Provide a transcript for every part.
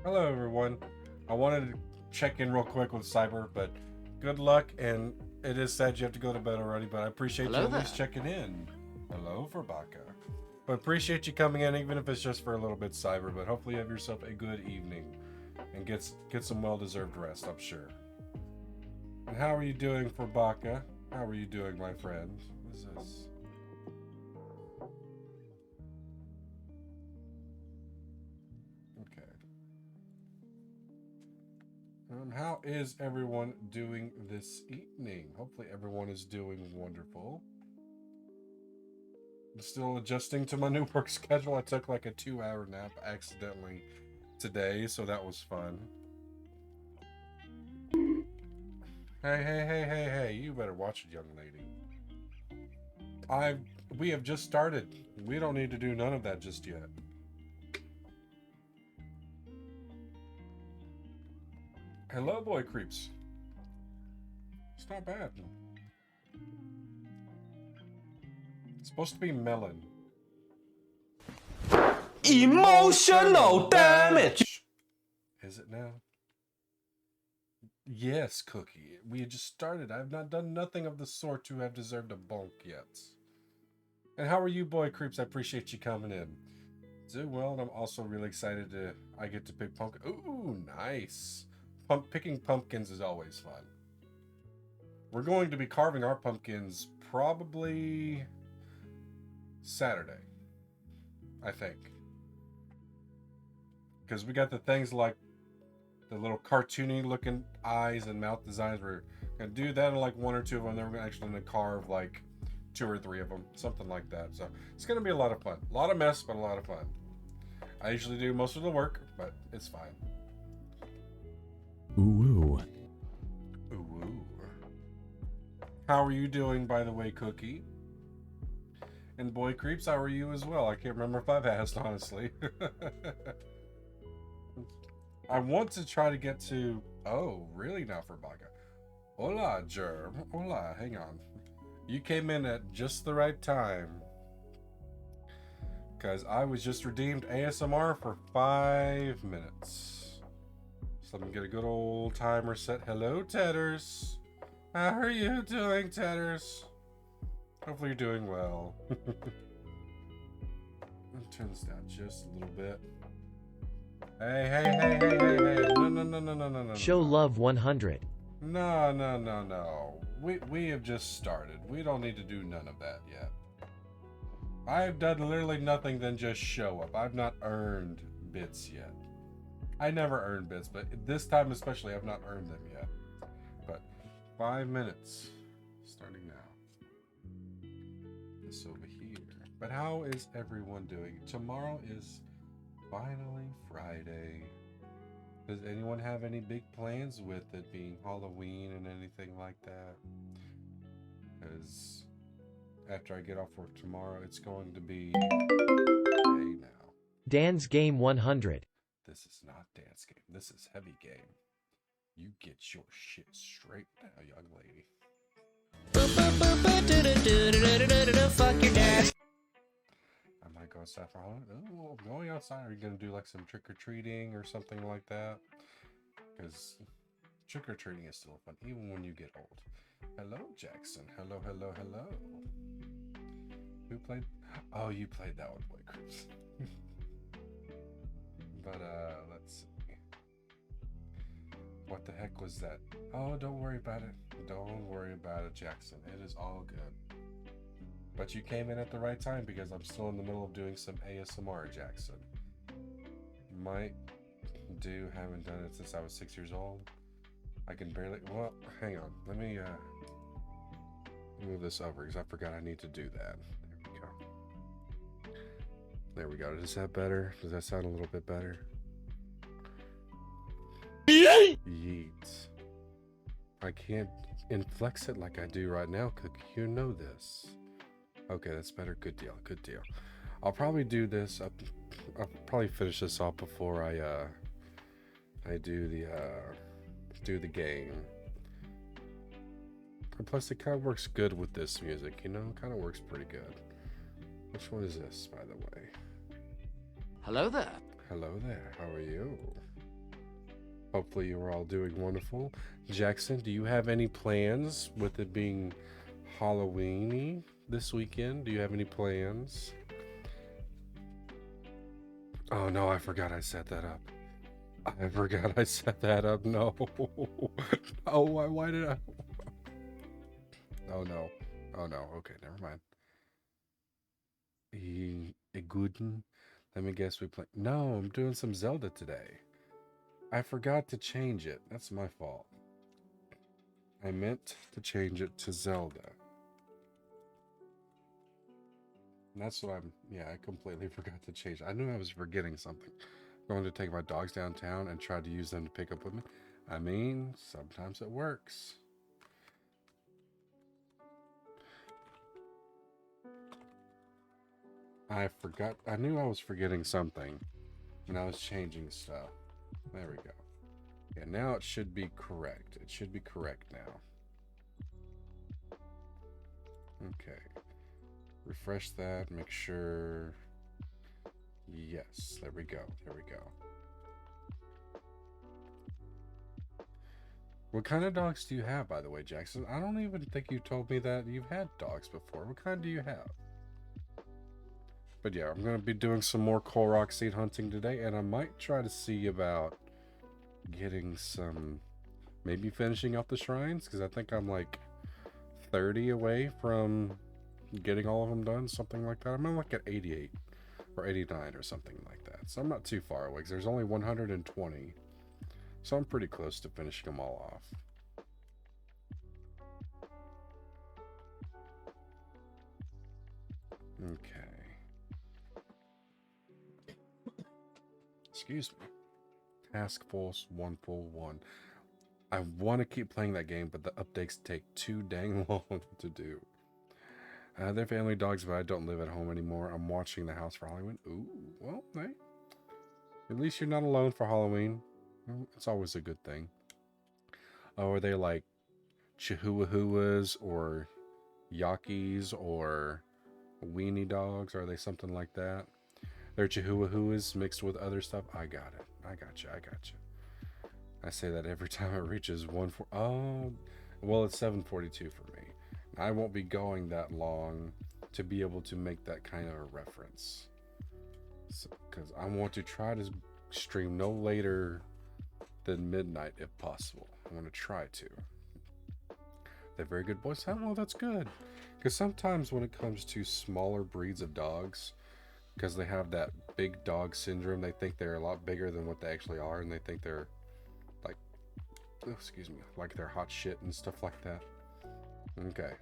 Hello, everyone. I wanted to check in real quick with Cyber, but good luck. And it is sad you have to go to bed already, but I appreciate you Hello at least there. checking in. Hello, Verbaka. But appreciate you coming in, even if it's just for a little bit, Cyber. But hopefully, you have yourself a good evening and get some well-deserved rest. I'm sure. And how are you doing, Verbaka? How are you doing, my friend? What is this? Okay. How is everyone doing this evening? Hopefully, everyone is doing wonderful. I'm still adjusting to my new work schedule. I took like a 2-hour nap accidentally today, so that was fun. Hey, you better watch it, young lady. We have just started. We don't need to do none of that just yet. Hello, boy creeps. It's not bad. It's supposed to be melon. Emotional damage. Is it now? Yes, Cookie. We had just started. I've not done nothing of the sort to have deserved a bonk yet. And how are you, boy creeps? I appreciate you coming in. Doing well, and I'm also really excited I get to pick pumpkin. Ooh, nice. Picking pumpkins is always fun. We're going to be carving our pumpkins probably Saturday, I think. Because we got the things like the little cartoony looking eyes and mouth designs. We're going to do that in like one or two of them. Then we're actually going to carve like 2 or 3 of them, something like that. So it's going to be a lot of fun. A lot of mess, but a lot of fun. I usually do most of the work, but it's fine. Ooh. Ooh. How are you doing, by the way, Cookie? And boy creeps, how are you as well? I can't remember if I've asked, honestly. I want to try to get to... Oh, really now for Baga. Hola, Germ. Hola, hang on. You came in at just the right time. Because I was just redeemed ASMR for 5 minutes. So let me get a good old timer set. Hello, Tedders. How are you doing, Tedders? Hopefully you're doing well. Turn this down just a little bit. Hey. No. Show love 100. No. We have just started. We don't need to do none of that yet. I've done literally nothing than just show up. I've not earned bits yet. I never earn bits, but this time especially, I've not earned them yet. But 5 minutes, starting now. This over here. But how is everyone doing? Tomorrow is finally Friday. Does anyone have any big plans with it being Halloween and anything like that? Because after I get off work tomorrow, it's going to be day now. Dan's Game 100. This is not dance game. This is heavy game. You get your shit straight now, young lady. Fuck your dad. I might go outside for Halloween. Oh, going outside. Are you going to do like some trick-or-treating or something like that? Because trick-or-treating is still fun, even when you get old. Hello, Jackson. Hello. Who played? Oh, you played that one, boy, Chris. But, let's see. What the heck was that? Oh, don't worry about it. Don't worry about it, Jackson. It is all good. But you came in at the right time because I'm still in the middle of doing some ASMR, Jackson. Might do, haven't done it since I was 6 years old. I can barely, well, hang on. Let me move this over because I forgot I need to do that. There we go. Is that better? Does that sound a little bit better? Yeet. I can't inflex it like I do right now, Cookie. You know this. Okay, that's better. Good deal. I'll probably do this. I'll probably finish this off before I do the game. And plus, it kind of works good with this music. You know, it kind of works pretty good. Which one is this, by the way? Hello there. Hello there. How are you? Hopefully you are all doing wonderful. Jackson, do you have any plans with it being Halloweeny this weekend? Do you have any plans? Oh no, I forgot I set that up. I forgot I set that up. No. Oh, why did I? Oh no. Oh no. Okay, never mind. A gooden. Let me guess we play. No, I'm doing some Zelda today. I forgot to change it. That's my fault. I meant to change it to Zelda. And that's what yeah, I completely forgot to change. I knew I was forgetting something. I'm going to take my dogs downtown and try to use them to pick up with me. I mean, sometimes it works. I forgot. I knew I was forgetting something when I was changing stuff. There we go. Yeah, now it should be correct. It should be correct now. Okay. Refresh that. Make sure. Yes. There we go. There we go. What kind of dogs do you have, by the way, Jackson? I don't even think you told me that you've had dogs before. What kind do you have? But yeah, I'm going to be doing some more Korok seed hunting today, and I might try to see about getting some, maybe finishing up the shrines, because I think I'm like 30 away from getting all of them done, something like that. I'm like at 88 or 89 or something like that. So I'm not too far away, because there's only 120. So I'm pretty close to finishing them all off. Okay. Excuse me. Task Force 141. I want to keep playing that game, but the updates take too dang long to do. They're family dogs, but I don't live at home anymore. I'm watching the house for Halloween. Ooh, well, hey. At least you're not alone for Halloween. It's always a good thing. Oh, are they like Chihuahuas or Yakis or weenie dogs? Are they something like that? They're Chihuahuas mixed with other stuff. I got it. I got you. I got you. I say that every time it reaches 1:4. Oh, well, it's 7:42 for me. I won't be going that long to be able to make that kind of a reference. Because I want to try to stream no later than midnight if possible. I want to try to. They're very good boys. I don't know, that's good. Because sometimes when it comes to smaller breeds of dogs, because they have that big dog syndrome, they think they're a lot bigger than what they actually are, and they think they're like, oh, excuse me, like they're hot shit and stuff like that. Okay.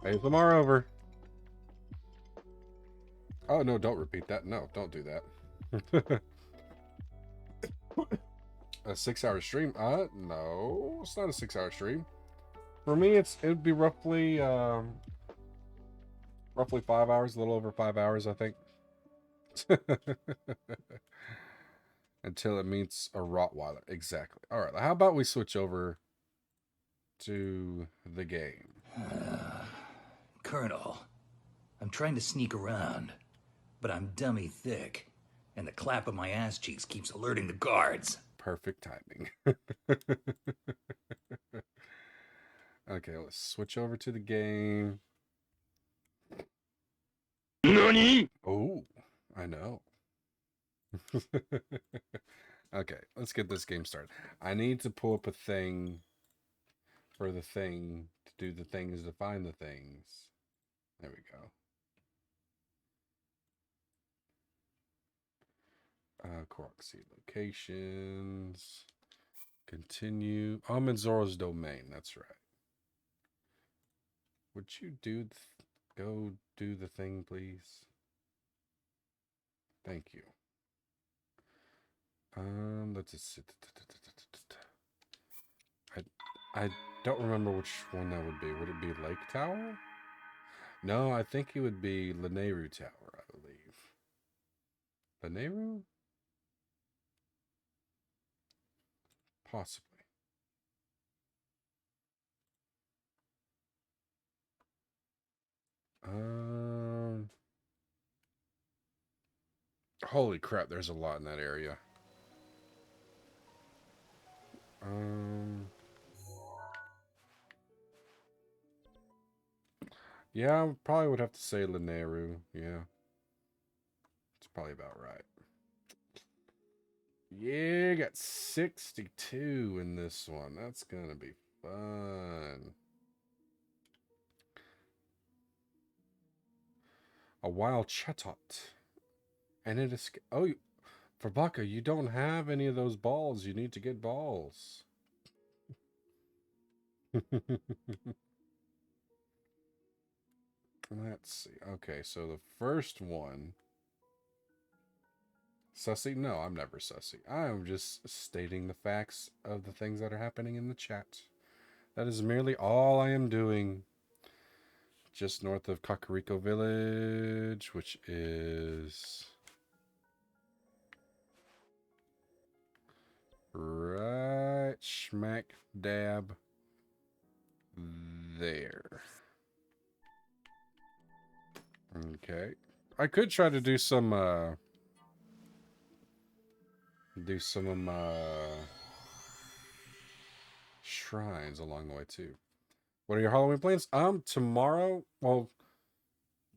ASMR over. Oh, no, don't repeat that. No, don't do that. A 6-hour stream? No, it's not a 6-hour stream. For me, it'd be roughly 5 hours, a little over 5 hours, I think. Until it meets a Rottweiler. Exactly. All right, how about we switch over to the game? Colonel, I'm trying to sneak around, but I'm dummy thick, and the clap of my ass cheeks keeps alerting the guards. Perfect timing. Okay, let's switch over to the game. NANI?! Oh, I know. Okay, let's get this game started. I need to pull up a thing for the thing to do the things to find the things. There we go. Korok seed locations. Continue. I'm in Zora's domain. That's right. Would you go do the thing, please? Thank you. Let's just. I don't remember which one that would be. Would it be Lake Tower? No, I think it would be Lanayru Tower, I believe. Lanayru? Possibly. Holy crap, there's a lot in that area. Yeah, I probably would have to say Lineru. Yeah. It's probably about right. Yeah, got 62 in this one. That's gonna be fun. A wild chatot. And it is... Oh, for Baka, you don't have any of those balls. You need to get balls. Let's see. Okay, so the first one... Sussy? No, I'm never sussy. I'm just stating the facts of the things that are happening in the chat. That is merely all I am doing. Just north of Kakariko Village, which is... right smack dab there. Okay. I could try to do some shrines along the way too. What are your Halloween plans? Tomorrow, well,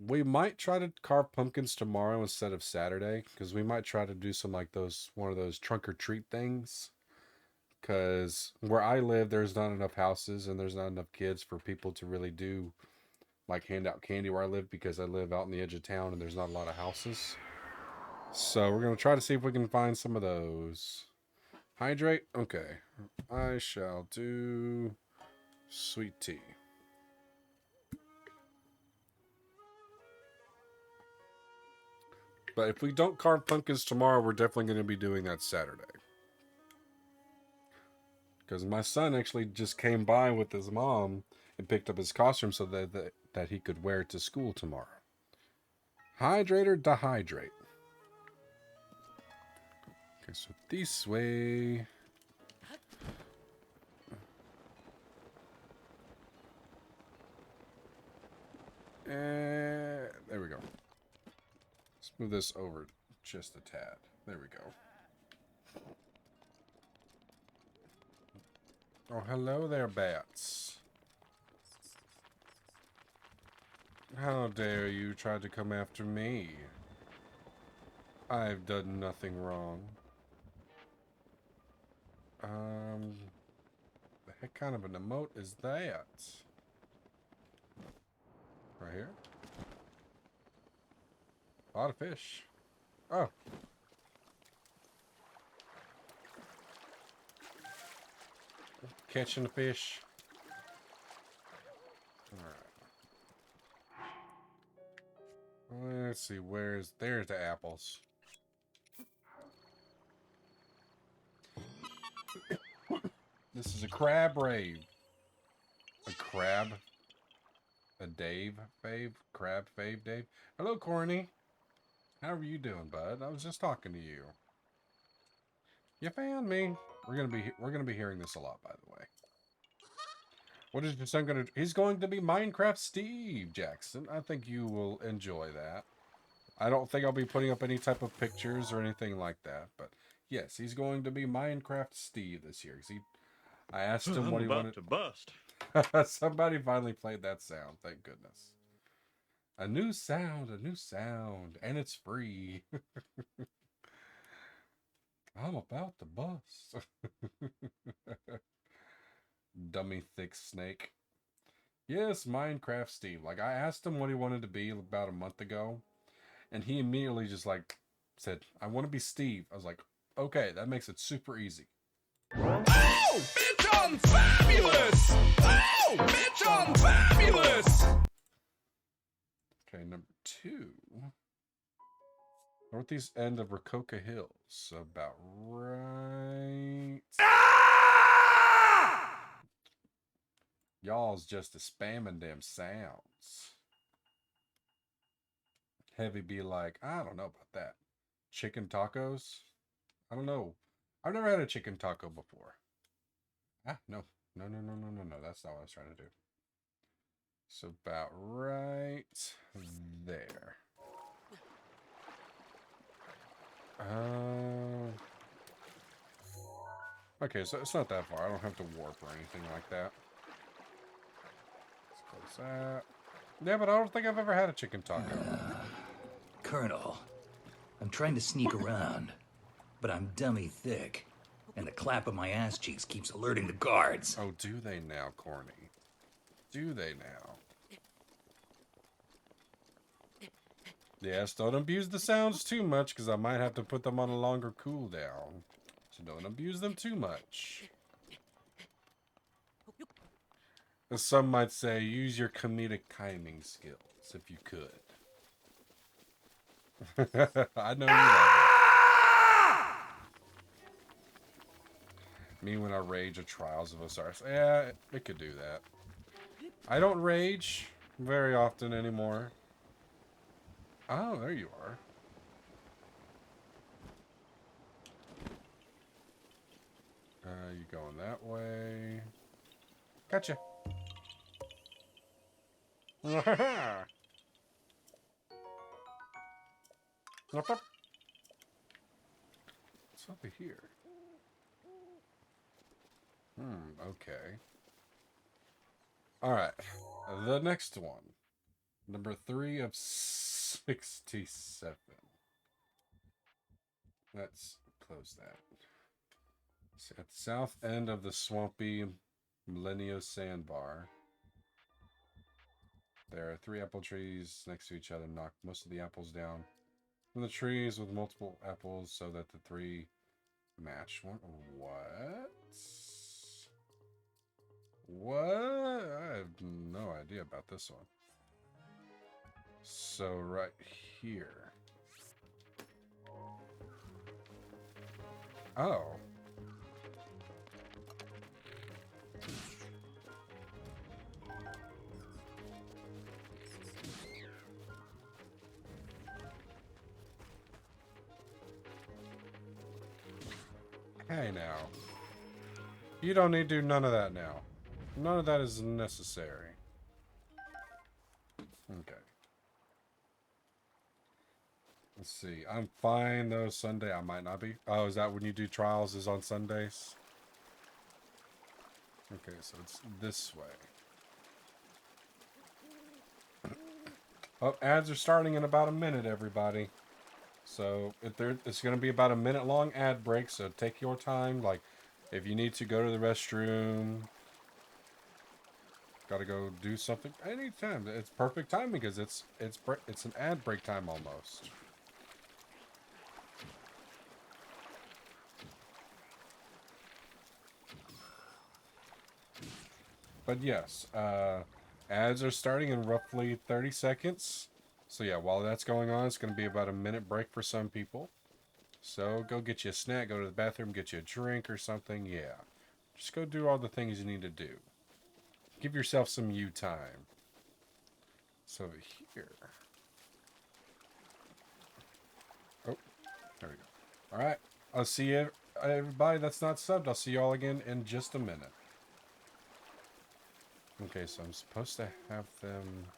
we might try to carve pumpkins tomorrow instead of Saturday, because we might try to do some like one of those trunk or treat things. Because where I live, there's not enough houses and there's not enough kids for people to really do like hand out candy where I live, because I live out in the edge of town and there's not a lot of houses. So we're going to try to see if we can find some of those. Hydrate? Okay. I shall do sweet tea. But if we don't carve pumpkins tomorrow, we're definitely going to be doing that Saturday. Because my son actually just came by with his mom and picked up his costume so that he could wear it to school tomorrow. Hydrate or dehydrate? Okay, so this way. And there we go. Let's move this over just a tad. There we go. Oh, hello there, bats. How dare you try to come after me? I've done nothing wrong. The heck kind of an emote is that? Right here? A lot of fish. Oh. Catching the fish. Alright. Let's see, there's the apples. This is a crab rave. A crab? A Dave fave? Crab fave Dave? Hello, Corny. How are you doing, bud? I was just talking to you. You found me. We're gonna be hearing this a lot, by the way. What is your son gonna do? He's going to be Minecraft Steve, Jackson. I think you will enjoy that. I don't think I'll be putting up any type of pictures or anything like that, but yes, he's going to be Minecraft Steve this year. I asked him what he wanted to bust. Somebody finally played that sound, thank goodness. A new sound, and it's free. I'm about to bust. Dummy thick snake. Yes, Minecraft Steve. Like, I asked him what he wanted to be about a month ago, and he immediately just like said, I want to be Steve. I was like, okay, that makes it super easy. Oh, bitch, I'm fabulous! Oh, bitch, I'm fabulous! Okay, number 2. Northeast end of Rakoka Hills. About right. Y'all's just a spamming them sounds. Heavy be like, I don't know about that. Chicken tacos? I don't know. I've never had a chicken taco before. No. No. That's not what I was trying to do. So about right there. Okay, so it's not that far. I don't have to warp or anything like that. Let's close that. Yeah, but I don't think I've ever had a chicken taco. Colonel, I'm trying to sneak around, but I'm dummy thick, and the clap of my ass cheeks keeps alerting the guards. Oh, do they now, Corny? Do they now? Yes, don't abuse the sounds too much, because I might have to put them on a longer cooldown. So don't abuse them too much. As some might say, use your comedic timing skills, if you could. I know you love it. Me when I rage at Trials of Osiris. Yeah, it could do that. I don't rage very often anymore. Oh, there you are. You going that way. Gotcha. What's over here? Okay. Alright. The next one. Number 3 of 67. Let's close that. It's at the south end of the swampy Millennium Sandbar. There are 3 apple trees next to each other. Knock most of the apples down from the trees with multiple apples so that the 3 match. What? What? I have no idea about this one. So right here. Oh. Hey now. You don't need to do none of that now. None of that is necessary. Okay. Let's see. I'm fine though Sunday. I might not be. Oh, is that when you do trials is on Sundays? Okay, so it's this way. Oh, ads are starting in about a minute, everybody. So it's going to be about a minute long ad break, so take your time. Like, if you need to go to the restroom, got to go do something, anytime. It's perfect time because it's an ad break time almost. But yes, ads are starting in roughly 30 seconds. So yeah, while that's going on, it's going to be about a minute break for some people. So go get you a snack, go to the bathroom, get you a drink or something. Yeah, just go do all the things you need to do. Give yourself some you time. So here. Oh, there we go. All right, I'll see you, everybody that's not subbed. I'll see you all again in just a minute. Okay, so I'm supposed to have them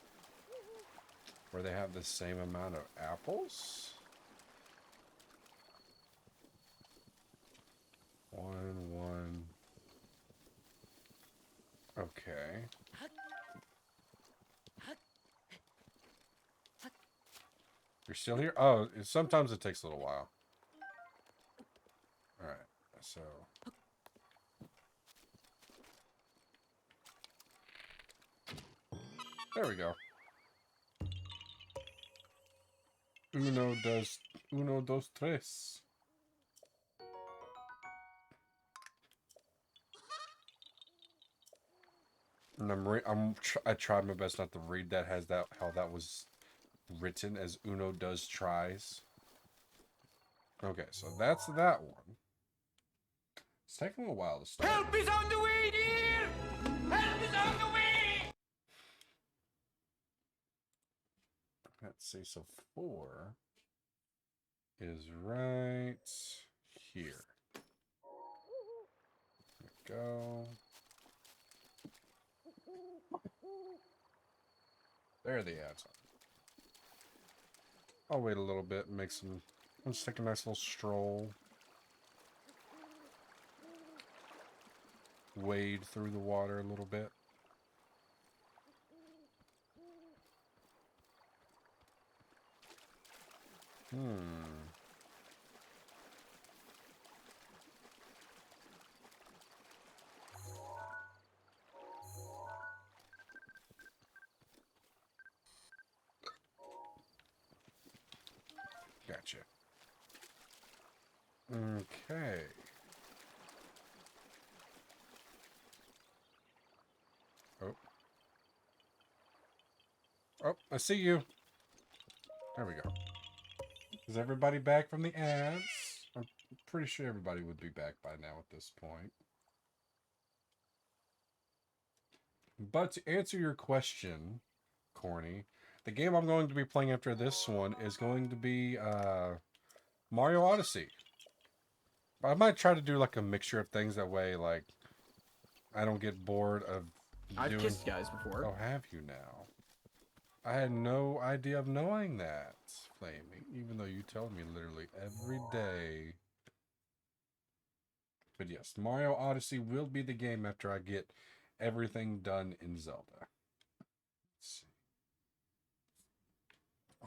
where they have the same amount of apples. 1, 1. Okay. You're still here? Oh, sometimes it takes a little while. Alright, so... There we go. Uno, dos, tres. And I tried my best not to read that how that was written as Uno does tries. Okay, so that's that one. It's taking a while to start. Help is on the way, dear! Help is on the way! Let's see, so 4 is right here. There we go. There the ads are. I'll wait a little bit and make some... Let's take a nice little stroll. wade through the water a little bit. Gotcha. Okay. Oh. Oh, I see you. There we go. Is everybody back from the ads? I'm pretty sure everybody would be back by now at this point. But to answer your question, Corny, the game I'm going to be playing after this one is going to be Mario Odyssey. I might try to do like a mixture of things, that way like I don't get bored of I've kissed guys before. Oh, have you now? I had no idea of knowing that, Flaming, even though you tell me literally every day. But yes, Mario Odyssey will be the game after I get everything done in Zelda. Let's see.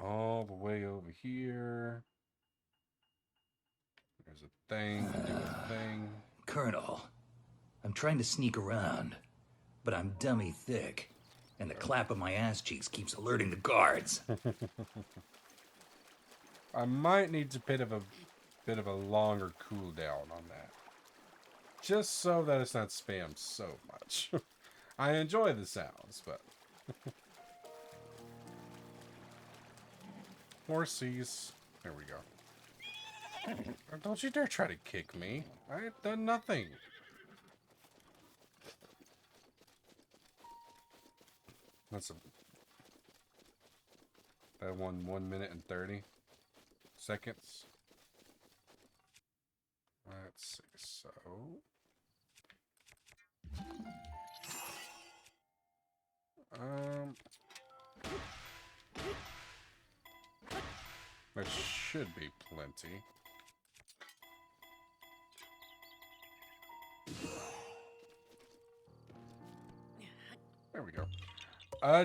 All the way over here. There's a thing to do a thing. Colonel, I'm trying to sneak around, but I'm dummy thick, and the clap of my ass cheeks keeps alerting the guards. I might need a bit of a longer cooldown on that, just so that it's not spammed so much. I enjoy the sounds, but horsies. There we go. Don't you dare try to kick me. I have done nothing. That's that 1 minute and 30 seconds. Let's see. So that should be plenty. There we go.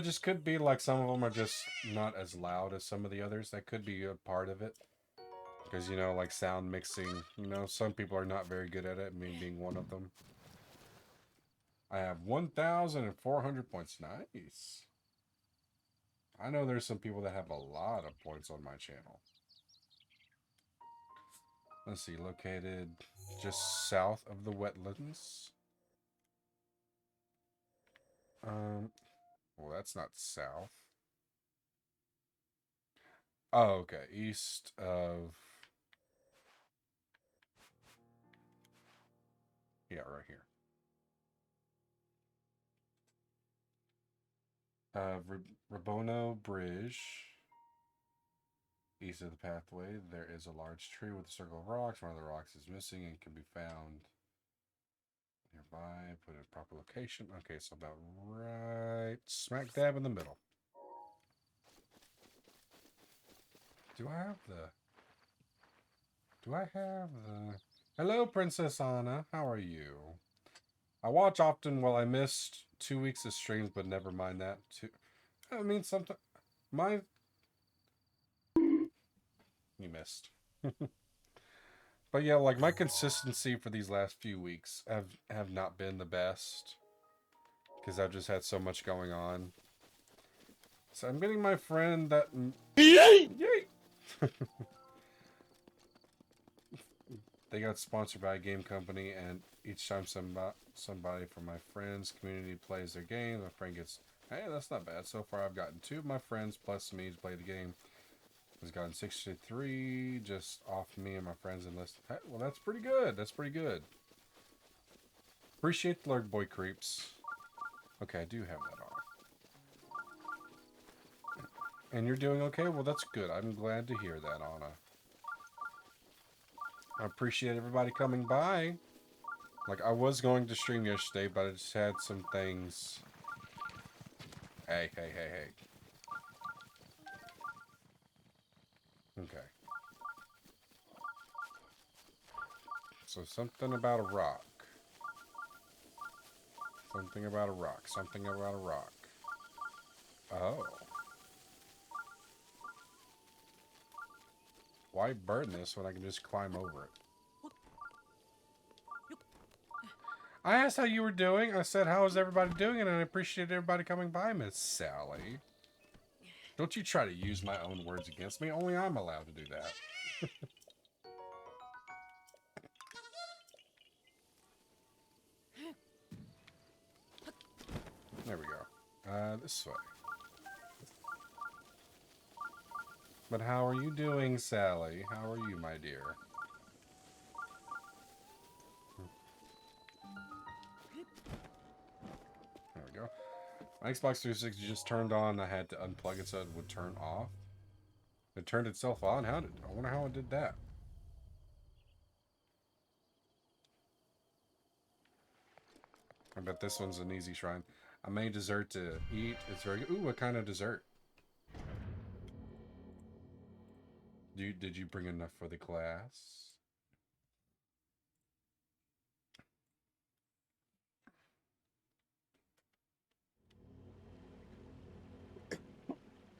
Just could be like some of them are just not as loud as some of the others. That could be a part of it. Because, you know, like sound mixing, you know, some people are not very good at it, me being one of them. I have 1,400 points. Nice. I know there's some people that have a lot of points on my channel. Let's see, located just south of the wetlands. Well, that's not south. Oh, okay, east of... Yeah, right here. Rabono Bridge. East of the pathway, there is a large tree with a circle of rocks. One of the rocks is missing and can be found nearby. Put it in proper location. Okay, so about right smack dab in the middle. Do I have the... Hello, Princess Anna. How are you? I watch often. Well, I missed 2 weeks of streams, but never mind that. I mean, sometimes... You missed. But yeah, like my consistency for these last few weeks have not been the best. Because I've just had so much going on. So I'm getting my friend that... Yay! They got sponsored by a game company, and each time somebody from my friends' community plays their game, my friend gets... Hey, that's not bad. So far I've gotten 2 of my friends plus me to play the game. Has gotten 63 just off me and my friends enlisted. Hey, well, that's pretty good. That's pretty good. Appreciate the Lurk Boy creeps. Okay, I do have that on. And you're doing okay? Well, that's good. I'm glad to hear that, Anna. I appreciate everybody coming by. Like, I was going to stream yesterday, but I just had some things. Hey. Okay. So something about a rock. Something about a rock. Something about a rock. Oh. Why burn this when I can just climb over it? I asked how you were doing. I said, how is everybody doing? And I appreciate everybody coming by, Miss Sally. Don't you try to use my own words against me. Only I'm allowed to do that. There we go. This way. But how are you doing, Sally? How are you, my dear? There we go. My Xbox 360 just turned on. I had to unplug it so it would turn off. It turned itself on? I wonder how it did that. I bet this one's an easy shrine. I made dessert to eat. It's very good. Ooh, what kind of dessert? Did you bring enough for the class?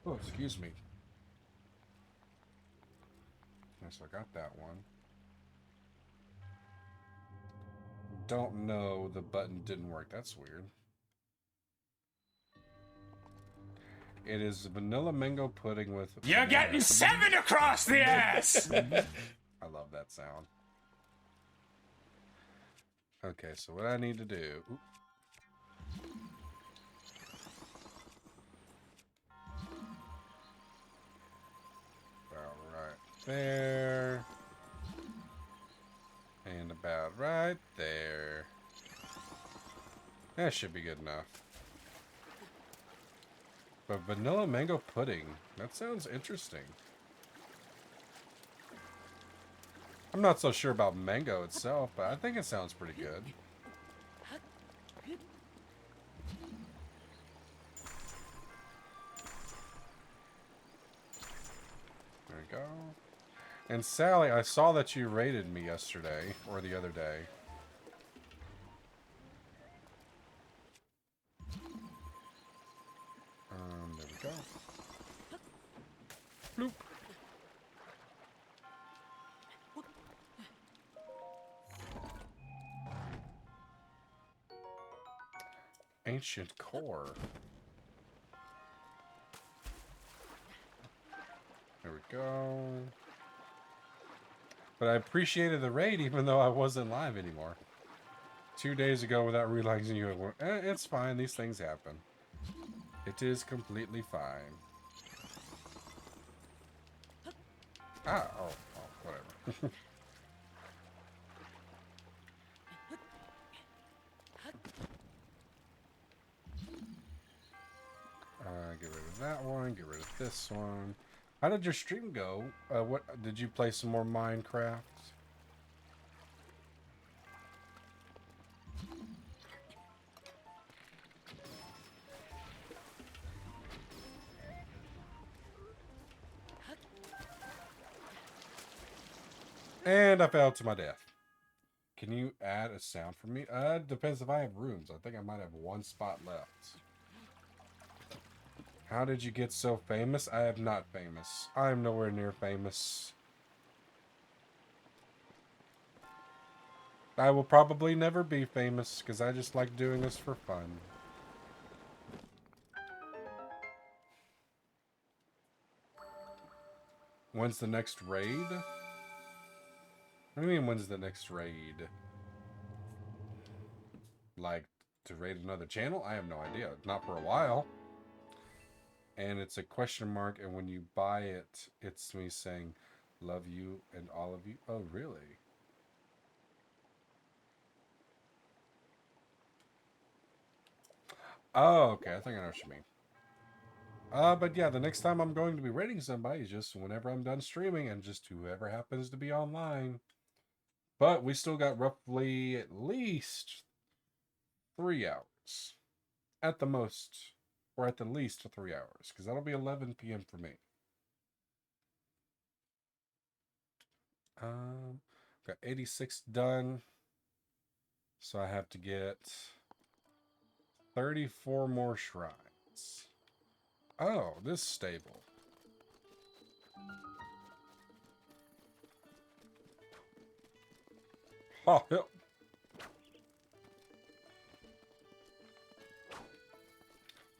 Oh, excuse me. Yes, I got that one. Don't know, the button didn't work. That's weird. It is vanilla mango pudding with... You're getting 7 across the ass! I love that sound. Okay, so what I need to do... Oop. About right there. And about right there. That should be good enough. But vanilla mango pudding, that sounds interesting. I'm not so sure about mango itself, but I think it sounds pretty good. There we go. And Sally, I saw that you rated me yesterday, or the other day. There we go. Bloop. Ancient core. There we go. But I appreciated the raid even though I wasn't live anymore. 2 days ago without realizing you were... it's fine. These things happen. It is completely fine. Ah, oh whatever. Get rid of that one. Get rid of this one. How did your stream go? What did you play some more Minecraft? And I fell to my death. Can you add a sound for me? Depends if I have rooms. I think I might have one spot left. How did you get so famous? I am not famous. I am nowhere near famous. I will probably never be famous because I just like doing this for fun. When's the next raid? What do you mean, when's the next raid? Like, to raid another channel? I have no idea. Not for a while. And it's a question mark, and when you buy it, it's me saying, love you and all of you. Oh, really? Oh, okay. I think I know what you mean. But yeah, the next time I'm going to be raiding somebody is just whenever I'm done streaming and just whoever happens to be online. But we still got roughly at least 3 hours. At the most, or at the least 3 hours, because that'll be 11 p.m. for me. Got 86 done. So I have to get 34 more shrines. Oh, this stable. Oh, yep.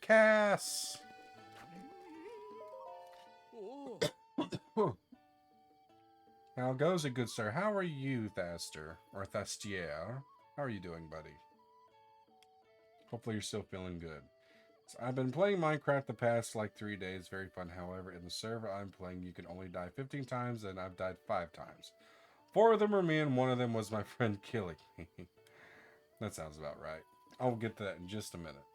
Cass! How goes it, good sir? How are you, Thaster? Or Thastier? How are you doing, buddy? Hopefully you're still feeling good. So I've been playing Minecraft the past, 3 days. Very fun. However, in the server I'm playing, you can only die 15 times, and I've died 5 times. 4 of them are me, and 1 of them was my friend killing me. That sounds about right. I'll get to that in just a minute.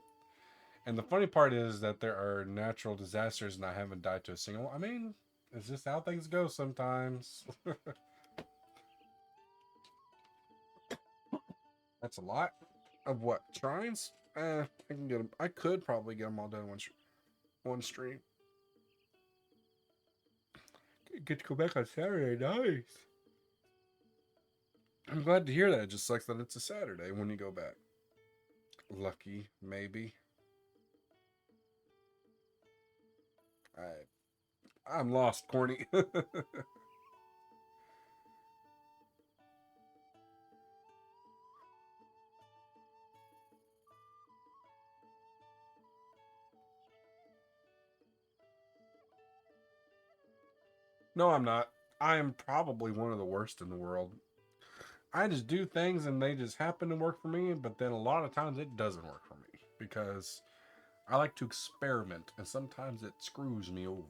And the funny part is that there are natural disasters, and I haven't died to a single one. I mean, it's just how things go sometimes. That's a lot of what? Shrines? I can get them. I could probably get them all done one stream. Get to go back on Saturday. Nice. I'm glad to hear that. It just sucks that it's a Saturday when you go back. Lucky, maybe. I'm lost, Corny. No, I'm not. I am probably one of the worst in the world. I just do things and they just happen to work for me, but then a lot of times it doesn't work for me because I like to experiment and sometimes it screws me over.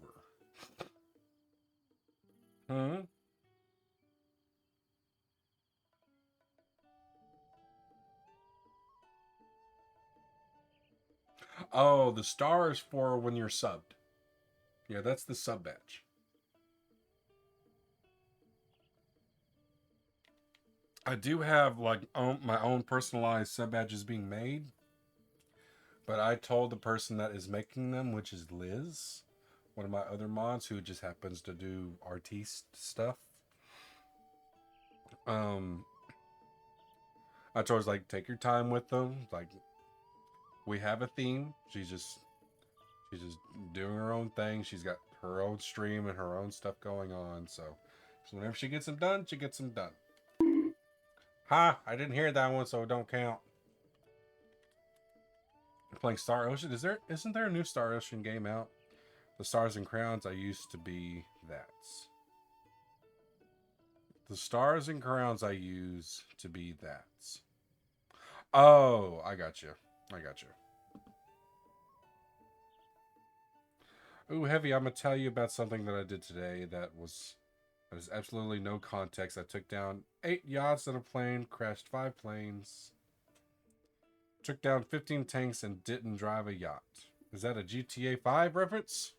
Oh, the star is for when you're subbed. Yeah, that's the sub badge. I do have my own personalized sub badges being made, but I told the person that is making them, which is Liz, one of my other mods who just happens to do artiste stuff. I told her, take your time with them. We have a theme. She's just doing her own thing. She's got her own stream and her own stuff going on. So whenever she gets them done, she gets them done. Ha! I didn't hear that one, so it don't count. I'm playing Star Ocean. Isn't there a new Star Ocean game out? The Stars and Crowns. I used to be that. The Stars and Crowns I use to be that. Oh, I got you. Ooh, Heavy, I'm going to tell you about something that I did today that has absolutely no context. I took down 8 yachts and a plane, crashed 5 planes, took down 15 tanks, and didn't drive a yacht. Is that a GTA 5 reference?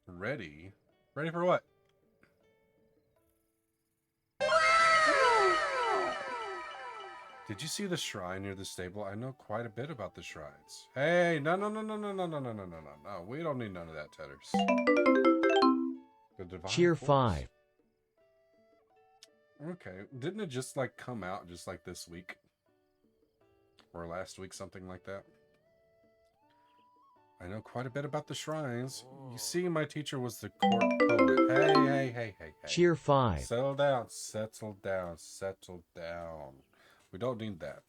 Ready? Ready for what? Did you see the shrine near the stable? I know quite a bit about the shrines. Hey, no. We don't need none of that, Tedders. The Divine Cheer Force. 5. Okay, didn't it just come out just this week? Or last week, something like that? I know quite a bit about the shrines. You see, my teacher was the court poet. Hey. Cheer 5. Settle down. We don't need that.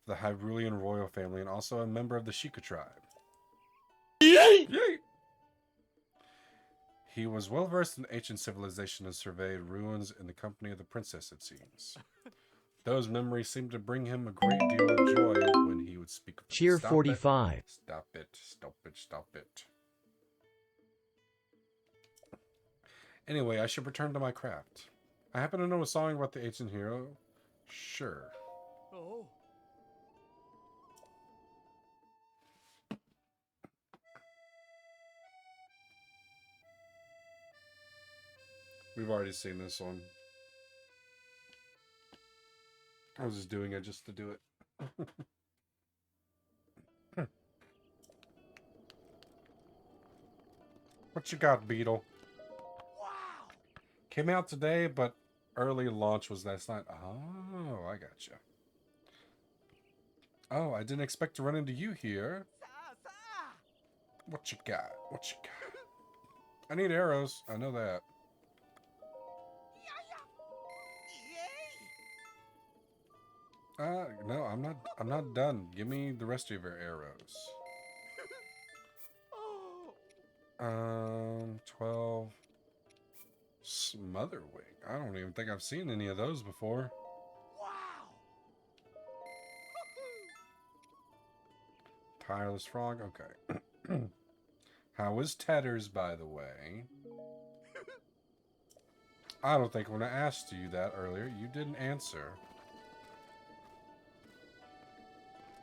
The Hyrulean royal family and also a member of the Sheikah tribe. Yay! He was well versed in ancient civilization and surveyed ruins in the company of the princess, it seems. Those memories seemed to bring him a great deal of joy when he would speak of them. Cheer 45. Stop it. Anyway, I should return to my craft. I happen to know a song about the ancient hero. Sure. Oh. We've already seen this one. I was just doing it just to do it. What you got, Beetle? Wow. Came out today, but early launch was last night. Oh, I gotcha. Oh, I didn't expect to run into you here. What you got? What you got? I need arrows. I know that. No, I'm not done. Give me the rest of your arrows. 12. Smotherwing. I don't even think I've seen any of those before. Tireless frog. Okay. How is Tedders, by the way? I don't think when I asked you that earlier, you didn't answer.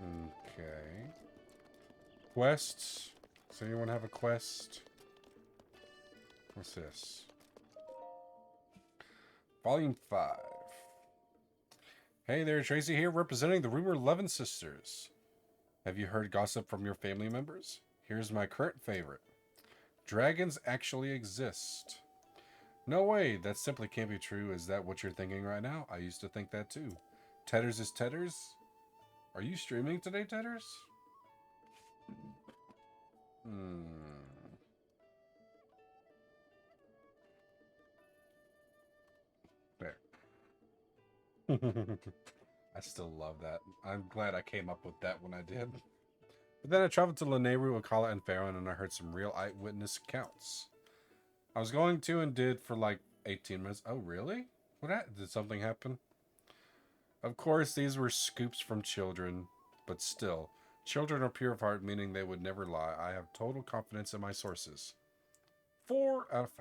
Okay. Quests. Does anyone have a quest? What's this? Volume 5. Hey there, Tracy here, representing the Rumor 11 Sisters. Have you heard gossip from your family members? Here's my current favorite. Dragons actually exist. No way, that simply can't be true. Is that what you're thinking right now? I used to think that too. Tedders is Tedders? Are you streaming today, Tedders? There. I still love that. I'm glad I came up with that when I did. But then I traveled to Lanayru, Akala, and Faerun, and I heard some real eyewitness accounts. I was going to and did for like 18 minutes. Oh, really? Did something happen? Of course, these were scoops from children, but still, children are pure of heart, meaning they would never lie. I have total confidence in my sources. 4 out of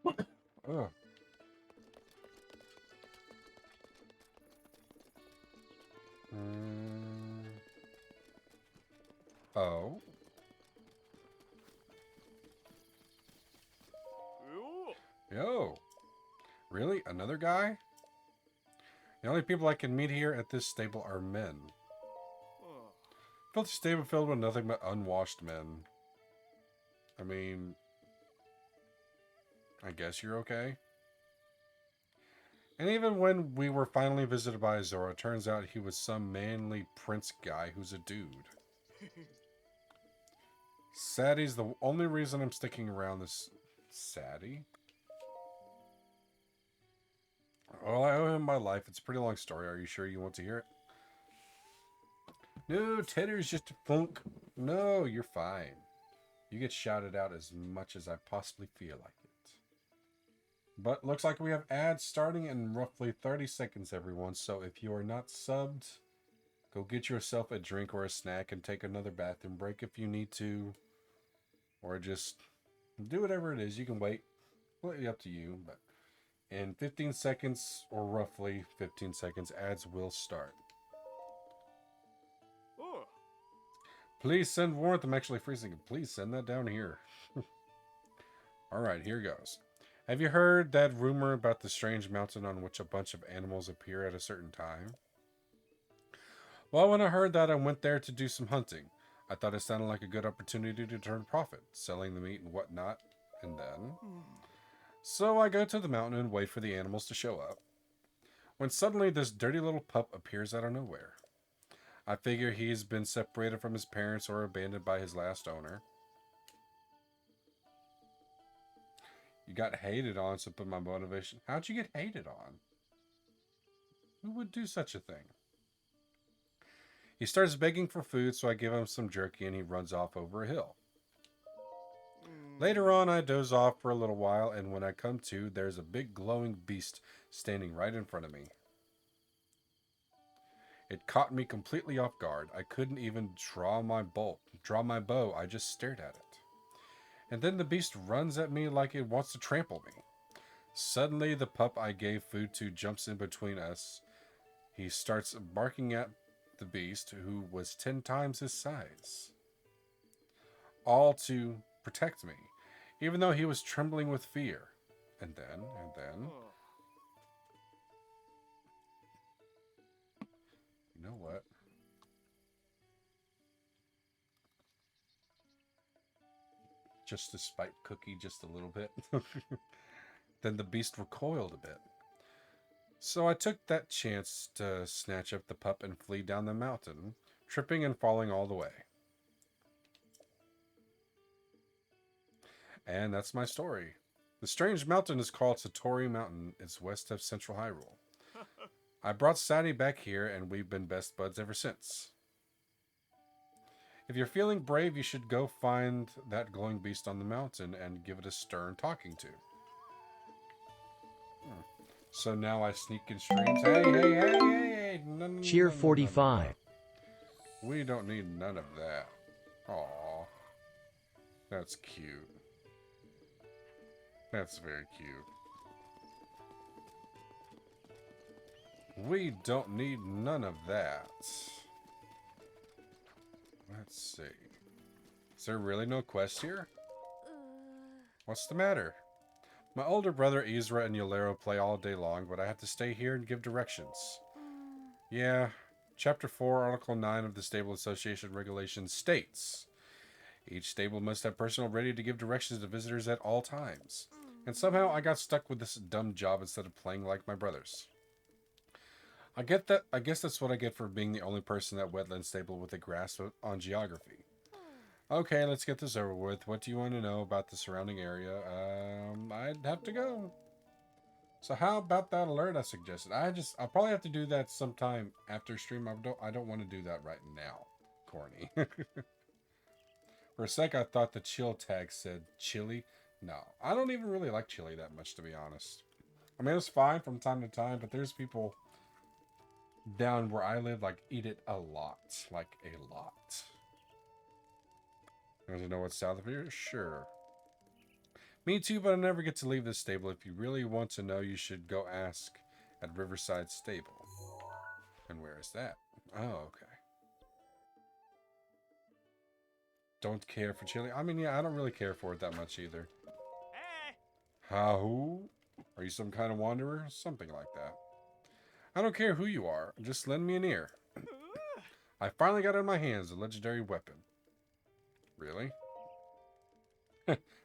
5. Ugh. Oh. Yo. Really? Another guy? The only people I can meet here at this stable are men. Filthy stable filled with nothing but unwashed men. I mean, I guess you're okay. And even when we were finally visited by Zora, it turns out he was some manly prince guy who's a dude. Saddie's the only reason I'm sticking around this... Saddie? Well, I owe him my life. It's a pretty long story. Are you sure you want to hear it? No, Tedder's just a funk. No, you're fine. You get shouted out as much as I possibly feel like it. But looks like we have ads starting in roughly 30 seconds, everyone. So if you are not subbed, go get yourself a drink or a snack and take another bathroom break if you need to. Or just do whatever it is. You can wait. Completely up to you. But in 15 seconds, or roughly 15 seconds, ads will start. Please send warrant. I'm actually freezing. Please send that down here. Alright, here goes. Have you heard that rumor about the strange mountain on which a bunch of animals appear at a certain time? Well, when I heard that, I went there to do some hunting. I thought it sounded like a good opportunity to turn a profit, selling the meat and whatnot, and then... So I go to the mountain and wait for the animals to show up. When suddenly this dirty little pup appears out of nowhere. I figure he's been separated from his parents or abandoned by his last owner. You got hated on, so put my motivation. How'd you get hated on? Who would do such a thing? He starts begging for food, so I give him some jerky and he runs off over a hill. Later on, I doze off for a little while, and when I come to, there's a big glowing beast standing right in front of me. It caught me completely off guard. I couldn't even draw my bow. I just stared at it. And then the beast runs at me like it wants to trample me. Suddenly, the pup I gave food to jumps in between us. He starts barking at the beast, who was 10 times his size. All to protect me, even though he was trembling with fear. And then... You know what? Just to spite Cookie just a little bit. Then the beast recoiled a bit. So I took that chance to snatch up the pup and flee down the mountain, tripping and falling all the way. And that's my story. The strange mountain is called Satori Mountain. It's west of central Hyrule. I brought Sadie back here, and we've been best buds ever since. If you're feeling brave, you should go find that glowing beast on the mountain and give it a stern talking to. So now I sneak in streams. Hey. No, Cheer no, no, 45. no. We don't need none of that. Aw. That's cute. That's very cute. We don't need none of that. Let's see. Is there really no quest here? What's the matter? My older brother Ezra and Yolero play all day long, but I have to stay here and give directions. Yeah, Chapter 4, Article 9 of the Stable Association Regulations states, each stable must have personnel ready to give directions to visitors at all times. And somehow I got stuck with this dumb job instead of playing like my brothers. I get that. I guess that's what I get for being the only person at Wetland Stable with a grasp on geography. Okay, let's get this over with. What do you want to know about the surrounding area? I'd have to go. So how about that alert I suggested? I'll probably have to do that sometime after stream. I don't want to do that right now, corny. For a sec, I thought the chill tag said chili. No, I don't even really like chili that much, to be honest. I mean, it's fine from time to time, but there's people down where I live, like, eat it a lot. Like, a lot. Want to know what's south of here? Sure. Me too, but I never get to leave this stable. If you really want to know, you should go ask at Riverside Stable. And where is that? Oh, okay. Don't care for chili? I mean, yeah, I don't really care for it that much either. Hey! How? Are you some kind of wanderer? Something like that. I don't care who you are. Just lend me an ear. I finally got it in my hands, a legendary weapon. Really?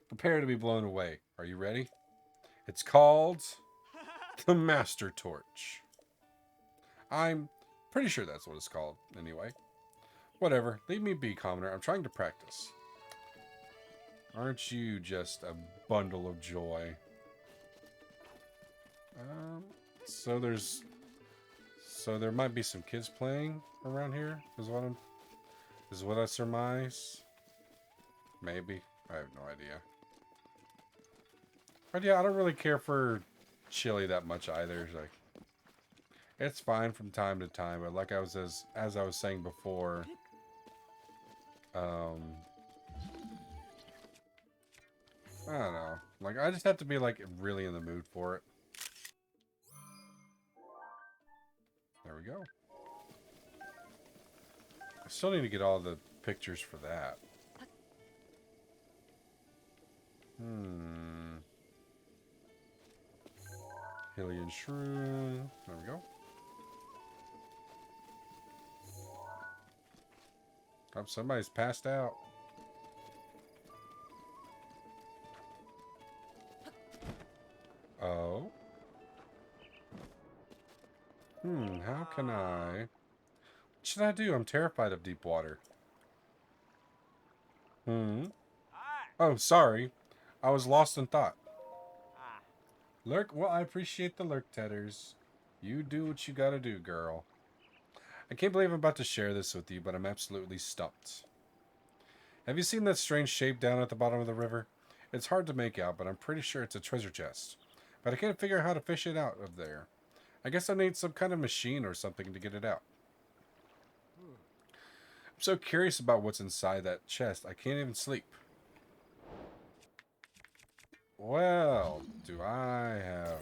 Prepare to be blown away. Are you ready? It's called the Master Torch. I'm pretty sure that's what it's called, anyway. Whatever. Leave me be, commoner. I'm trying to practice. Aren't you just a bundle of joy? So there might be some kids playing around here, is what I surmise. Maybe. I have no idea. But yeah, I don't really care for chili that much either. Like, it's fine from time to time, but like as I was saying before, I don't know. Like, I just have to be like really in the mood for it. There we go. I still need to get all the pictures for that. Hylian Shrew. There we go. Oh, somebody's passed out. Oh. How can I... What should I do? I'm terrified of deep water. Oh, sorry. I was lost in thought. Lurk? Well, I appreciate the lurk, Tedders. You do what you gotta do, girl. I can't believe I'm about to share this with you, but I'm absolutely stumped. Have you seen that strange shape down at the bottom of the river? It's hard to make out, but I'm pretty sure it's a treasure chest. But I can't figure out how to fish it out of there. I guess I need some kind of machine or something to get it out. I'm so curious about what's inside that chest, I can't even sleep. Well, do I have...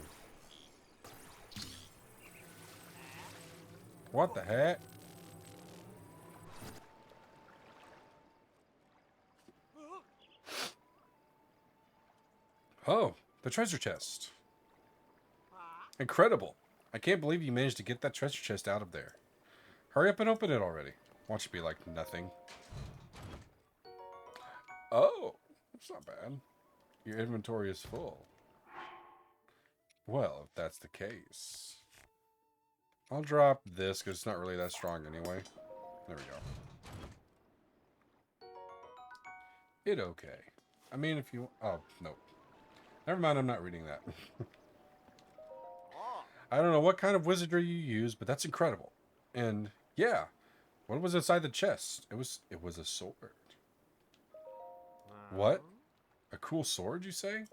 What the heck? Oh, the treasure chest. Incredible. I can't believe you managed to get that treasure chest out of there. Hurry up and open it already. Won't you be like nothing? Oh, that's not bad. Your inventory is full. Well, if that's the case. I'll drop this because it's not really that strong anyway. There we go. It okay. I mean, if you... Oh, no. Never mind, I'm not reading that. I don't know what kind of wizardry you use, but that's incredible. And, yeah. What was inside the chest? It was a sword. What? A cool sword, you say?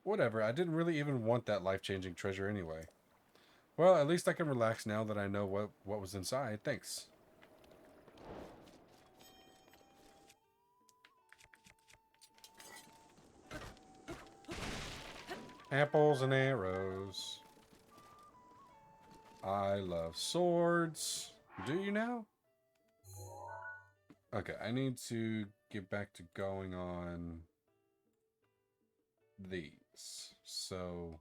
Whatever, I didn't really even want that life-changing treasure anyway. Well, at least I can relax now that I know what was inside. Thanks. Apples and arrows. I love swords. Do you now? Okay, I need to get back to going on these. So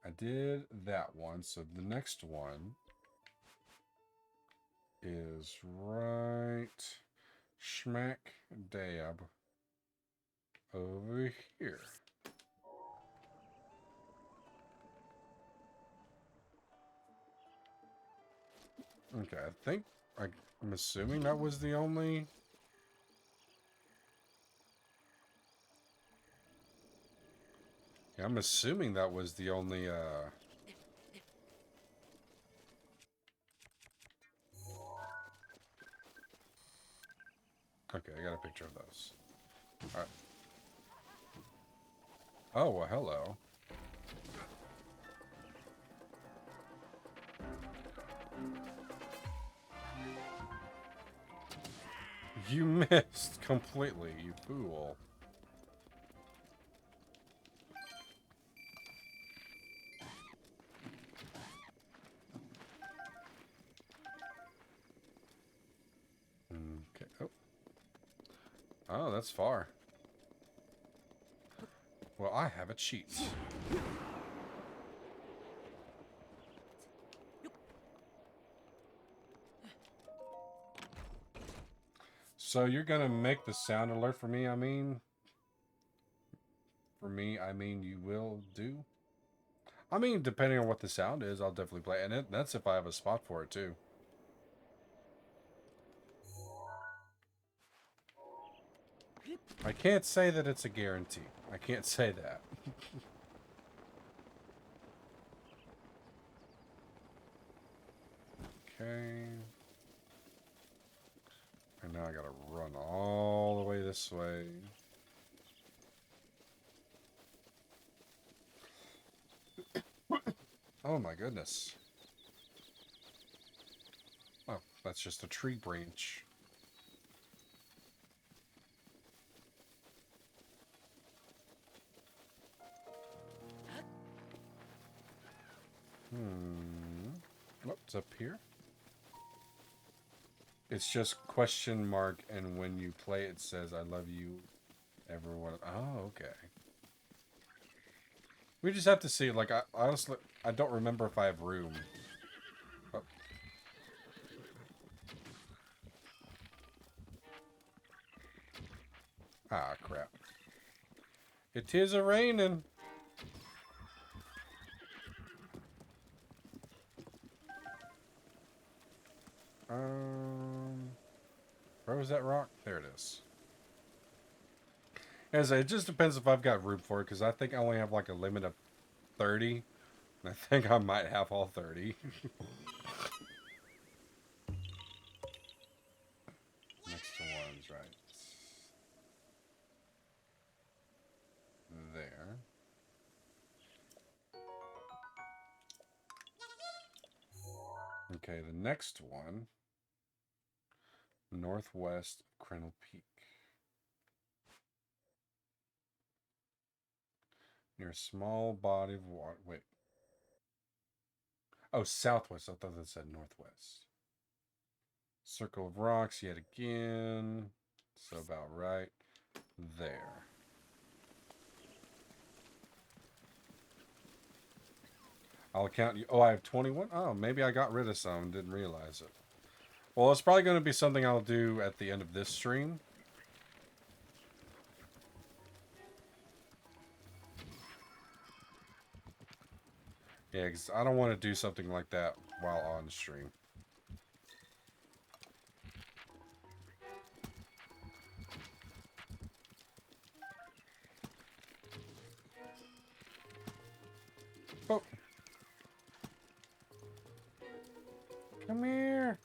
I did that one. So the next one is right smack dab over here. Okay, I'm assuming that was the only... Yeah, I'm assuming that was the only, Okay, I got a picture of those. Alright. Oh, well, hello. You missed completely, you fool. Okay. Oh. Oh, that's far. Well, I have a cheat. So you're gonna make the sound alert for me, I mean? For me, I mean you will do? I mean, depending on what the sound is, I'll definitely play. And that's if I have a spot for it, too. I can't say that it's a guarantee. I can't say that. Okay. And now I gotta run all the way this way. Oh my goodness. Oh, that's just a tree branch. Oh, it's up here. It's just question mark, and when you play it says, I love you, everyone. Oh, okay. We just have to see. Like, I honestly, I don't remember if I have room. Oh. Ah, crap. It is a-raining. Where was that rock? There it is. As I say, it just depends if I've got room for it, because I think I only have like a limit of 30. And I think I might have all 30. Next to one's right there. Okay, the next one. Northwest of Crennel Peak. Near a small body of water. Wait. Oh, southwest. I thought that said northwest. Circle of rocks yet again. So about right there. I'll count you. Oh, I have 21? Oh, maybe I got rid of some and didn't realize it. Well, it's probably going to be something I'll do at the end of this stream. Yeah, 'cause I don't want to do something like that while on stream. Oh. Come here.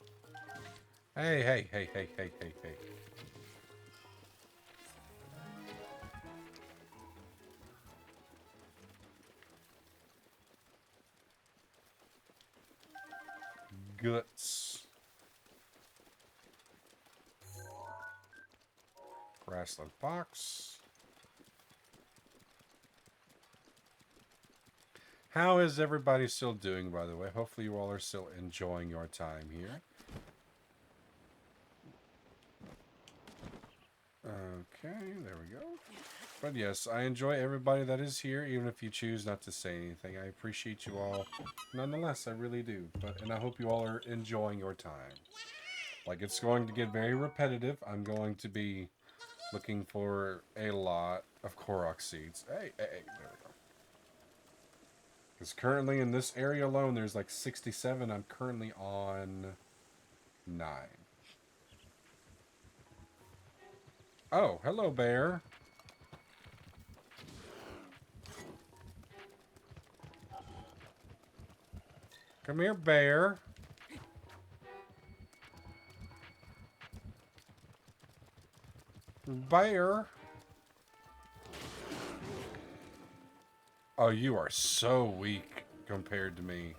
Hey, hey, hey, hey, hey, hey, hey. Guts. Grassland Fox. How is everybody still doing, by the way? Hopefully you all are still enjoying your time here. Okay, there we go. But yes, I enjoy everybody that is here, even if you choose not to say anything. I appreciate you all nonetheless, I really do. And I hope you all are enjoying your time. Like, it's going to get very repetitive. I'm going to be looking for a lot of Korok seeds. Hey, hey, hey, there we go. Because currently in this area alone, there's like 67. I'm currently on 9. Oh, hello, bear. Come here, bear. Bear. Oh, you are so weak compared to me.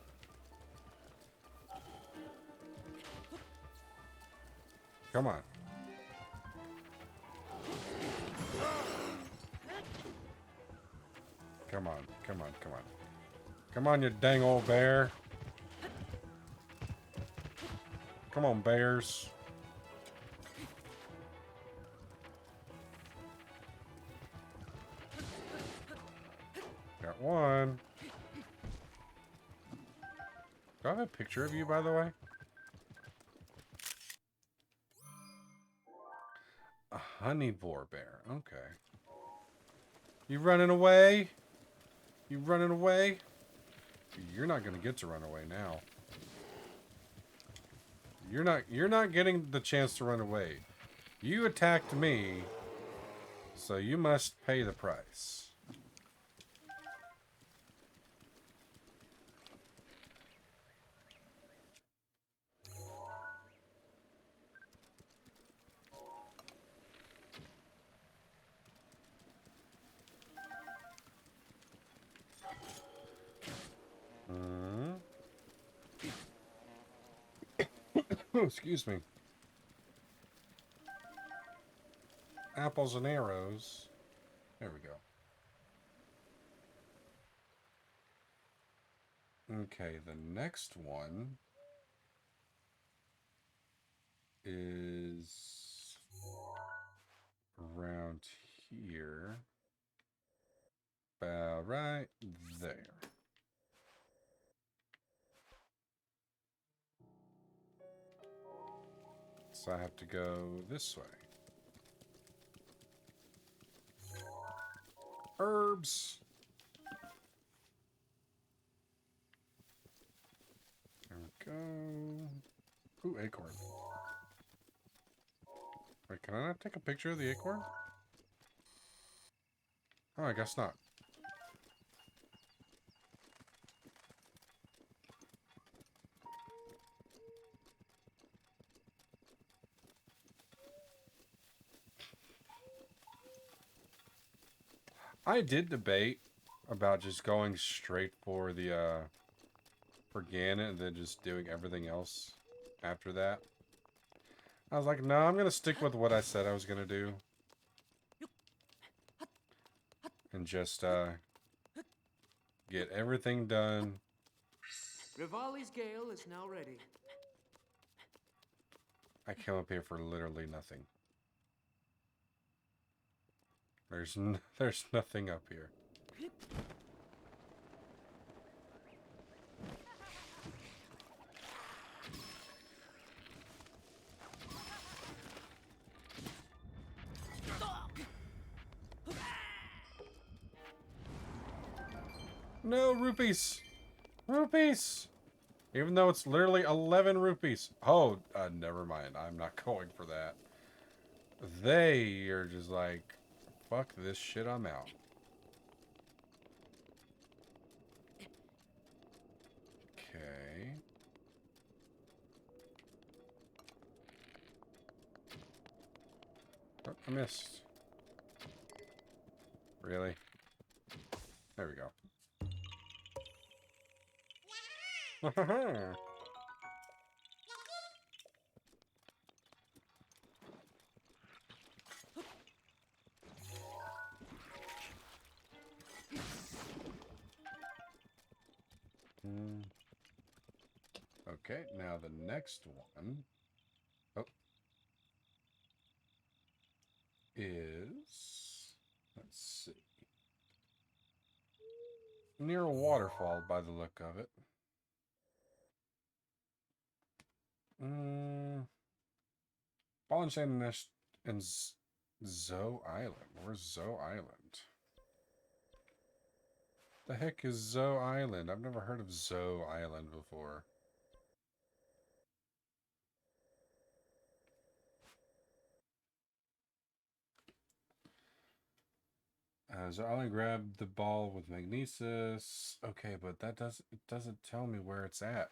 Come on. Come on, come on, come on. Come on, you dang old bear. Come on, bears. Got one. Do I have a picture of you, by the way? A honeybore bear. Okay. You running away? You running away? You're not gonna get to run away now. You're not getting the chance to run away. You attacked me, so you must pay the price. Oh, excuse me. Apples and arrows. There we go. Okay, the next one is around here. About right there. So I have to go this way. Herbs. There we go. Ooh, acorn. Wait, can I not take a picture of the acorn? Oh, I guess not. I did debate about just going straight for the for Ganon and then just doing everything else after that. I was like, no, I'm gonna stick with what I said I was gonna do. And just get everything done. Rivali's Gale is now ready. I came up here for literally nothing. There's nothing up here. No rupees. Rupees! Even though it's literally 11 rupees. Oh, never mind. I'm not going for that. They are just like, fuck this shit, I'm out. Okay. Oh, I missed. Really? There we go. Okay, now the next one is, let's see, near a waterfall by the look of it. Ball and Chain Nest and Zoe Island. Where's Zoe Island? The heck is Zoe Island? I've never heard of Zoe Island before. So I only grabbed the ball with magnesis. Okay, but that doesn't tell me where it's at.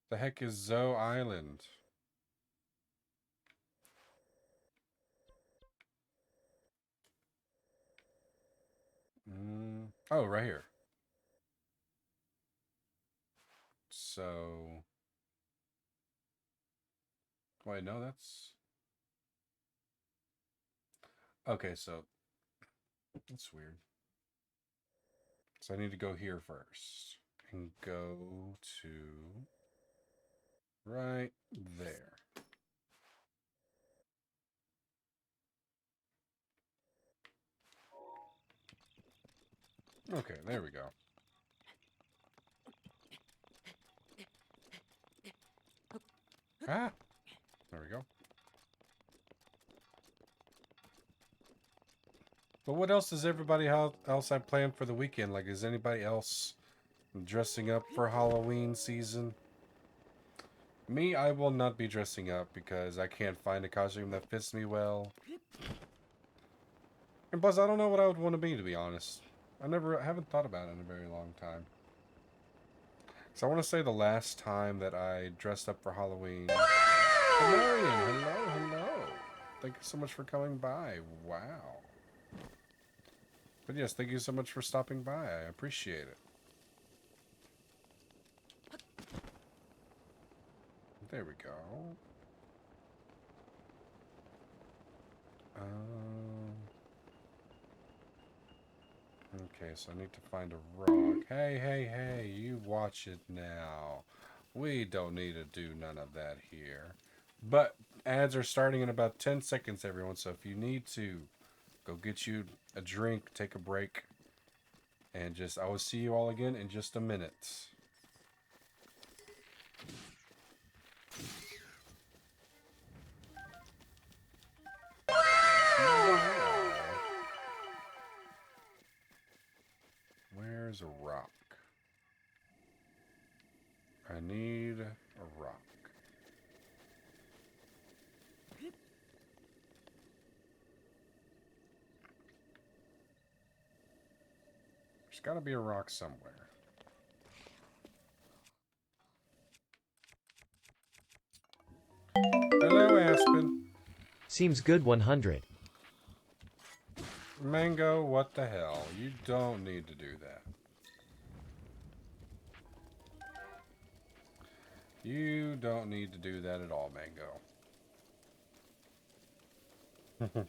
The heck is Zoe Island? Oh, right here. So, wait, no, that's okay. So that's weird. So I need to go here first and go to right there. Okay, there we go. Ah, there we go. But what else does everybody else have planned for the weekend? Like, is anybody else dressing up for Halloween season? Me, I will not be dressing up because I can't find a costume that fits me well. And plus, I don't know what I would want to be honest. I haven't thought about it in a very long time. So I want to say the last time that I dressed up for Halloween. Marion, hello. Thank you so much for coming by. Wow. But yes, thank you so much for stopping by. I appreciate it. There we go. Okay, so I need to find a rock. Hey, you watch it now. We don't need to do none of that here. But ads are starting in about 10 seconds, everyone. So if you need to, go get you a drink, take a break. And I will see you all again in just a minute. Where's a rock? I need a rock. There's got to be a rock somewhere. Hello, Aspen. Seems good 100. Mango, what the hell? You don't need to do that. You don't need to do that at all, Mango.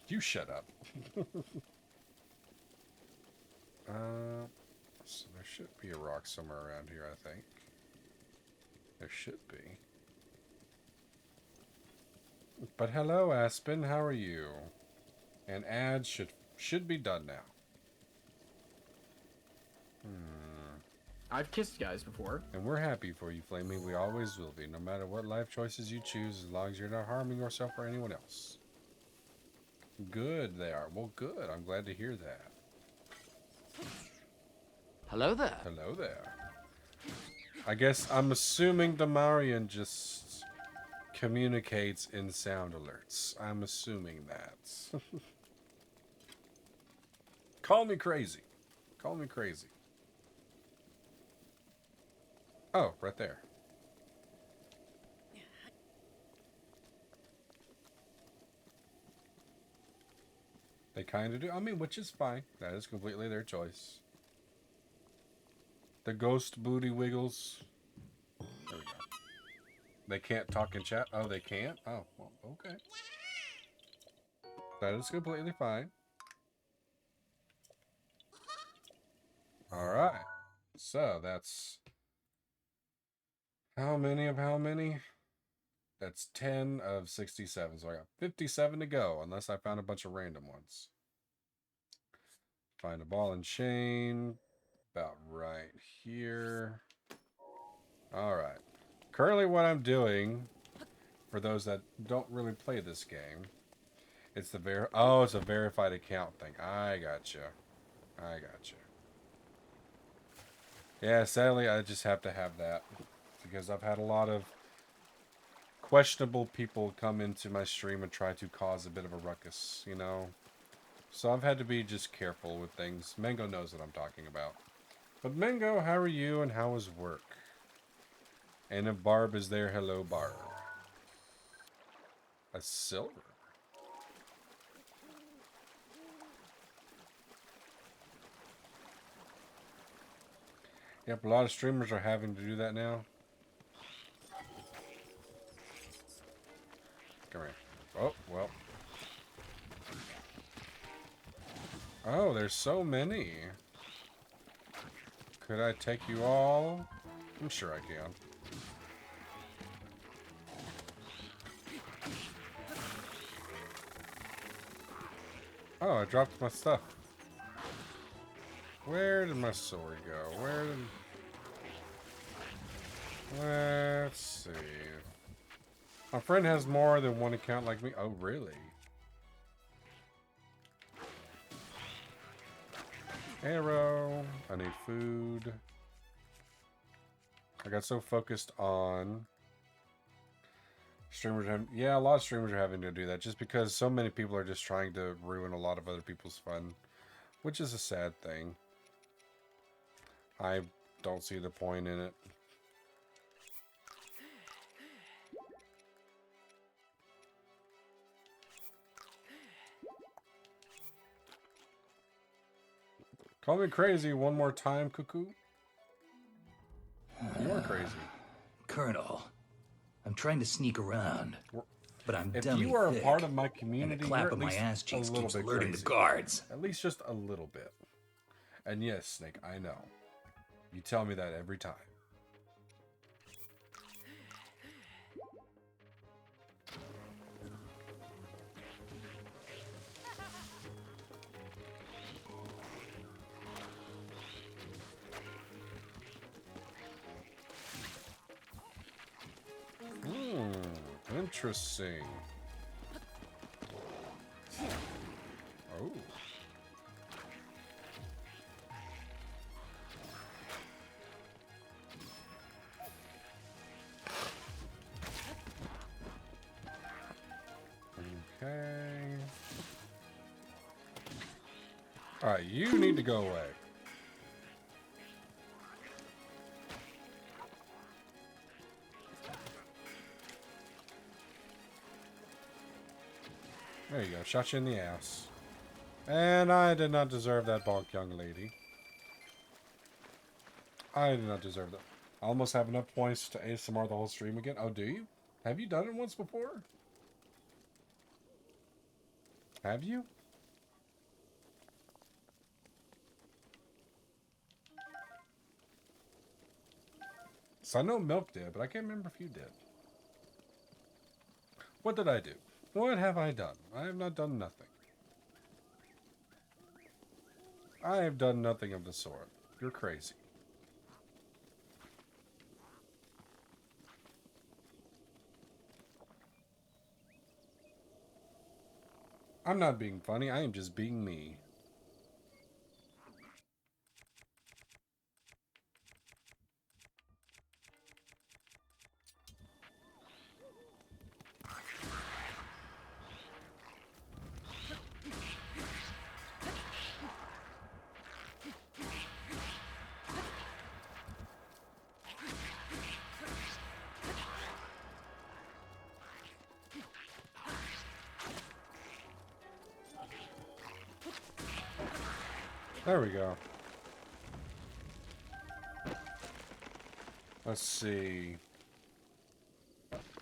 You shut up. So there should be a rock somewhere around here, I think. There should be. But hello, Aspen. How are you? And ads should be done now. I've kissed guys before. And we're happy for you, Flamey. We always will be, no matter what life choices you choose, as long as you're not harming yourself or anyone else. Good they are. Well, good. I'm glad to hear that. Hello there. Hello there. I guess I'm assuming the Marian just communicates in sound alerts. I'm assuming that. Call me crazy. Call me crazy. Oh, right there. They kind of do. I mean, which is fine. That is completely their choice. The ghost booty wiggles. There we go. They can't talk in chat. Oh, they can't? Oh, well, okay. That is completely fine. Alright. So, that's... How many of how many? That's 10 of 67. So I got 57 to go, unless I found a bunch of random ones. Find a ball and chain. About right here. Alright. Currently what I'm doing, for those that don't really play this game, it's the it's a verified account thing. I gotcha. I gotcha. Yeah, sadly I just have to have that. Because I've had a lot of questionable people come into my stream and try to cause a bit of a ruckus, you know? So I've had to be just careful with things. Mango knows what I'm talking about. But Mango, how are you and how is work? And if Barb is there, hello Barb. A silver. Yep, a lot of streamers are having to do that now. Come here. Oh, well. Oh, there's so many. Could I take you all? I'm sure I can. Oh, I dropped my stuff. Where did my sword go? Where did... Let's see. My friend has more than one account like me. Oh, really? Arrow. I need food. I got so focused on streamers. Yeah, a lot of streamers are having to do that just because so many people are just trying to ruin a lot of other people's fun, which is a sad thing. I don't see the point in it. Call me crazy one more time, cuckoo. You are crazy. Colonel, I'm trying to sneak around, but I'm If dummy you are a thick, part of my and the community, clap you're at of my least ass a cheeks little keeps bit alerting crazy. the guards. At least just a little bit. And yes, Snake, I know. You tell me that every time. Interesting. Oh. Okay. Alright, you need to go away. There you go. Shot you in the ass. And I did not deserve that bonk, young lady. I did not deserve that. I almost have enough points to ASMR the whole stream again. Oh, do you? Have you done it once before? Have you? So I know Milk did, but I can't remember if you did. What did I do? What have I done? I have not done nothing. I have done nothing of the sort. You're crazy. I'm not being funny. I am just being me. There we go. Let's see.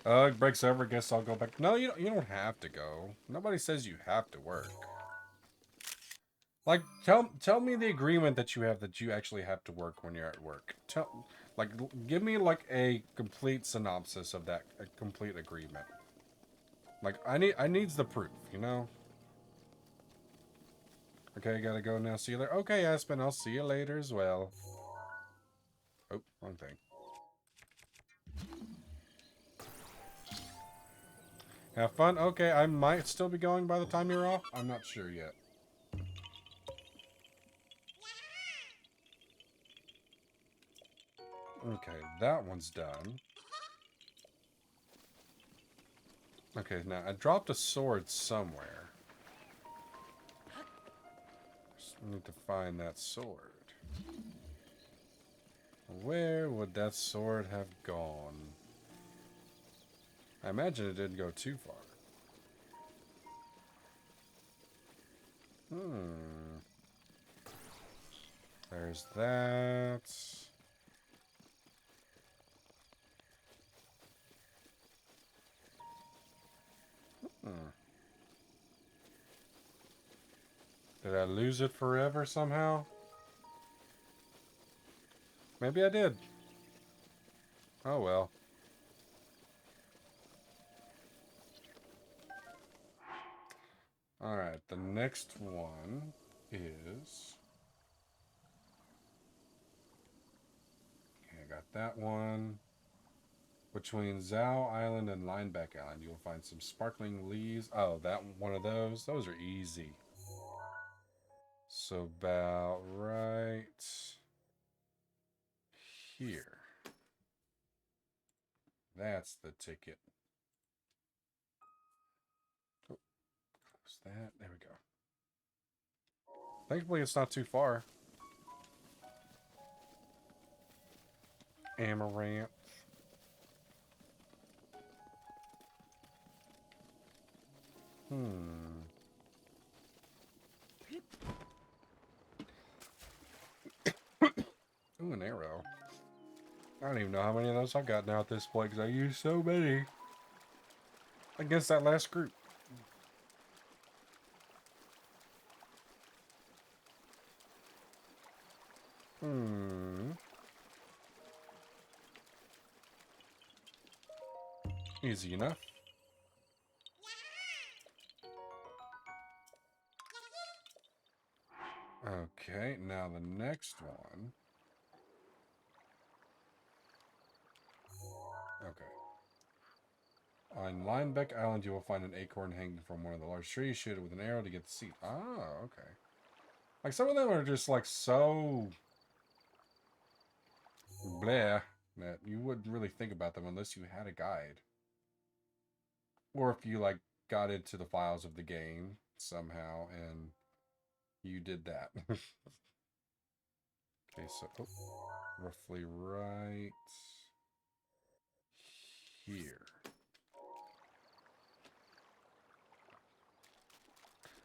It breaks over. Guess I'll go back. No, you don't have to go. Nobody says you have to work. Like, tell me the agreement that you have that you actually have to work when you're at work. Give me like a complete synopsis of that, a complete agreement. Like, I needs the proof, you know? Okay, gotta go now. See you later. Okay, Aspen, I'll see you later as well. Oh, wrong thing. Have fun? Okay, I might still be going by the time you're off. I'm not sure yet. Okay, that one's done. Okay, now I dropped a sword somewhere. Just need to find that sword. Where would that sword have gone? I imagine it didn't go too far. There's that. Did I lose it forever somehow? Maybe I did. Oh well. Alright, the next one is... Okay, I got that one. Between Zhao Island and Lineback Island, you will find some sparkling leaves. Oh, that one of those? Those are easy. So about right here. That's the ticket. Oh, close that. There we go. Thankfully, it's not too far. Amaranth. Ooh, an arrow. I don't even know how many of those I've got now at this point because I used so many against that last group. Easy enough. Okay, now the next one. Okay. On Linebeck Island, you will find an acorn hanging from one of the large trees. Shoot it with an arrow to get the seed. Oh, okay. Like, some of them are just, like, so... bleh, that you wouldn't really think about them unless you had a guide. Or if you, like, got into the files of the game somehow and you did that. Okay, so, roughly right here.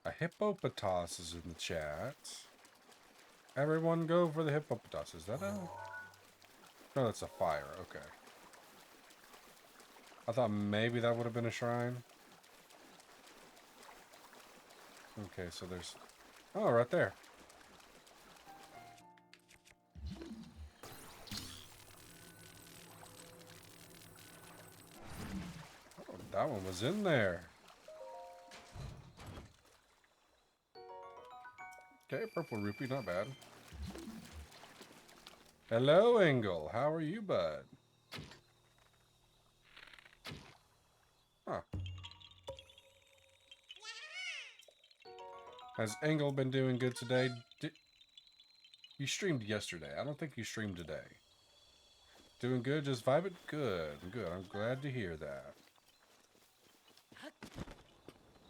A hippopotas is in the chat. Everyone go for the hippopotas. Is that a... No, that's a fire. Okay. I thought maybe that would have been a shrine. Okay, so there's... Oh, right there. Oh, that one was in there. Okay, purple rupee, not bad. Hello, Engel. How are you, bud? Huh. Has Engel been doing good today? You streamed yesterday. I don't think you streamed today. Doing good? Just vibing? Good. Good. I'm glad to hear that.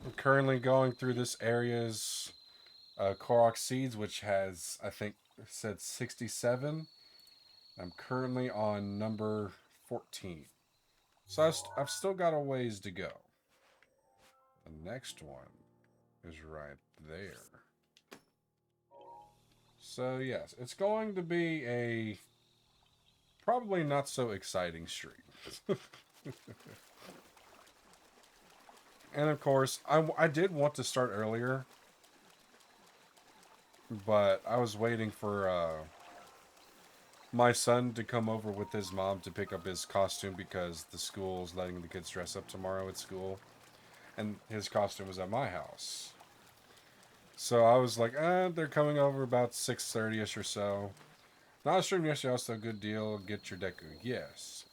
I'm currently going through this area's Korok seeds, which has, I think, said 67. I'm currently on number 14. So I've still got a ways to go. The next one is right there. So yes, it's going to be a probably not so exciting stream. And of course, I did want to start earlier, but I was waiting for my son to come over with his mom to pick up his costume because the school's letting the kids dress up tomorrow at school, and his costume was at my house. So I was like, they're coming over about 6:30ish or so. Not a stream yesterday, also a good deal. Get your Deku. Yes.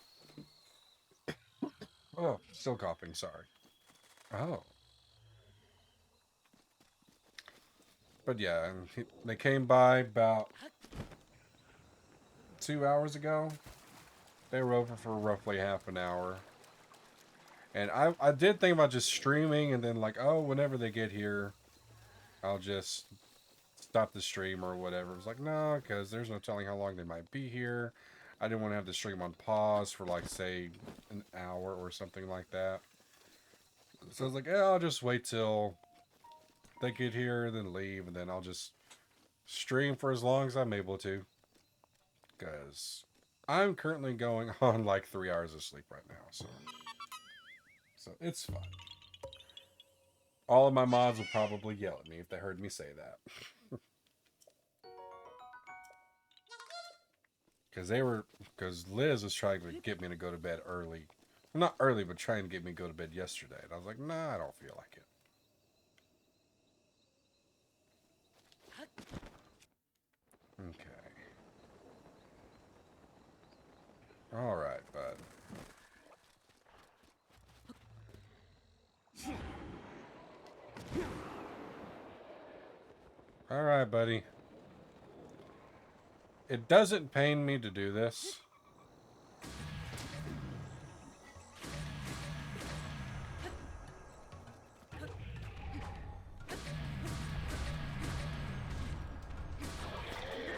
Oh, still coughing, sorry. Oh. But yeah, they came by about 2 hours ago. They were over for roughly half an hour. And I did think about just streaming and then like, oh, whenever they get here, I'll just stop the stream or whatever. It was like, no, because there's no telling how long they might be here. I didn't want to have the stream on pause for like, say, an hour or something like that. So I was like, yeah, I'll just wait till they get here, then leave, and then I'll just stream for as long as I'm able to. Because I'm currently going on like 3 hours of sleep right now, so it's fine. All of my mods will probably yell at me if they heard me say that. Because Liz was trying to get me to go to bed early. Well, not early, but trying to get me to go to bed yesterday. And I was like, nah, I don't feel like it. Okay. Alright, bud. Alright, buddy. It doesn't pain me to do this.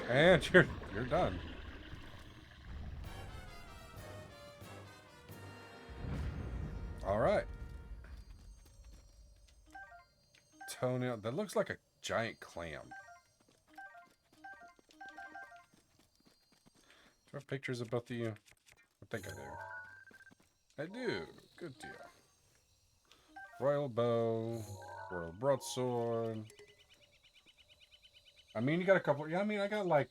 And you're done. Alright. Toenail. That looks like a giant clam. Do I have pictures of both of you? I think I do. I do. Good deal. Royal bow. Royal broadsword. I mean, you got a couple. Yeah, I mean, I got like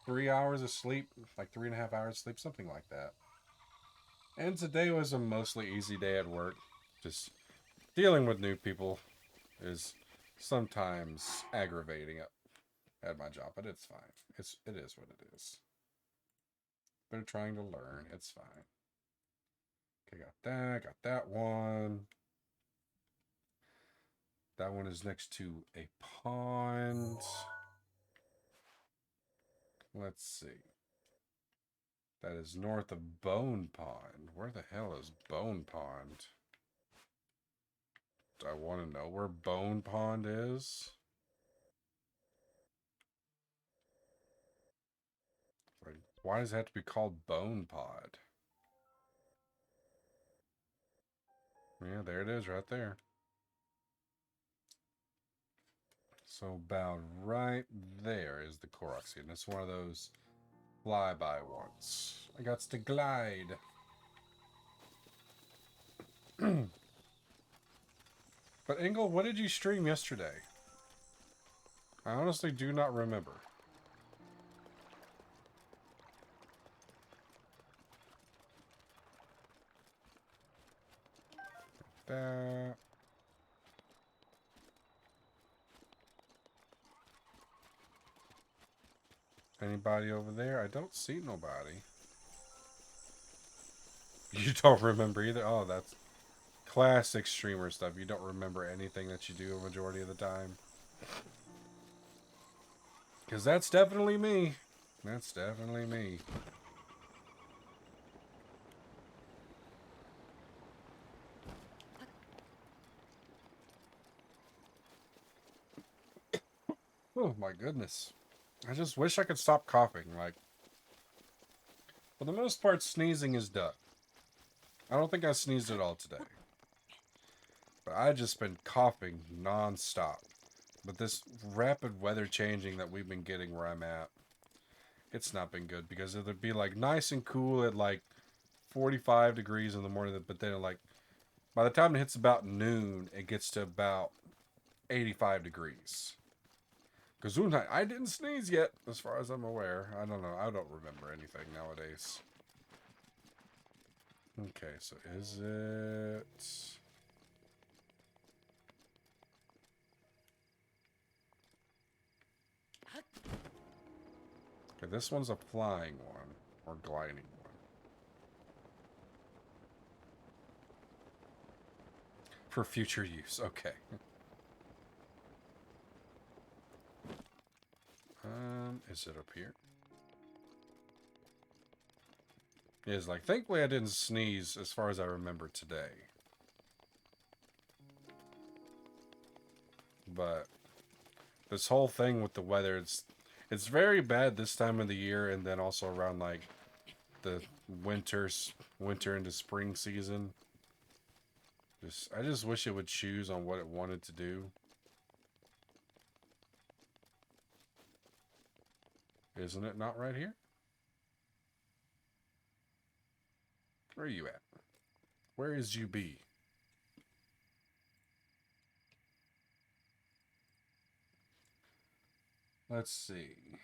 3 hours of sleep. Like 3.5 hours of sleep. Something like that. And today was a mostly easy day at work. Just dealing with new people is sometimes aggravating at my job, but it's fine. It is what it is. They're trying to learn. It's fine. Okay, got that one. That one is next to a pond. Let's see. That is north of Bone Pond. Where the hell is Bone Pond? Do I want to know where Bone Pond is? Why does it have to be called Bone Pod? Yeah, there it is right there. So about right there is the Korok seed. And it's one of those flyby ones. I got to glide. But Engel, what did you stream yesterday? I honestly do not remember. That. Anybody over there? I don't see nobody. You don't remember either? Oh, that's classic streamer stuff. You don't remember anything that you do a majority of the time. Because that's definitely me. That's definitely me. Oh my goodness. I just wish I could stop coughing. Like, for the most part, sneezing is done. I don't think I sneezed at all today. But I just been coughing non-stop. But this rapid weather changing that we've been getting where I'm at, it's not been good because it'd be like nice and cool at like 45 degrees in the morning, but then like by the time it hits about noon, it gets to about 85 degrees. Gesundheit. I didn't sneeze yet, as far as I'm aware. I don't know. I don't remember anything nowadays. Okay, so is it... Okay, this one's a flying one, or gliding one. For future use, okay. Is it up here? It is like, thankfully I didn't sneeze as far as I remember today. But this whole thing with the weather, it's very bad this time of the year, and then also around like the winter into spring season. I just wish it would choose on what it wanted to do. Isn't it not right here? Where are you at? Where is you be? Let's see.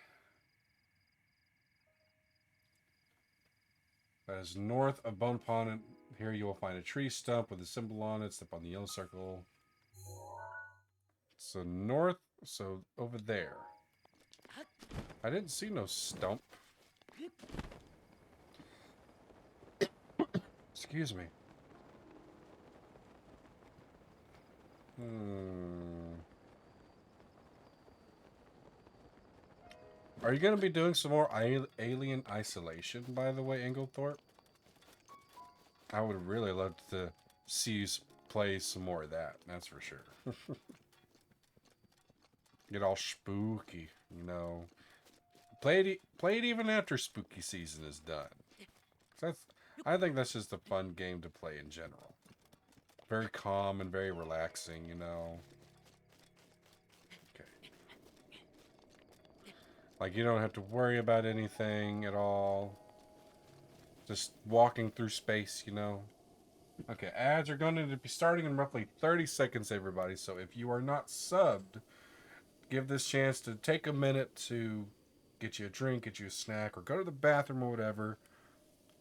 That is north of Bone Pond. And here you will find a tree stump with a symbol on it. Step on the yellow circle. So north, so over there. I didn't see no stump. Excuse me. Are you going to be doing some more Alien Isolation, by the way, Inglethorpe? I would really love to see you play some more of that, that's for sure. Get all spooky, you know. Play it even after spooky season is done. I think that's just a fun game to play in general. Very calm and very relaxing, you know. Okay. Like, you don't have to worry about anything at all. Just walking through space, you know. Okay, ads are going to be starting in roughly 30 seconds, everybody. So if you are not subbed, give this chance to take a minute to get you a drink, get you a snack, or go to the bathroom or whatever.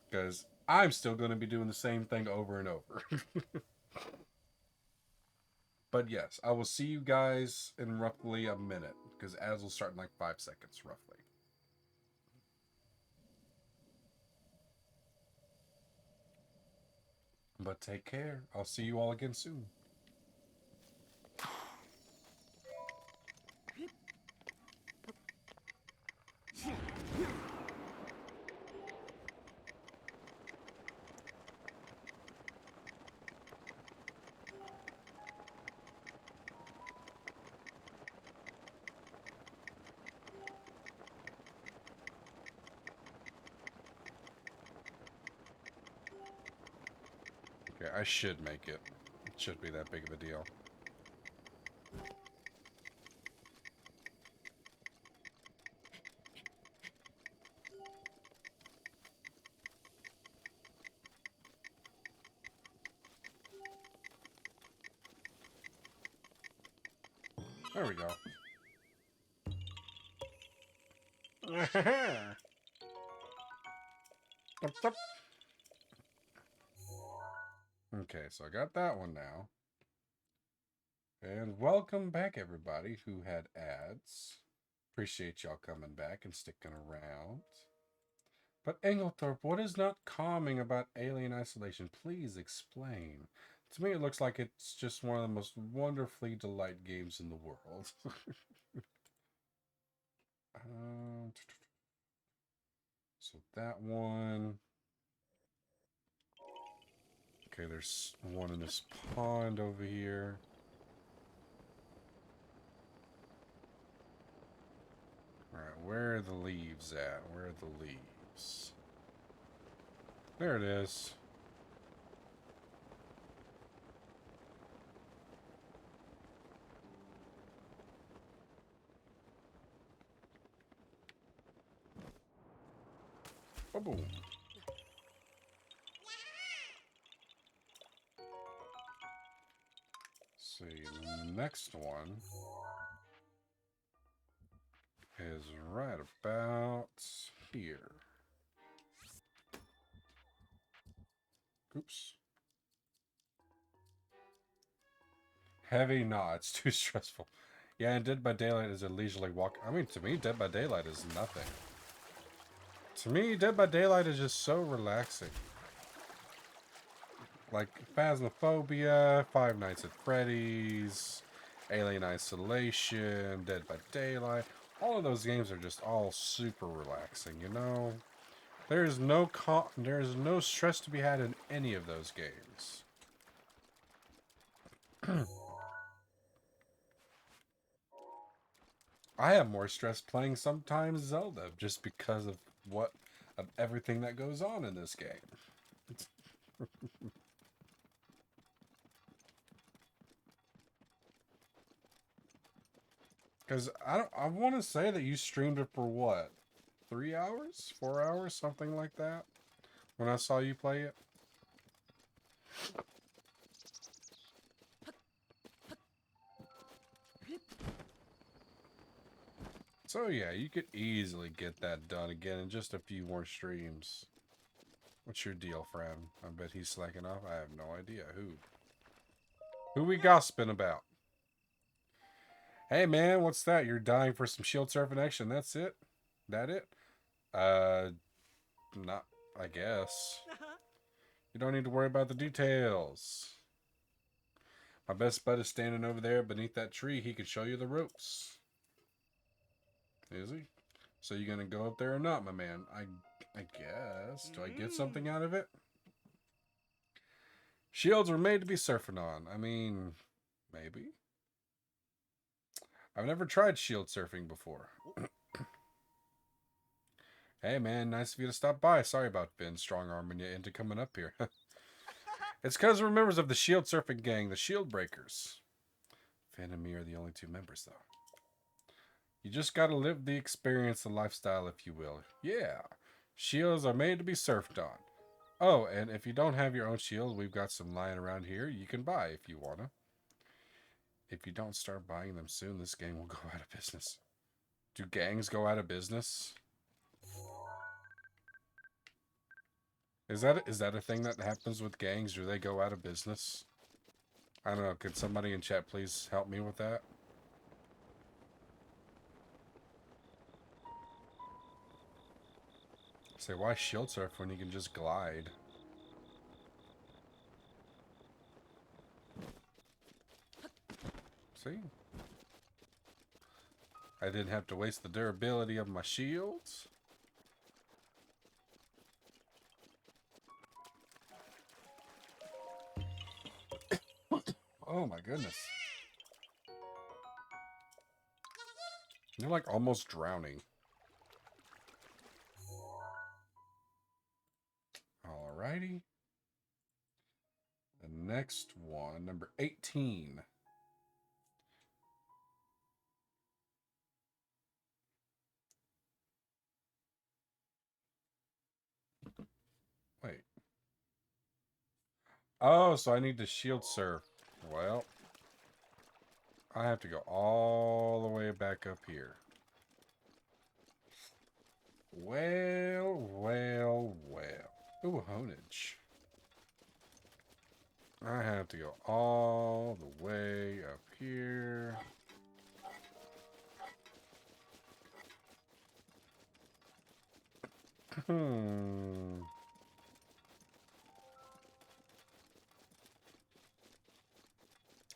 Because I'm still going to be doing the same thing over and over. But yes, I will see you guys in roughly a minute. Because ads will start in like 5 seconds, roughly. But take care. I'll see you all again soon. Okay, I should make it. It shouldn't be that big of a deal. There we go. Okay, so I got that one now. And welcome back, everybody who had ads. Appreciate y'all coming back and sticking around. But Englethorpe, what is not calming about Alien Isolation? Please explain. To me, it looks like it's just one of the most wonderfully delight games in the world. So that one. Okay, there's one in this pond over here. Alright, where are the leaves at? Where are the leaves? There it is. Boom. See, the next one is right about here. Oops. Heavy? Nah, it's too stressful. Yeah, and Dead by Daylight is a leisurely walk. I mean, to me, Dead by Daylight is nothing. To me, Dead by Daylight is just so relaxing. Like Phasmophobia, Five Nights at Freddy's, Alien Isolation, Dead by Daylight. All of those games are just all super relaxing, you know? There's no stress to be had in any of those games. I have more stress playing sometimes Zelda just because of everything that goes on in this game. Because I want to say that you streamed it for what? 3 hours? 4 hours? Something like that? When I saw you play it? So yeah, you could easily get that done again in just a few more streams. What's your deal, friend? I bet he's slacking off. I have no idea. Who we gossiping about? Hey man, what's that? You're dying for some shield surfing action. That's it? That it? Not, I guess. You don't need to worry about the details. My best bud is standing over there beneath that tree. He could show you the ropes. Is he? So you gonna go up there or not, my man? I guess. Do I get something out of it? Shields were made to be surfing on. I mean, maybe. I've never tried shield surfing before. Hey man, nice of you to stop by. Sorry about Finn strong-arming you into coming up here. It's because we're members of the shield surfing gang, the Shield Breakers. Finn and me are the only 2 members, though. You just gotta live the experience, the lifestyle, if you will. Yeah, shields are made to be surfed on. Oh, and if you don't have your own shield, we've got some lying around here you can buy if you wanna. If you don't start buying them soon, this gang will go out of business. Do gangs go out of business? Is that a thing that happens with gangs? Do they go out of business? I don't know. Could somebody in chat please help me with that? Say, why shield surf when you can just glide? See? I didn't have to waste the durability of my shields. Oh my goodness. You're like almost drowning. Alrighty. The next one, number 18. Wait. Oh, so I need to shield surf. Well, I have to go all the way back up here. Well, well, well. Ooh, honage. I have to go all the way up here.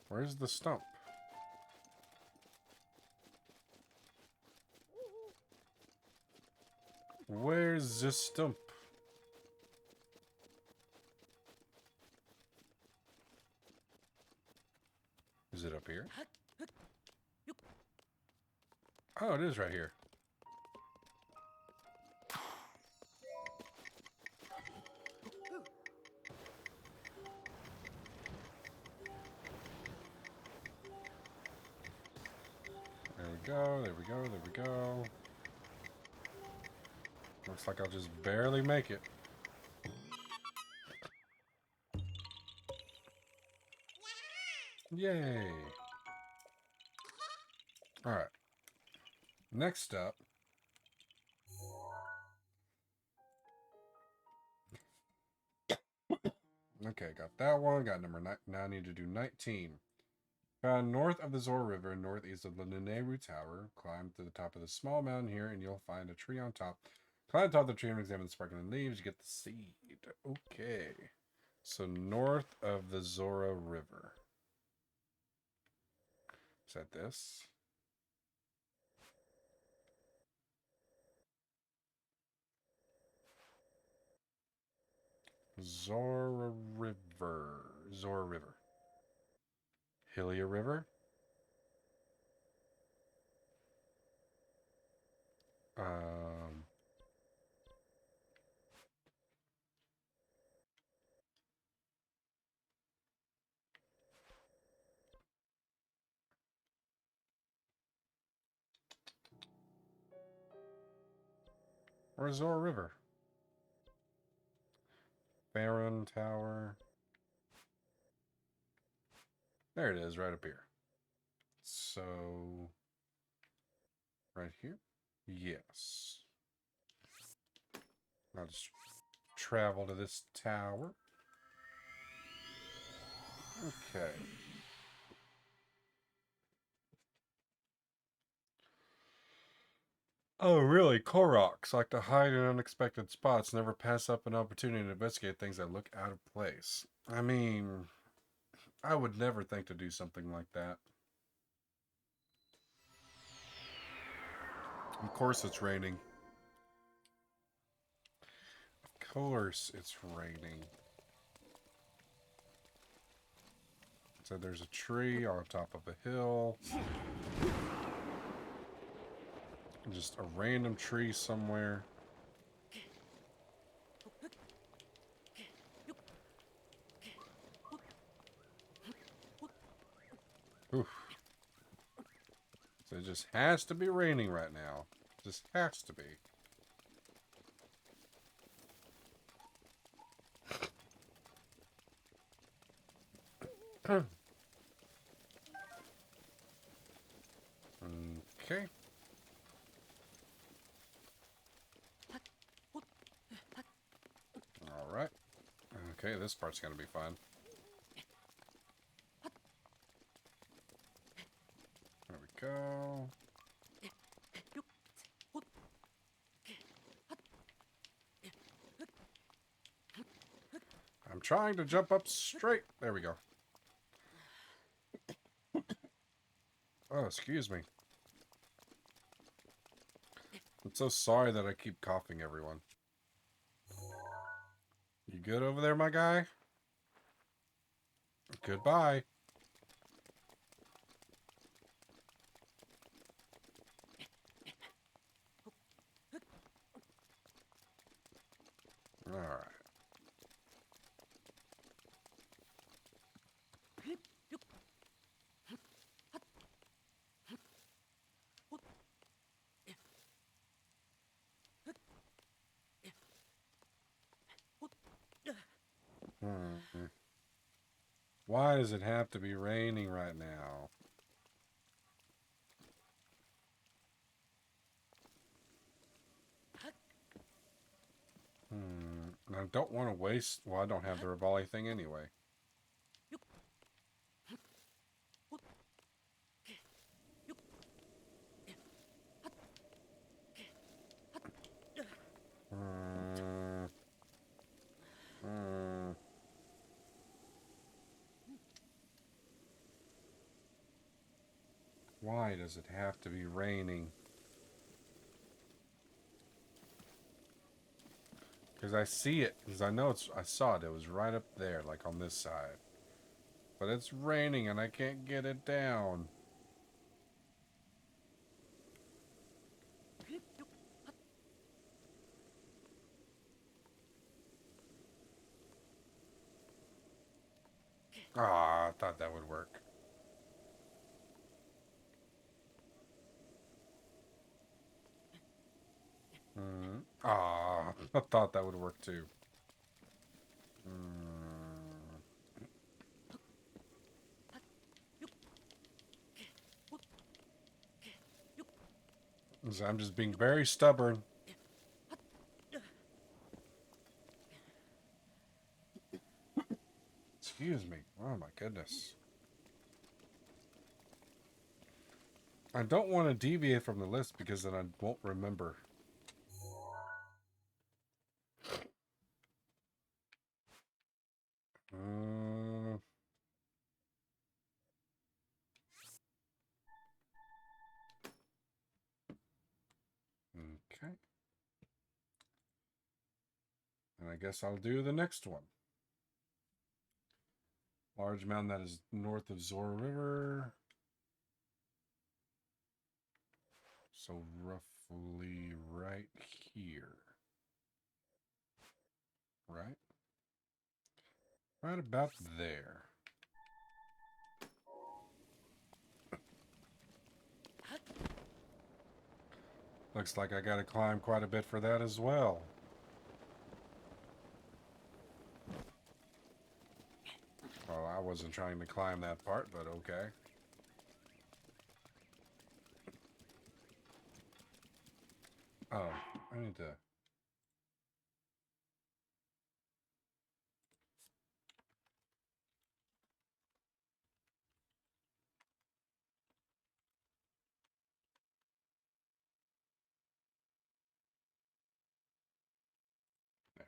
Where's the stump? Where's the stump? Is it up here? Oh, it is right here. There we go, there we go, there we go. Looks like I'll just barely make it. Yay. Alright. Next up. Okay, got that one. Got number 9. Now I need to do 19. Found north of the Zor River, northeast of the Nuneru Tower. Climb to the top of the small mountain here, and you'll find a tree on top. Climb atop the tree and examine the sparkling leaves. You get the seed. Okay. So north of the Zora River. Is that this? Zora River. Zora River. Hylia River? Um... Where's Zora River? Baron Tower. There it is, right up here. So, right here? Yes. I'll just travel to this tower. Okay. Oh, really? Koroks like to hide in unexpected spots, never pass up an opportunity to investigate things that look out of place. I mean, I would never think to do something like that. Of course it's raining. Of course it's raining. So there's a tree on top of a hill. Just a random tree somewhere. Oof. So it just has to be raining right now. Just has to be. Okay. Alright. Okay, this part's gonna be fun. There we go. I'm trying to jump up straight. There we go. Oh, excuse me. I'm so sorry that I keep coughing, everyone. You good over there, my guy? Goodbye. Alright. Why does it have to be raining right now? I don't want to waste... Well, I don't have the Rivali thing anyway. Why does it have to be raining? Because I see it. Because I know it's... I saw it. It was right up there, like on this side. But it's raining and I can't get it down. Ah, I thought that would work. Ah. I thought that would work too. So I'm just being very stubborn. Excuse me. Oh my goodness. I don't want to deviate from the list because then I won't remember. Okay. And I guess I'll do the next one. Large mountain that is north of Zora River. So roughly right here. Right? Right about there. Looks like I gotta climb quite a bit for that as well. Well, I wasn't trying to climb that part, but okay. Oh, I need to... There.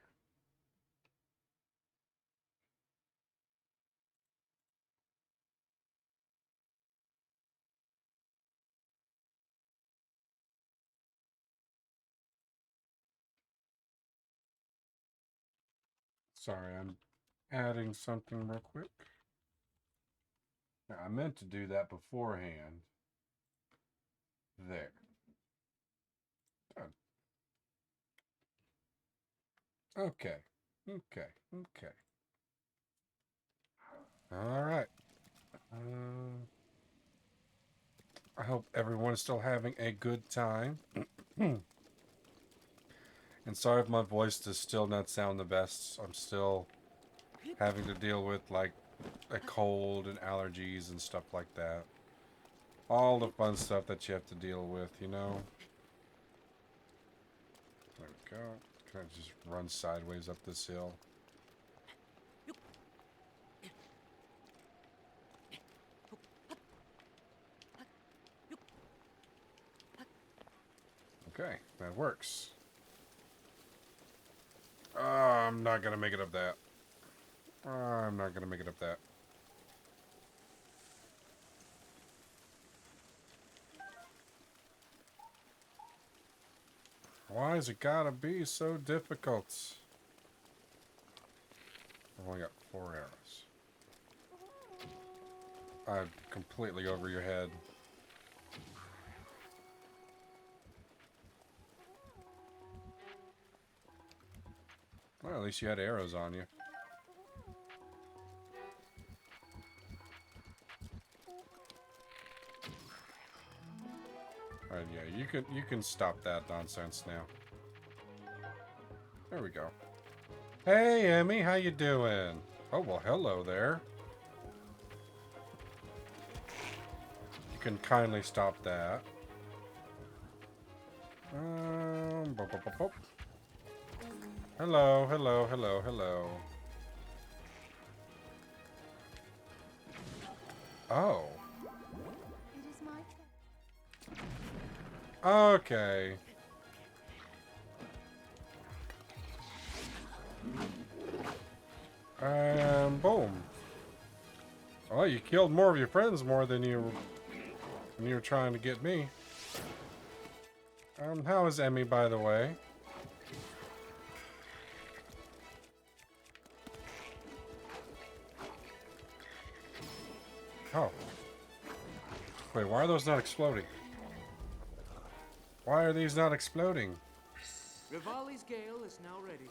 Sorry, I'm adding something real quick. Now, I meant to do that beforehand. There. Done. Okay. Okay. Okay. All right. I hope everyone is still having a good time. And sorry if my voice does still not sound the best. I'm still having to deal with like a cold and allergies and stuff like that. All the fun stuff that you have to deal with, you know. There we go. Can I just run sideways up this hill? Okay, that works. I'm not gonna make it up that. I'm not gonna make it up that. Why has it gotta be so difficult? I've only got 4 arrows. I'm completely over your head. Well, at least you had arrows on you. Alright, yeah, you can stop that nonsense now. There we go. Hey, Emmy, how you doing? Oh, well, hello there. You can kindly stop that. Bop, bop, bop, bop. Hello, hello, hello, hello. Oh. Okay. Boom. Oh, you killed more of your friends more than you were trying to get me. How is Emmy, by the way? Oh. Wait, why are those not exploding? Why are these not exploding? Rivali's gale is now ready.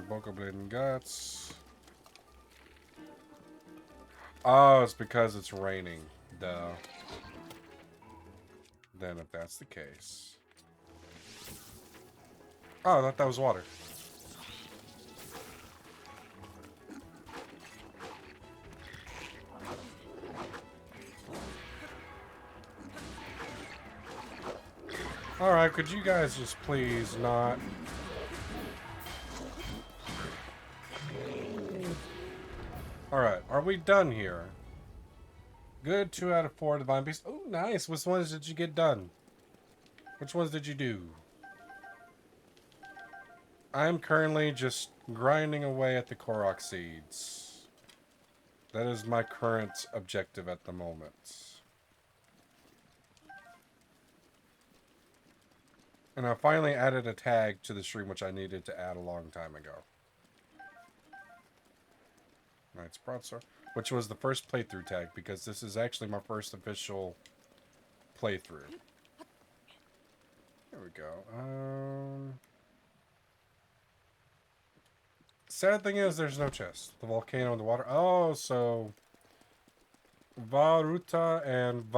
Boca Blade and Guts. Oh, it's because it's raining. Duh. Then if that's the case. Oh, I thought that was water. Alright, could you guys just please not... Alright, are we done here? Good, 2 out of 4 Divine Beasts. Oh, nice. Which ones did you get done? Which ones did you do? I'm currently just grinding away at the Korok seeds. That is my current objective at the moment. And I finally added a tag to the stream, which I needed to add a long time ago. Knight's Broadsword, which was the first playthrough tag, because this is actually my first official playthrough. There we go. Sad thing is, there's no chest. The volcano in the water. Oh, so Varuta and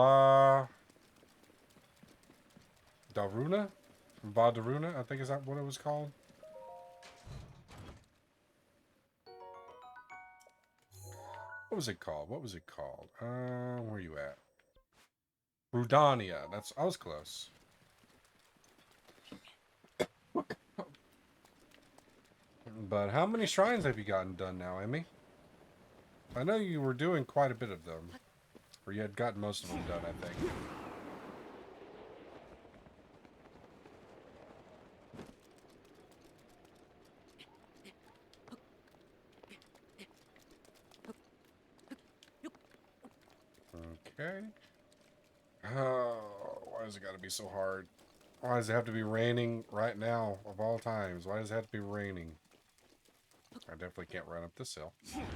Daruna? Daruna, I think is that what it was called? What was it called? What was it called? Where are you at? Rudania. That's, I was close. But how many shrines have you gotten done now, Emmy? I know you were doing quite a bit of them. Or you had gotten most of them done, I think. Okay. Oh, why does it gotta be so hard? Why does it have to be raining right now, of all times? Why does it have to be raining? I definitely can't run up this hill. There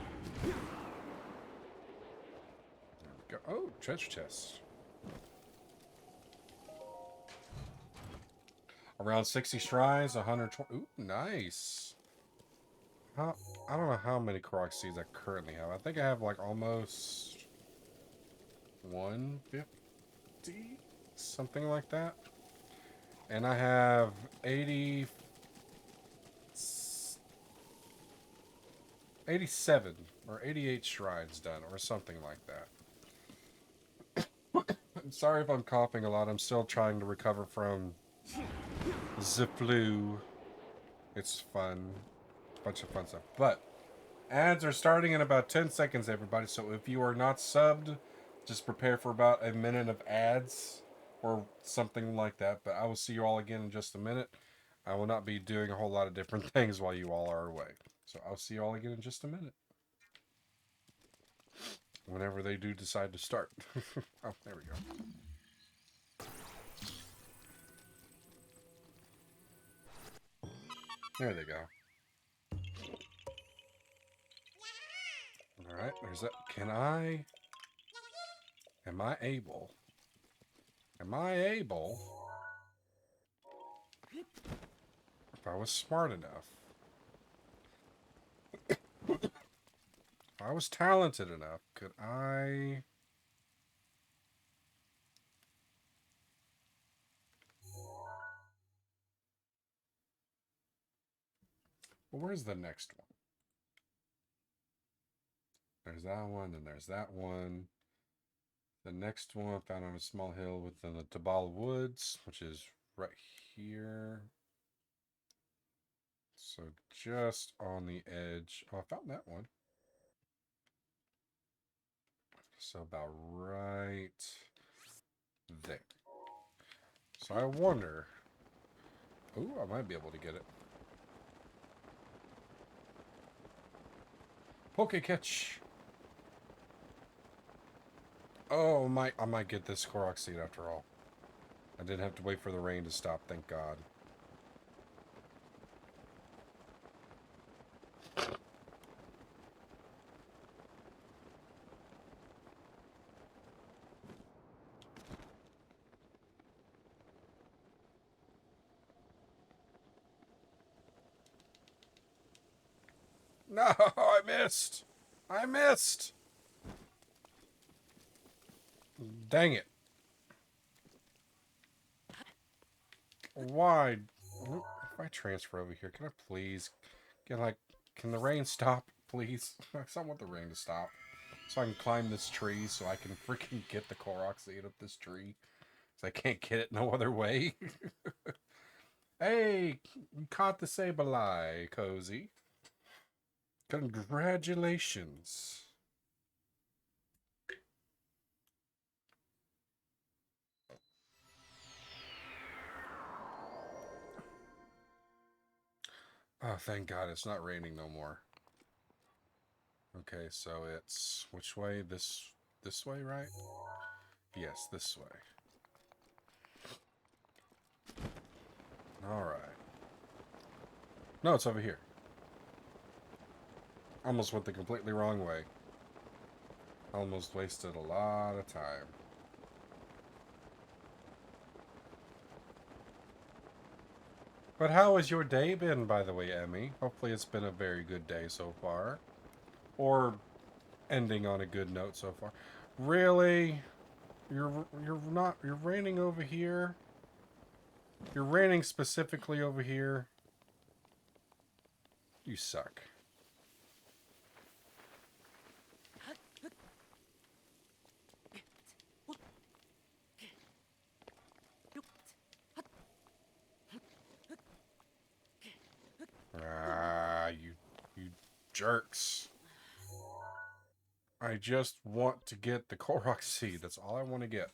we go. Oh, treasure chest. Around 60 shrines, 120. Ooh, nice. How, I don't know how many Korok seeds I currently have. I think I have like almost 150, something like that. And I have 87 or 88 shrines done, or something like that. I'm sorry if I'm coughing a lot. I'm still trying to recover from the flu. It's fun. Bunch of fun stuff. But ads are starting in about 10 seconds, everybody. So if you are not subbed, just prepare for about a minute of ads or something like that. But I will see you all again in just a minute. I will not be doing a whole lot of different things while you all are away. So I'll see you all again in just a minute. Whenever they do decide to start. Oh, there we go. There they go. Alright, there's that. Am I able? If I was smart enough. If I was talented enough, could I... Well, where's the next one? There's that one, and there's that one. The next one found on a small hill within the Tabal Woods, which is right here. So just on the edge. Oh, I found that one. So about right there. So I wonder... Ooh, I might be able to get it. Poke catch. Oh, I might get this Korok seed after all. I didn't have to wait for the rain to stop, thank God. No, I missed. I missed. Dang it. Why? if I transfer over here, can I please get like, can the rain stop, please? I want the rain to stop. So I can climb this tree so I can freaking get the Korok seed up this tree. So I can't get it no other way. Hey, you caught the Sableye, Cozy. Congratulations. Oh, thank God it's not raining no more. Okay, so it's which way? This way, right? Yes, this way. All right. No, it's over here. Almost went the completely wrong way. Almost wasted a lot of time. But how has your day been, by the way, Emmy? Hopefully it's been a very good day so far. Or ending on a good note so far. Really? You're raining over here? You're raining specifically over here? You suck. Ah, you jerks. I just want to get the Korok seed. That's all I want to get.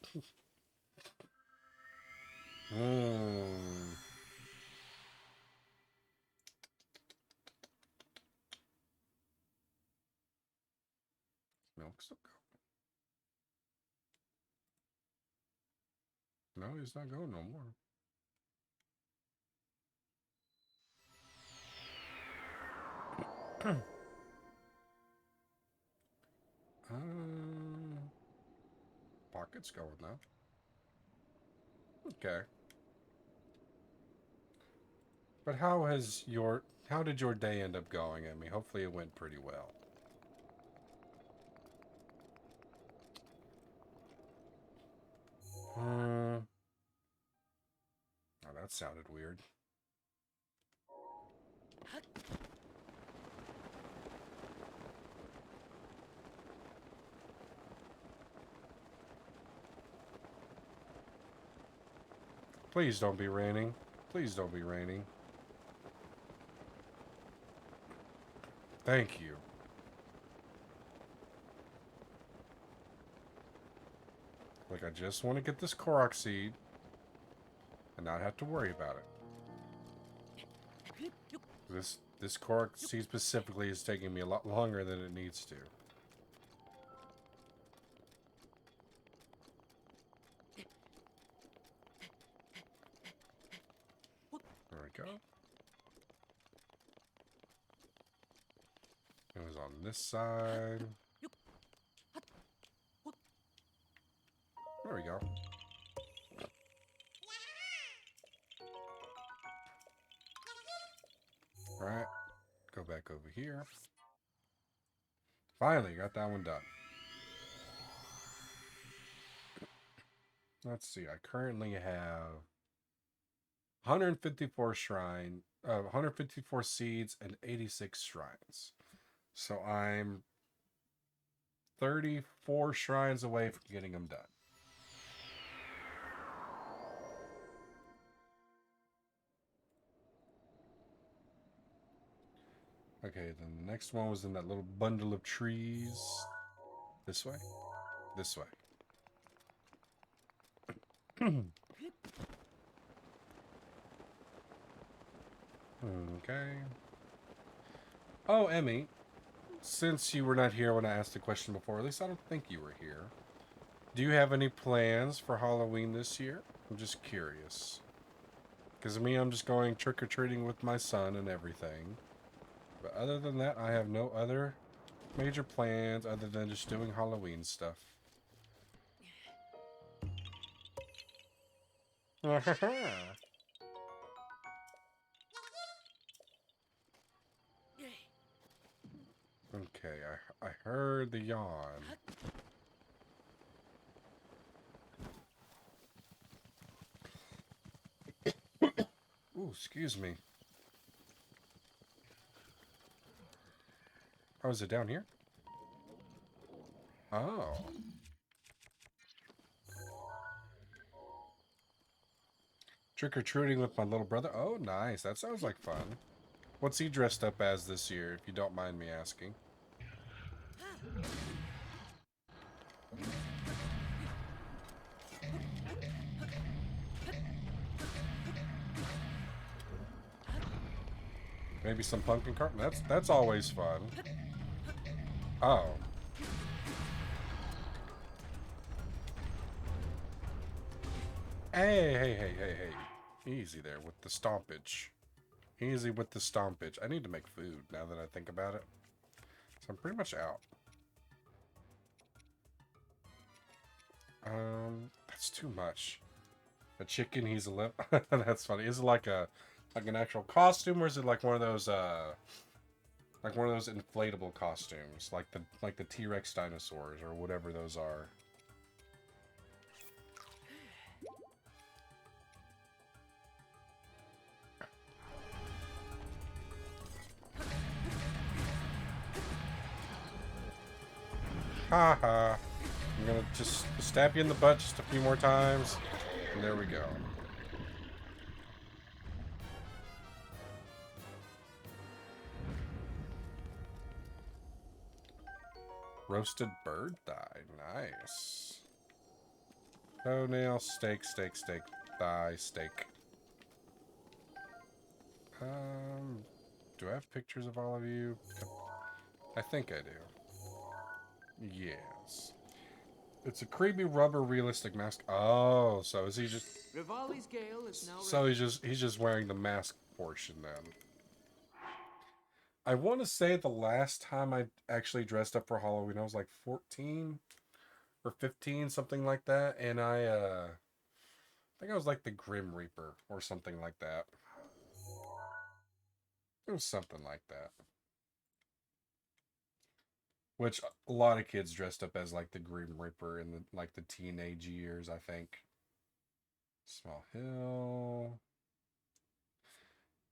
Milk's still going. No, he's not going no more. Pocket's going now. Okay. But how did your day end up going, Emmy? Hopefully it went pretty well. Oh, that sounded weird. Please don't be raining. Please don't be raining. Thank you. Like, I just want to get this Korok seed and not have to worry about it. This Korok seed specifically is taking me a lot longer than it needs to. There we go. It was on this side. There we go. Alright. Go back over here. Finally, got that one done. Let's see. I currently have 154 154 seeds and 86 shrines. So I'm 34 shrines away from getting them done. Okay, then the next one was in that little bundle of trees. This way? This way. Okay. Oh, Emmy, since you were not here when I asked the question before, at least I don't think you were here. Do you have any plans for Halloween this year? I'm just curious. Because me, I'm just going trick-or-treating with my son and everything. But other than that, I have no other major plans other than just doing Halloween stuff. Okay, I heard the yawn. Ooh, excuse me. Oh, is it down here? Oh. Trick-or-treating with my little brother. Oh, nice. That sounds like fun. What's he dressed up as this year, if you don't mind me asking? Maybe some pumpkin carving. That's always fun. Oh. Hey. Easy there with the stompage. Easy with the stompage. I need to make food now that I think about it. So I'm pretty much out. That's too much. A chicken, he's a lip. That's funny. Is it like an actual costume, or is it like one of those inflatable costumes, like the T-Rex dinosaurs or whatever those are? Haha. I'm gonna just stab you in the butt just a few more times, and there we go. Roasted bird thigh. Nice. Toenail, steak, thigh, steak. Do I have pictures of all of you? I think I do. Yes. It's a creepy rubber realistic mask. Oh, so is he just... Rivali's Gale is now So he's just wearing the mask portion then. I want to say the last time I actually dressed up for Halloween, I was like 14 or 15, something like that, and I think I was like the Grim Reaper or something like that. It was something like that. Which a lot of kids dressed up as like the Grim Reaper in the teenage years, I think. Small Hill.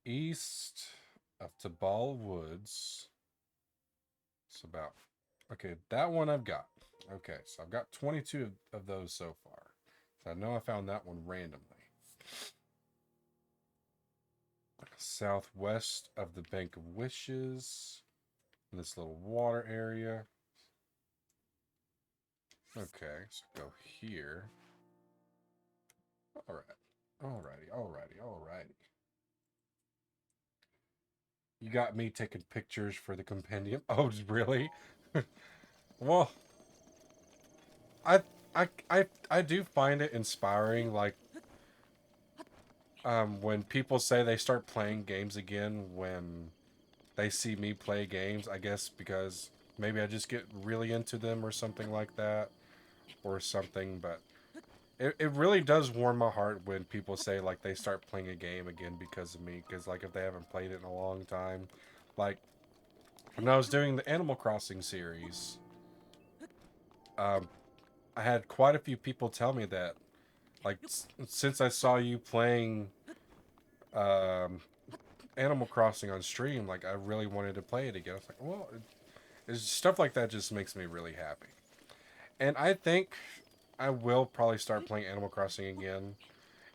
East of Tabal Woods. It's about... Okay, that one I've got. Okay, so I've got 22 of those so far. So I know I found that one randomly. Southwest of the Bank of Wishes. In this little water area. Okay, so go here. Alrighty. You got me taking pictures for the compendium. Oh, really? Well, I do find it inspiring, like, when people say they start playing games again when they see me play games, I guess because maybe I just get really into them or something like that, or something, but it really does warm my heart when people say, like, they start playing a game again because of me, because, like, if they haven't played it in a long time, like, when I was doing the Animal Crossing series, I had quite a few people tell me that, like, since I saw you playing Animal Crossing on stream, like, I really wanted to play it again. I was like, well, it's stuff like that just makes me really happy. And I think I will probably start playing Animal Crossing again.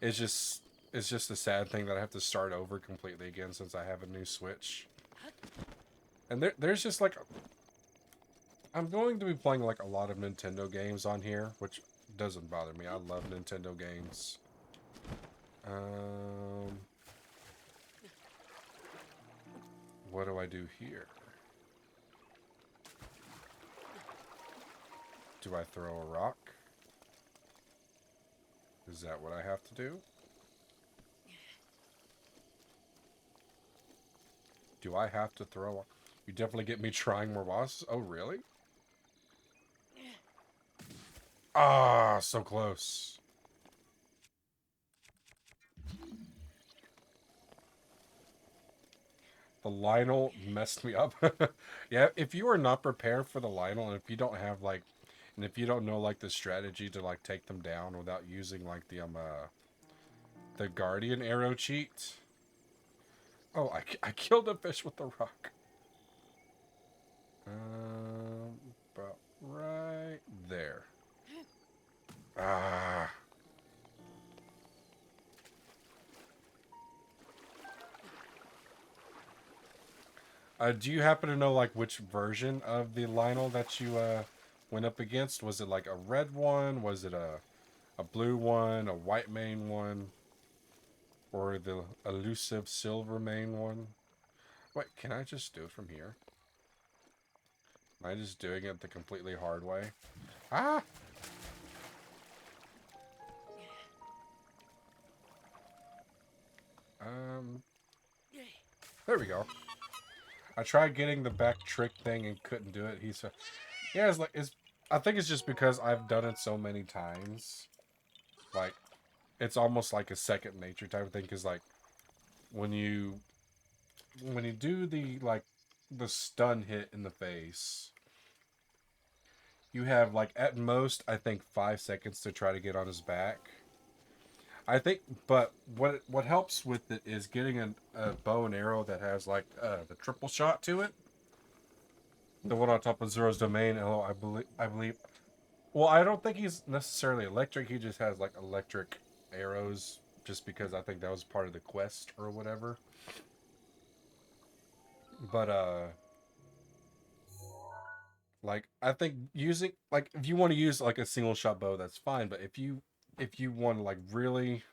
It's just a sad thing that I have to start over completely again since I have a new Switch. And there's just like... I'm going to be playing like a lot of Nintendo games on here, which doesn't bother me. I love Nintendo games. What do I do here? Do I throw a rock? Is that what I have to do? Do I have to throw a... You definitely get me trying more bosses. Oh, really? Ah, so close. The Lionel messed me up. Yeah, if you are not prepared for the Lionel, and if you don't have, like... And if you don't know, like, the strategy to, like, take them down without using, like, the Guardian arrow cheat... Oh, I killed a fish with the rock. About right there. Ah. Do you happen to know like which version of the Lionel that you went up against? Was it like a red one? Was it a blue one? A white main one? Or the elusive silver main one? Wait, can I just do it from here? Am I just doing it the completely hard way? Ah! There we go. I tried getting the back trick thing and couldn't do it. Yeah, I think it's just because I've done it so many times. Like, it's almost like a second nature type of thing. Because like, when you do the stun hit in the face, you have like at most I think 5 seconds to try to get on his back. I think, but what helps with it is getting a bow and arrow that has like the triple shot to it. The one on top of Zero's domain. Oh, I believe. Well, I don't think he's necessarily electric. He just has like electric arrows, just because I think that was part of the quest or whatever. But like I think using like if you want to use like a single shot bow, that's fine. But if you want to like really,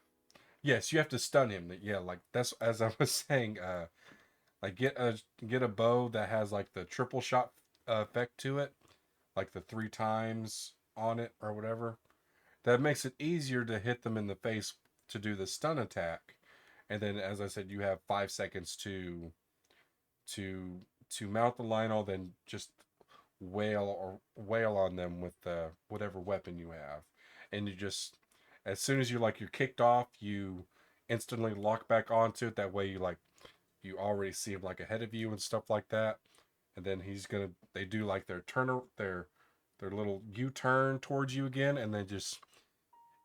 yes, you have to stun him. Yeah, like that's as I was saying. Like get a bow that has like the triple shot effect to it, like the 3 times on it or whatever. That makes it easier to hit them in the face to do the stun attack. And then, as I said, you have 5 seconds to to mount the Lionel, then just wail on them with whatever weapon you have, and you just as soon as you're kicked off, you instantly lock back onto it. That way, you already see him like ahead of you and stuff like that. And then they do like their little U-turn towards you again, and then just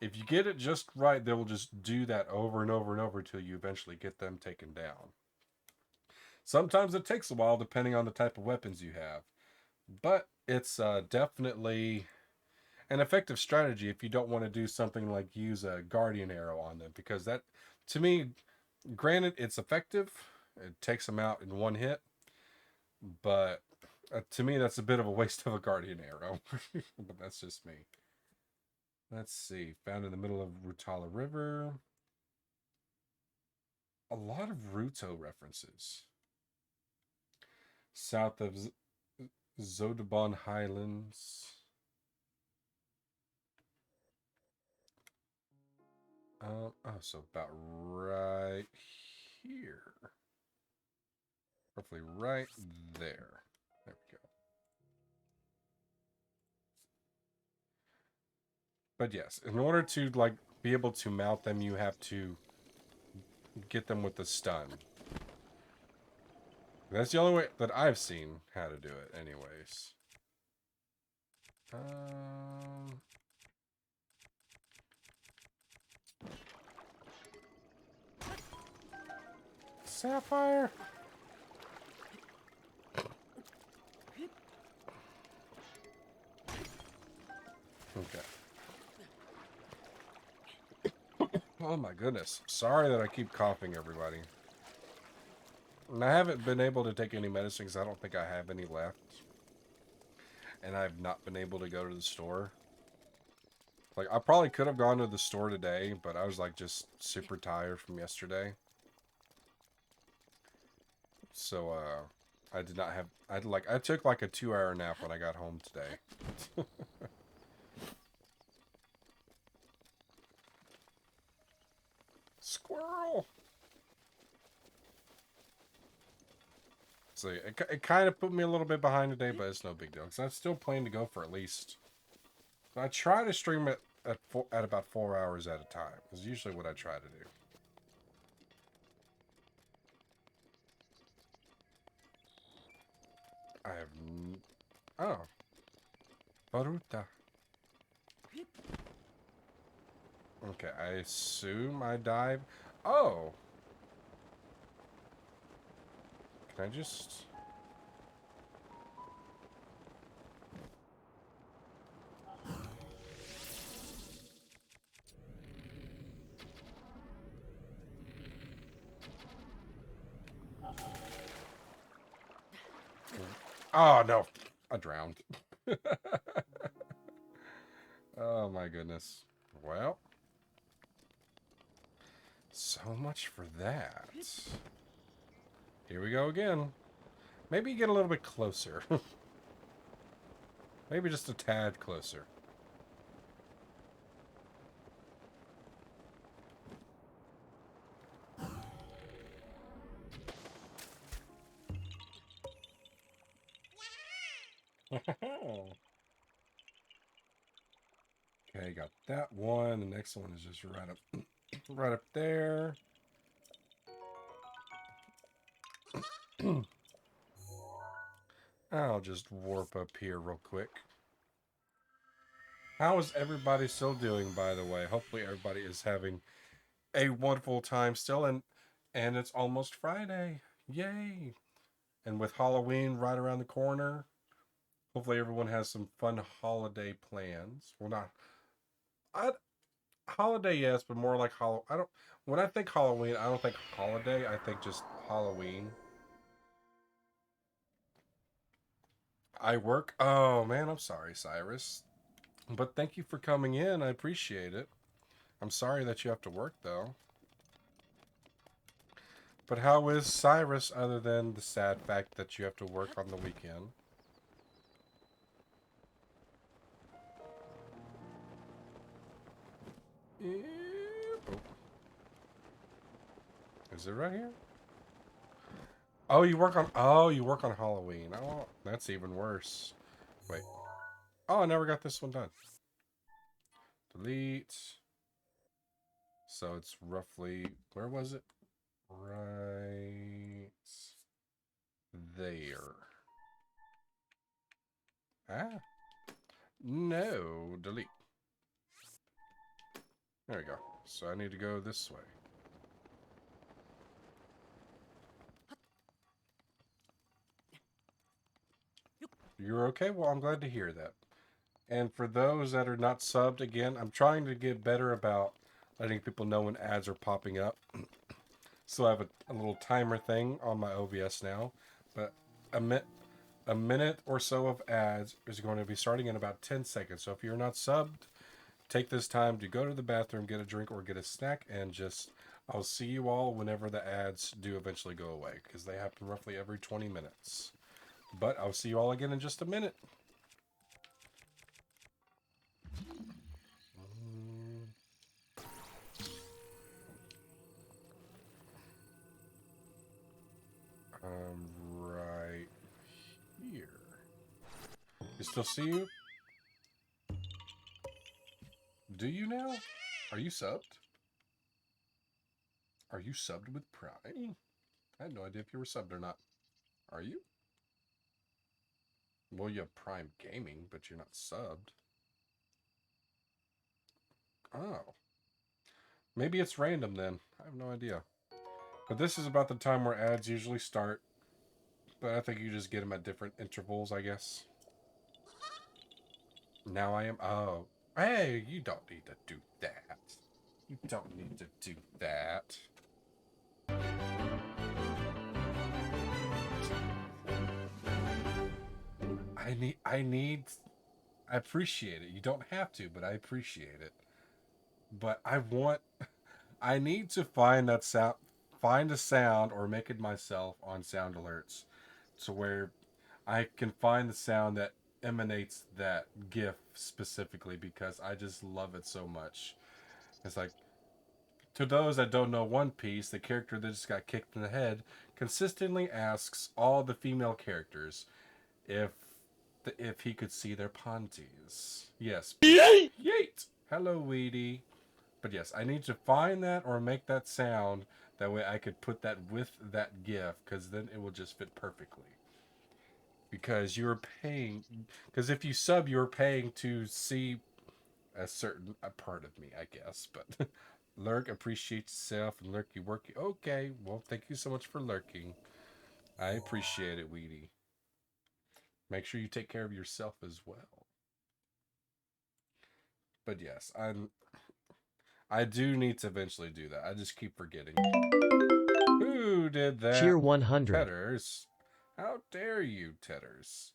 if you get it just right, they will just do that over and over and over until you eventually get them taken down. Sometimes it takes a while depending on the type of weapons you have, but it's definitely an effective strategy if you don't want to do something like use a guardian arrow on them, because that, to me, granted, it's effective. It takes them out in one hit, but to me, that's a bit of a waste of a guardian arrow. But that's just me. Let's see. Found in the middle of Rutala River. A lot of Ruto references. South of Zodabon Highlands. So about right here. Roughly right there. There we go. But yes, in order to be able to mount them, you have to get them with the stun. That's the only way that I've seen how to do it, anyways. Sapphire. Okay. Oh my goodness. Sorry that I keep coughing, everybody. And I haven't been able to take any medicine because I don't think I have any left. And I've not been able to go to the store. Like, I probably could have gone to the store today, but I was just super tired from yesterday. So, I did not have, I took a 2-hour nap when I got home today. Squirrel! So, it kind of put me a little bit behind today, but it's no big deal. Because I still plan to go for at least... I try to stream it at about 4 hours at a time. Is usually what I try to do. I have... Oh. Baruta. Okay, I assume I dive... Oh! Can I just... Oh, no. I drowned. Oh, my goodness. Well. So much for that. Here we go again. Maybe get a little bit closer. Maybe just a tad closer. Okay, got that one. The next one is just right up right up there. I'll just warp up here real quick. How is everybody still doing, by the way? Hopefully everybody is having a wonderful time still, and it's almost Friday. Yay! And with Halloween right around the corner, hopefully everyone has some fun holiday plans. Well, not I holiday, yes, but more like I don't. When I think Halloween, I don't think holiday. I think just Halloween. I work. Oh man, I'm sorry, Cyrus. But thank you for coming in. I appreciate it. I'm sorry that you have to work though. But how is Cyrus other than the sad fact that you have to work on the weekend? Oh. Is it right here? Oh, you work on Halloween. Oh, that's even worse. Wait. Oh, I never got this one done. Delete. So it's roughly, where was it? Right there. Ah. No, delete. There we go. So I need to go this way. You're okay? Well, I'm glad to hear that. And for those that are not subbed, again, I'm trying to get better about letting people know when ads are popping up. So I have a little timer thing on my OBS now. But a minute or so of ads is going to be starting in about 10 seconds. So if you're not subbed, take this time to go to the bathroom, get a drink or get a snack, and just, I'll see you all whenever the ads do eventually go away, because they happen roughly every 20 minutes. But I'll see you all again in just a minute. Right here. You still see you? Do you now? Are you subbed? Are you subbed with Prime? I had no idea if you were subbed or not. Are you? Well, you have Prime Gaming, but you're not subbed. Oh. Maybe it's random then. I have no idea. But this is about the time where ads usually start. But I think you just get them at different intervals, I guess. Now I am... Oh. Hey, you don't need to do that. You don't need to do that. I appreciate it. You don't have to, but I appreciate it. But I need to find that sound, find a sound or make it myself on sound alerts to where I can find the sound that emanates that GIF specifically, because I just love it so much. It's like, to those that don't know One Piece, the character that just got kicked in the head consistently asks all the female characters if he could see their panties. Yes. Yeet! Yeet! Hello, Weedy. But yes, I need to find that or make that sound. That way I could put that with that GIF, because then it will just fit perfectly. Because you're paying... Because if you sub, you're paying to see a part of me, I guess. But lurk, appreciate yourself, and lurky worky. Okay, well, thank you so much for lurking. I appreciate it, Weedy. Make sure you take care of yourself as well. But yes, I do need to eventually do that. I just keep forgetting. Who did that? Cheer 100. Petters. How dare you, Tedders?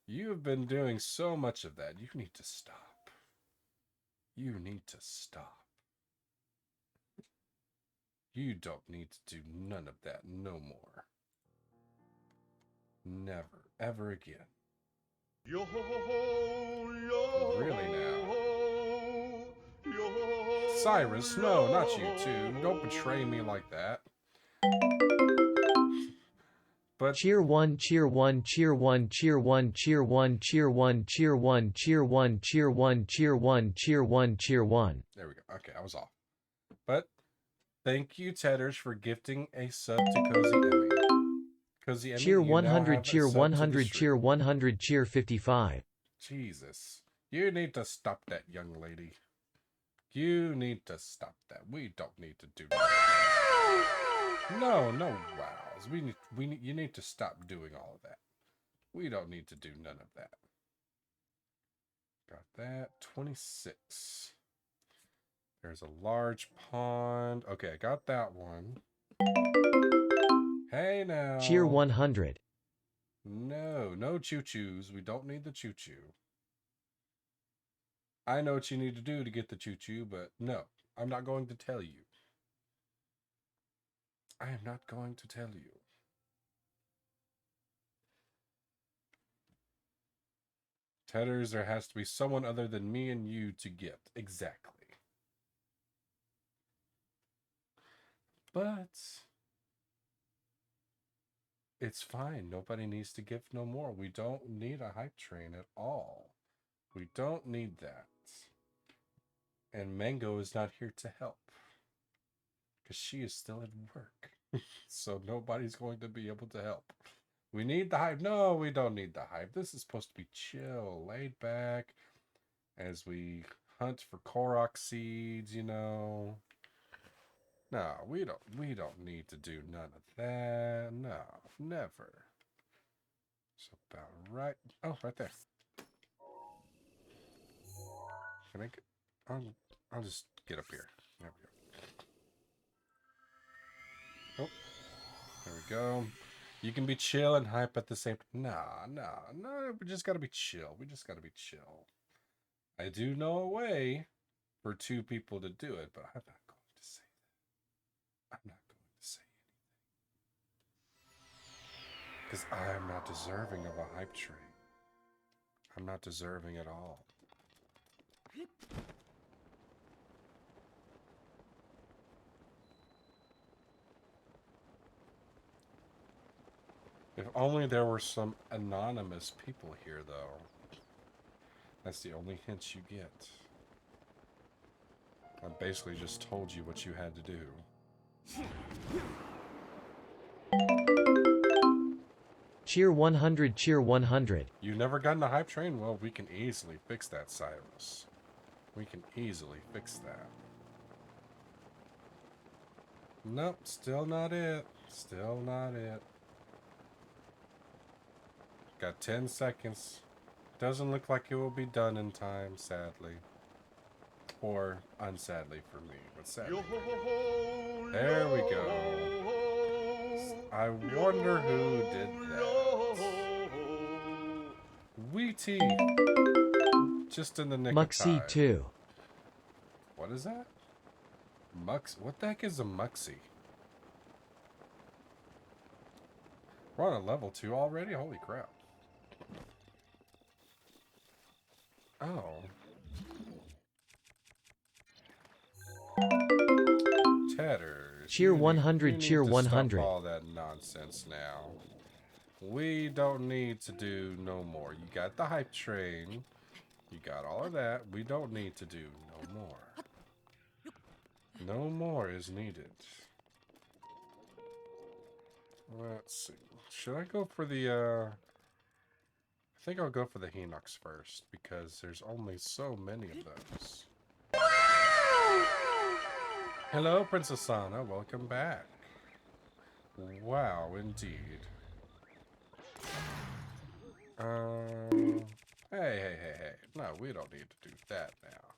You have been doing so much of that. You need to stop. You need to stop. You don't need to do none of that no more. Never, ever again. Yo ho ho ho, yo. Really now? Cyrus, no, not you too. Don't betray me like that. But Cheer 1, cheer 1, cheer 1, cheer 1, cheer 1, cheer 1, cheer 1, cheer 1, cheer 1, cheer 1, cheer 1, cheer 1. there we go. Okay, I was off. But thank you, Tedders, for gifting a sub to Cozy Emmy. Cozy Emmy, Cheer you now 100, have a cheer sub to the 100, stream. cheer 100, cheer 55. Jesus. You need to stop that, young lady. You need to stop that. We don't need to do that. No wows. You need to stop doing all of that. We don't need to do none of that. Got that. 26. There's a large pond. Okay, I got that one. Hey now. Cheer 100. No choo-choos. We don't need the choo-choo. I know what you need to do to get the choo-choo, but no, I'm not going to tell you. I am not going to tell you. Tedders, there has to be someone other than me and you to gift. Exactly. But it's fine. Nobody needs to gift no more. We don't need a hype train at all. We don't need that. And Mango is not here to help. Because she is still at work. So nobody's going to be able to help. We need the hype. No, we don't need the hype. This is supposed to be chill, laid back. As we hunt for Korok seeds, you know. No, we don't need to do none of that. No, never. It's about right. Oh, right there. Can I get, I'll just get up here. There we go. Oh, there we go. You can be chill and hype at the same time. No. We just gotta be chill. We just gotta be chill. I do know a way for two people to do it, but I'm not going to say that. I'm not going to say anything. Because I am not deserving of a hype train. I'm not deserving at all. If only there were some anonymous people here, though. That's the only hint you get. I basically just told you what you had to do. Cheer 100, cheer 100. You never gotten a hype train? Well, we can easily fix that, Cyrus. We can easily fix that. Nope, still not it. Still not it. Got 10 seconds. Doesn't look like it will be done in time, sadly. Or unsadly for me, but sadly. There we go. I wonder who did that. Wheatie. Just in the nick of time. Muxie 2. What is that? What the heck is a Muxie? We're on a level 2 already? Holy crap. Oh. Tedders. Cheer you need- 100, you need cheer to 100. Stop all that nonsense now. We don't need to do no more. You got the hype train. You got all of that. We don't need to do no more. No more is needed. Let's see. Should I go for the, I think I'll go for the Hinox first, because there's only so many of those. Hello, Princess Anna. Welcome back. Wow, indeed. Hey. No, we don't need to do that now.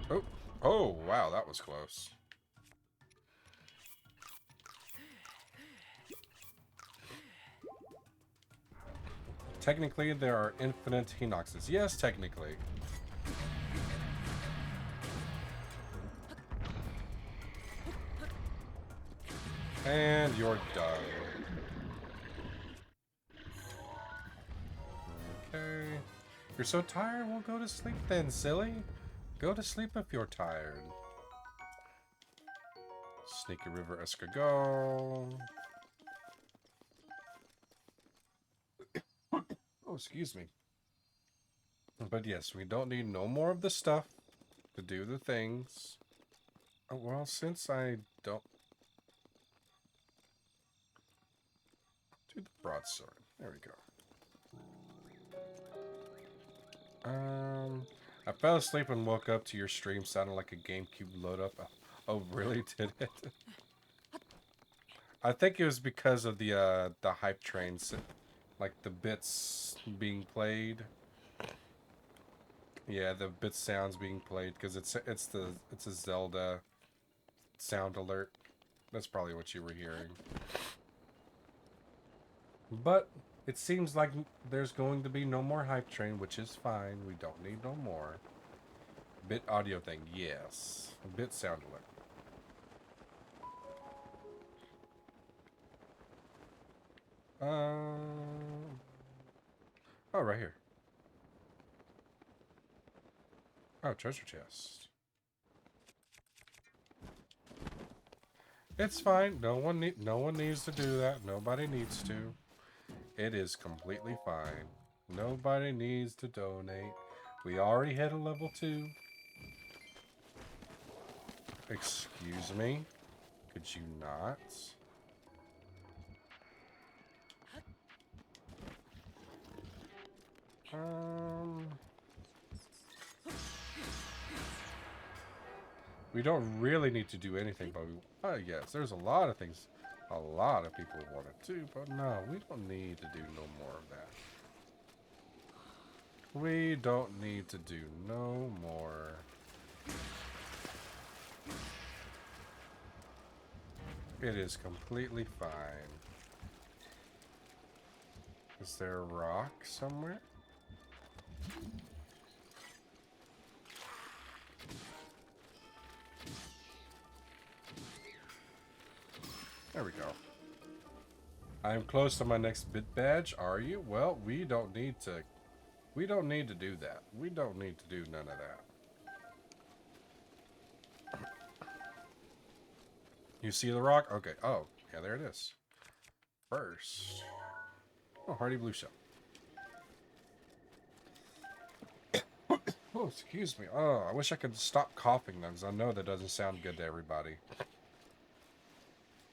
Oh, Oh, wow, that was close. Technically, there are infinite Hinoxes. Yes, technically. And you're done. Okay. You're so tired, we'll go to sleep then, silly. Go to sleep if you're tired. Sneaky River Escargot. Oh, excuse me. But yes, we don't need no more of the stuff to do the things. Oh, well, since I don't... Do the broadsword. There we go. I fell asleep and woke up to your stream sounding like a GameCube load up. Oh, really? Did it? I think it was because of the hype trains, like the bits being played. Yeah, the bit sounds being played because it's a Zelda sound alert. That's probably what you were hearing. But it seems like there's going to be no more hype train, which is fine. We don't need no more. Bit audio thing, yes. Bit sound alert. Oh, right here. Oh, treasure chest. It's fine. No one needs to do that. Nobody needs to. It is completely fine. Nobody needs to donate. We already hit a level 2. Excuse me? Could you not? We don't really need to do anything, but yes, there's a lot of things a lot of people want to do, but no, we don't need to do no more of that. We don't need to do no more. It is completely fine. Is there a rock somewhere? There we go. I'm close to my next bit badge. Are you? Well, we don't need to do that. We don't need to do none of that. You see the rock? Okay. Oh, yeah, there it is. First. Oh, Hardy Blue Shell. Oh, excuse me. Oh, I wish I could stop coughing now, because I know that doesn't sound good to everybody.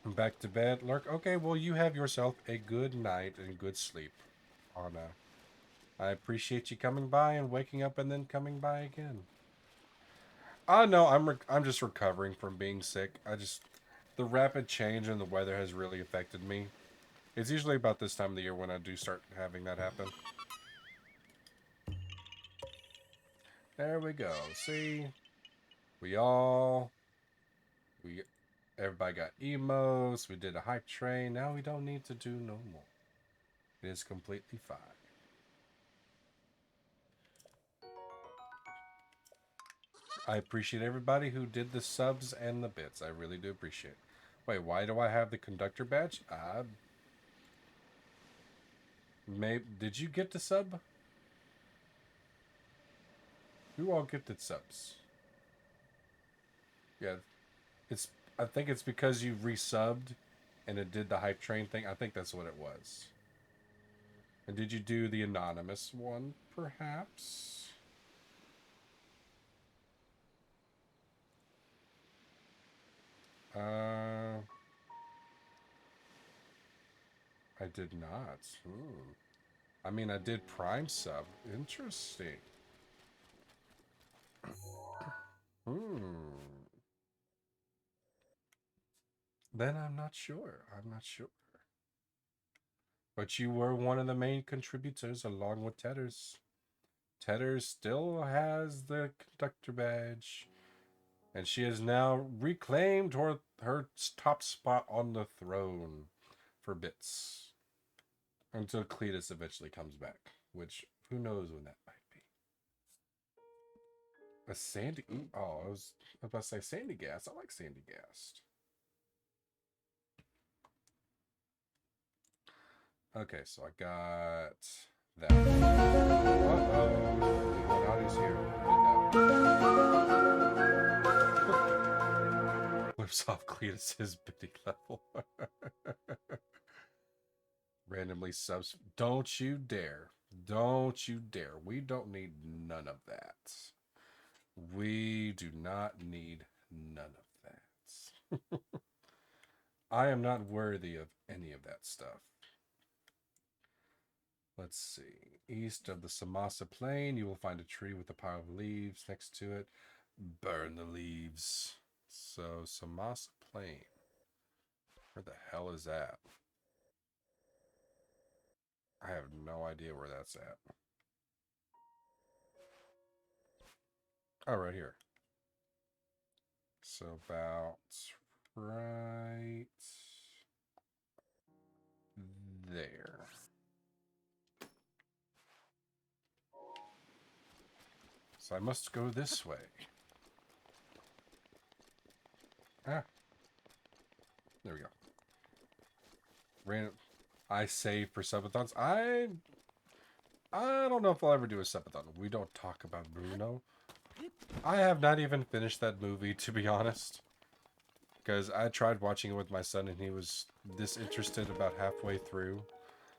Back to bed, Lurk. Okay, well, you have yourself a good night and good sleep, Anna. I appreciate you coming by and waking up and then coming by again. No, I'm just recovering from being sick. The rapid change in the weather has really affected me. It's usually about this time of the year when I do start having that happen. There we go. See? Everybody got emos. We did a hype train. Now we don't need to do no more. It is completely fine. I appreciate everybody who did the subs and the bits. I really do appreciate it. Wait, why do I have the conductor badge? Did you get the sub? Who all gifted subs? Yeah, I think it's because you resubbed and it did the hype train thing. I think that's what it was. And did you do the anonymous one, perhaps? I did not. I mean, I did Prime sub. Interesting. Then I'm not sure. I'm not sure. But you were one of the main contributors along with Tedders. Tedders still has the conductor badge. And she has now reclaimed her top spot on the throne for bits. Until Cletus eventually comes back. Which, who knows when that might be. A sandy... Ooh, oh, I was about to say sandy gas. I like sandy gas. Okay, so I got that. Uh-oh. Illuminati's here. Whips off Cletus's bidding level. Randomly subs. Don't you dare. Don't you dare. We don't need none of that. We do not need none of that. I am not worthy of any of that stuff. Let's see. East of the Samasa Plain, you will find a tree with a pile of leaves next to it. Burn the leaves. So, Samasa Plain. Where the hell is that? I have no idea where that's at. Oh, right here. So, about right there. So I must go this way. Ah. There we go. I save for subathons. I don't know if I'll ever do a subathon. We don't talk about Bruno. I have not even finished that movie, to be honest. Because I tried watching it with my son and he was disinterested about halfway through.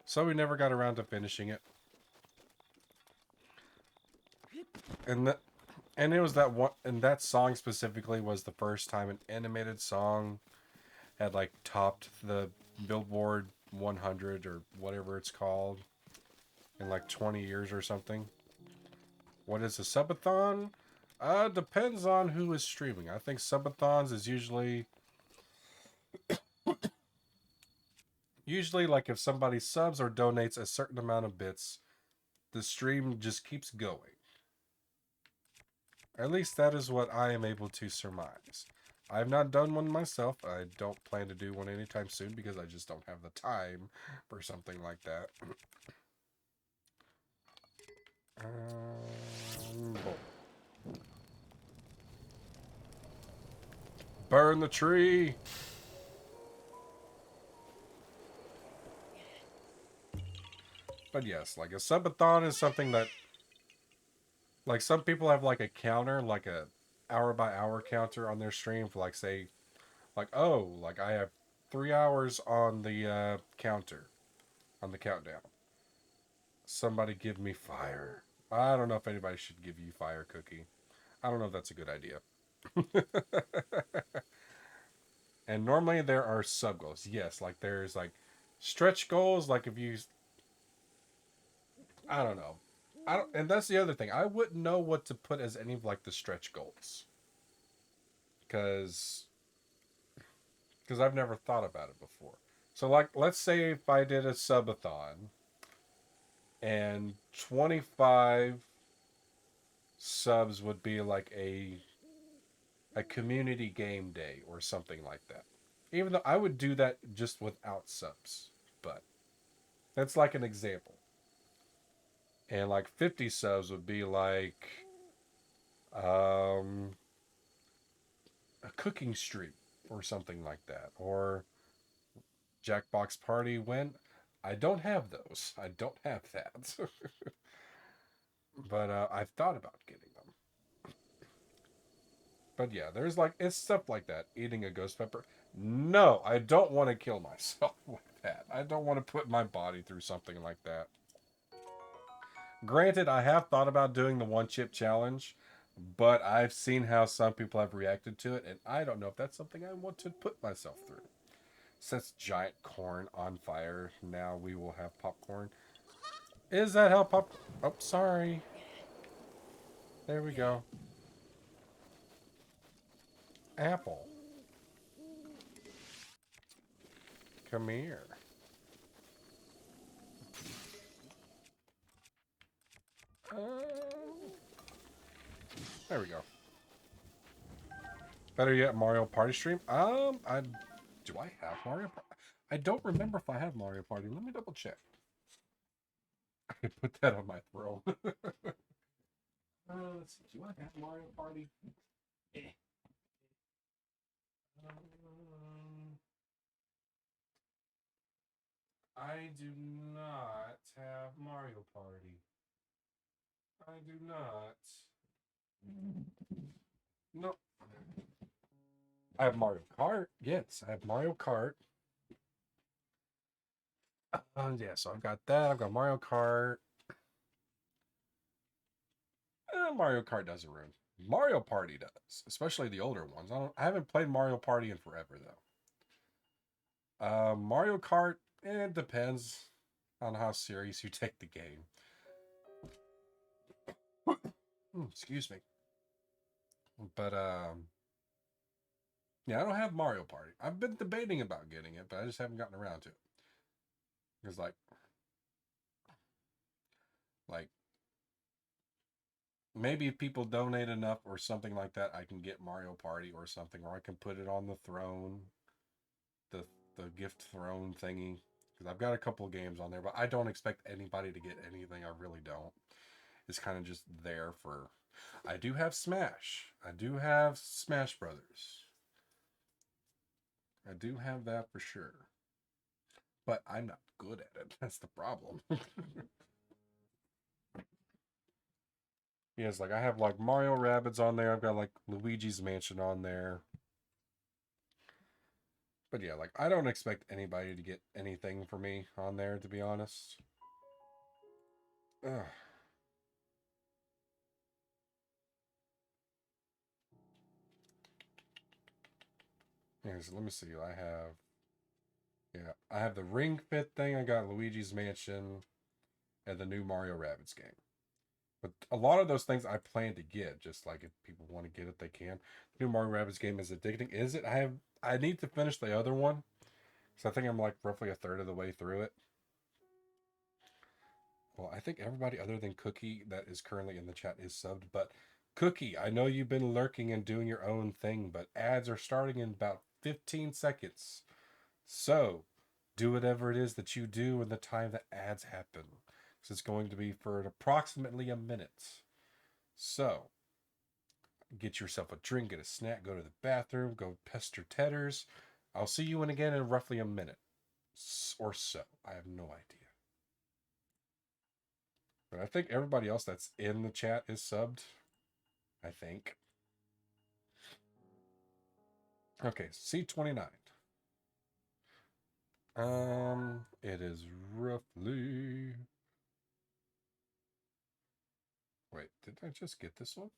So we never got around to finishing it. And it was that one, and that song specifically was the first time an animated song had like topped the Billboard 100 or whatever it's called in like 20 years or something. What is a subathon? Depends on who is streaming. I think subathons is usually like if somebody subs or donates a certain amount of bits, the stream just keeps going. At least that is what I am able to surmise. I have not done one myself. I don't plan to do one anytime soon because I just don't have the time for something like that. Burn the tree! But yes, like a subathon is something that, like some people have like a counter, like a hour by hour counter on their stream for like say, like, oh, like I have 3 hours on the counter, on the countdown. Somebody give me fire. I don't know if anybody should give you fire, Cookie. I don't know if that's a good idea. And normally there are sub goals. Yes, like there's like stretch goals. Like if you, I don't know. And that's the other thing. I wouldn't know what to put as any of like the stretch goals. Because I've never thought about it before. So like, let's say if I did a subathon and 25 subs would be like a community game day or something like that. Even though I would do that just without subs, but that's like an example. And like 50 subs would be like a cooking streak or something like that, or Jackbox Party when I don't have those. I don't have that. But I've thought about getting them. But yeah, there's like, it's stuff like that. Eating a ghost pepper. No, I don't want to kill myself with that. I don't want to put my body through something like that. Granted, I have thought about doing the one chip challenge, but I've seen how some people have reacted to it, and I don't know if that's something I want to put myself through. Sets giant corn on fire. Now we will have popcorn. Is that how Oh, sorry. There we go. Apple. Come here. There we go. Better yet, Mario Party stream. Do I have Mario Party? I don't remember if I have Mario Party. Let me double check. I put that on my throne. Let's see. Do I have Mario Party? I do not have Mario Party. I do not. No. I have Mario Kart. Yes, I have Mario Kart. Yeah, so I've got that. I've got Mario Kart. Mario Kart doesn't ruin. Mario Party does, especially the older ones. I haven't played Mario Party in forever though. Mario Kart, it depends on how serious you take the game. Excuse me. But yeah, I don't have Mario Party. I've been debating about getting it, but I just haven't gotten around to it. Because like maybe if people donate enough or something like that, I can get Mario Party or something, or I can put it on the throne, the gift throne thingy. Because I've got a couple of games on there, but I don't expect anybody to get anything. I really don't. It's kind of just there for. I do have Smash. I do have Smash Brothers. I do have that for sure. But I'm not good at it. That's the problem. Yes, like I have like Mario Rabbids on there. I've got like Luigi's Mansion on there. But yeah, like I don't expect anybody to get anything for me on there, to be honest. Ugh. Yeah, so let me see. I have the Ring Fit thing. I got Luigi's Mansion and the new Mario Rabbids game. But a lot of those things I plan to get, just like if people want to get it, they can. The new Mario Rabbids game is addicting. Is it? I need to finish the other one. So I think I'm like roughly a third of the way through it. Well, I think everybody other than Cookie that is currently in the chat is subbed. But Cookie, I know you've been lurking and doing your own thing, but ads are starting in about 15 seconds. So do whatever it is that you do in the time that ads happen. So it's going to be for approximately a minute. So get yourself a drink, get a snack, go to the bathroom, go pester Tedders. I'll see you in again in roughly a minute or so. I have no idea. But I think everybody else that's in the chat is subbed. I think. Okay, C29. It is roughly. Wait, did I just get this one?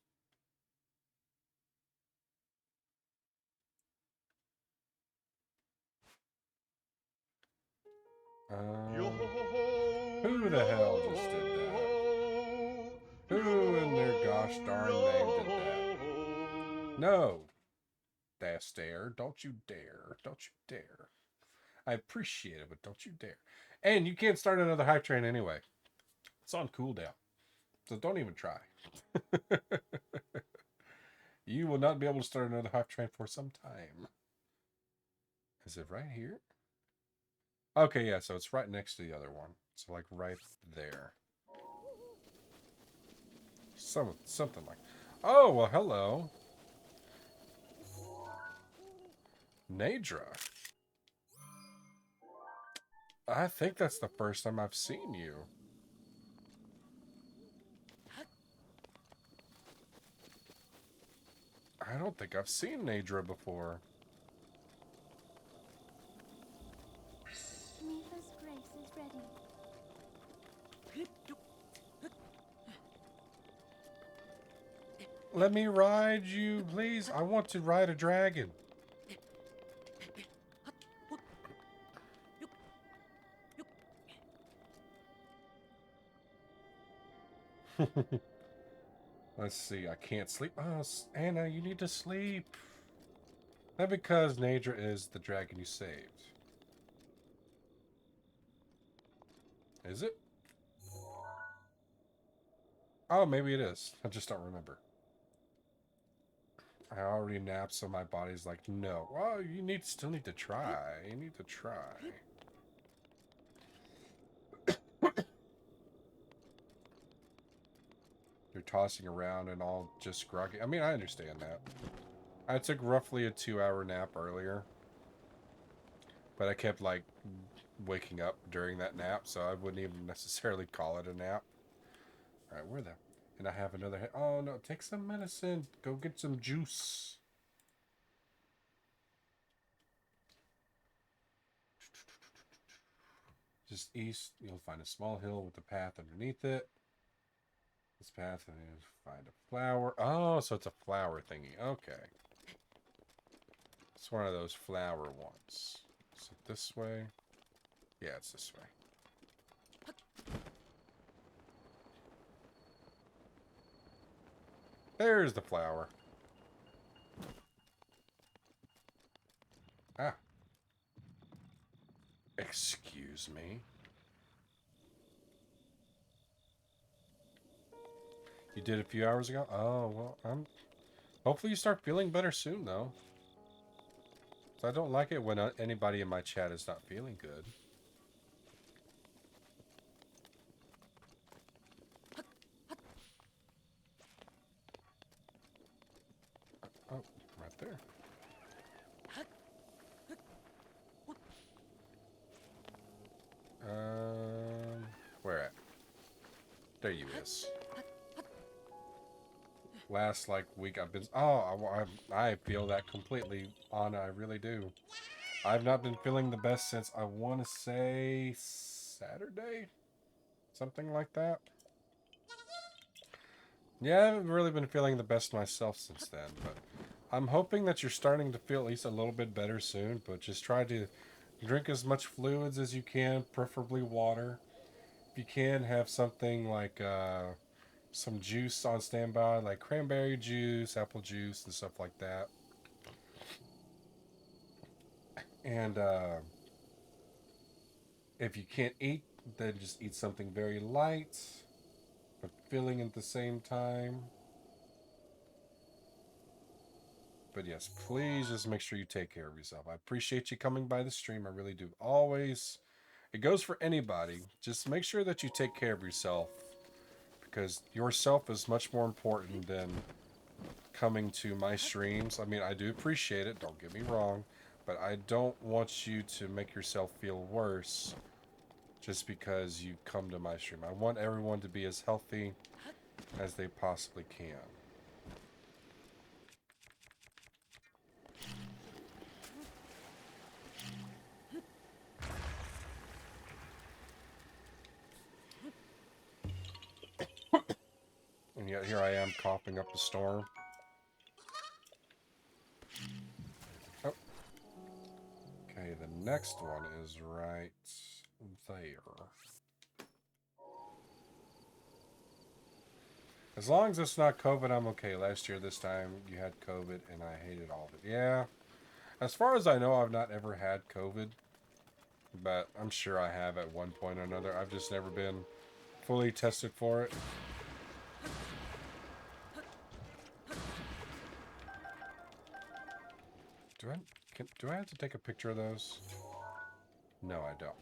Who the hell just did that? Who in their gosh darn name did that? No. Dare. Don't you dare. Don't you dare. I appreciate it, but don't you dare. And you can't start another hype train anyway. It's on cooldown. So don't even try. You will not be able to start another hype train for some time. Is it right here? Okay, yeah, so it's right next to the other one. So like right there. Something like. Oh, well, hello. Nadra. I think that's the first time I've seen you. I don't think I've seen Nadra before. Mifa's grace is ready. Let me ride you, please. I want to ride a dragon. Let's see. I can't sleep. Oh, Anna, you need to sleep. That because Nadra is the dragon you saved. Is it? Oh, maybe it is. I just don't remember. I already napped, so my body's like, no. Well, you still need to try. You need to try. You're tossing around and all just groggy. I mean, I understand that. I took roughly a 2-hour nap earlier. But I kept, like, waking up during that nap, so I wouldn't even necessarily call it a nap. Alright, where the... And I have another... Oh, no, take some medicine. Go get some juice. Just east, you'll find a small hill with a path underneath it. This path, and you'll find a flower. Oh, so it's a flower thingy. Okay. It's one of those flower ones. Is it this way? Yeah, it's this way. There's the flower. Ah. Excuse me. You did a few hours ago? Oh, well, hopefully you start feeling better soon, though. So I don't like it when anybody in my chat is not feeling good. Oh, right there. Where at? There you is. Last, like, week I've been... Oh, I feel that completely, Anna, I really do. I've not been feeling the best since, I want to say, Saturday? Something like that. Yeah, I haven't really been feeling the best myself since then, but I'm hoping that you're starting to feel at least a little bit better soon, but just try to drink as much fluids as you can, preferably water. If you can, have something like some juice on standby, like cranberry juice, apple juice, and stuff like that. And if you can't eat, then just eat something very light, but filling at the same time. But yes, please just make sure you take care of yourself. I appreciate you coming by the stream. I really do. Always. It goes for anybody. Just make sure that you take care of yourself, because yourself is much more important than coming to my streams. I mean, I do appreciate it, don't get me wrong, but I don't want you to make yourself feel worse just because you come to my stream. I want everyone to be as healthy as they possibly can. And yet here I am coughing up a storm. Oh. Okay, the next one is right there. As long as it's not COVID, I'm okay. Last year, this time, you had COVID, and I hated all of it. Yeah. As far as I know, I've not ever had COVID. But I'm sure I have at one point or another. I've just never been fully tested for it. Do I have to take a picture of those? No, I don't.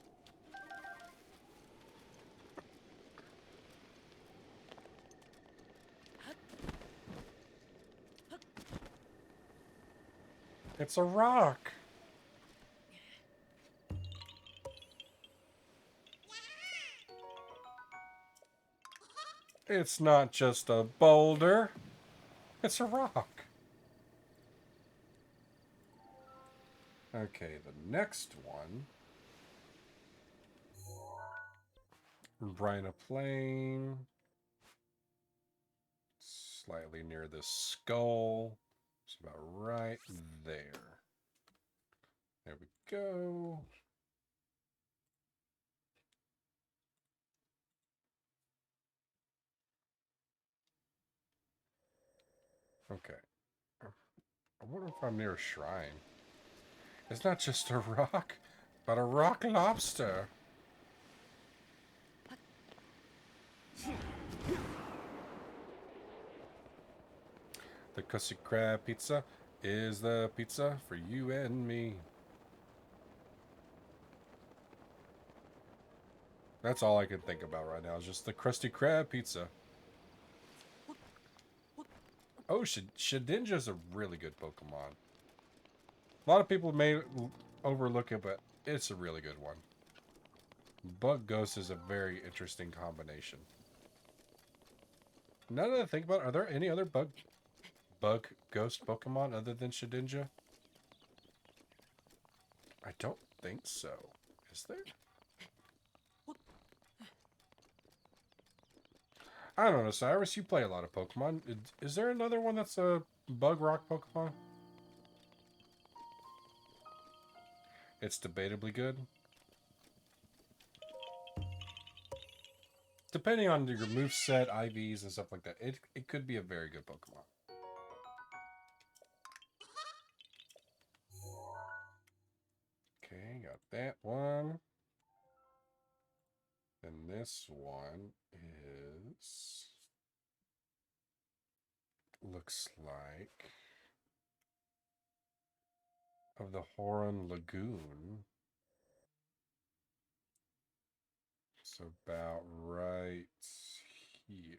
It's a rock. It's not just a boulder. It's a rock. Okay, the next one. Brina Plain. Slightly near the skull. It's about right there. There we go. Okay. I wonder if I'm near a shrine. It's not just a rock, but a rock lobster. The Krusty Krab pizza is the pizza for you and me. That's all I can think about right now is just the Krusty Krab pizza. Oh, Shedinja's a really good Pokemon. A lot of people may overlook it, but it's a really good one. Bug Ghost is a very interesting combination. Now that I think about it, are there any other Bug Ghost Pokemon other than Shedinja? I don't think so. Is there? I don't know, Cyrus. You play a lot of Pokemon. Is there another one that's a Bug Rock Pokemon? It's debatably good. Depending on your moveset, IVs, and stuff like that, it could be a very good Pokemon. Okay, got that one. And this one is... looks like... of the Horon Lagoon. It's about right here.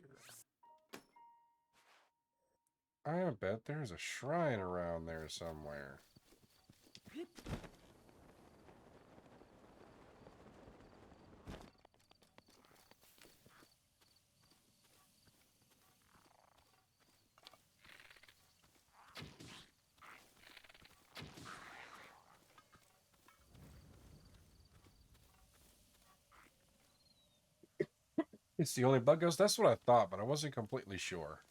I bet there's a shrine around there somewhere. It's the only bug ghost? That's what I thought, but I wasn't completely sure.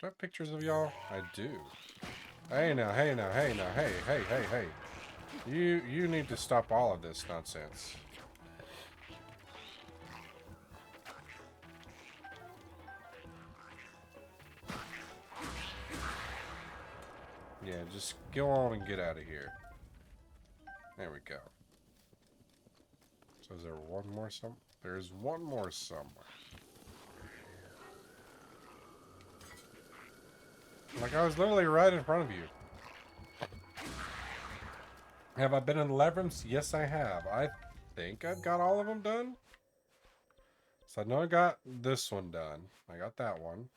Do I have pictures of y'all? I do. Hey now, hey now, hey now, hey, hey, hey, hey. You need to stop all of this nonsense. Yeah, just go on and get out of here. There we go. So is there one more some? There's one more somewhere. Like I was literally right in front of you. Have I been in the labyrinths? Yes, I have. I think I've got all of them done. So I know I got this one done. I got that one.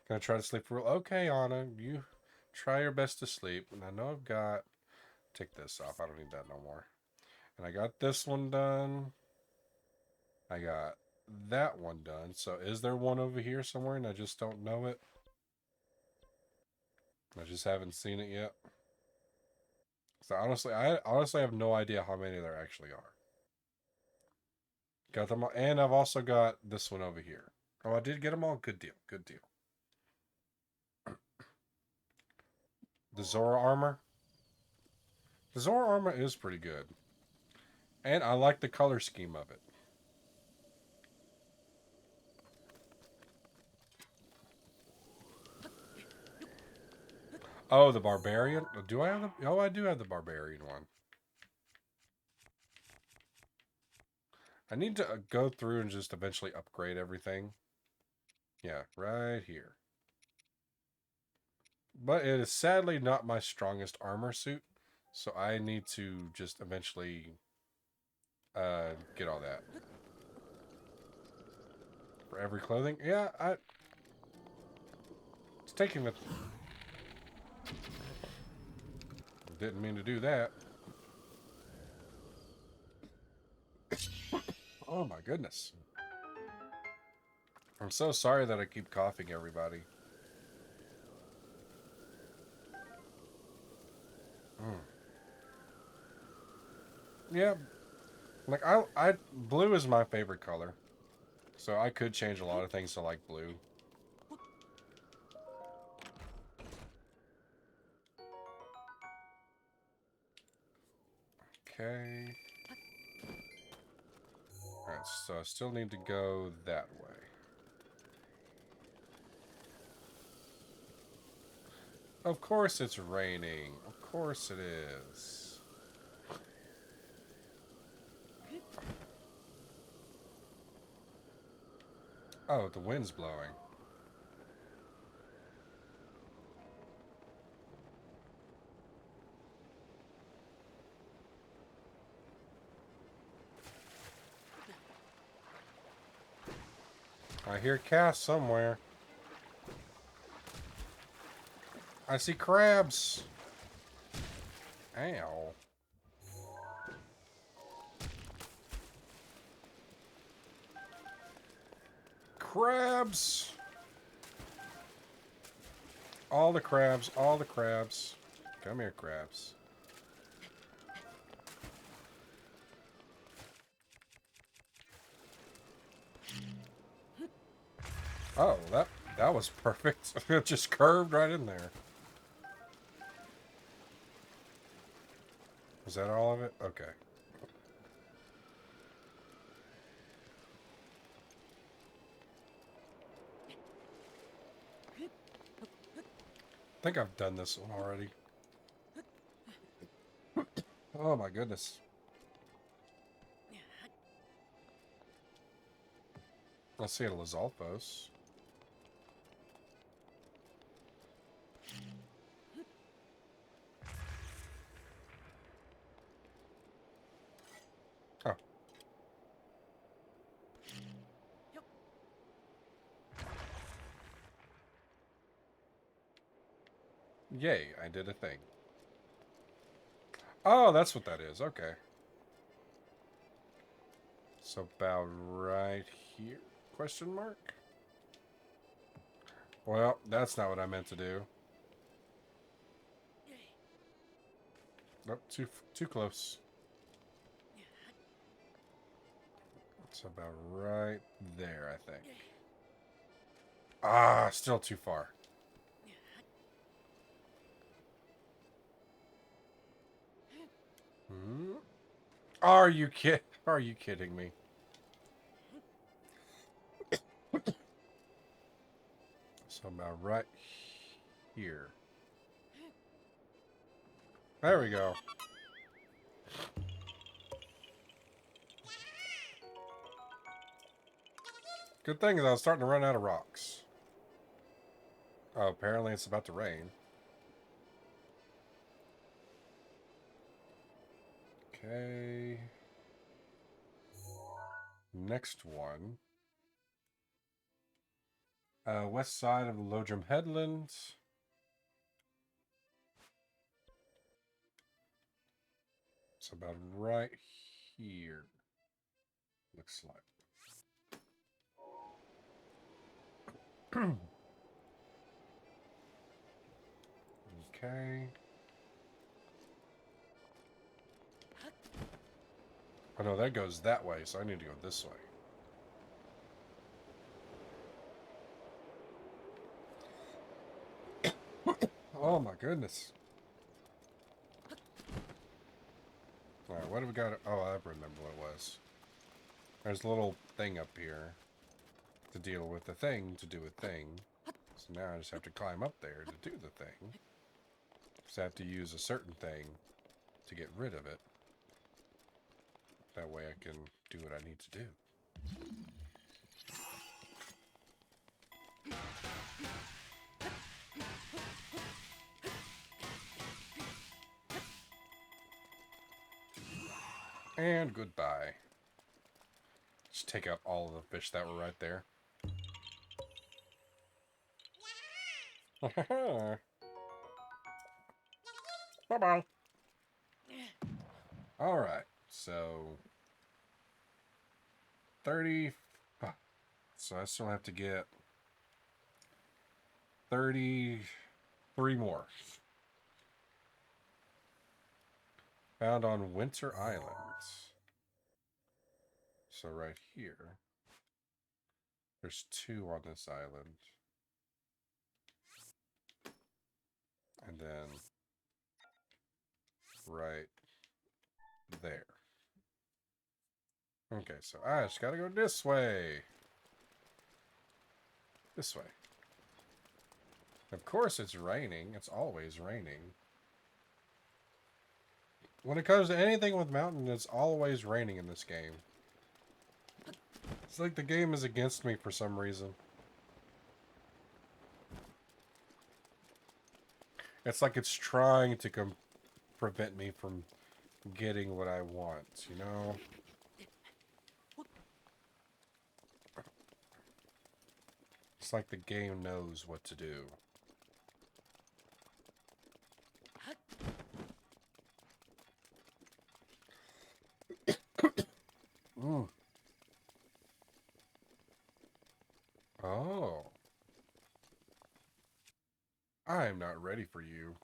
Gonna try to sleep for real. Okay, Anna, you try your best to sleep. And I know I've got... take this off. I don't need that no more. And I got this one done. I got that one done. So is there one over here somewhere and I just don't know it? I just haven't seen it yet. So I honestly have no idea how many there actually are. Got them all, and I've also got this one over here. Oh, I did get them all. Good deal. Good deal. The Zora armor. The Zora armor is pretty good. And I like the color scheme of it. Oh, the Barbarian? Do I have the... oh, I do have the Barbarian one. I need to go through and just eventually upgrade everything. Yeah, right here. But it is sadly not my strongest armor suit. So I need to just eventually get all that. For every clothing? Yeah, it's taking it. Didn't mean to do that. Oh my goodness. I'm so sorry that I keep coughing, everybody. Yeah, like blue is my favorite color. So I could change a lot of things to like blue. Okay. Alright, so I still need to go that way. Of course it's raining. Of course it is. Oh, the wind's blowing. I hear Cass somewhere. I see crabs. Ow. Crabs. All the crabs, all the crabs. Come here, crabs. Oh, that was perfect. It just curved right in there. Was that all of it? Okay. I think I've done this one already. Oh my goodness. Let's see, Lizalfos. Oh. Yay, I did a thing. Oh, that's what that is. Okay. So about right here? Question mark? Well, that's not what I meant to do. Nope, too close. It's about right there, I think. Ah, still too far. Hmm? Are you kidding me? So about right here. There we go. Good thing is I was starting to run out of rocks. Oh, apparently it's about to rain. Okay. Next one. West side of the Lodrum Headlands. It's about right here. Looks like. Okay. Oh no, that goes that way, so I need to go this way. Oh my goodness. Alright, what do we got? Oh, I remember what it was. There's a little thing up here to deal with the thing to do a thing. So now I just have to climb up there to do the thing. Just have to use a certain thing to get rid of it. That way I can do what I need to do. And goodbye. Just take out all of the fish that were right there. Bye-bye. Alright, so 30. So I still have to get 33 more. Found on Winter Islands. So right here. There's 2 on this island. And then right there. Okay, so I just gotta go this way. This way. Of course it's raining. It's always raining. When it comes to anything with mountain, it's always raining in this game. It's like the game is against me for some reason. It's like it's trying to prevent me from getting what I want, you know? It's like the game knows what to do. Mm. Oh. I'm not ready for you.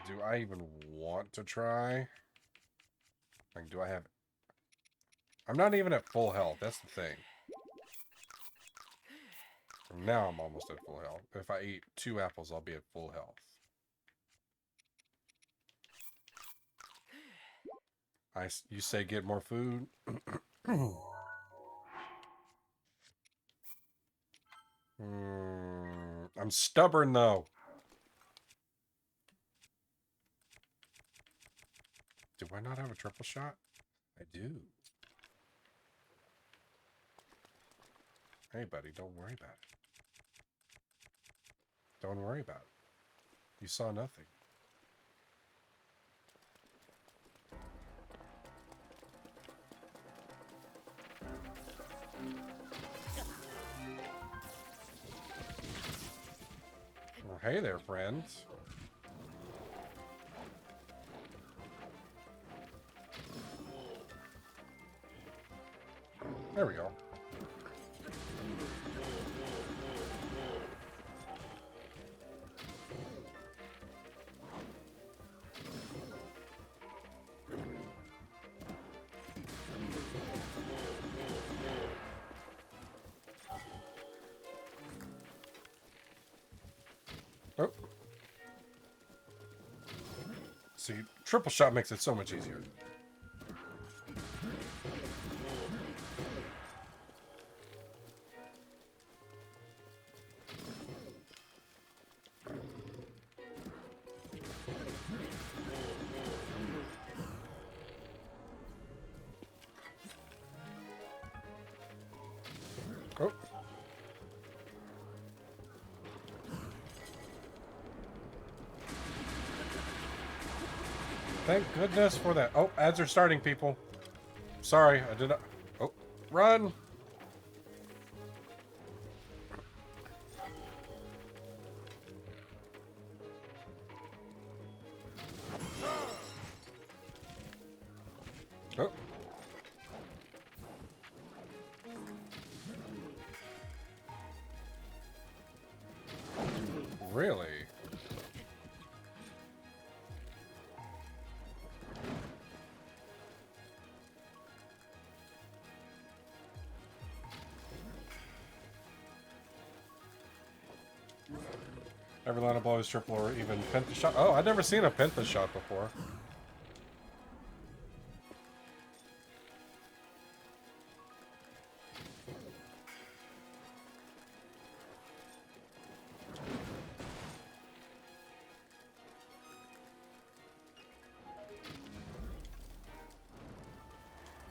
Do I even want to try? Like, do I have... I'm not even at full health. That's the thing. Now I'm almost at full health. If I eat 2 apples, I'll be at full health. You say get more food? I'm stubborn, though. Do I not have a triple shot? I do. Hey, buddy, don't worry about it. Don't worry about it. You saw nothing. Well, hey there, friends. There we go. Oh. See, triple shot makes it so much easier. Oh. Thank goodness for that. Oh, ads are starting, people. Sorry, I did not... Oh, run! Oh. Really? Every line of blows, triple or even penta shot. Oh, I've never seen a penta shot before.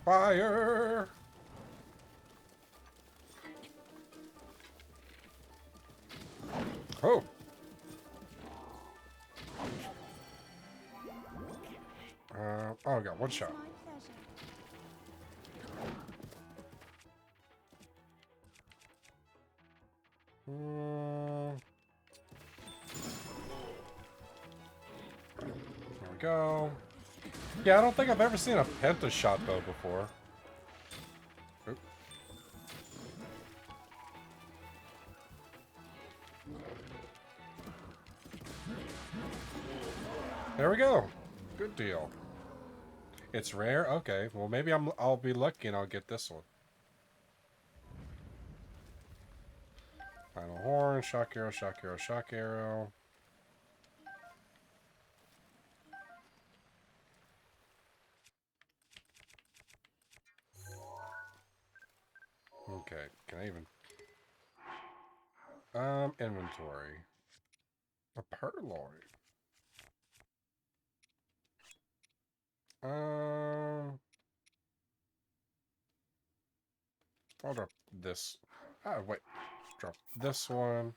Fire! Oh! Oh, I got one shot. There we go. Yeah, I don't think I've ever seen a penta shot though before. Oop. There we go. Good deal. It's rare? Okay. Well, maybe I'll be lucky and I'll get this one. Final horn, shock arrow, shock arrow, shock arrow. Okay, can I even... inventory. A purloin. I'll drop this. Ah, wait. Drop this one.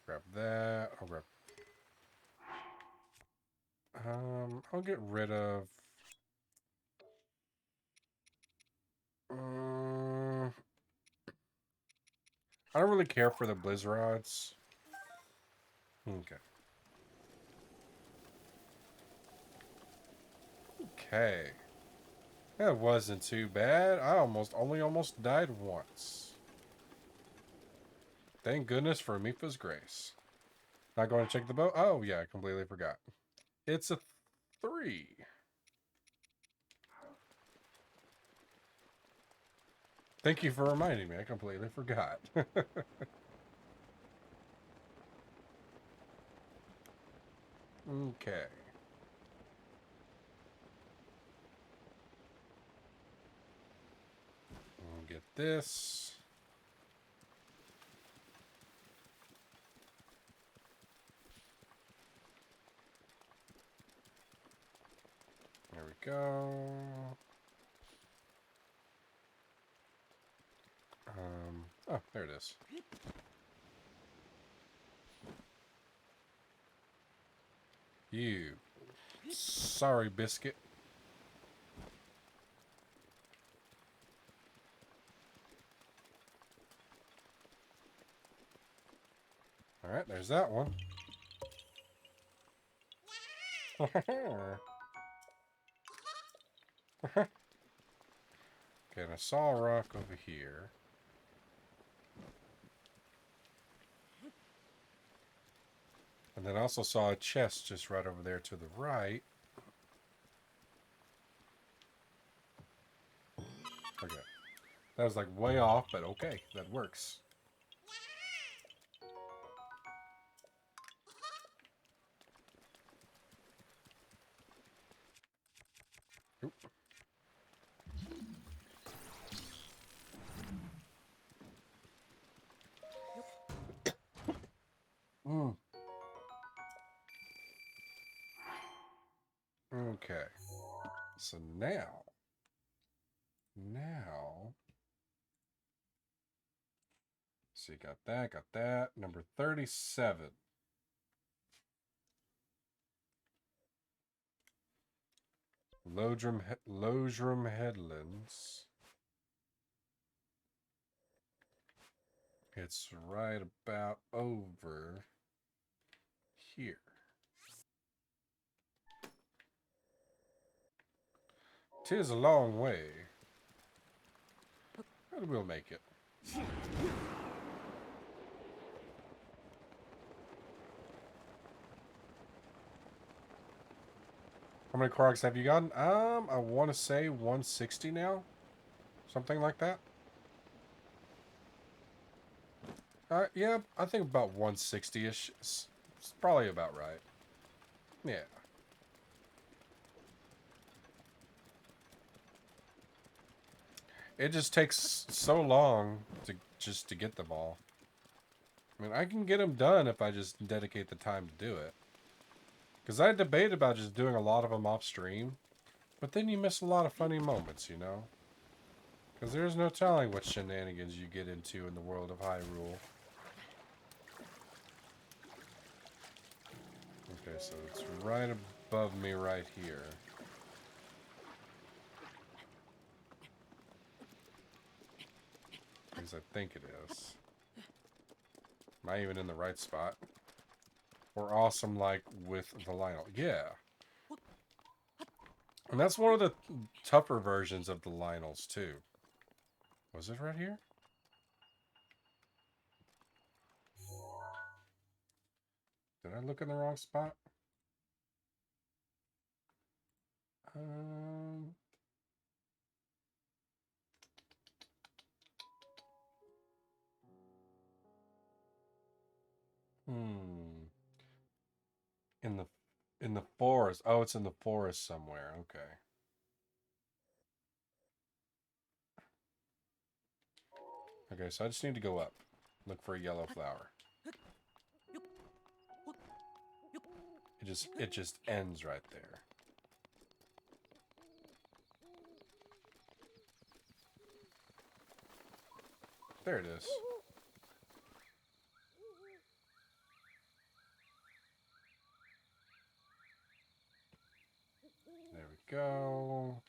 Grab that. I'll grab... I'll get rid of... I don't really care for the Blizzrods. Okay. Okay. That wasn't too bad. I almost died once. Thank goodness for Mifa's grace. Not going to check the boat? Oh, yeah, I completely forgot. It's a 3. Thank you for reminding me. I completely forgot. Okay. We'll get this. There we go. Oh, there it is. You. Sorry, biscuit. Alright, there's that one. Okay, and I saw a rock over here. And then I also saw a chest just right over there to the right. Okay. That was like way off, but okay, that works. Oop. Mm. Okay. So now. So you got that. Number 37. Lodrum Headlands. It's right about over here. Tis a long way, but we'll make it. How many Koroks have you gotten? I want to say 160 now. Something like that. Yeah, I think about 160-ish. It's probably about right. Yeah. It just takes so long to get them all. I mean, I can get them done if I just dedicate the time to do it. Because I debated about just doing a lot of them off stream. But then you miss a lot of funny moments, you know? Because there's no telling what shenanigans you get into in the world of Hyrule. Okay, so it's right above me right here. At least I think it is. Am I even in the right spot? Or awesome like with the Lionel? Yeah. And that's one of the tougher versions of the Lionels too. Was it right here? Did I look in the wrong spot? Um... Hmm. In the forest. Oh, it's in the forest somewhere. Okay. Okay, so I just need to go up. Look for a yellow flower. It just ends right there. There it is. There we go.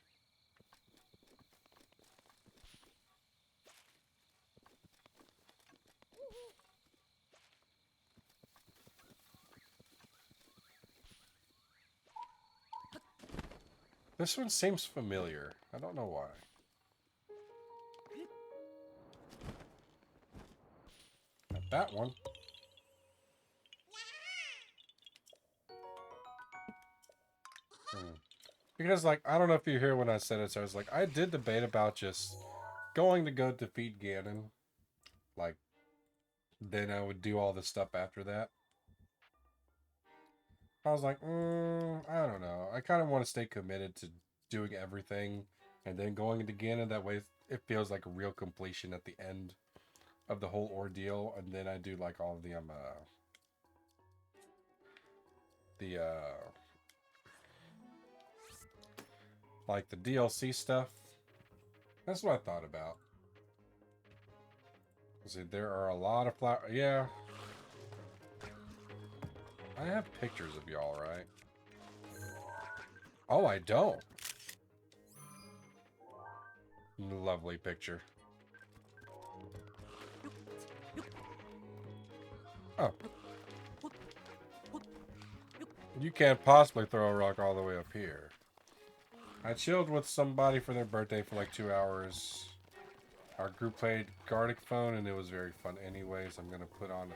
This one seems familiar. I don't know why. Not that one. Because, like, I don't know if you hear when I said it, so I was like, I did debate about just going to go defeat Ganon. Like, then I would do all the stuff after that. I was like, I don't know. I kind of want to stay committed to doing everything and then going into Ganon. That way it feels like a real completion at the end of the whole ordeal. And then I do, like, all of the, like the DLC stuff. That's what I thought about. See, there are a lot of flowers. Yeah. I have pictures of y'all, right? Oh, I don't. Lovely picture. Oh. You can't possibly throw a rock all the way up here. I chilled with somebody for their birthday for like 2 hours. Our group played Gartic Phone and it was very fun anyways. I'm going to put on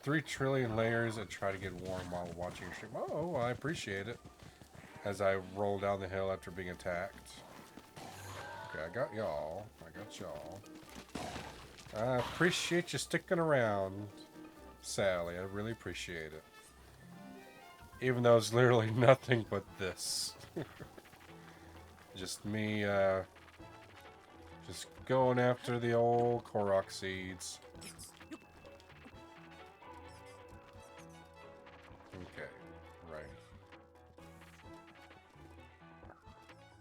3 trillion layers and try to get warm while watching your stream. Oh, I appreciate it. As I roll down the hill after being attacked. Okay, I got y'all. I appreciate you sticking around, Sally. I really appreciate it. Even though it's literally nothing but this. Just me, just going after the old Korok seeds. Okay, right.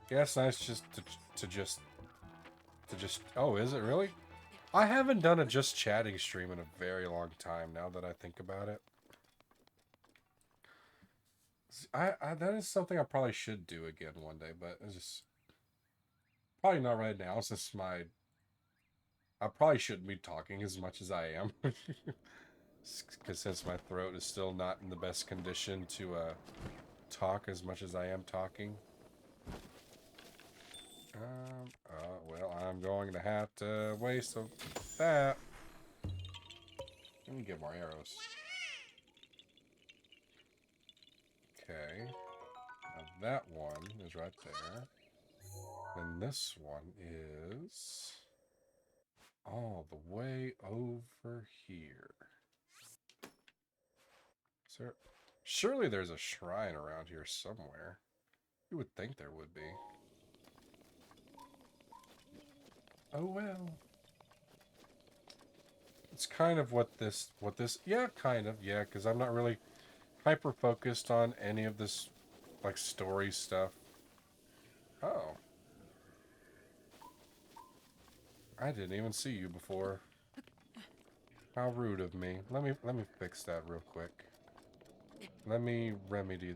Yeah, it's nice just to just... Oh, is it really? I haven't done a just chatting stream in a very long time now that I think about it. That is something I probably should do again one day, but it's just probably not right now since I probably shouldn't be talking as much as I am. Because since my throat is still not in the best condition to talk as much as I am talking. Well, I'm going to have to waste that. Let me get more arrows. Okay. Now that one is right there. And this one is all the way over here. Surely there's a shrine around here somewhere. You would think there would be. Oh well. It's kind of what this, yeah, kind of, yeah, because I'm not really hyper focused on any of this, like, story stuff. Oh. I didn't even see you before. How rude of me. Let me fix that real quick. Let me remedy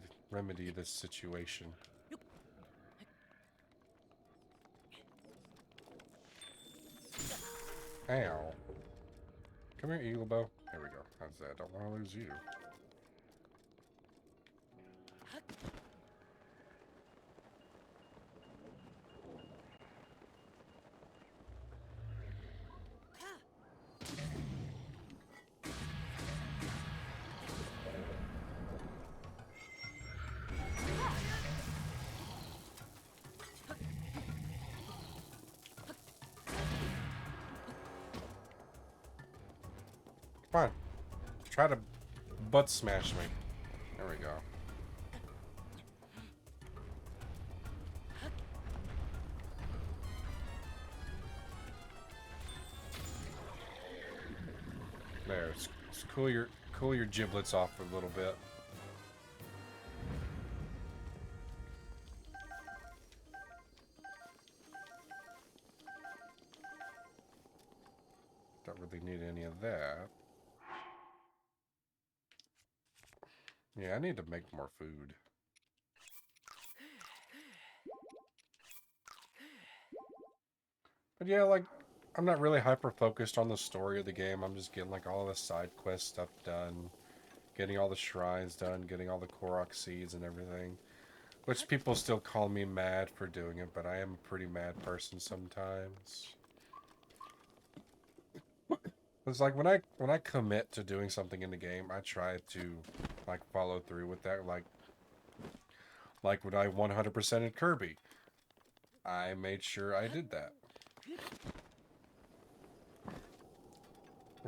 this situation. Ow. Come here, Eagle Bow. There we go. How's that? Don't want to lose you. Come on. Try to butt smash me. There we go. There, let's cool your giblets off a little bit. Don't really need any of that. Yeah, I need to make more food. But yeah, like, I'm not really hyper-focused on the story of the game. I'm just getting, like, all the side quest stuff done. Getting all the shrines done. Getting all the Korok seeds and everything. Which people still call me mad for doing it, but I am a pretty mad person sometimes. It's like when I commit to doing something in the game, I try to like follow through with that. Like when I 100%ed Kirby, I made sure I did that.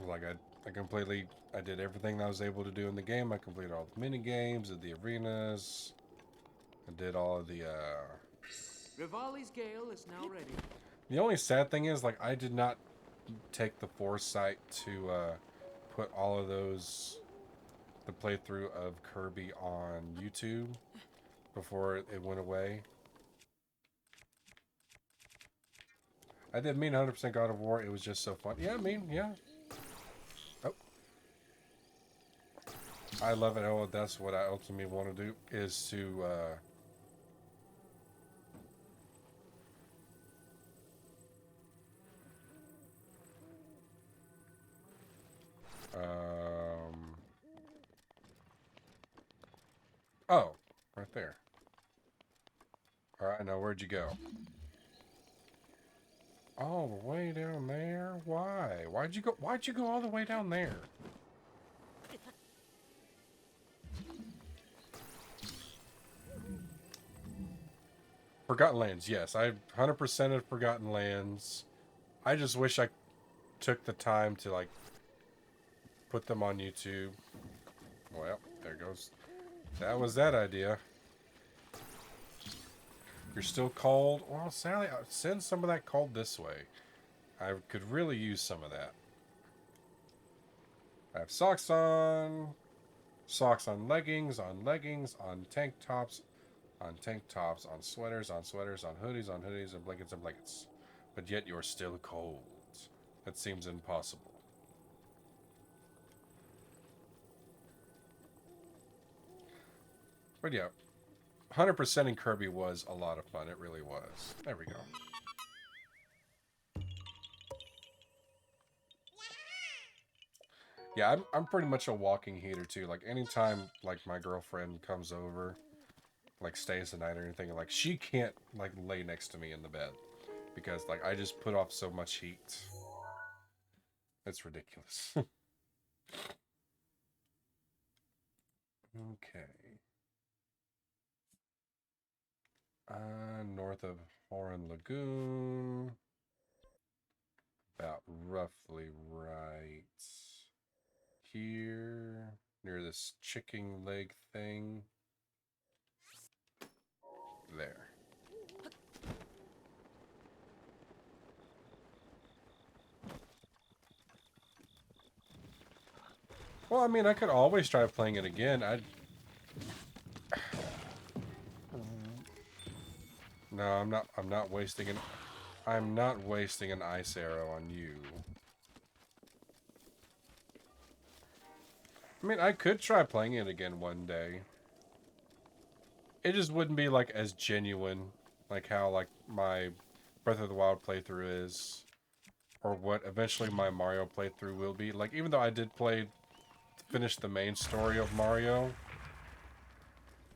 Like I did everything I was able to do in the game. I completed all the mini games, did the arenas, I did all of the Rivali's Gale is now ready. The only sad thing is, like, I did not take the foresight to put all of those, the playthrough of Kirby on YouTube before it went away. I did mean 100% God of War. It was just so fun. Yeah, I mean, yeah. Oh. I love it. Oh, that's what I ultimately want to do, is to oh, right there. Alright, now where'd you go? All the way down there? Why? Why'd you go all the way down there? Forgotten Lands, yes. I 100% have Forgotten Lands. I just wish I took the time to, like, put them on YouTube. Well, there goes. That was that idea. You're still cold? Well, Sally, send some of that cold this way. I could really use some of that. I have socks on leggings, on tank tops, on sweaters, on hoodies, and blankets. But yet you're still cold. That seems impossible. But yeah, 100% in Kirby was a lot of fun. It really was. There we go. Yeah, I'm pretty much a walking heater too. Like anytime like my girlfriend comes over, like stays the night or anything, like she can't like lay next to me in the bed because like I just put off so much heat. It's ridiculous. Okay. North of Horan Lagoon. About roughly right here, near this chicken leg thing. There. Well, I mean, I could always try playing it again. No, I'm not wasting an... I'm not wasting an ice arrow on you. I mean, I could try playing it again one day. It just wouldn't be, like, as genuine, like how, like, my Breath of the Wild playthrough is. Or what eventually my Mario playthrough will be. Like, even though I did finish the main story of Mario,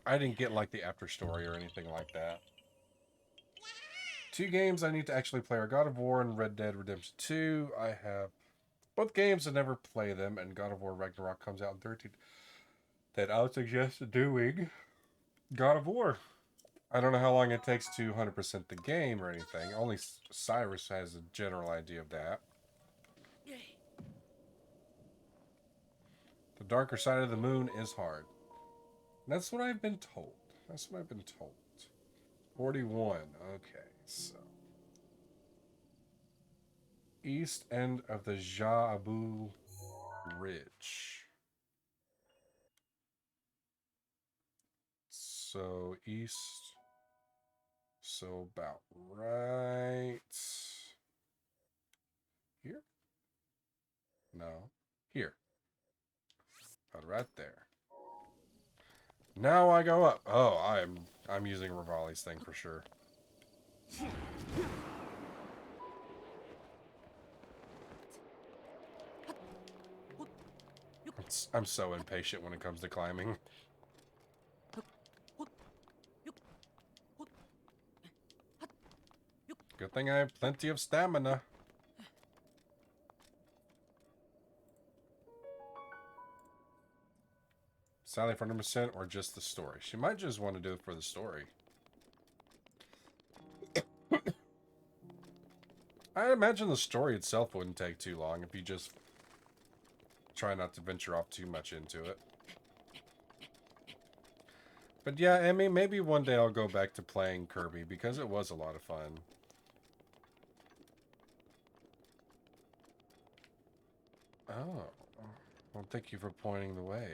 I didn't get, like, the after story or anything like that. 2 games I need to actually play are God of War and Red Dead Redemption 2. I have both games and never play them, and God of War Ragnarok comes out in 13. That I would suggest doing God of War. I don't know how long it takes to 100% the game or anything. Only Cyrus has a general idea of that. The darker side of the moon is hard. That's what I've been told. 41. Okay, so. East end of the Ja Abu ridge. So east. So about right here? No. Here. About right there. Now I go up. Oh, I'm using Rivali's thing for sure. I'm so impatient when it comes to climbing. Good thing I have plenty of stamina. Sally for 100% or just the story? She might just want to do it for the story. I imagine the story itself wouldn't take too long if you just try not to venture off too much into it. But yeah, Emmy, maybe one day I'll go back to playing Kirby because it was a lot of fun. Oh. Well, thank you for pointing the way.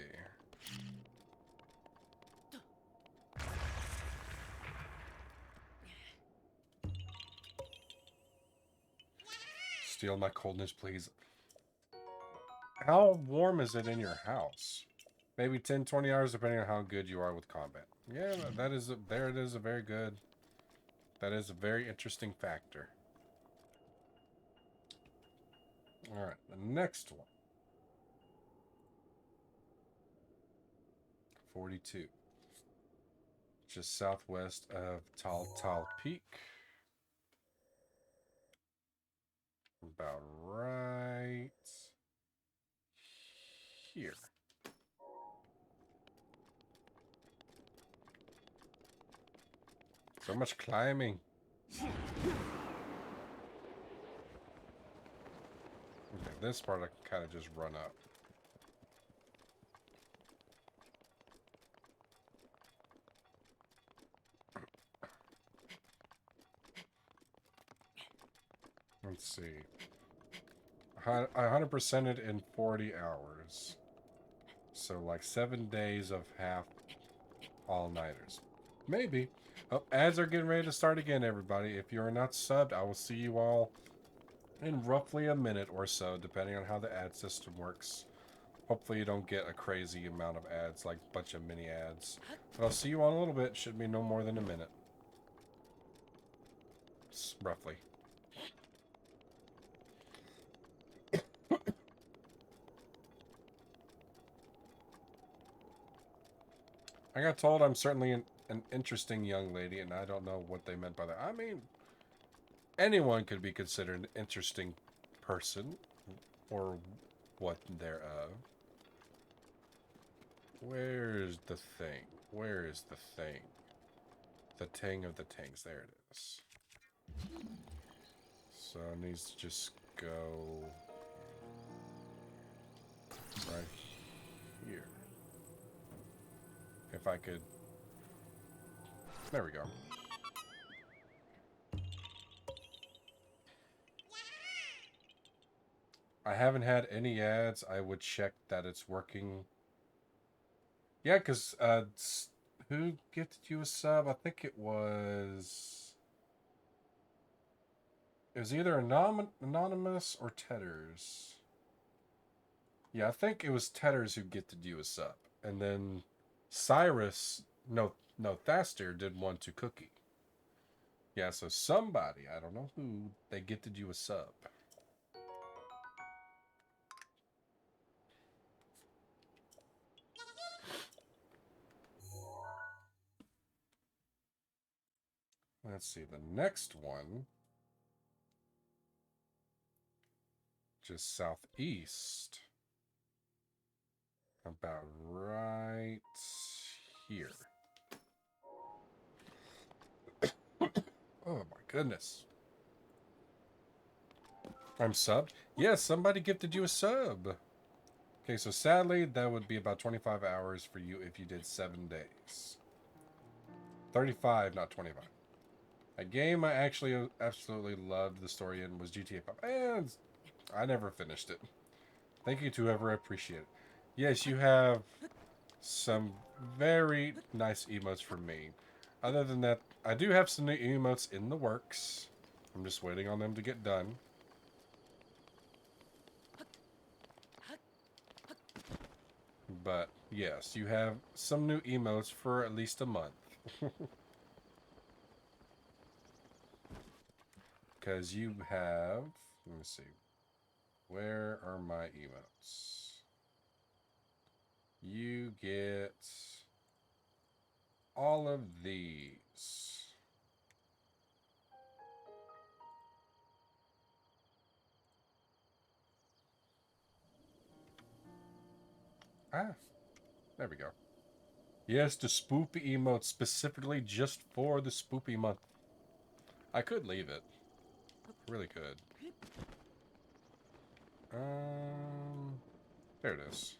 Steal my coldness, please. How warm is it in your house? Maybe 10, 20 hours, depending on how good you are with combat. Yeah, that is there it is a very good... That is a very interesting factor. Alright, the next one. 42. Just southwest of Tal Peak. About right here. So much climbing. Okay, this part I can kind of just run up. Let's see. I 100%ed in 40 hours. So like 7 days of half all-nighters. Maybe. Oh, ads are getting ready to start again, everybody. If you're not subbed, I will see you all in roughly a minute or so, depending on how the ad system works. Hopefully you don't get a crazy amount of ads, like a bunch of mini ads. But I'll see you all in a little bit. Should be no more than a minute. Roughly. I got told I'm certainly an interesting young lady, and I don't know what they meant by that. I mean, anyone could be considered an interesting person, or what thereof. Where's the thing? Where is the thing? The tang of the tangs. There it is. So it needs to just go right here. If I could... There we go. I haven't had any ads. I would check that it's working. Yeah, because who gifted you a sub? I think it was... It was either Anonymous or Tedders. Yeah, I think it was Tedders who gifted you a sub. And then Cyrus... No, Thaster did one to Cookie. Yeah, so somebody, I don't know who, they gifted you a sub. Let's see, the next one, just southeast, about right here. Oh my goodness. I'm subbed? Yes, somebody gifted you a sub. Okay, so sadly, that would be about 25 hours for you if you did 7 days. 35, not 25. A game I actually absolutely loved the story in was GTA 5. And I never finished it. Thank you to whoever appreciate it. Yes, you have some very nice emotes from me. Other than that, I do have some new emotes in the works. I'm just waiting on them to get done. But yes, you have some new emotes for at least a month. Because you have... Let me see. Where are my emotes? You get all of these. Ah, there we go. Yes, the spoopy emote specifically just for the spoopy month. I could leave it. Really could. There it is.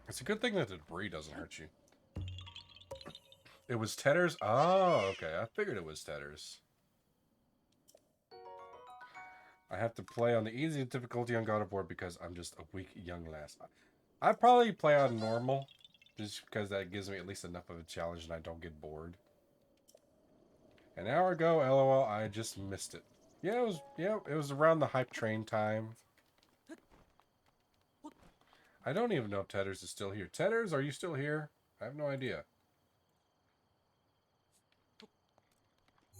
It's a good thing that the debris doesn't hurt you. It was Tedders? Oh, okay. I figured it was Tedders. I have to play on the easy difficulty on God of War because I'm just a weak young lass. I probably play on normal just because that gives me at least enough of a challenge and I don't get bored. An hour ago, LOL, I just missed it. Yeah, it was around the hype train time. I don't even know if Tedders is still here. Tedders, are you still here? I have no idea.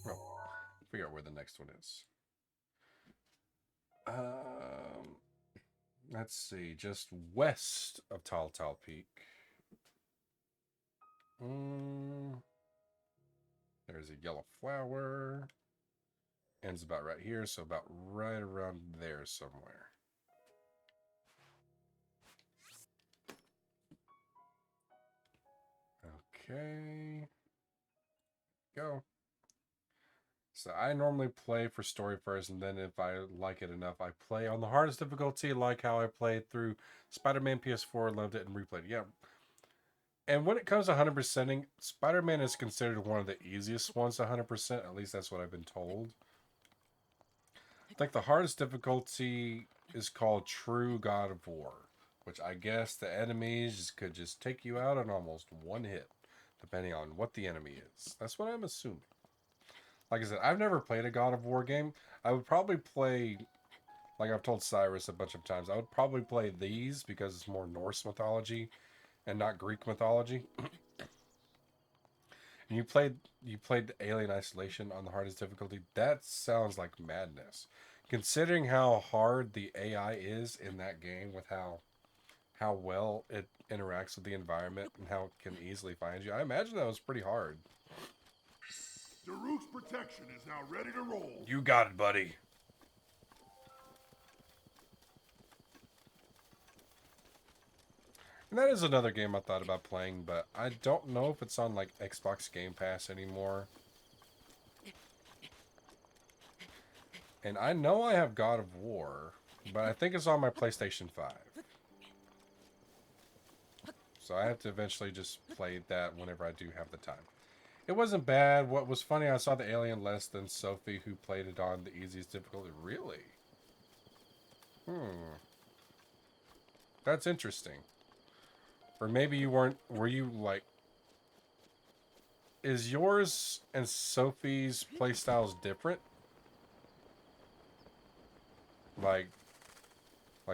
Oh, figure out where the next one is. Let's see, just west of Tall Peak. There's a yellow flower. Ends about right here, so about right around there somewhere. Okay. Go. So I normally play for story first, and then if I like it enough, I play on the hardest difficulty, like how I played through Spider-Man PS4, loved it, and replayed it. Yeah. And when it comes to 100%ing, Spider-Man is considered one of the easiest ones to 100%. At least that's what I've been told. I think the hardest difficulty is called True God of War, which I guess the enemies could just take you out in almost one hit, depending on what the enemy is. That's what I'm assuming. Like I said, I've never played a God of War game. I would probably play, like I've told Cyrus a bunch of times, I would probably play these because it's more Norse mythology and not Greek mythology. And you played the Alien Isolation on the hardest difficulty. That sounds like madness. Considering how hard the AI is in that game with how well it interacts with the environment and how it can easily find you. I imagine that was pretty hard. Daruk's protection is now ready to roll. You got it, buddy. And that is another game I thought about playing, but I don't know if it's on like Xbox Game Pass anymore. And I know I have God of War, but I think it's on my PlayStation 5. So I have to eventually just play that whenever I do have the time. It wasn't bad. What was funny, I saw the alien less than Sophie who played it on the easiest difficulty. Really? That's interesting. Or maybe you weren't... Were you like... Is yours and Sophie's playstyles different? Like,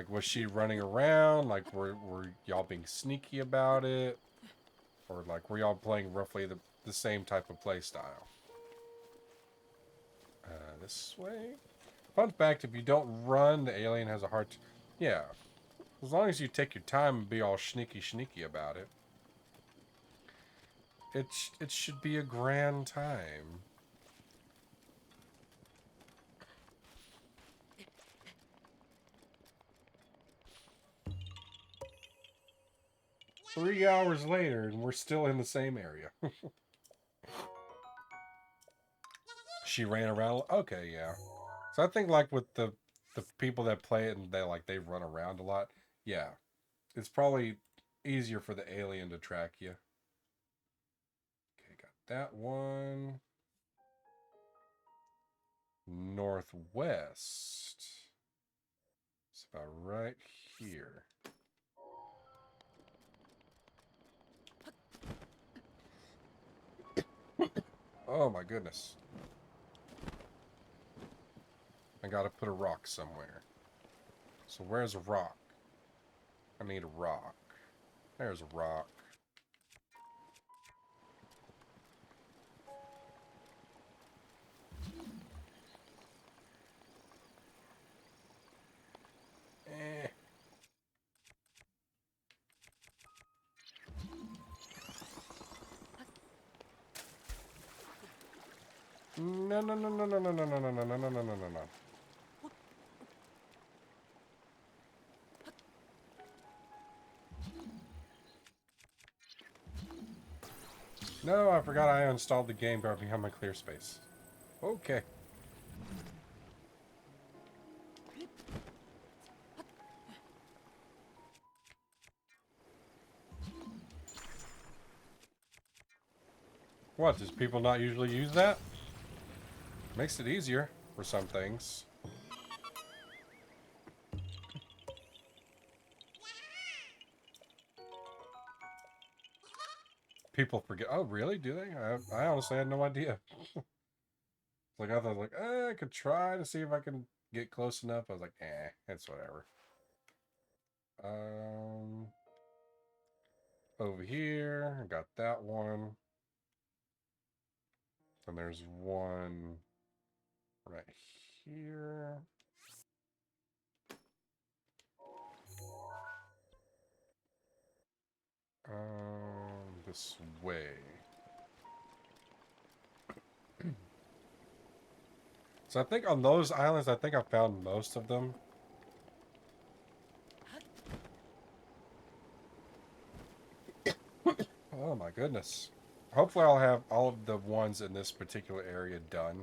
was she running around? Like, were y'all being sneaky about it? Or, like, were y'all playing roughly the same type of play style? This way? Fun fact, if you don't run, the alien has a hard... Yeah. As long as you take your time and be all sneaky about it. It should be a grand time. Three hours later, and we're still in the same area. She ran around. Okay, yeah. So I think like with the people that play it and they run around a lot. Yeah, it's probably easier for the alien to track you. Okay, got that one. Northwest. It's about right here. Oh my goodness. I gotta put a rock somewhere. So where's a rock? I need a rock. There's a rock. Eh. No, no, no, no, no, no, no, no, no, no, no, no, no, no, no, no. No, I forgot I uninstalled the game bar behind my clear space. Okay. What, does people not usually use that? Makes it easier for some things. People forget. Oh, really? Do they? I honestly had no idea. Like, I thought, like, I could try to see if I can get close enough. I was like, it's whatever. Over here, I got that one. And there's one right here. This way. So I think on those islands, I think I found most of them. Oh my goodness. Hopefully I'll have all of the ones in this particular area done.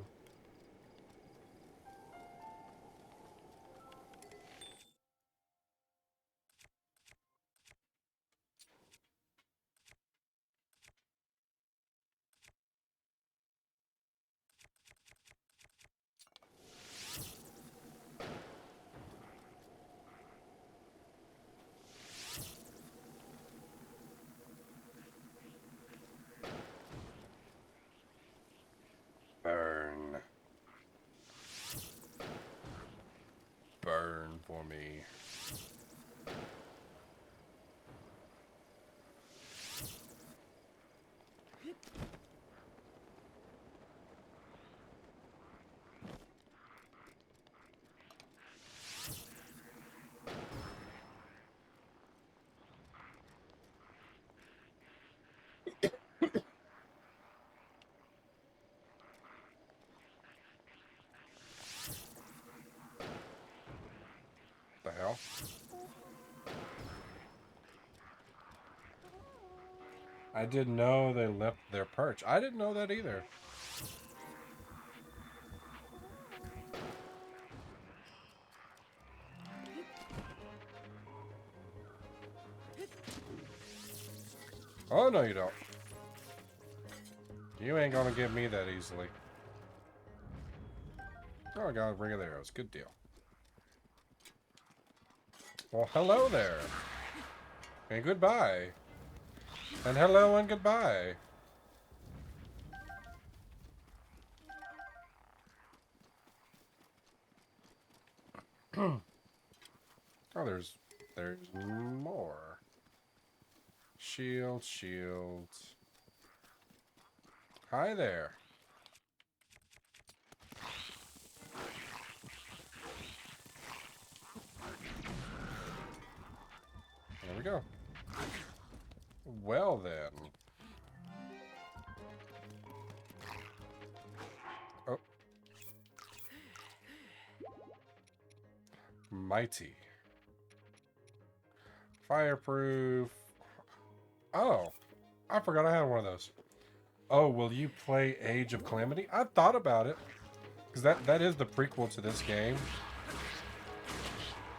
Burn. Burn for me. The hell? I didn't know they left their perch. I didn't know that either. Oh, no you don't. You ain't gonna get me that easily. Oh, I got a ring of arrows. Good deal. Well, hello there. And goodbye. And hello and goodbye. Oh, there's more. Shield, shield. Hi there. There we go. Well then. Oh. Mighty. Fireproof. Oh. I forgot I had one of those. Oh, will you play Age of Calamity? I've thought about it. Because that is the prequel to this game.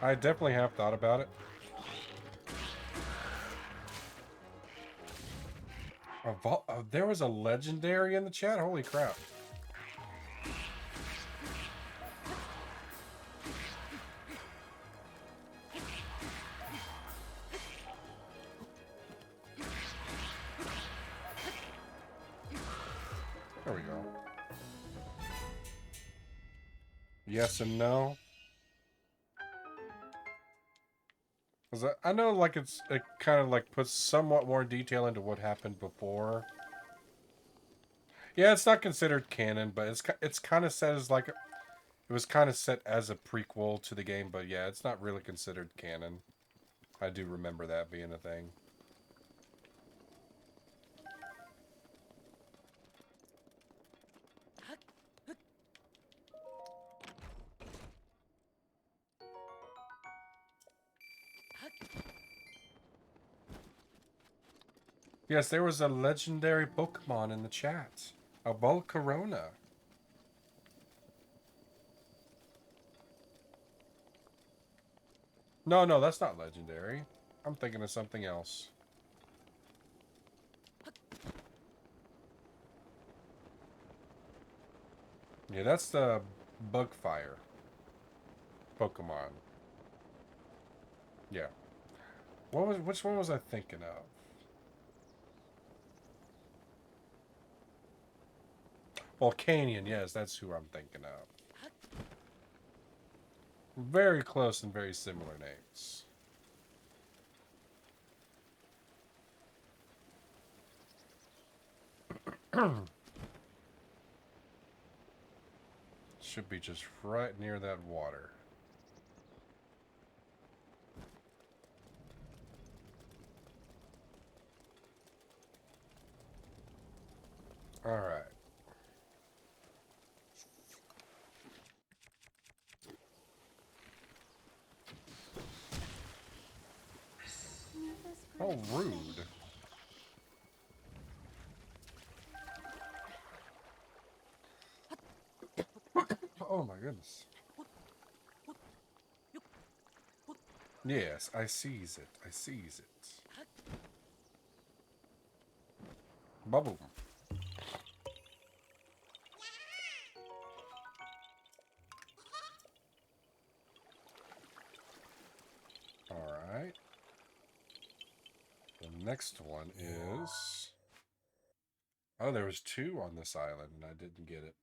I definitely have thought about it. There was a legendary in the chat? Holy crap. There we go. Yes and no. 'Cause I know, like, it kind of, like, puts somewhat more detail into what happened before. Yeah, it's not considered canon, but it's kind of set as, like, it was kind of set as a prequel to the game, but yeah, it's not really considered canon. I do remember that being a thing. Yes, there was a legendary Pokemon in the chat. A Volcarona. No, that's not legendary. I'm thinking of something else. Yeah, that's the Bugfire Pokemon. Yeah. Which one was I thinking of? Volcanion, yes, that's who I'm thinking of. Very close and very similar names. Should be just right near that water. Alright. Oh, rude. Oh my goodness. Yes, I seize it. I seize it. Bubble. Alright. The next one is... Oh, there was two on this island and I didn't get it.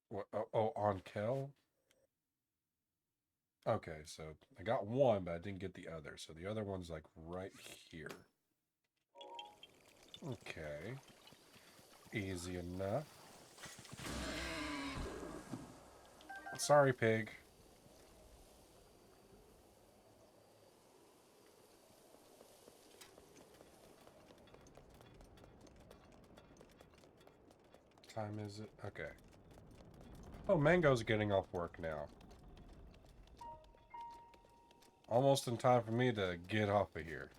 What? Oh, on Kel? Okay, so I got one, but I didn't get the other. So the other one's like right here. Okay. Easy enough. Sorry, pig. Time is it? Okay. Oh, Mango's getting off work now. Almost in time for me to get off of here.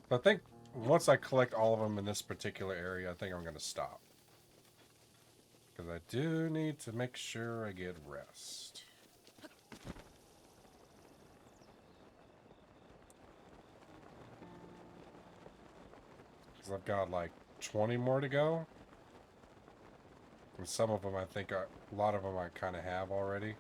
But I think once I collect all of them in this particular area, I think I'm going to stop. Because I do need to make sure I get rest. Because I've got like 20 more to go. And some of them I think, a lot of them I kind of have already.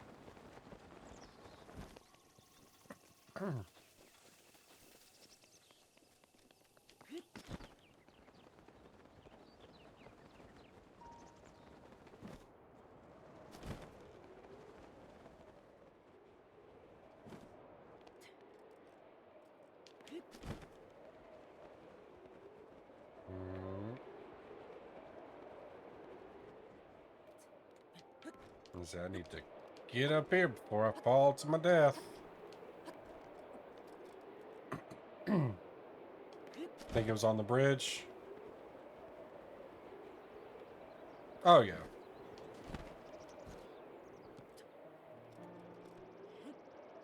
I need to get up here before I fall to my death. Think it was on the bridge. Oh, yeah.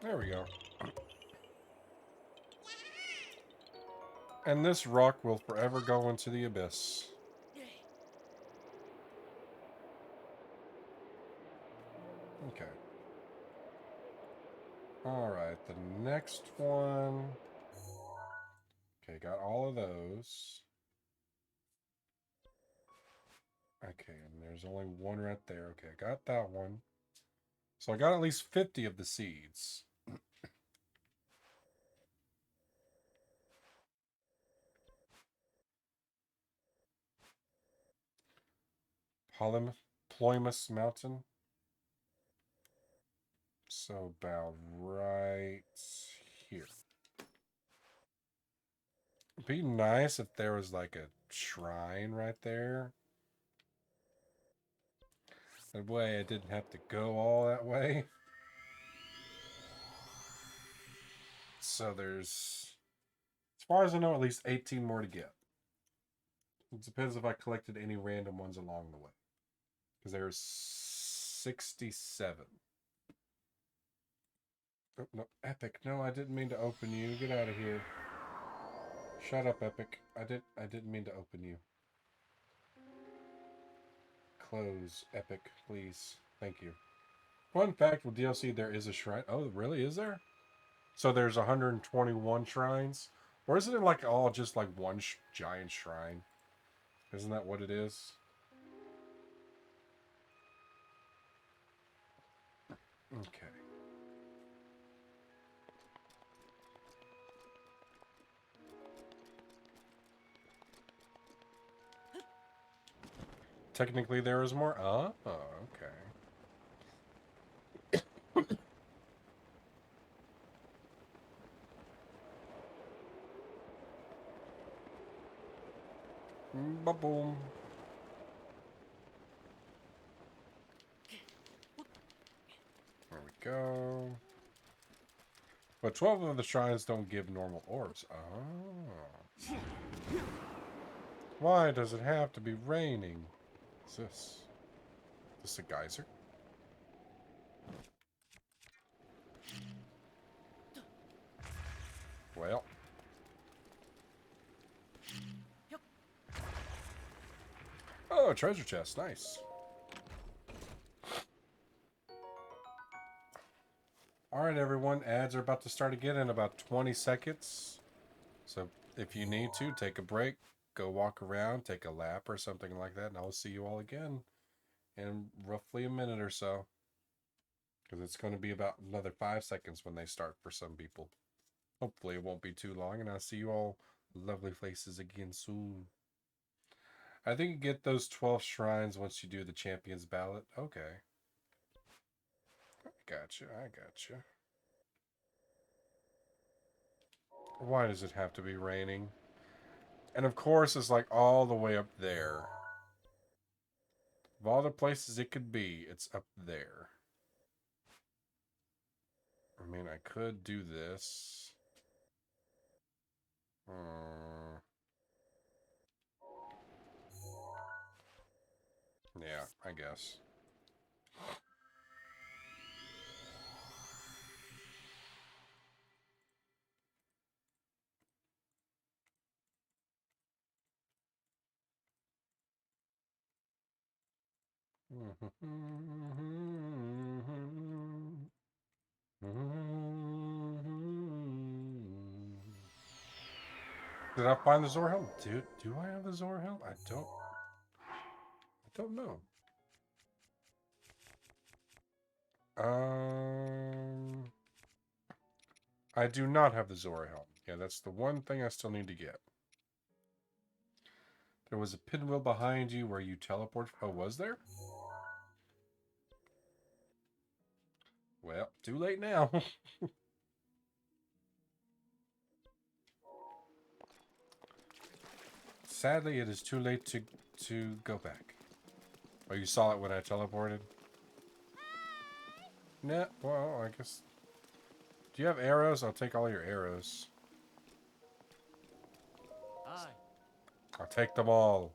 There we go. And this rock will forever go into the abyss. Okay. Alright, the next one... Okay, got all of those. Okay, and there's only one right there. Okay, I got that one. So I got at least 50 of the seeds. Ploymus Mountain. So about right here. It'd be nice if there was like a shrine right there. That way I didn't have to go all that way. So there's, as far as I know, at least 18 more to get. It depends if I collected any random ones along the way. Because there's 67. Oh, no, Epic. No, I didn't mean to open you. Get out of here. Shut up, Epic. I didn't mean to open you. Close, Epic, please. Thank you. Fun fact with DLC, there is a shrine. Oh, really? Is there? So there's 121 shrines? Or isn't it like all just like one giant shrine? Isn't that what it is? Okay. Technically there is more? Oh, okay. Ba-boom. There we go. But 12 of the shrines don't give normal orbs. Oh. Why does it have to be raining? What's this? Is this a geyser? Well. Oh, treasure chest. Nice. Alright, everyone. Ads are about to start again in about 20 seconds. So if you need to, take a break. Go walk around, take a lap or something like that. And I'll see you all again in roughly a minute or so. Because it's going to be about another 5 seconds when they start for some people. Hopefully it won't be too long. And I'll see you all lovely faces again soon. I think you get those 12 shrines once you do the Champions Ballot. Okay. I gotcha. Why does it have to be raining? And of course, it's like all the way up there. Of all the places it could be, it's up there. I mean, I could do this. Yeah, I guess. Did I find the Zora helm? Do I have the Zora helm? I don't know. I do not have the Zora helm. Yeah, that's the one thing I still need to get. There was a pinwheel behind you where you teleport. Oh, was there? Well, too late now. Sadly, it is too late to go back. Oh, you saw it when I teleported? Nah, well, I guess... Do you have arrows? I'll take all your arrows. Hi. I'll take them all.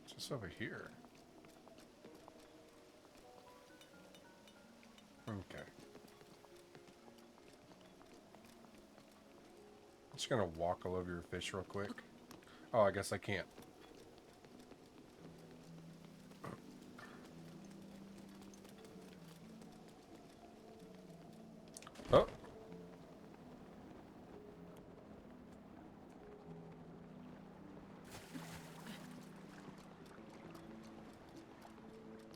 Just over here. Okay. I'm just gonna walk all over your fish real quick. Oh, I guess I can't.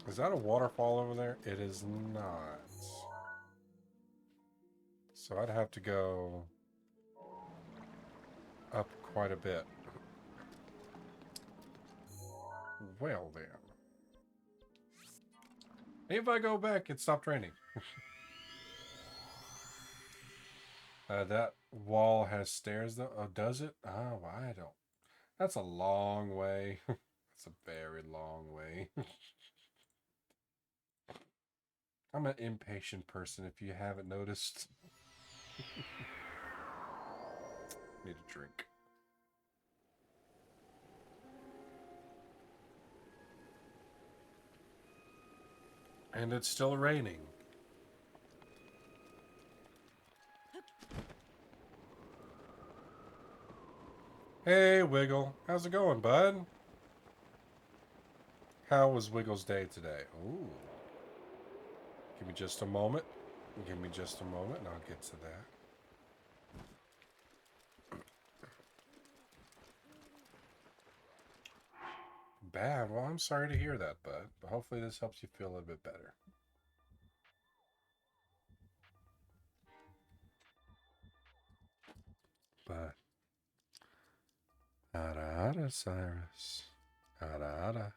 Is that a waterfall over there? It is not. So I'd have to go up quite a bit. Well then. If I go back, it stopped raining. That wall has stairs though. Oh, does it? Oh, I don't. That's a long way. That's a very long way. I'm an impatient person if you haven't noticed. Need a drink. And it's still raining. Hey, Wiggle. How's it going, bud? How was Wiggle's day today? Ooh. Give me just a moment. Give me just a moment and I'll get to that. Bad. Well, I'm sorry to hear that, bud. But hopefully this helps you feel a little bit better. But Ada Ada, Cyrus. Ada Ada.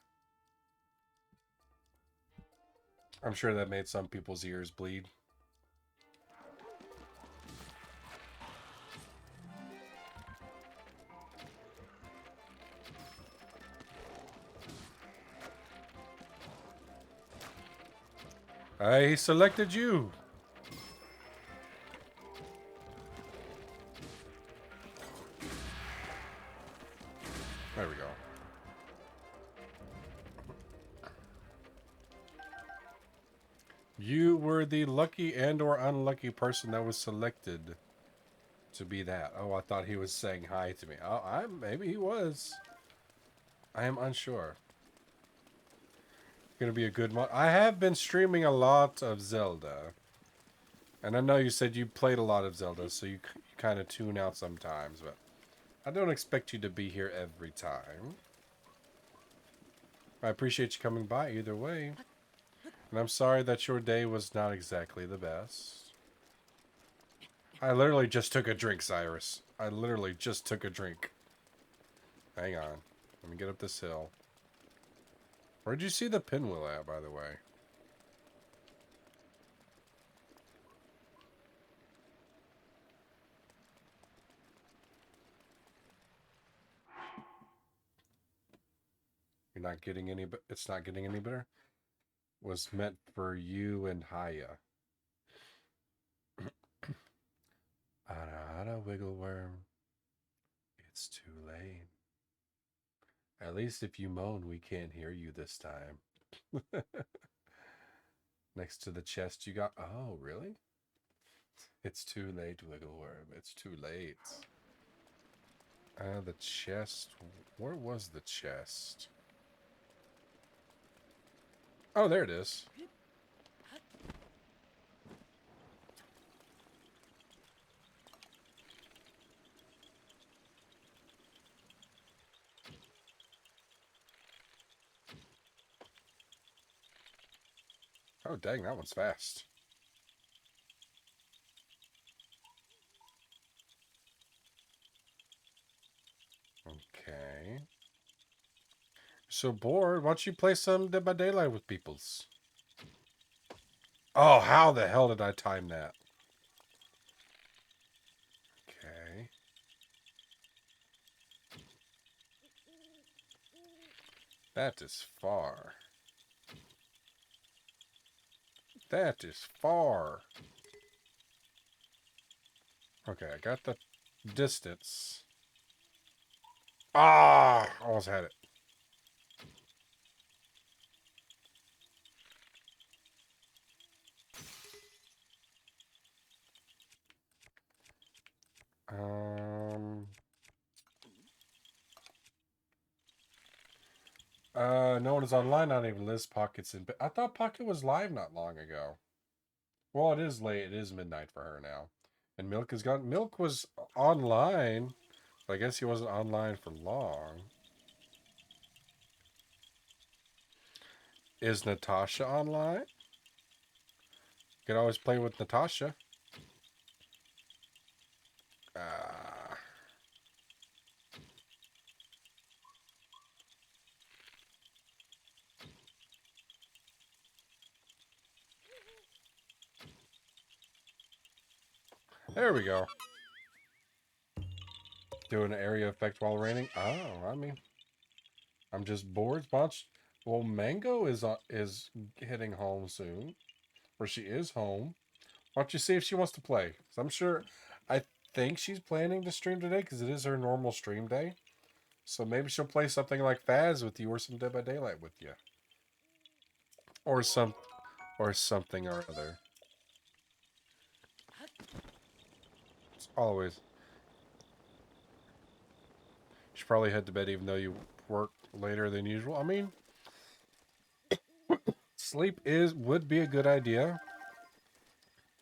I'm sure that made some people's ears bleed. I selected you. There we go. You were the lucky and or unlucky person that was selected to be that. Oh, I thought he was saying hi to me. Oh, maybe he was. I am unsure. Gonna be a good month. I have been streaming a lot of Zelda. And I know you said you played a lot of Zelda, so you kind of tune out sometimes, but I don't expect you to be here every time. I appreciate you coming by either way. And I'm sorry that your day was not exactly the best. I literally just took a drink, Cyrus. I literally just took a drink. Hang on. Let me get up this hill. Where'd you see the pinwheel at, by the way? You're not getting any, but it's not getting any better. Was meant for you and Haya. Ada Ada, wiggle worm. It's too late. At least if you moan, we can't hear you this time. Next to the chest you got... Oh, really? It's too late, wiggle worm. It's too late. The chest... Where was the chest? Oh, there it is. Oh, dang, that one's fast. Okay. So bored, why don't you play some Dead by Daylight with peoples? Oh, how the hell did I time that? Okay. That is far. That is far. Okay, I got the distance. Ah! Almost had it. No one is online, not even Liz. Pocket's in... I thought Pocket was live not long ago. Well, it is late. It is midnight for her now. And Milk is gone. Milk was online. But I guess he wasn't online for long. Is Natasha online? You can always play with Natasha. There we go. Do an area effect while raining. Oh, I mean, I'm just bored. Well, Mango is heading home soon, or she is home. Why don't you see if she wants to play? 'Cause I'm sure. I think she's planning to stream today because it is her normal stream day. So maybe she'll play something like Faz with you, or some Dead by Daylight with you, or something or other. It's always. Should probably head to bed even though you work later than usual. I mean, sleep would be a good idea.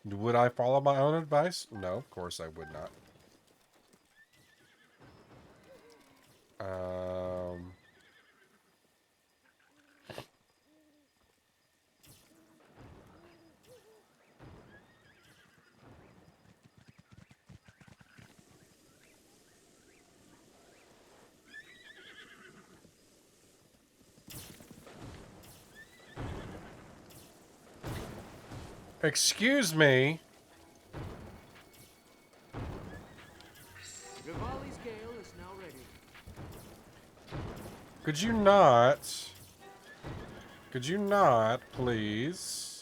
Would I follow my own advice? No, of course I would not. Um, excuse me. Rivali's Gale is now ready. Could you not? Could you not, please?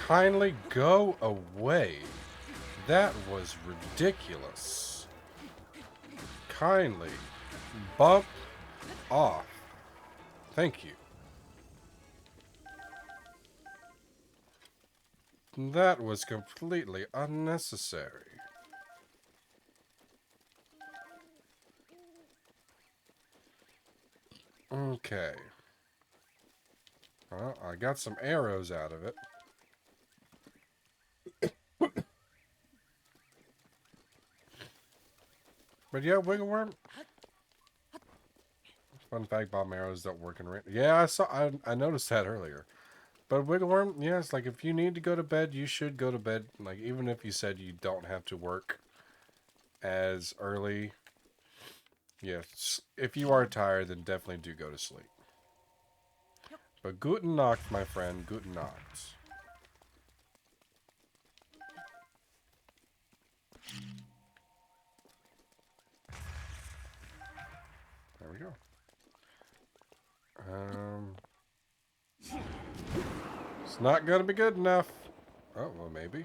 Kindly go away. That was ridiculous. Kindly bump off. Thank you. That was completely unnecessary. Okay. Well, I got some arrows out of it. But yeah, Wiggle Worm. Fun fact, bomb arrows don't work in rain. Yeah, I noticed that earlier. But Wiggle Worm, yeah, it's like if you need to go to bed, you should go to bed. Like even if you said you don't have to work as early. Yes, if you are tired, then definitely do go to sleep. But guten Nacht, my friend, guten Nacht. There we go. It's not gonna be good enough. Oh, well, maybe.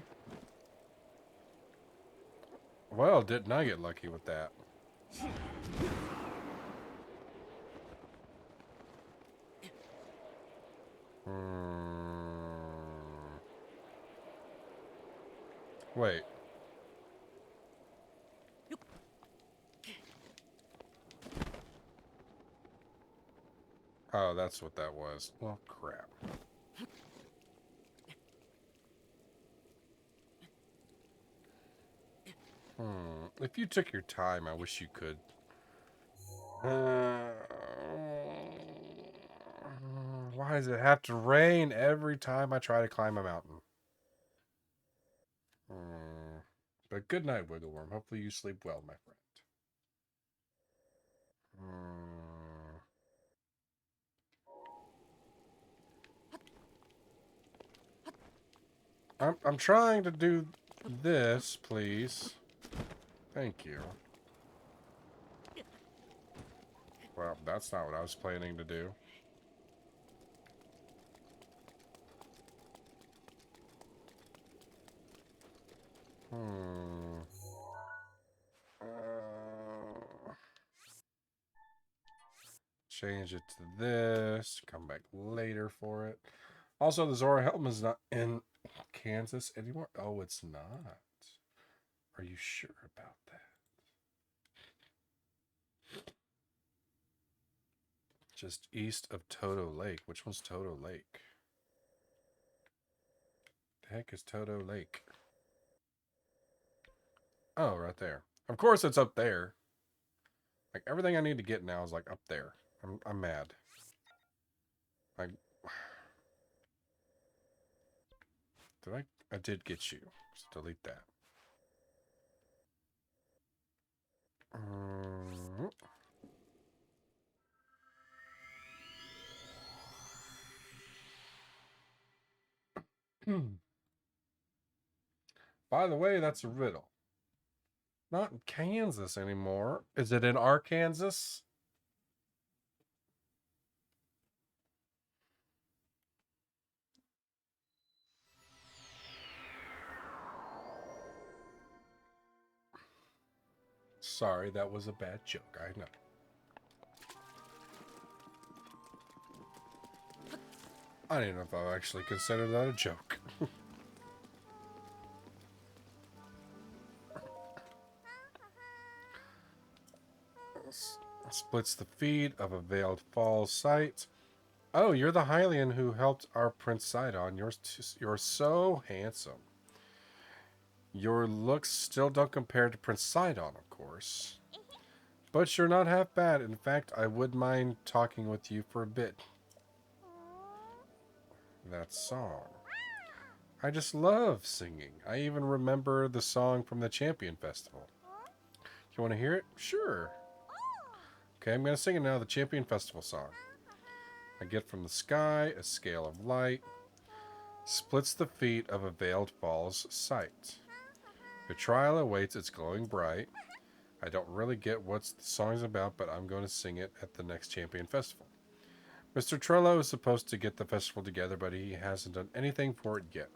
Well, didn't I get lucky with that? Wait. Oh, that's what that was. Well, crap. If you took your time, I wish you could. Why does it have to rain every time I try to climb a mountain? But good night, Wiggle Worm. Hopefully you sleep well, my friend. I'm trying to do this, please. Thank you. Well, that's not what I was planning to do. Change it to this. Come back later for it. Also, the Zora Helm is not in Kansas anymore. Oh, it's not. Are you sure about that? Just east of Toto Lake. Which one's Toto Lake? The heck is Toto Lake? Oh, right there. Of course it's up there. Like, everything I need to get now is, like, up there. I'm mad. Like, I did get you. Just delete that. By the way, that's a riddle. Not in Kansas anymore. Is it in Arkansas? Sorry, that was a bad joke. I know. I don't even know if I'll actually consider that a joke. Splits the feet of a Veiled Falls site. Oh, you're the Hylian who helped our Prince Sidon. You're so handsome. Your looks still don't compare to Prince Sidon, of course. But you're not half bad. In fact, I would mind talking with you for a bit. That song. I just love singing. I even remember the song from the Champion Festival. You want to hear it? Sure. Okay, I'm going to sing it now, the Champion Festival song. I get from the sky, a scale of light, splits the feet of a Veiled Falls sight. Your trial awaits, it's glowing bright. I don't really get what the song's about, but I'm going to sing it at the next Champion Festival. Mr. Trello is supposed to get the festival together, but he hasn't done anything for it yet.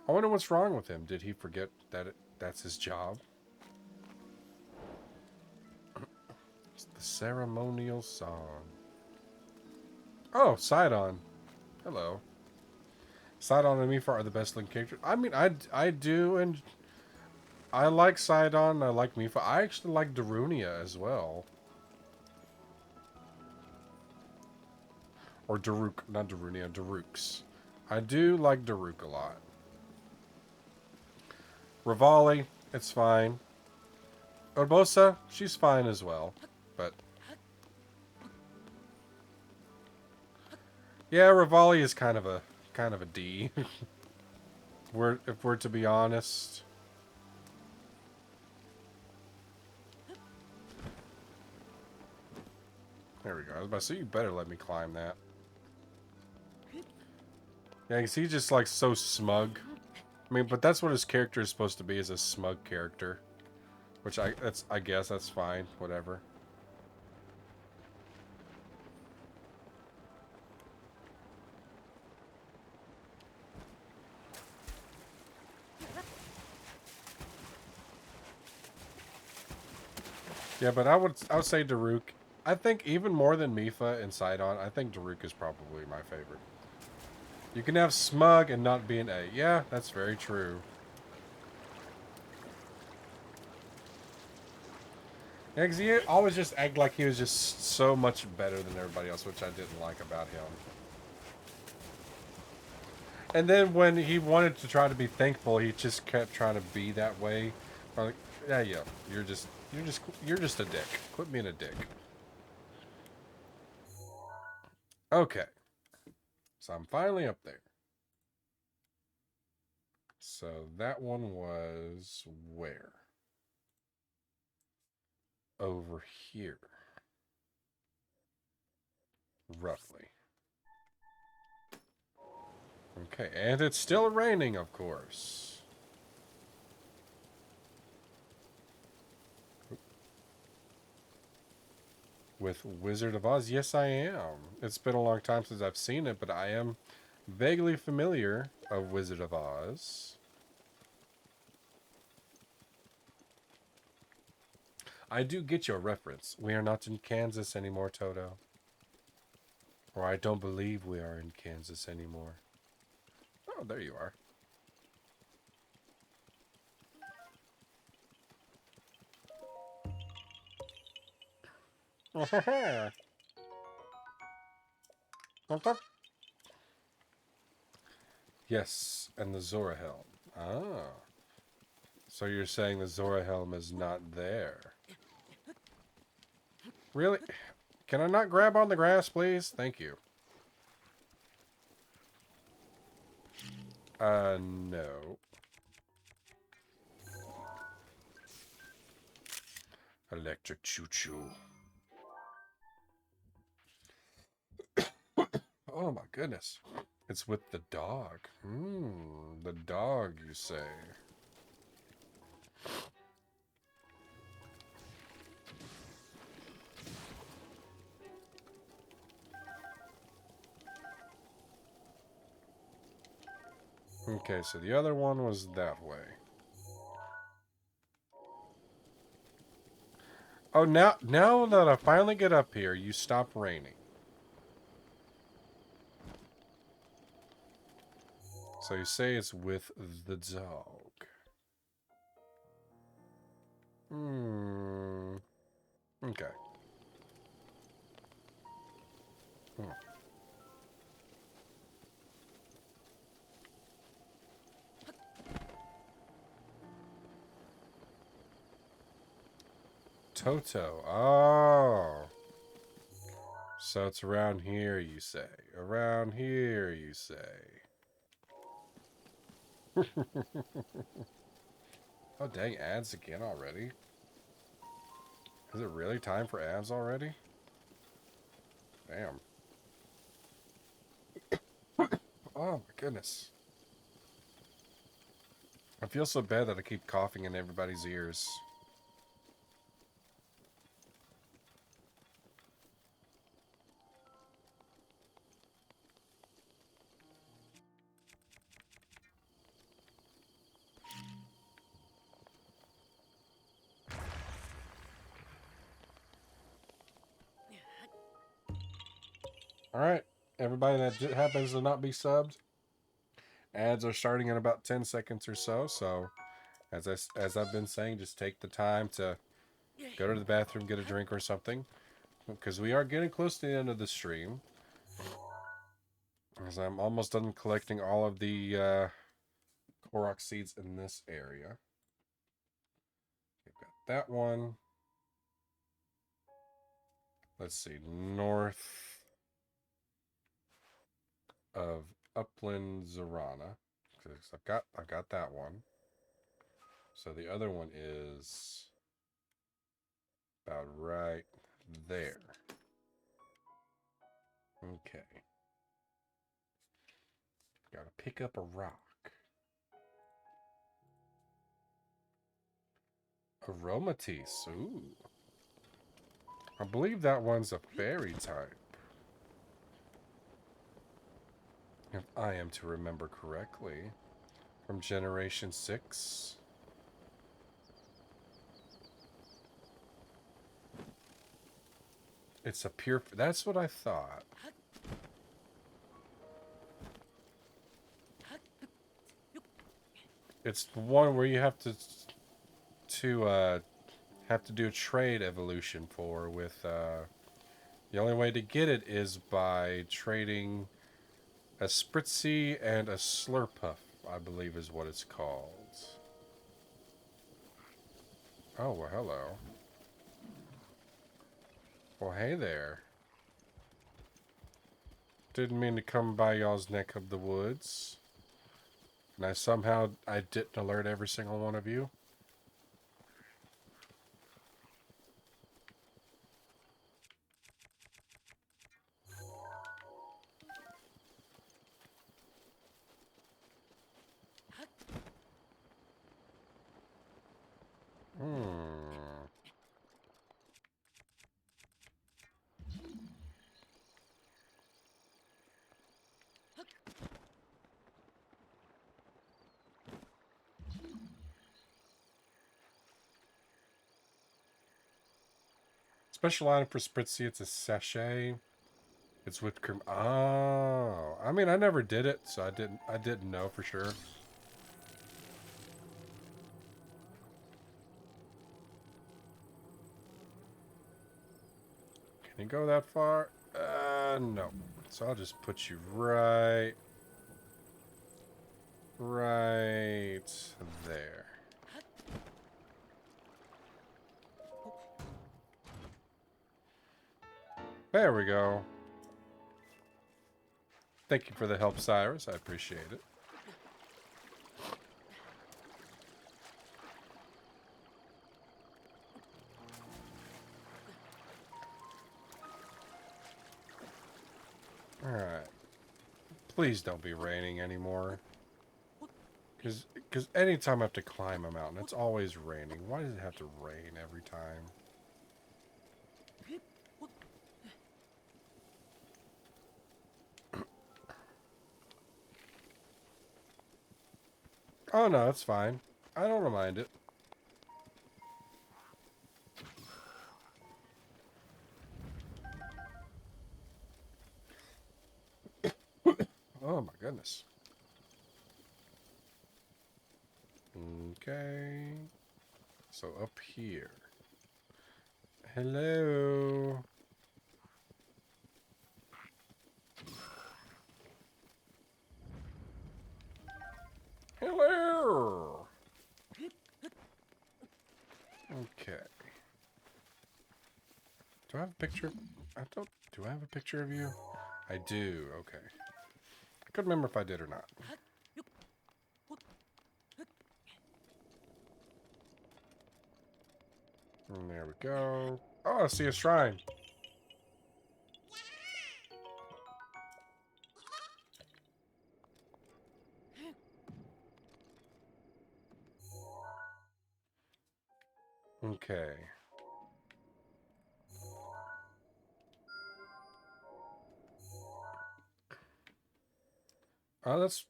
I wonder what's wrong with him. Did he forget that that's his job? It's the ceremonial song. Oh, Sidon. Hello. Sidon and Mifa are the best Link characters. I mean, I do, and I like Sidon. I like Mifa. I actually like Darunia as well. Or Daruk, not Darunia, Daruks. I do like Daruk a lot. Rivali, it's fine. Urbosa, she's fine as well. But yeah, Rivali is kind of a D. If we're to be honest. There we go. I was about to say, you better let me climb that. Yeah, because he's just like so smug. I mean, but that's what his character is supposed to be, is a smug character. Which I guess that's fine. Whatever. Yeah, but I would say Daruk. I think even more than Mifa and Sidon, I think Daruk is probably my favorite. You can have smug and not be an A. Yeah, that's very true. Yeah, because he always just acted like he was just so much better than everybody else, which I didn't like about him. And then when he wanted to try to be thankful, he just kept trying to be that way. I'm like, yeah, you're just a dick. Quit being a dick. Okay. So I'm finally up there. So that one was where? Over here. Roughly. Okay, and it's still raining, of course. With Wizard of Oz? Yes, I am. It's been a long time since I've seen it, but I am vaguely familiar of Wizard of Oz. I do get your reference. We are not in Kansas anymore, Toto. Or I don't believe we are in Kansas anymore. Oh, there you are. Yes, and the Zora helm. Ah. So you're saying the Zora helm is not there? Really? Can I not grab on the grass, please? Thank you. No. Electric choo-choo. Oh my goodness. It's with the dog. The dog, you say. Okay, so the other one was that way. Oh, now that I finally get up here, you stop raining. So you say it's with the dog. Okay. Toto. Oh. So it's around here, you say. Around here, you say. Oh, dang, ads again already? Is it really time for ads already? Damn. Oh, my goodness. I feel so bad that I keep coughing in everybody's ears. Alright, everybody that happens to not be subbed, ads are starting in about 10 seconds or so, so as I've been saying, just take the time to go to the bathroom, get a drink or something, because we are getting close to the end of the stream, as I'm almost done collecting all of the Korok seeds in this area. We've got that one. Let's see, north of Upland Zorana. I've got that one. So the other one is about right there. Okay. Gotta pick up a rock. Aromatisse. Ooh. I believe that one's a fairy type. If I am to remember correctly. From Generation 6. It's a pure... That's what I thought. It's the one where you have to do a trade evolution for with the only way to get it is by trading a Spritzy and a Slurpuff, I believe is what it's called. Oh, well, hello. Well, hey there. Didn't mean to come by y'all's neck of the woods. And I didn't alert every single one of you. Special item for Spritzy, it's a sachet. It's with cream. Oh, I mean, I never did it, so I didn't know for sure. Can you go that far? No. So I'll just put you right there. There we go. Thank you for the help, Cyrus. I appreciate it. Alright. Please don't be raining anymore. Because anytime I have to climb a mountain, it's always raining. Why does it have to rain every time? Oh no, it's fine. I don't mind it. Oh my goodness. Okay. So up here. Hello. Hello. Okay. Do I have a picture? I don't. Do I have a picture of you? I do. Okay. I couldn't remember if I did or not. And there we go. Oh, I see a shrine. Okay. Oh, that's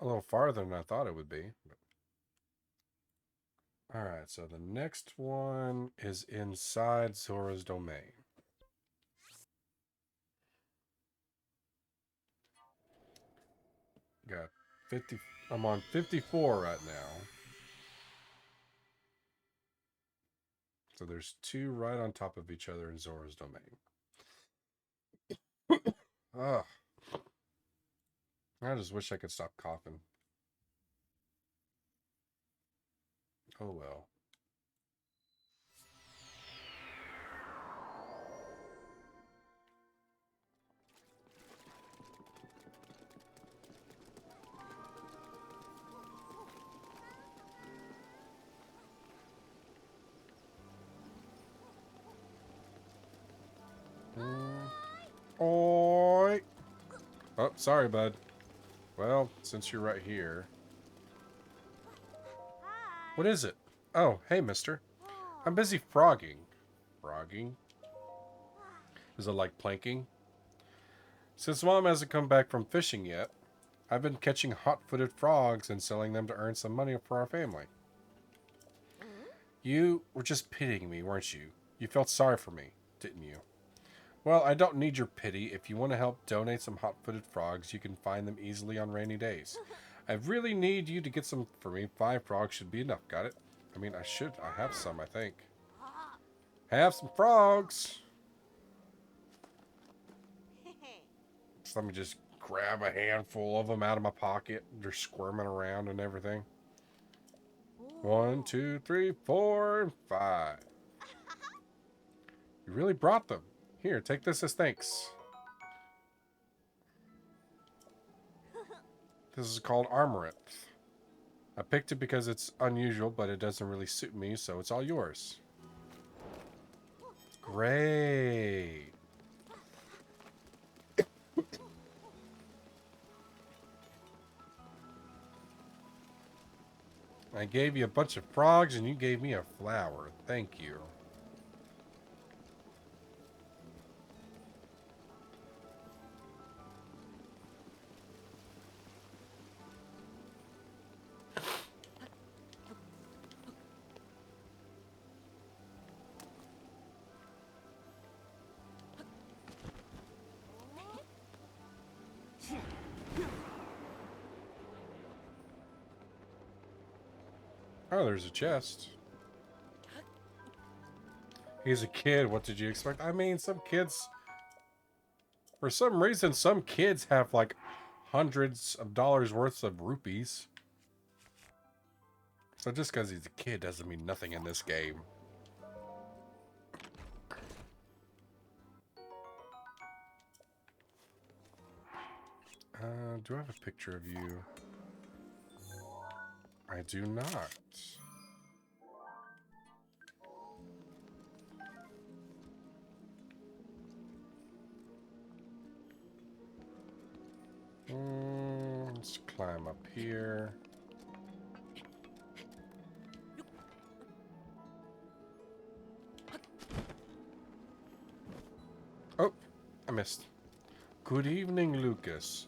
a little farther than I thought it would be. Alright, so the next one is inside Zora's domain. Got 50. I'm on 54 right now. So there's two right on top of each other in Zora's domain. Ugh. I just wish I could stop coughing. Oh well. Oi! Oh, sorry, bud. Well, since you're right here. What is it? Oh, hey, mister. I'm busy frogging. Frogging? Is it like planking? Since Mom hasn't come back from fishing yet, I've been catching hot-footed frogs and selling them to earn some money for our family. You were just pitying me, weren't you? You felt sorry for me, didn't you? Well, I don't need your pity. If you want to help donate some hot-footed frogs, you can find them easily on rainy days. I really need you to get some for me. 5 frogs should be enough. Got it? I mean, I have some, I think. Have some frogs! So let me just grab a handful of them out of my pocket. They're squirming around and everything. 1, 2, 3, 4, and 5. You really brought them. Here, take this as thanks. This is called Amaranth. I picked it because it's unusual, but it doesn't really suit me, so it's all yours. Great. I gave you a bunch of frogs and you gave me a flower. Thank you. Oh, there's a chest. He's a kid. What did you expect? I mean, some kids... For some reason, some kids have, like, hundreds of dollars worth of rupees. So just because he's a kid doesn't mean nothing in this game. Do I have a picture of you? I do not. Let's climb up here. Oh, I missed. Good evening, Lucas.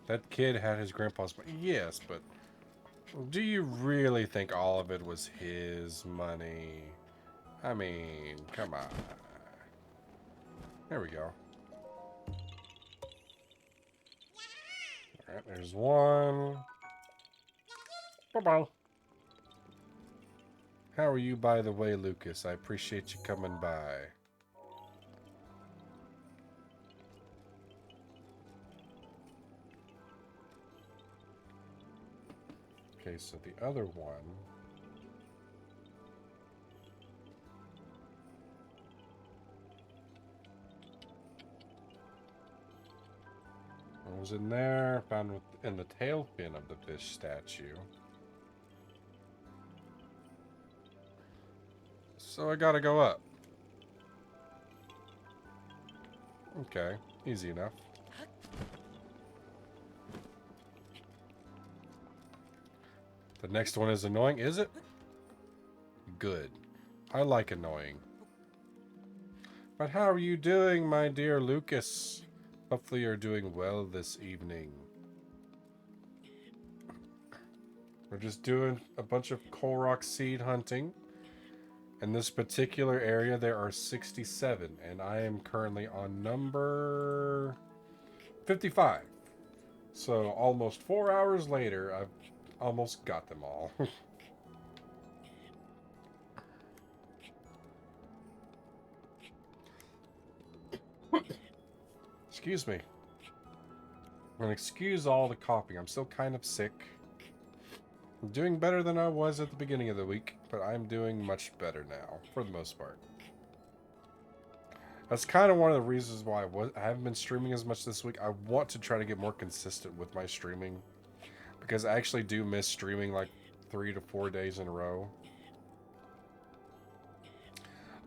That kid had his grandpa's money. Yes, but do you really think all of it was his money? I mean, come on. There we go. Alright, there's one. Bye-bye. How are you, by the way, Lucas? I appreciate you coming by. Okay, so the other one... What was in there? Found in the tail fin of the fish statue. So I gotta go up. Okay, easy enough. The next one is annoying, is it? Good. I like annoying. But how are you doing, my dear Lucas? Hopefully you're doing well this evening. We're just doing a bunch of Korok seed hunting. In this particular area, there are 67, and I am currently on number 55. So almost 4 hours later, I've almost got them all. Excuse me. And excuse all the coughing. I'm still kind of sick. I'm doing better than I was at the beginning of the week, but I'm doing much better now, for the most part. That's kind of one of the reasons why I haven't been streaming as much this week. I want to try to get more consistent with my streaming, because I actually do miss streaming like 3 to 4 days in a row.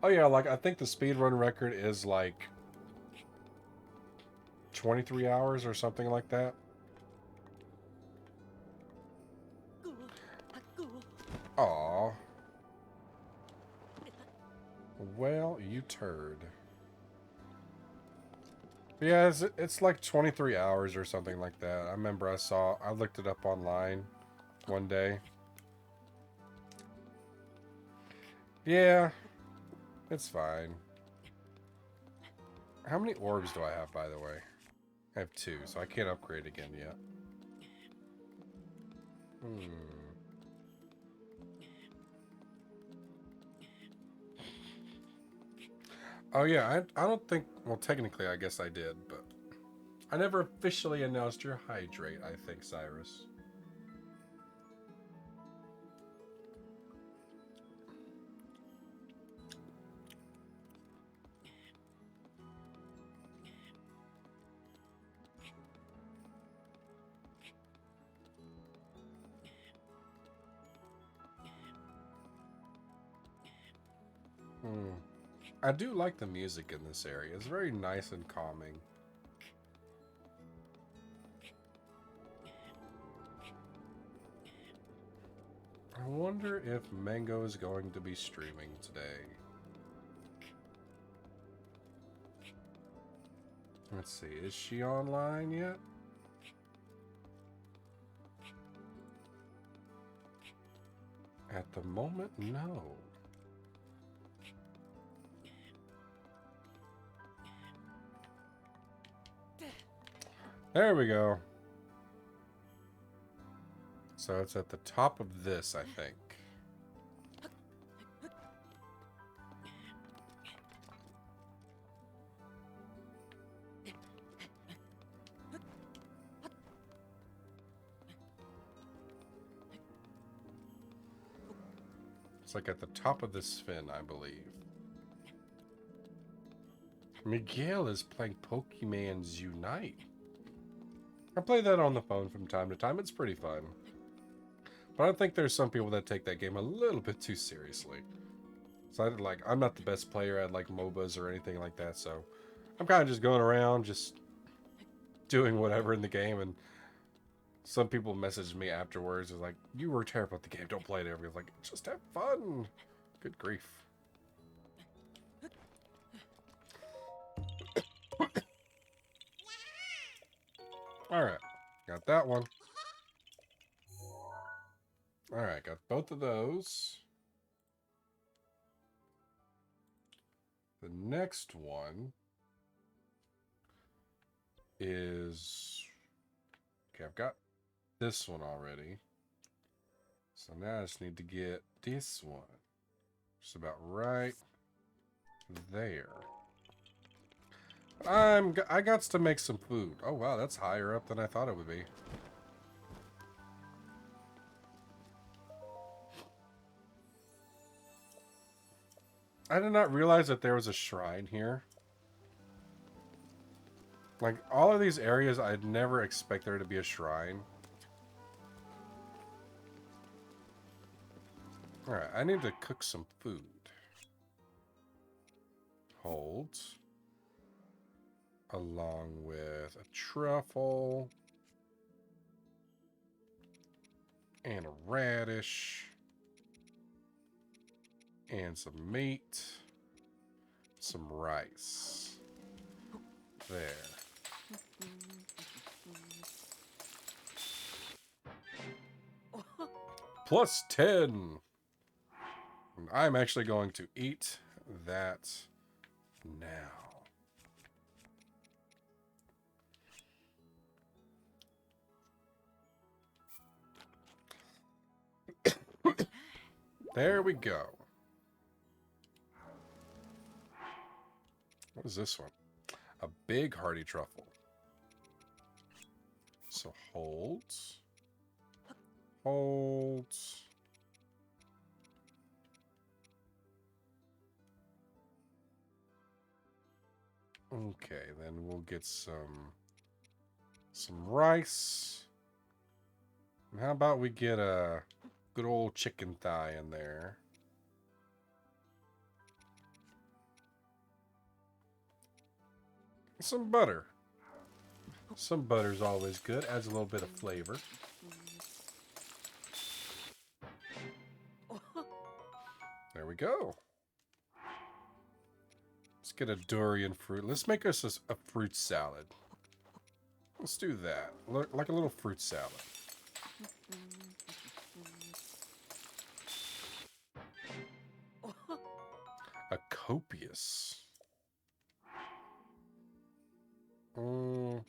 Oh yeah, like I think the speedrun record is like 23 hours or something like that. Aw. Well, you turd. Yeah, it's like 23 hours or something like that. I remember I looked it up online one day. Yeah, it's fine. How many orbs do I have, by the way? I have 2, so I can't upgrade again yet. Oh yeah, I don't think... Well, technically, I guess I did, but... I never officially announced your hydrate, I think, Cyrus. I do like the music in this area. It's very nice and calming. I wonder if Mango is going to be streaming today. Let's see, is she online yet? At the moment, no. There we go. So it's at the top of this, I think. It's like at the top of this fin, I believe. Miguel is playing Pokemon's Unite. I play that on the phone from time to time. It's pretty fun. But I think there's some people that take that game a little bit too seriously. So I'm not the best player at like MOBAs or anything like that, so I'm kind of just going around, just doing whatever in the game, and some people messaged me afterwards, like, you were terrible at the game, don't play it ever. Like, just have fun. Good grief. Alright, got that one. Alright, got both of those. The next one is... Okay, I've got this one already. So now I just need to get this one. Just about right there. I got to make some food. Oh wow, that's higher up than I thought it would be. I did not realize that there was a shrine here. Like, all of these areas, I'd never expect there to be a shrine. Alright, I need to cook some food. Hold. Along with a truffle. And a radish. And some meat. Some rice. There. Plus 10. And I'm actually going to eat that now. There we go. What is this one? A big hearty truffle. So hold. Hold. Okay, then we'll get some rice. And how about we get a good old chicken thigh in there? Some butter. Some butter's always good. Adds a little bit of flavor. There we go. Let's get a durian fruit. Let's make us a fruit salad. Let's do that. Like a little fruit salad. A copious. Could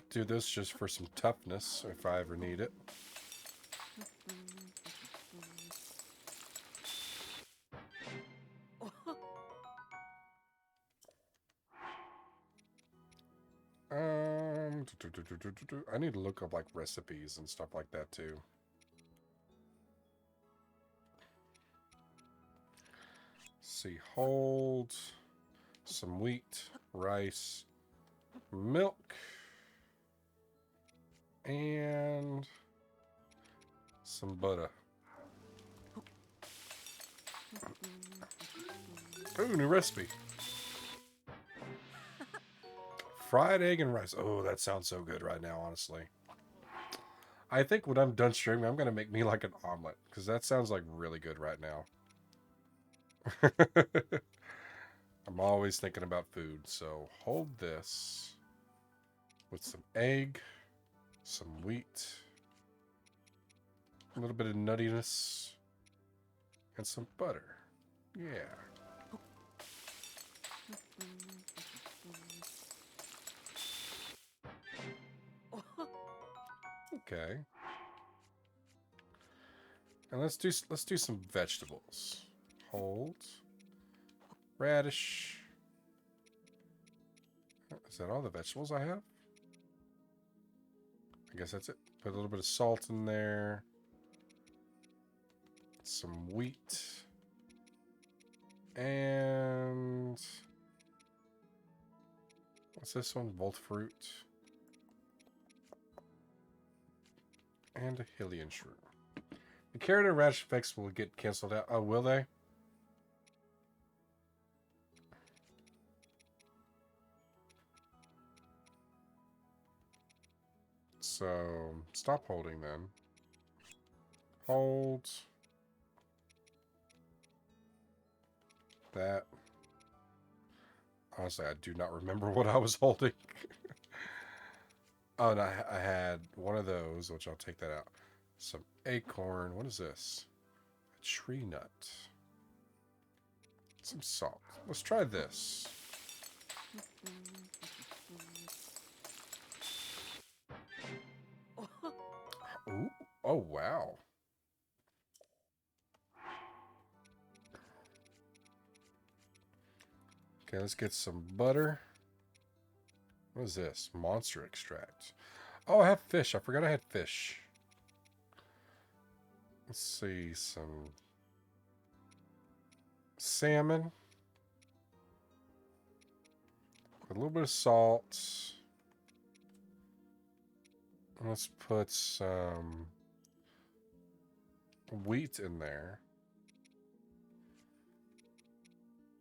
do this just for some toughness if I ever need it. I need to look up like recipes and stuff like that too. See, hold some wheat, rice, milk, and some butter. Ooh, new recipe. Fried egg and rice. Oh, that sounds so good right now, honestly. I think when I'm done streaming, I'm going to make me like an omelet, because that sounds like really good right now. I'm always thinking about food, so hold this with some egg, some wheat, a little bit of nuttiness, and some butter. Yeah. Okay. And let's do some vegetables. Hold. Radish. Is that all the vegetables I have? I guess that's it. Put a little bit of salt in there. some wheat, and what's this one? Volt fruit. And a Hylian shroom. The carrot and radish effects will get canceled out. Oh, will they? So, stop holding then. Hold. That. Honestly, I do not remember what I was holding. Oh, and I had one of those, which I'll take that out. Some acorn. What is this? A tree nut. Some salt. Let's try this. Ooh. Oh, wow. Okay, let's get some butter. What is this? Monster extract. Oh, I have fish. I forgot I had fish. Let's see. Some salmon. A little bit of salt. Let's put some wheat in there.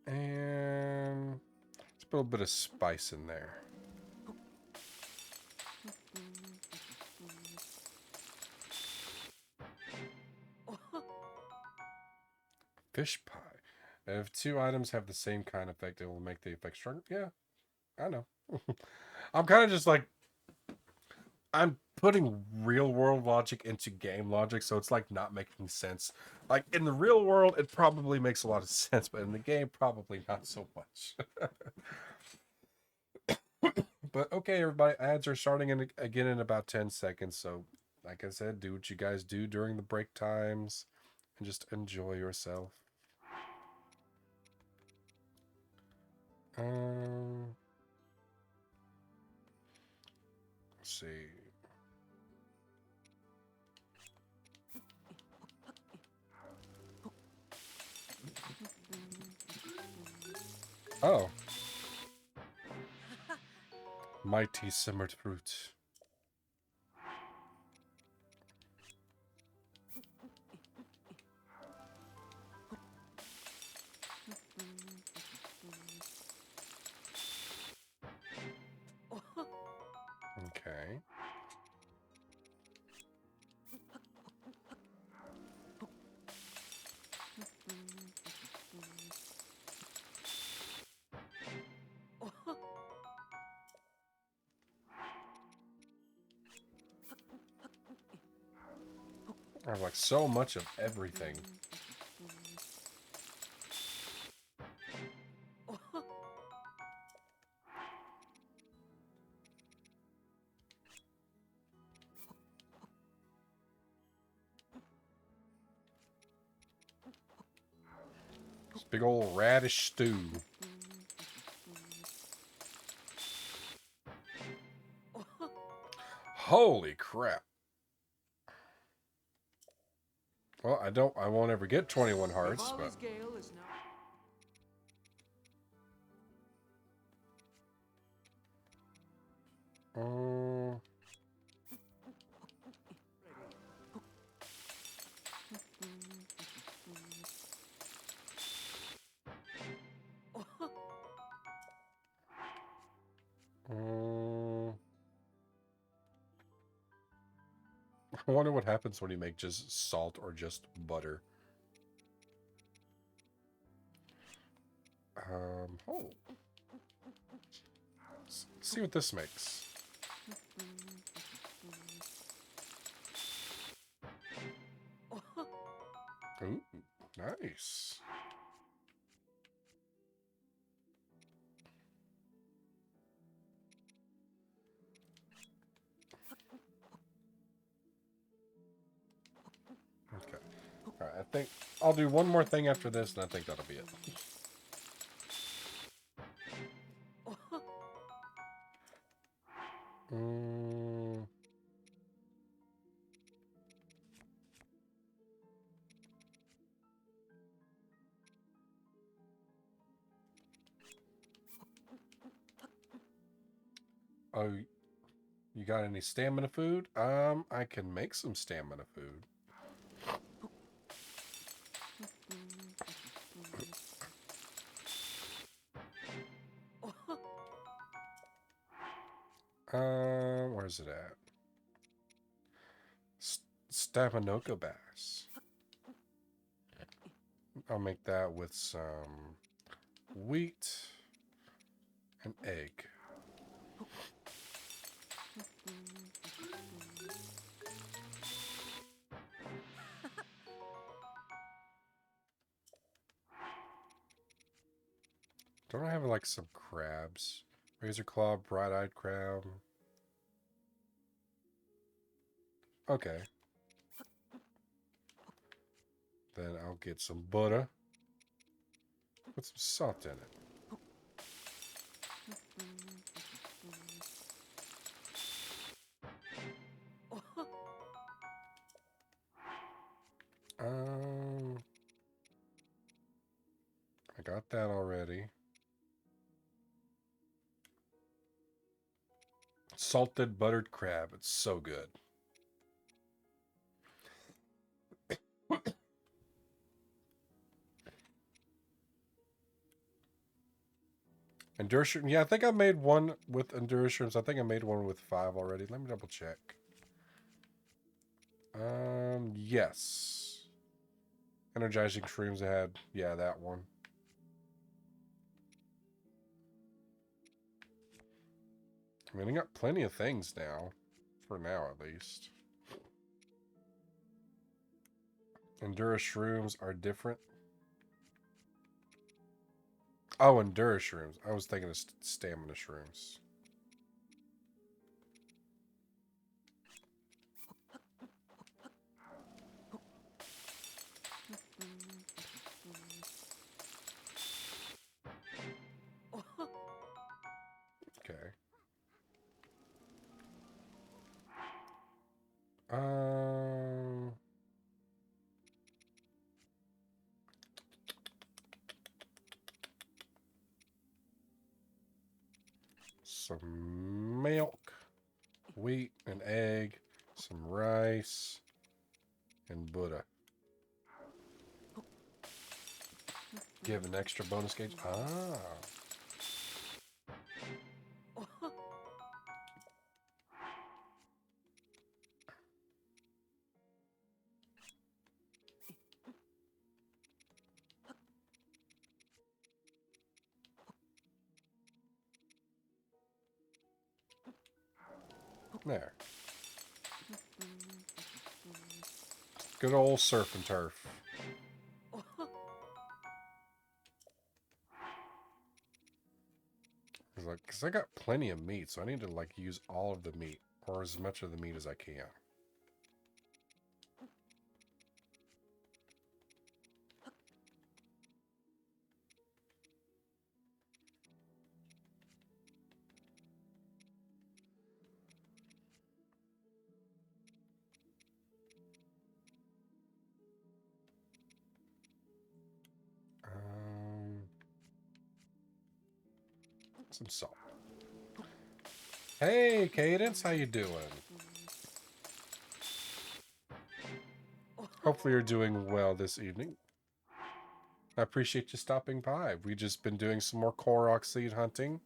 And let's put a bit of spice in there. Fish pie. If two items have the same kind of effect, it will make the effect stronger. Yeah, I know. I'm kind of just like, I'm putting real world logic into game logic, so it's like not making sense. Like in the real world, it probably makes a lot of sense, but in the game, probably not so much. But okay, everybody, ads are starting again in about 10 seconds. So, like I said, do what you guys do during the break times and just enjoy yourself. Let's see. Oh. Mighty simmered fruit. Okay. I have like so much of everything. This big old radish stew. Holy crap. Well, I won't ever get 21 hearts, but... I wonder what happens when you make just salt or just butter. Oh. Let's see what this makes. Ooh, nice. Okay. Alright, I think I'll do one more thing after this, and I think that'll be it. Oh, you got any stamina food? I can make some stamina food. Where's it at? Staminoka bass. I'll make that with some wheat and egg. Don't I have like some crabs? Razor claw, bright-eyed crab. Okay. Then I'll get some butter. Put some salt in it. I got that already. Salted buttered crab. It's so good. Endurance. Yeah, I think I made one with endurance. I think I made one with 5 already. Let me double check. Yes. Energizing shrooms I had. Yeah, that one. I mean, I got plenty of things now. For now, at least. Endura shrooms are different. Oh, Endura shrooms. I was thinking of stamina shrooms. Okay. Some milk, wheat, and egg, some rice, and butter. Give an extra bonus gauge. Ah. There. Good old surf and turf. Because I got plenty of meat, so I need to like use all of the meat, or as much of the meat as I can. Some salt. Hey, Cadence, how you doing? Hopefully you're doing well this evening. I appreciate you stopping by. We've just been doing some more Korok seed hunting.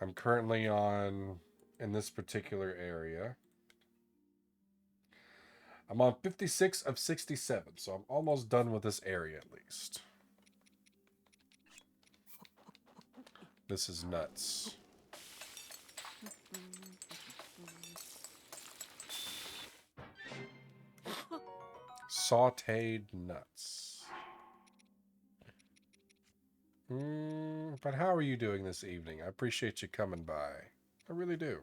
I'm currently in this particular area. I'm on 56 of 67, so I'm almost done with this area at least. This is nuts. Sauteed nuts. But how are you doing this evening? I appreciate you coming by. I really do.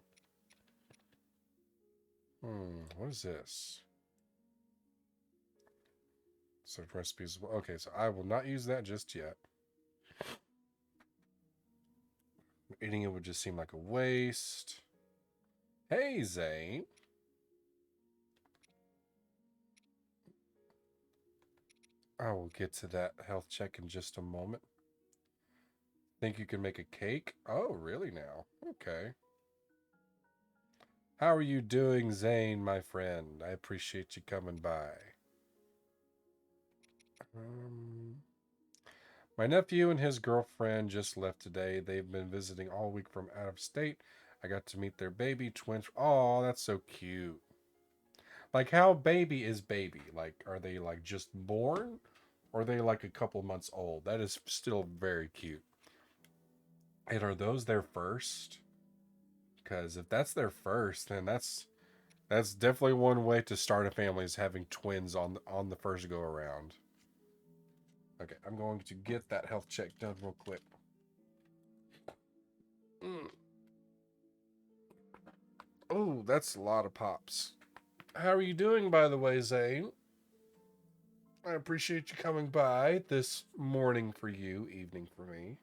What is this? So recipes. Okay, so I will not use that just yet. Eating it would just seem like a waste. Hey, Zane. I will get to that health check in just a moment. Think you can make a cake? Oh, really now? Okay. How are you doing, Zane, my friend? I appreciate you coming by. My nephew and his girlfriend just left today. They've been visiting all week from out of state. I got to meet their baby twins. Oh, that's so cute. Like, how baby is baby? Like, are they like just born? Or are they like a couple months old? That is still very cute. And are those their first? Because if that's their first, then that's definitely one way to start a family, is having twins on the first go around. Okay, I'm going to get that health check done real quick. Oh, that's a lot of pops. How are you doing, by the way, Zane? I appreciate you coming by this morning for you, evening for me.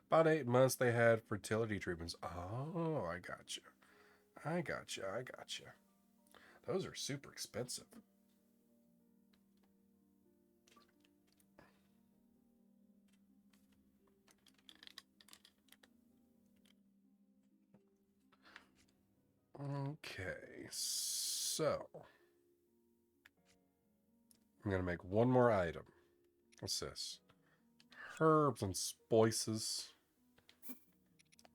About 8 months they had fertility treatments. Oh, I gotcha. I gotcha. I gotcha. Those are super expensive. Okay, so I'm gonna make one more item. What's this? Herbs and spices.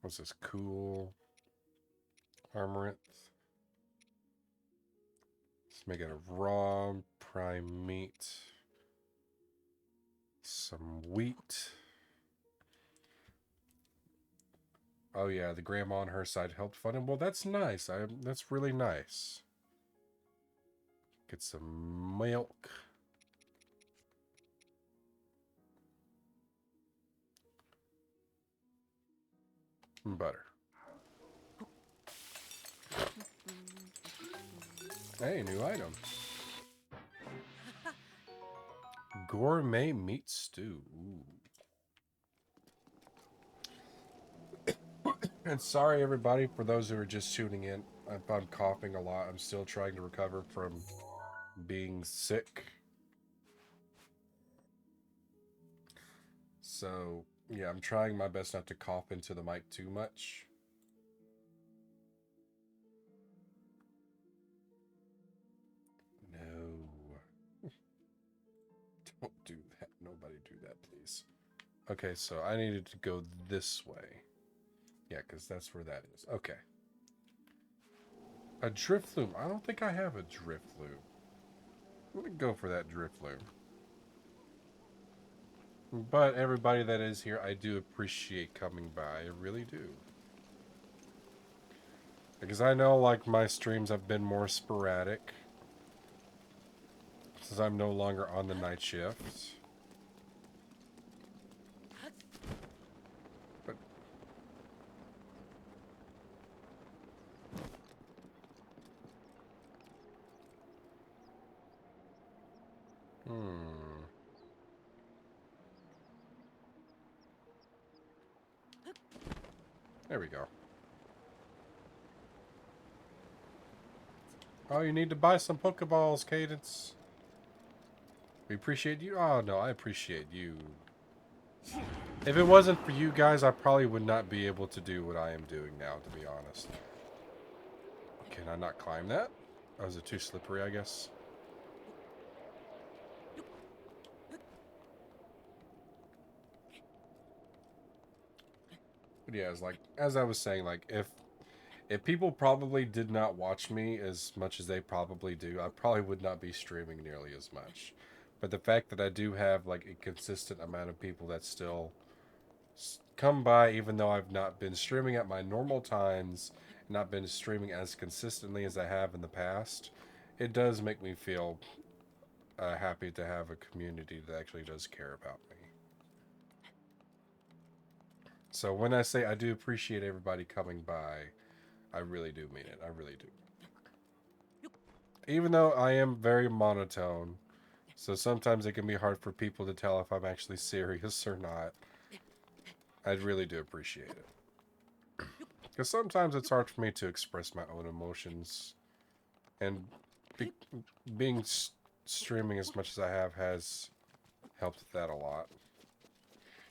What's this? Cool. Armorant. Let's make it a raw prime meat. Some wheat. Oh yeah, the grandma on her side helped fund him. Well, that's nice. That's really nice. Get some milk. And butter. Hey, new item. Gourmet meat stew. Ooh. And sorry, everybody, for those who are just tuning in. I'm coughing a lot. I'm still trying to recover from being sick. So, yeah, I'm trying my best not to cough into the mic too much. No. Don't do that. Nobody do that, please. Okay, so I needed to go this way. Yeah, because that's where that is. Okay. A drift loom. I don't think I have a drift loom. I'm going to go for that drift loom. But everybody that is here, I do appreciate coming by. I really do. Because I know, like, my streams have been more sporadic. Since I'm no longer on the night shift. But... There we go. Oh, you need to buy some Pokeballs, Cadence. We appreciate you. Oh, no, I appreciate you. If it wasn't for you guys, I probably would not be able to do what I am doing now, to be honest. Can I not climb that? Oh, is it too slippery, I guess? But yeah, it's like, as I was saying, like, if people probably did not watch me as much as they probably do, I probably would not be streaming nearly as much. But the fact that I do have, like, a consistent amount of people that still come by, even though I've not been streaming at my normal times, not been streaming as consistently as I have in the past, it does make me feel happy to have a community that actually does care about me. So when I say I do appreciate everybody coming by, I really do mean it. I really do. Even though I am very monotone, so sometimes it can be hard for people to tell if I'm actually serious or not. I really do appreciate it. Because sometimes it's hard for me to express my own emotions And be, being streaming as much as I have has helped with that a lot.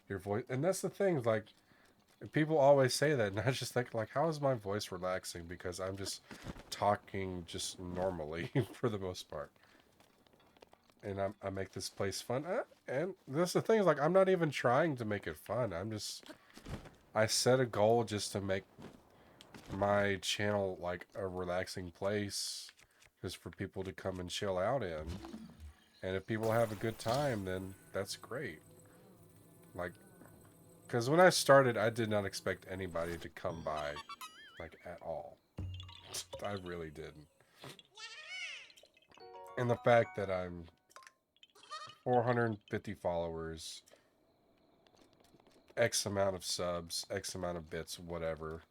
Your voice, and that's the thing, like, people always say that, and I just think, like, how is my voice relaxing? Because I'm just talking just normally for the most part. And I make this place fun. And that's the thing, is like, I'm not even trying to make it fun. I set a goal just to make my channel, like, a relaxing place just for people to come and chill out in. And if people have a good time, then that's great. Like, because when I started, I did not expect anybody to come by, like, at all. I really didn't. And the fact that I'm 450 followers, X amount of subs, X amount of bits, whatever.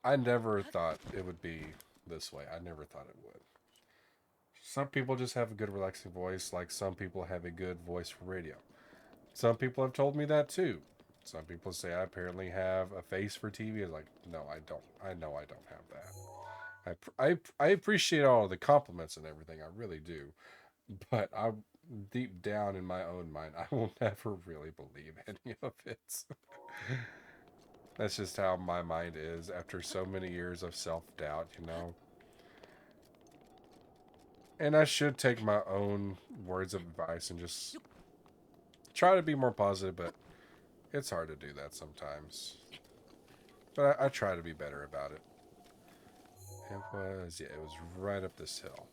I never thought it would be this way. I never thought it would. Some people just have a good relaxing voice, like some people have a good voice for radio. Some people have told me that too. Some people say I apparently have a face for TV. It's like, no, I don't. I know I don't have that. I appreciate all of the compliments and everything. I really do. But I, deep down in my own mind, I will never really believe any of it. That's just how my mind is after so many years of self-doubt, you know? And I should take my own words of advice and just try to be more positive, but it's hard to do that sometimes. But I try to be better about it. It was right up this hill.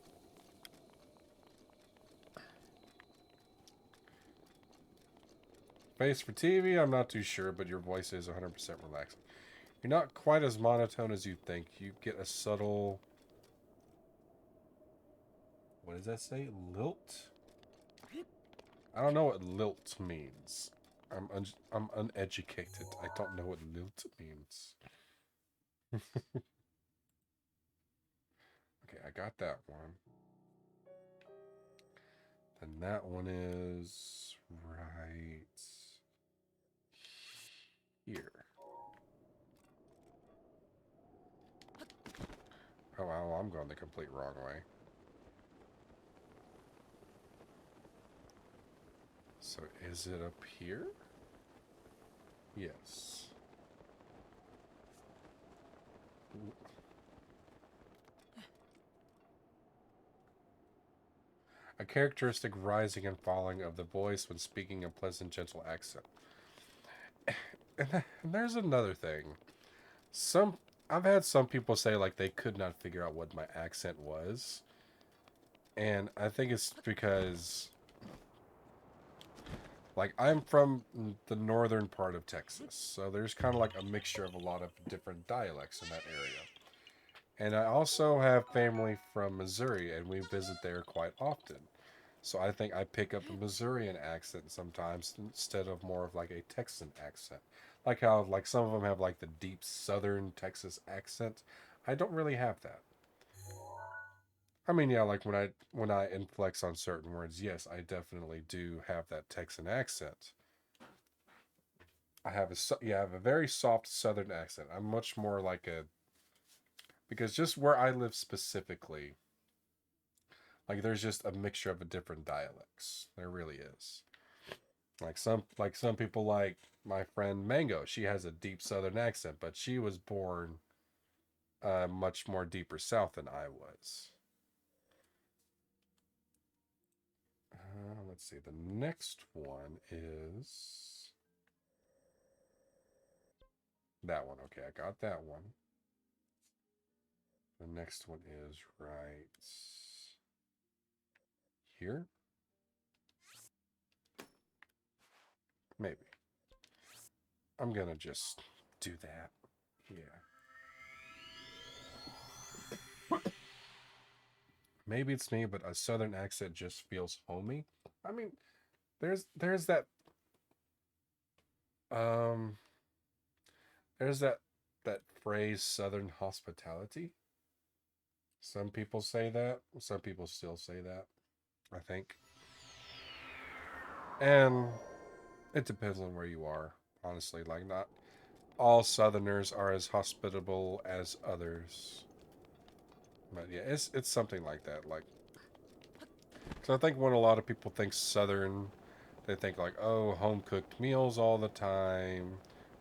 Face for TV, I'm not too sure, but your voice is 100% relaxing. You're not quite as monotone as you think. You get a subtle... What does that say? Lilt? I don't know what lilt means. I'm uneducated. I don't know what lilt means. Okay, I got that one. And that one is right here. Oh, wow, I'm going the complete wrong way. So is it up here? Yes. A characteristic rising and falling of the voice when speaking a pleasant, gentle accent. And there's another thing. I've had some people say like they could not figure out what my accent was. And I think it's because like I'm from the northern part of Texas. So there's kind of like a mixture of a lot of different dialects in that area. And I also have family from Missouri and we visit there quite often. So I think I pick up a Missourian accent sometimes instead of more of like a Texan accent. Like how like some of them have like the deep southern Texas accent. I don't really have that. I mean, yeah, like when I inflex on certain words, yes, I definitely do have that Texan accent. I have I have a very soft southern accent. I'm much more like a because just where I live specifically, like there's just a mixture of a different dialects. There really is. Like some people like my friend Mango, she has a deep southern accent, but she was born much more deeper south than I was. Let's see. The next one is that one. Okay, I got that one. The next one is right here. Maybe. I'm gonna just do that. Yeah. Maybe it's me, but a southern accent just feels homey. I mean, there's that um there's that phrase southern hospitality. Some people say that. Some people still say that, I think. And it depends on where you are, honestly. Like not all southerners are as hospitable as others. But yeah, it's something like that. Like, so I think when a lot of people think Southern, they think like, oh, home cooked meals all the time.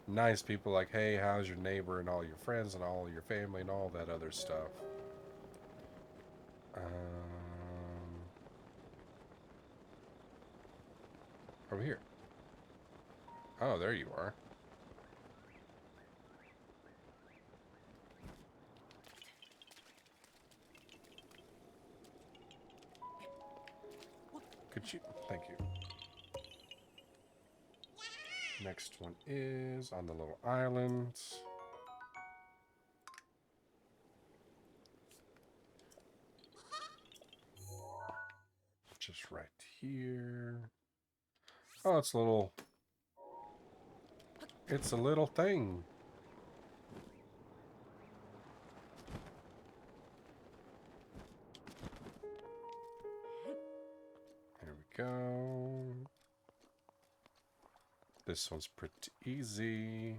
Nice people like, hey, how's your neighbor and all your friends and all your family and all that other stuff. Over here. Oh, there you are. Could you? Thank you. Next one is on the little island. Just right here. Oh, it's a little... It's a little thing. There we go. This one's pretty easy.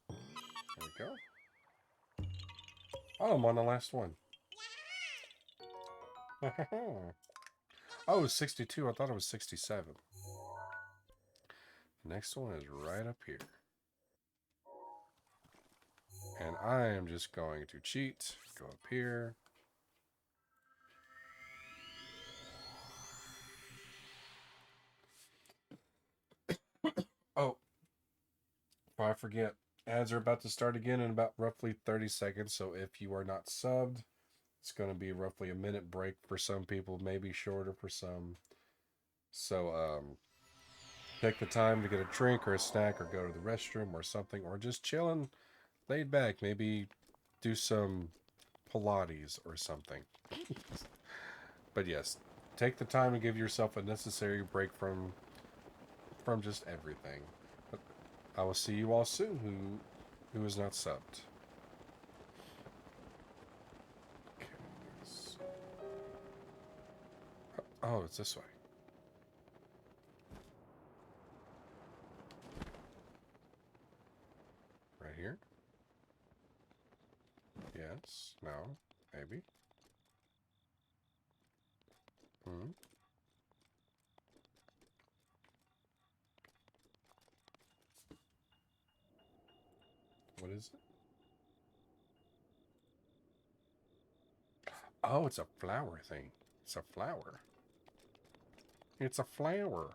There we go. Oh, I'm on the last one. Oh, it was 62. I thought it was 67. The next one is right up here. And I am just going to cheat. Go up here. Oh, before I forget, ads are about to start again in about roughly 30 seconds. So if you are not subbed, it's going to be roughly a minute break for some people, maybe shorter for some. So, take the time to get a drink or a snack or go to the restroom or something, or just chilling, laid back. Maybe do some Pilates or something. But yes, take the time to give yourself a necessary break from just everything. But I will see you all soon who is not subbed. Okay, oh, it's this way. Right here? Yes. No. Maybe. What is it? Oh, it's a flower thing. It's a flower. It's a flower.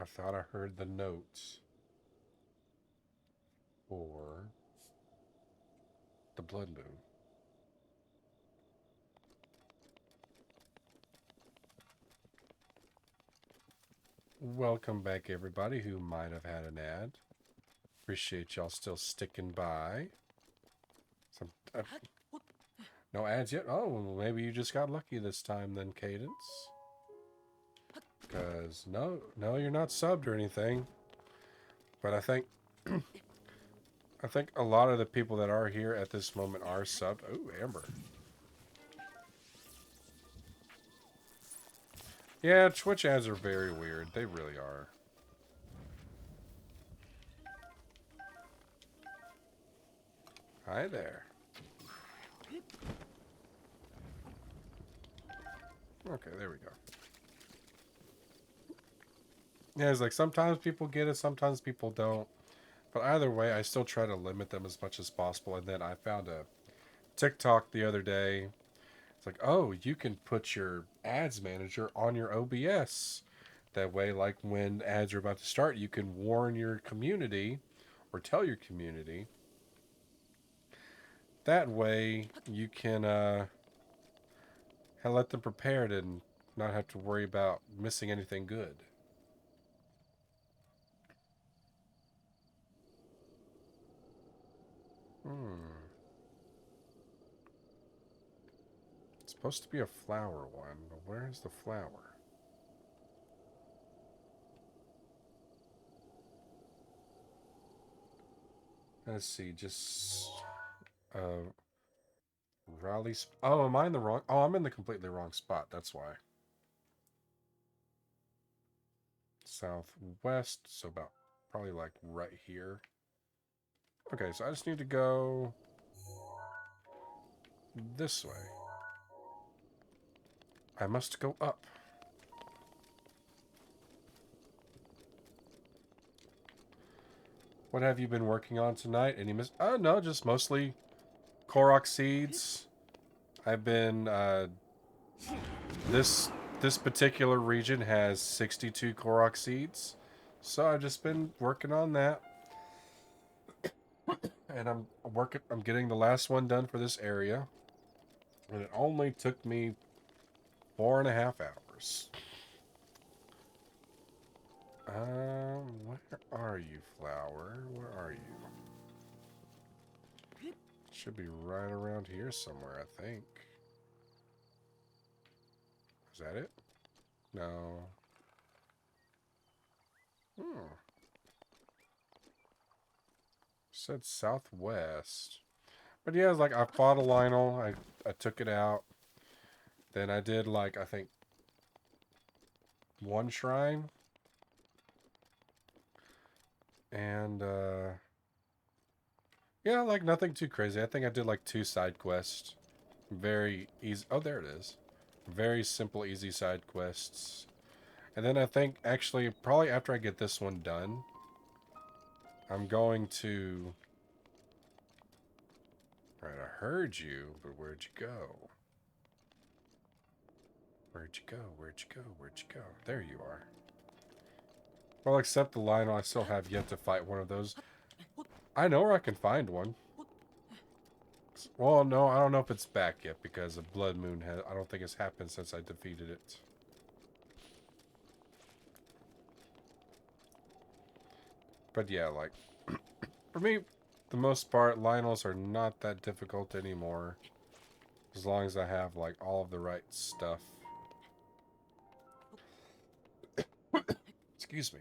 I thought I heard the notes for the blood moon. Welcome back, everybody who might have had an ad. Appreciate y'all still sticking by. No ads yet? Oh, well, maybe you just got lucky this time then, Cadence. Because, no, you're not subbed or anything. But I think... I think a lot of the people that are here at this moment are subbed. Oh, Amber. Yeah, Twitch ads are very weird. They really are. Hi there. Okay, there we go. Yeah, it's like sometimes people get it, sometimes people don't. But either way, I still try to limit them as much as possible. And then I found a TikTok the other day. It's like, oh, you can put your ads manager on your OBS. That way, like when ads are about to start, you can warn your community or tell your community. That way, you can let them prepared and not have to worry about missing anything good. It's supposed to be a flower one, but where's the flower? Let's see, just rally. Oh, am I in the wrong? Oh, I'm in the completely wrong spot. That's why. Southwest, so about probably like right here. Okay, so I just need to go this way. I must go up. What have you been working on tonight? Any Oh, no, just mostly Korok seeds. I've been, this particular region has 62 Korok seeds. So I've just been working on that. And I'm getting the last one done for this area. And it only took me 4.5 hours. Where are you, flower? Where are you? Should be right around here somewhere, I think. Is that it? No. Said southwest. But yeah, it's like I fought a Lionel. I took it out. Then I did like, I think, one shrine. And, yeah, like nothing too crazy. I think I did like 2 side quests. Very easy. Oh, there it is. Very simple, easy side quests. And then I think, actually, probably after I get this one done, I'm going to... Right, I heard you, but where'd you go? Where'd you go? Where'd you go? Where'd you go? There you are. Well, except the Lionel, I still have yet to fight one of those. I know where I can find one. Well, no, I don't know if it's back yet because of Blood Moon. I don't think it's happened since I defeated it. But yeah, like, for me, the most part, Lionels are not that difficult anymore. As long as I have, like, all of the right stuff. Excuse me.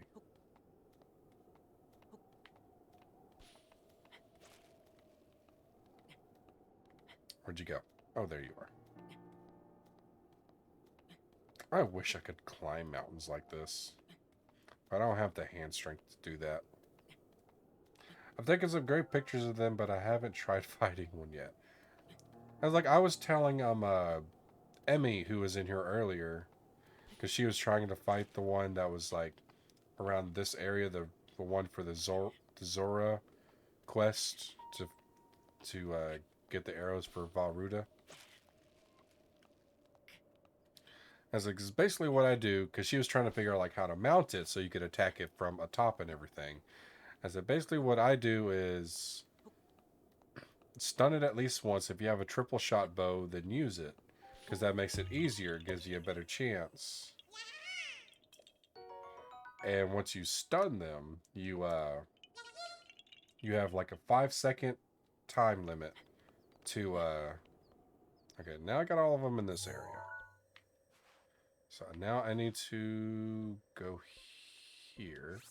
Where'd you go? Oh, there you are. I wish I could climb mountains like this. I don't have the hand strength to do that. I've taken some great pictures of them, but I haven't tried fighting one yet. I was telling Emmy, who was in here earlier, because she was trying to fight the one that was like around this area, the one for the Zora quest to get the arrows for Valruda. As like, it's basically what I do, because she was trying to figure out like how to mount it so you could attack it from atop and everything. As basically what I do is stun it at least once. If you have a triple shot bow, then use it, because that makes it easier. It gives you a better chance. And once you stun them, you have like a 5-second time limit to okay, now I got all of them in this area. So now I need to go here.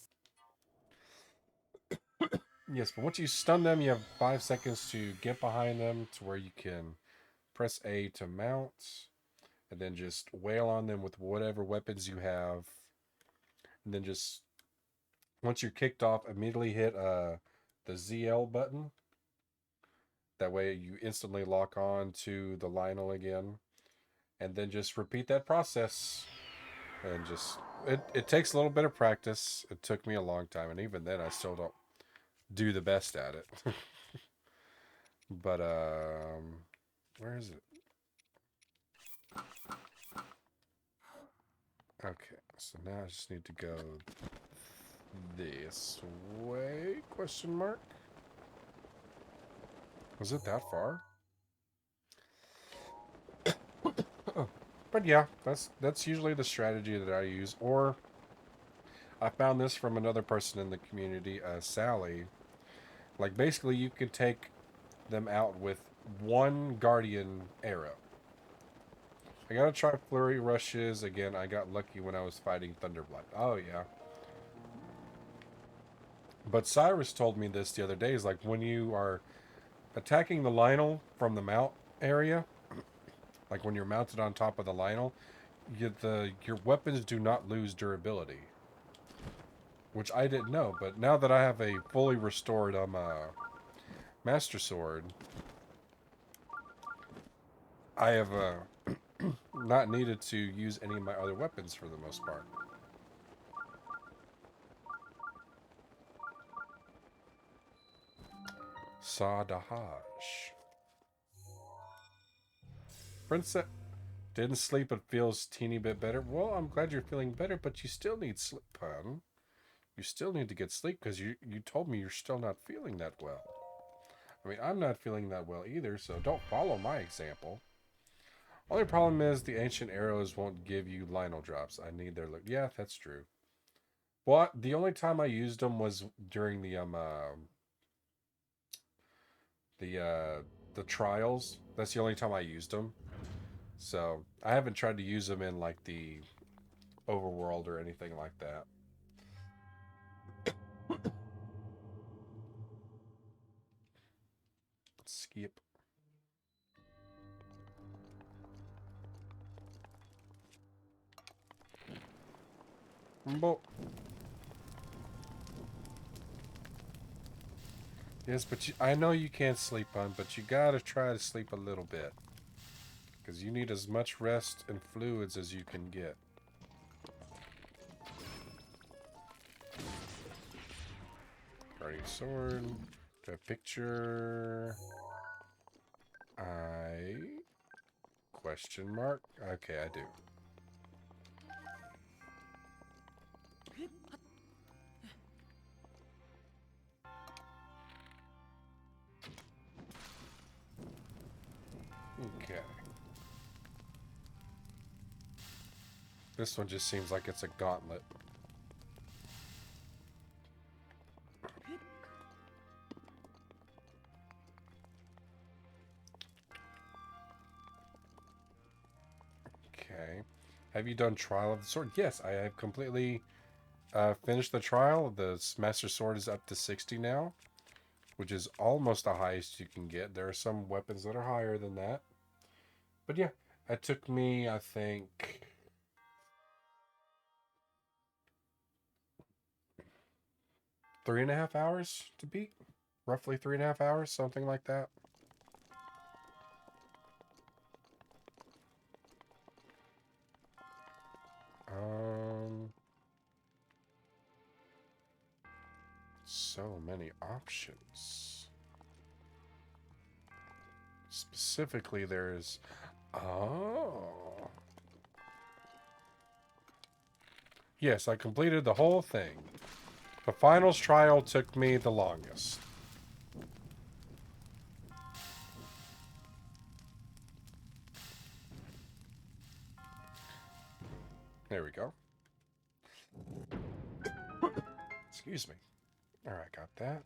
Yes, but once you stun them, you have 5 seconds to get behind them to where you can press A to mount, and then just wail on them with whatever weapons you have. And then just, once you're kicked off, immediately hit the ZL button. That way you instantly lock on to the Lionel again. And then just repeat that process. And just, it takes a little bit of practice. It took me a long time, and even then I still don't do the best at it. But where is it? Okay, so now I just need to go this way, question mark. Was it that far? But yeah, that's usually the strategy that I use. Or I found this from another person in the community, Sally. Like, basically, you could take them out with one guardian arrow. I gotta try flurry rushes again. I got lucky when I was fighting Thunderblight. Oh yeah. But Cyrus told me this the other day. Is like when you are attacking the Lionel from the mount area, like when you're mounted on top of the Lionel, your weapons do not lose durability. Which I didn't know, but now that I have a fully restored Master Sword, I have not needed to use any of my other weapons for the most part. Sadahaj. Princess didn't sleep but feels teeny bit better. Well, I'm glad you're feeling better, but you still need sleep, hon. You still need to get sleep because you told me you're still not feeling that well. I mean, I'm not feeling that well either, so don't follow my example. Only problem is the ancient arrows won't give you Lionel drops. I need their look. Yeah, that's true. Well, the only time I used them was during the trials. That's the only time I used them. So I haven't tried to use them in like the overworld or anything like that. Skip. Yes, but I know you can't sleep, hon, but you gotta try to sleep a little bit. Because you need as much rest and fluids as you can get. Guardian sword. Do a picture. Question mark? Okay, I do. Okay. This one just seems like it's a gauntlet. Okay. Have you done Trial of the Sword? Yes, I have completely finished the trial. The Master Sword is up to 60 now, which is almost the highest you can get. There are some weapons that are higher than that. But yeah, it took me, I think, 3.5 hours to beat. Roughly 3.5 hours, something like that. So many options. Specifically, there's... Oh. Yes, I completed the whole thing. The finals trial took me the longest. There we go. Excuse me. Alright, got that.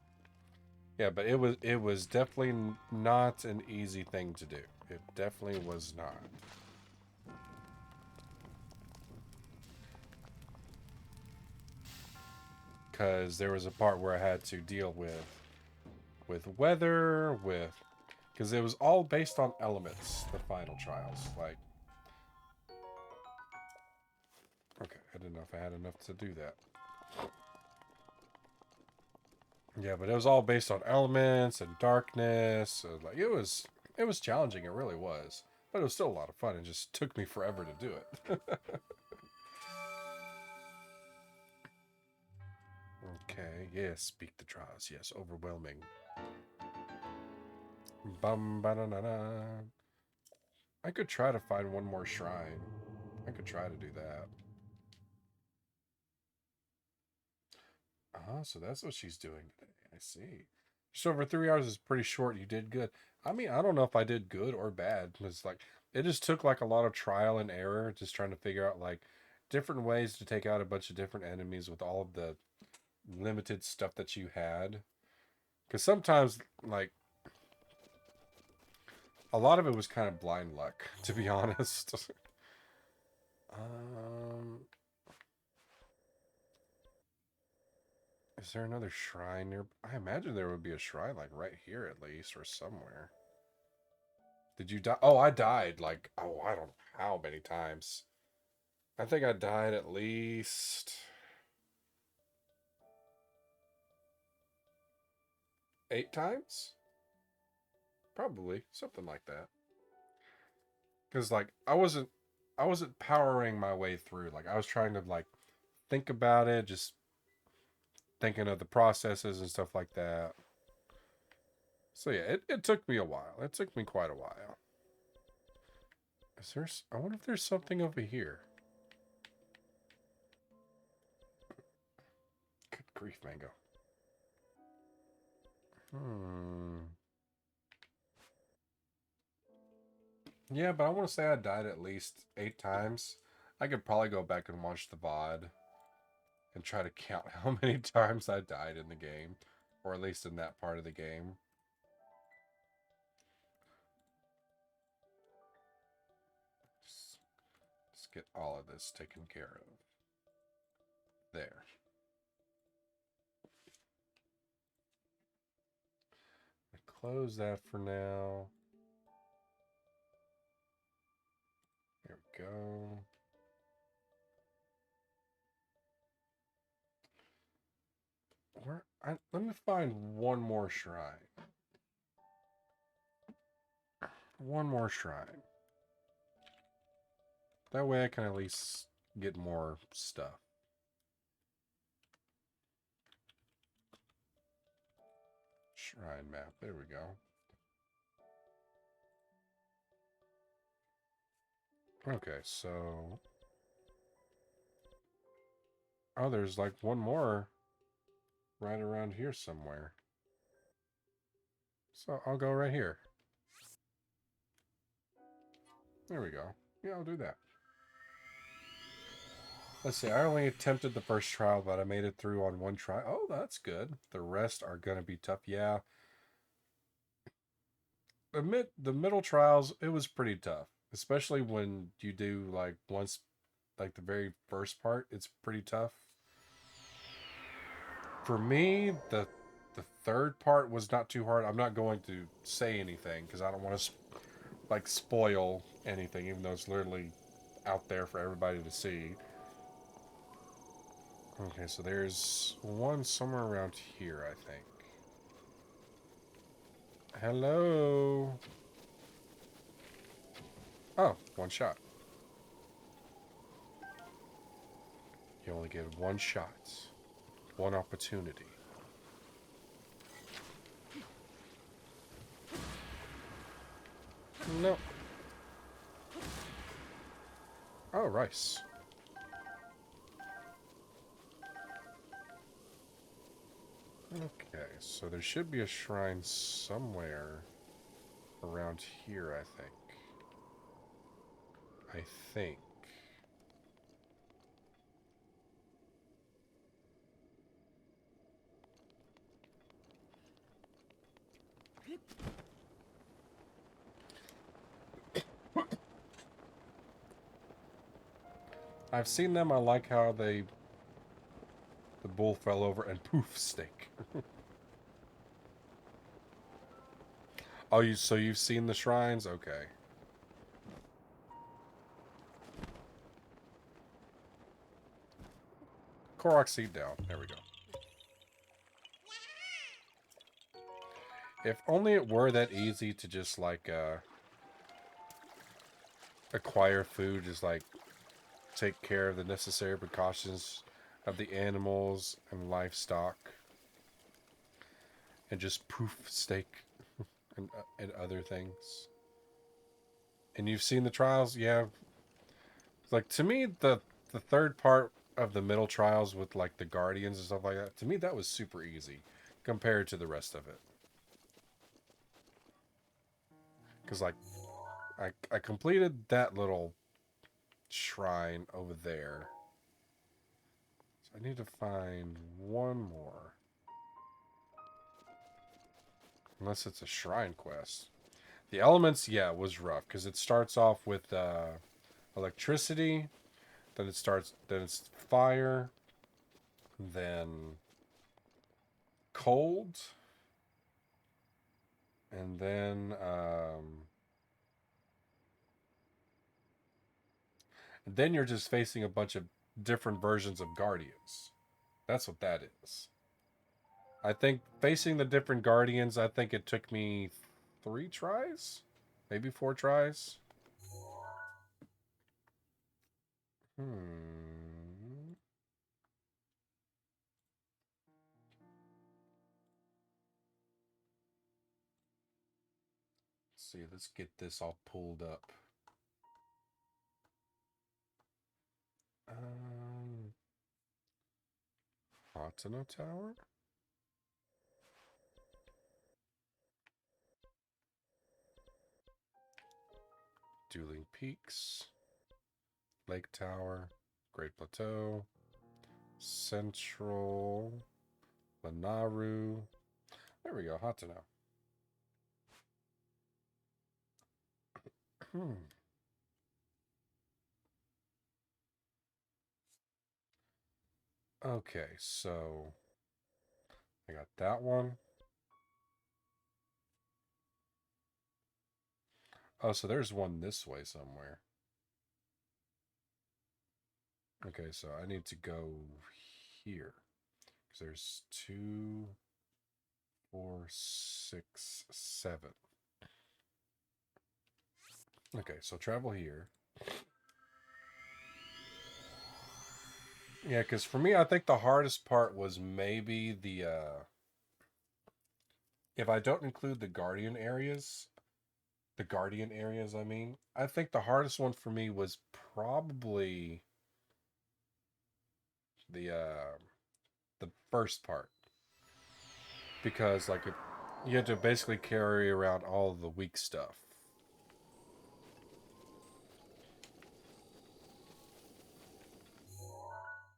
Yeah, but it was definitely not an easy thing to do. It definitely was not. Because there was a part where I had to deal with weather, because it was all based on elements, the final trials. Like, okay, I didn't know if I had enough to do that. Yeah, but it was all based on elements and darkness. So like it was challenging, it really was. But it was still a lot of fun. It just took me forever to do it. Okay, yes, speak the trials. Yes, overwhelming. Bum ba da da da. I could try to find one more shrine. I could try to do that. So that's what she's doing today. I see. Just over 3 hours is pretty short. You did good. I mean, I don't know if I did good or bad. It's like it just took like a lot of trial and error, just trying to figure out like different ways to take out a bunch of different enemies with all of the limited stuff that you had. Because sometimes, like, a lot of it was kind of blind luck, to be honest. Is there another shrine near? I imagine there would be a shrine like right here at least, or somewhere. Did you die? Oh, I died like, oh, I don't know how many times. I think I died at least 8 times? Probably, something like that. Cuz like I wasn't powering my way through. Like I was trying to like think about it, just thinking of the processes and stuff like that. So yeah, it took me a while. It took me quite a while. Is there I wonder if there's something over here. Good grief, Mango. Yeah, but I want to say I died at least 8 times. I could probably go back and watch the VOD and try to count how many times I died in the game, or at least in that part of the game. Just get all of this taken care of. There. Close that for now. There we go. Let me find one more shrine. One more shrine. That way I can at least get more stuff. Shrine map. There we go. Okay, so... Oh, there's like one more right around here somewhere. So I'll go right here. There we go. Yeah, I'll do that. Let's see, I only attempted the first trial, but I made it through on one try. Oh, that's good. The rest are going to be tough. Yeah. The middle trials, it was pretty tough. Especially when you do like once, like the very first part, it's pretty tough. For me, the third part was not too hard. I'm not going to say anything because I don't want to like spoil anything, even though it's literally out there for everybody to see. Okay, so there's one somewhere around here, I think. Hello. Oh, one shot. You only get one shot. One opportunity. No. Oh, rice. Okay, so there should be a shrine somewhere around here, I think. I think. I've seen them. I like how the bull fell over and poof, steak. Oh, so you've seen the shrines? Okay. Korok seed down. There we go. If only it were that easy to just like acquire food, just like take care of the necessary precautions of the animals and livestock, and just poof steak and other things. And you've seen the trials, yeah. Like to me, the third part of the middle trials with like the guardians and stuff like that, to me that was super easy compared to the rest of it. Because like I completed that little shrine over there. So I need to find one more. Unless it's a shrine quest. The elements, yeah, was rough. Because it starts off with electricity. Then it's fire. Then cold. And then you're just facing a bunch of different versions of Guardians. That's what that is. I think facing the different Guardians, I think it took me 3 tries? Maybe 4 tries? Let's see, let's get this all pulled up. Hatano Tower? Dueling Peaks. Lake Tower. Great Plateau. Central. Lanaru. There we go, Hatano. Okay, so I got that one. Oh, so there's one this way somewhere. Okay, so I need to go here. Because there's 2, 4, 6, 7. Okay, so travel here. Yeah, because for me, I think the hardest part was maybe the, if I don't include the Guardian areas, I mean, I think the hardest one for me was probably the first part. Because, like, you had to basically carry around all the weak stuff.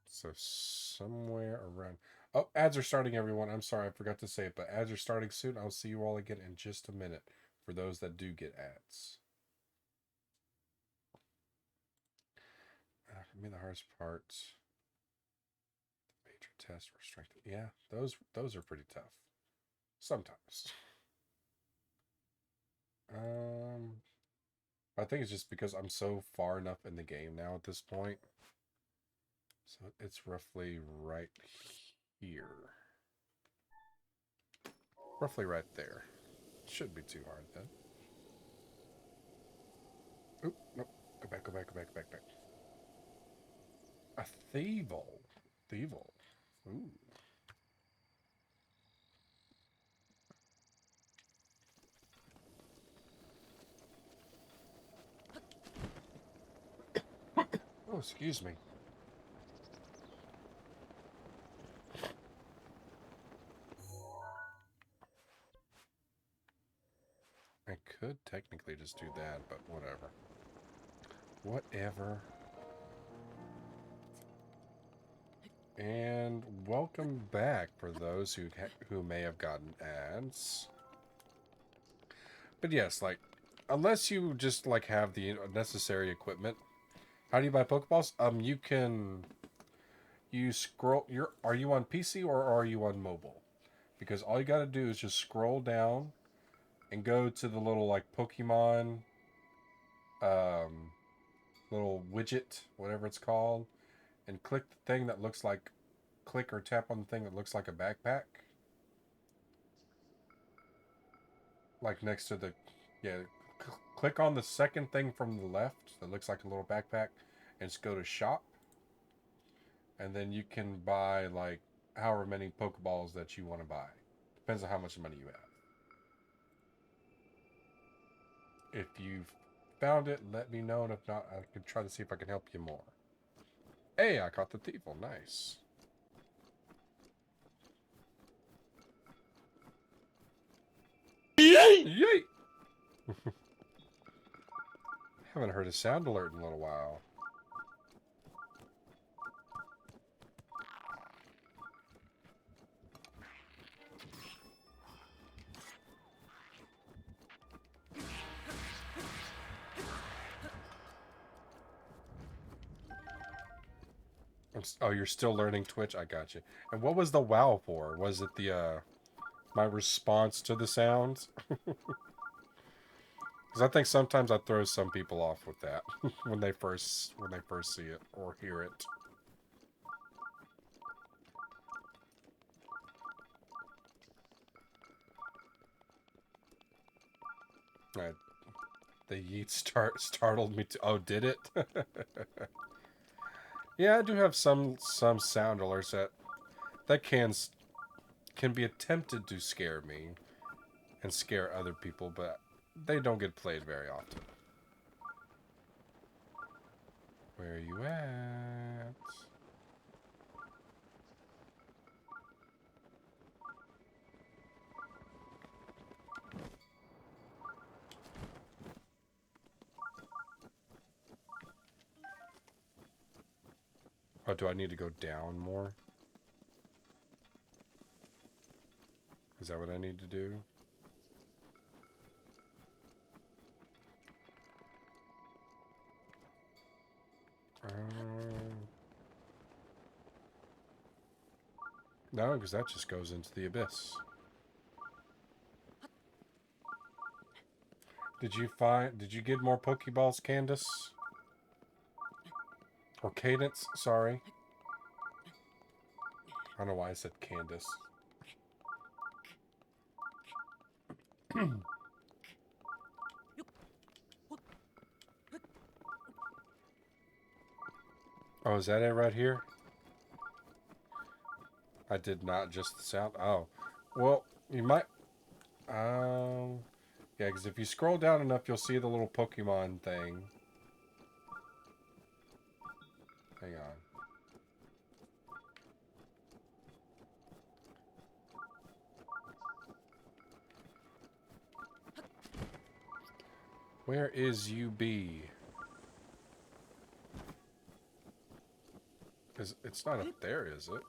So somewhere around... Oh, ads are starting, everyone. I'm sorry, I forgot to say it, but ads are starting soon. I'll see you all again in just a minute for those that do get ads. For me, the hardest part... Major test restricted. Yeah, those are pretty tough. Sometimes. I think it's just because I'm so far enough in the game now at this point. So it's roughly right here. Roughly right there. Shouldn't be too hard then. Oop, nope. Go back. A Thievel. Ooh. Oh, excuse me. I could technically just do that, but whatever. Whatever. And welcome back for those who may have gotten ads. But yes, like, unless you just like have the necessary equipment, how do you buy Pokeballs? You scroll. Are you on PC or are you on mobile? Because all you got to do is just scroll down and go to the little like Pokemon, little widget, whatever it's called, and click the thing that looks like, click or tap on the thing that looks like a backpack. Like next to the, yeah, click on the second thing from the left that looks like a little backpack and just go to shop. And then you can buy like however many Pokeballs that you want to buy. Depends on how much money you have. If you've found it, let me know, and if not, I can try to see if I can help you more. Hey, I caught the Thievul. Nice. Yay! Haven't heard a sound alert in a little while. Oh, you're still learning Twitch? I got you. And what was the wow for? Was it the, my response to the sounds? Because I think sometimes I throw some people off with that when they first see it or hear it. The yeet startled me too. Oh, did it? Yeah, I do have some sound alerts that can be attempted to scare me and scare other people, but they don't get played very often. Where are you at? Oh, do I need to go down more? Is that what I need to do? No, because that just goes into the abyss. Did you get more Pokeballs, Candace? Or Cadence, sorry. I don't know why I said Candace. Oh, is that it right here? I did not just the sound. Oh. Well, you might... yeah, because if you scroll down enough, you'll see the little Pokemon thing. Hang on. Where is UB? Because it's not up there, is it?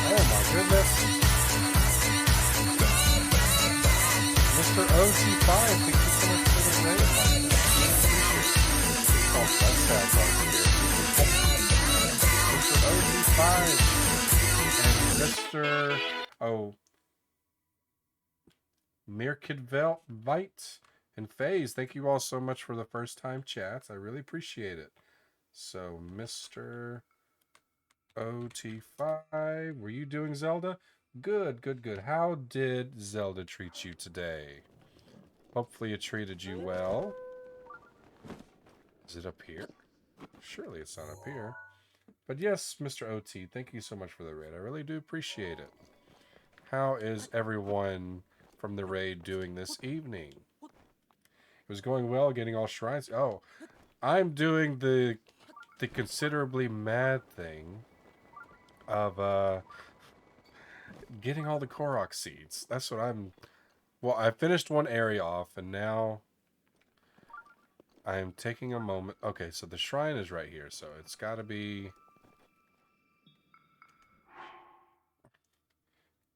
Oh my goodness. Mr. OC5, thank you so much for the raid. Oh, that sounds like Mr. OC5 and Mr. Oh, Mirkidvite and FaZe, thank you all so much for the first time chats. I really appreciate it. So, Mr. OT5, were you doing Zelda? Good, good, good. How did Zelda treat you today? Hopefully it treated you well. Is it up here? Surely it's not up here. But yes, Mr. OT, thank you so much for the raid. I really do appreciate it. How is everyone from the raid doing this evening? It was going well, getting all shrines. Oh, I'm doing the considerably mad thing of getting all the Korok seeds. That's what I'm... Well, I finished one area off, and now I am taking a moment. Okay, so the shrine is right here, so it's got to be...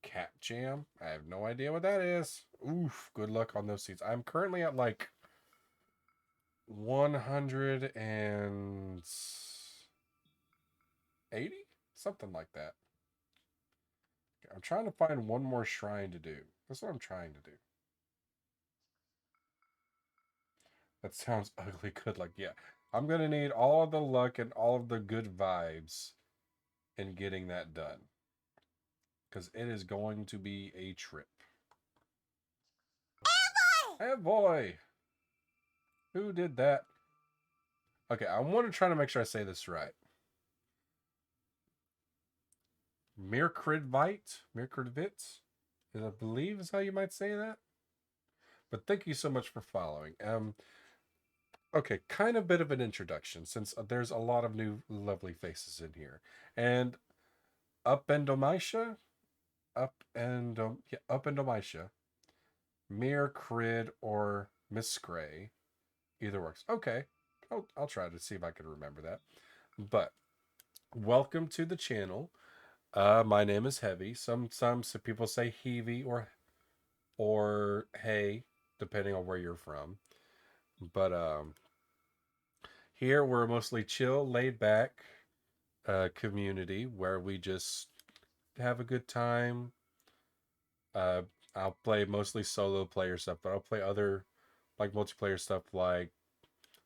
Cat Jam? I have no idea what that is. Oof, good luck on those seeds. I'm currently at like 180? Something like that. I'm trying to find one more shrine to do. That's what I'm trying to do. That sounds ugly good. Like, yeah. I'm going to need all of the luck and all of the good vibes in getting that done. Because it is going to be a trip. Hey, boy! Who did that? Okay, I want to try to make sure I say this right. Mirkridvite? Mirkridvit? I believe is how you might say that. But thank you so much for following. Okay, kind of bit of an introduction since there's a lot of new lovely faces in here. And Upendomisha, Mirkrid or Miss Gray, either works. Okay, I'll try to see if I can remember that. But welcome to the channel. My name is Heavy. Some people say Heavy or Hey, depending on where you're from. But here we're mostly chill, laid back community where we just have a good time. Uh, I'll play mostly solo player stuff, but I'll play other like multiplayer stuff like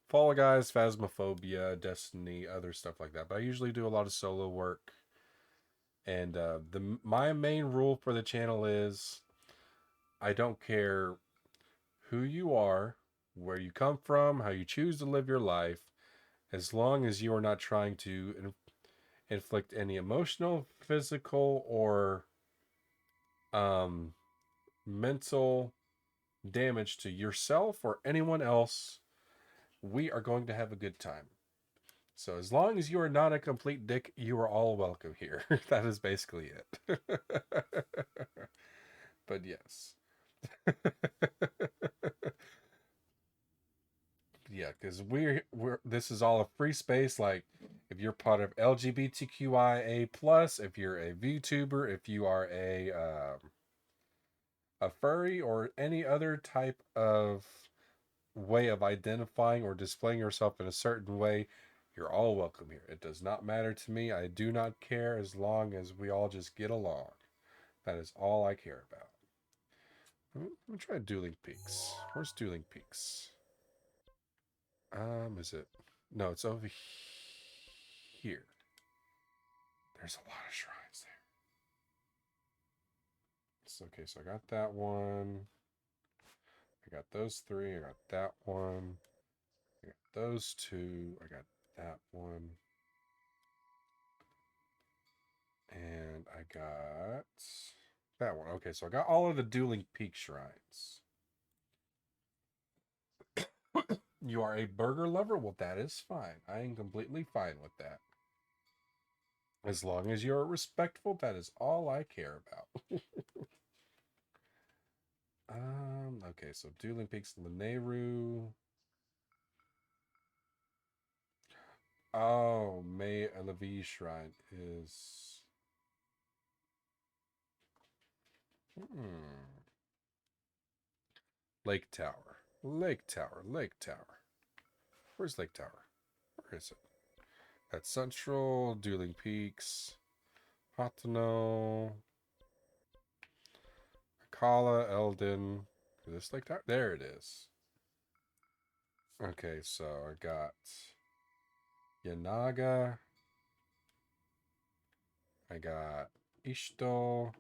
Fall Guys, Phasmophobia, Destiny, other stuff like that. But I usually do a lot of solo work. And my main rule for the channel is I don't care who you are, where you come from, how you choose to live your life, as long as you are not trying to inflict any emotional, physical, or um, mental damage to yourself or anyone else, we are going to have a good time. So as long as you are not a complete dick, you are all welcome here. That is basically it. But yes. Yeah, because we're this is all a free space. Like, if you're part of LGBTQIA plus, if you're a VTuber, if you are a furry or any other type of way of identifying or displaying yourself in a certain way, you're all welcome here. It does not matter to me. I do not care as long as we all just get along. That is all I care about. I'm gonna try Dueling Peaks. Where's Dueling Peaks? Is it? No, it's over here. There's a lot of shrines there. It's okay, so I got that one. I got those three. I got that one. I got those two. I got that one. And I got that one. Okay, so I got all of the Dueling Peak shrines. You are a burger lover? Well, that is fine. I am completely fine with that. As long as you're respectful, that is all I care about. Okay, so Dueling Peaks and the Nehru. Oh, May Alavi Shrine is. Lake Tower. Lake Tower. Lake Tower. Where's Lake Tower? Where is it? That's Central, Dueling Peaks, Hatano, Akala, Eldon. Is this Lake Tower? There it is. Okay, so I got Yanaga. I got Ishto.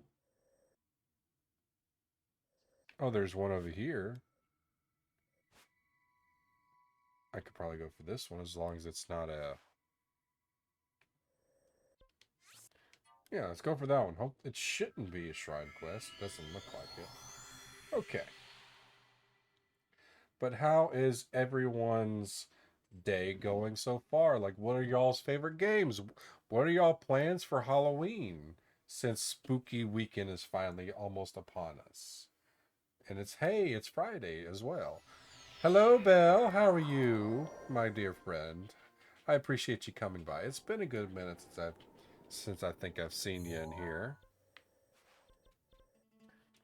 Oh, there's one over here. I could probably go for this one as long as it's not a... Yeah, let's go for that one. Hope it shouldn't be a shrine quest. Doesn't look like it. Okay. But how is everyone's day going so far? Like, what are y'all's favorite games? What are y'all plans for Halloween? Since spooky weekend is finally almost upon us. And it's Friday as well. Hello, Belle. How are you, my dear friend? I appreciate you coming by. It's been a good minute since I think I've seen you in here.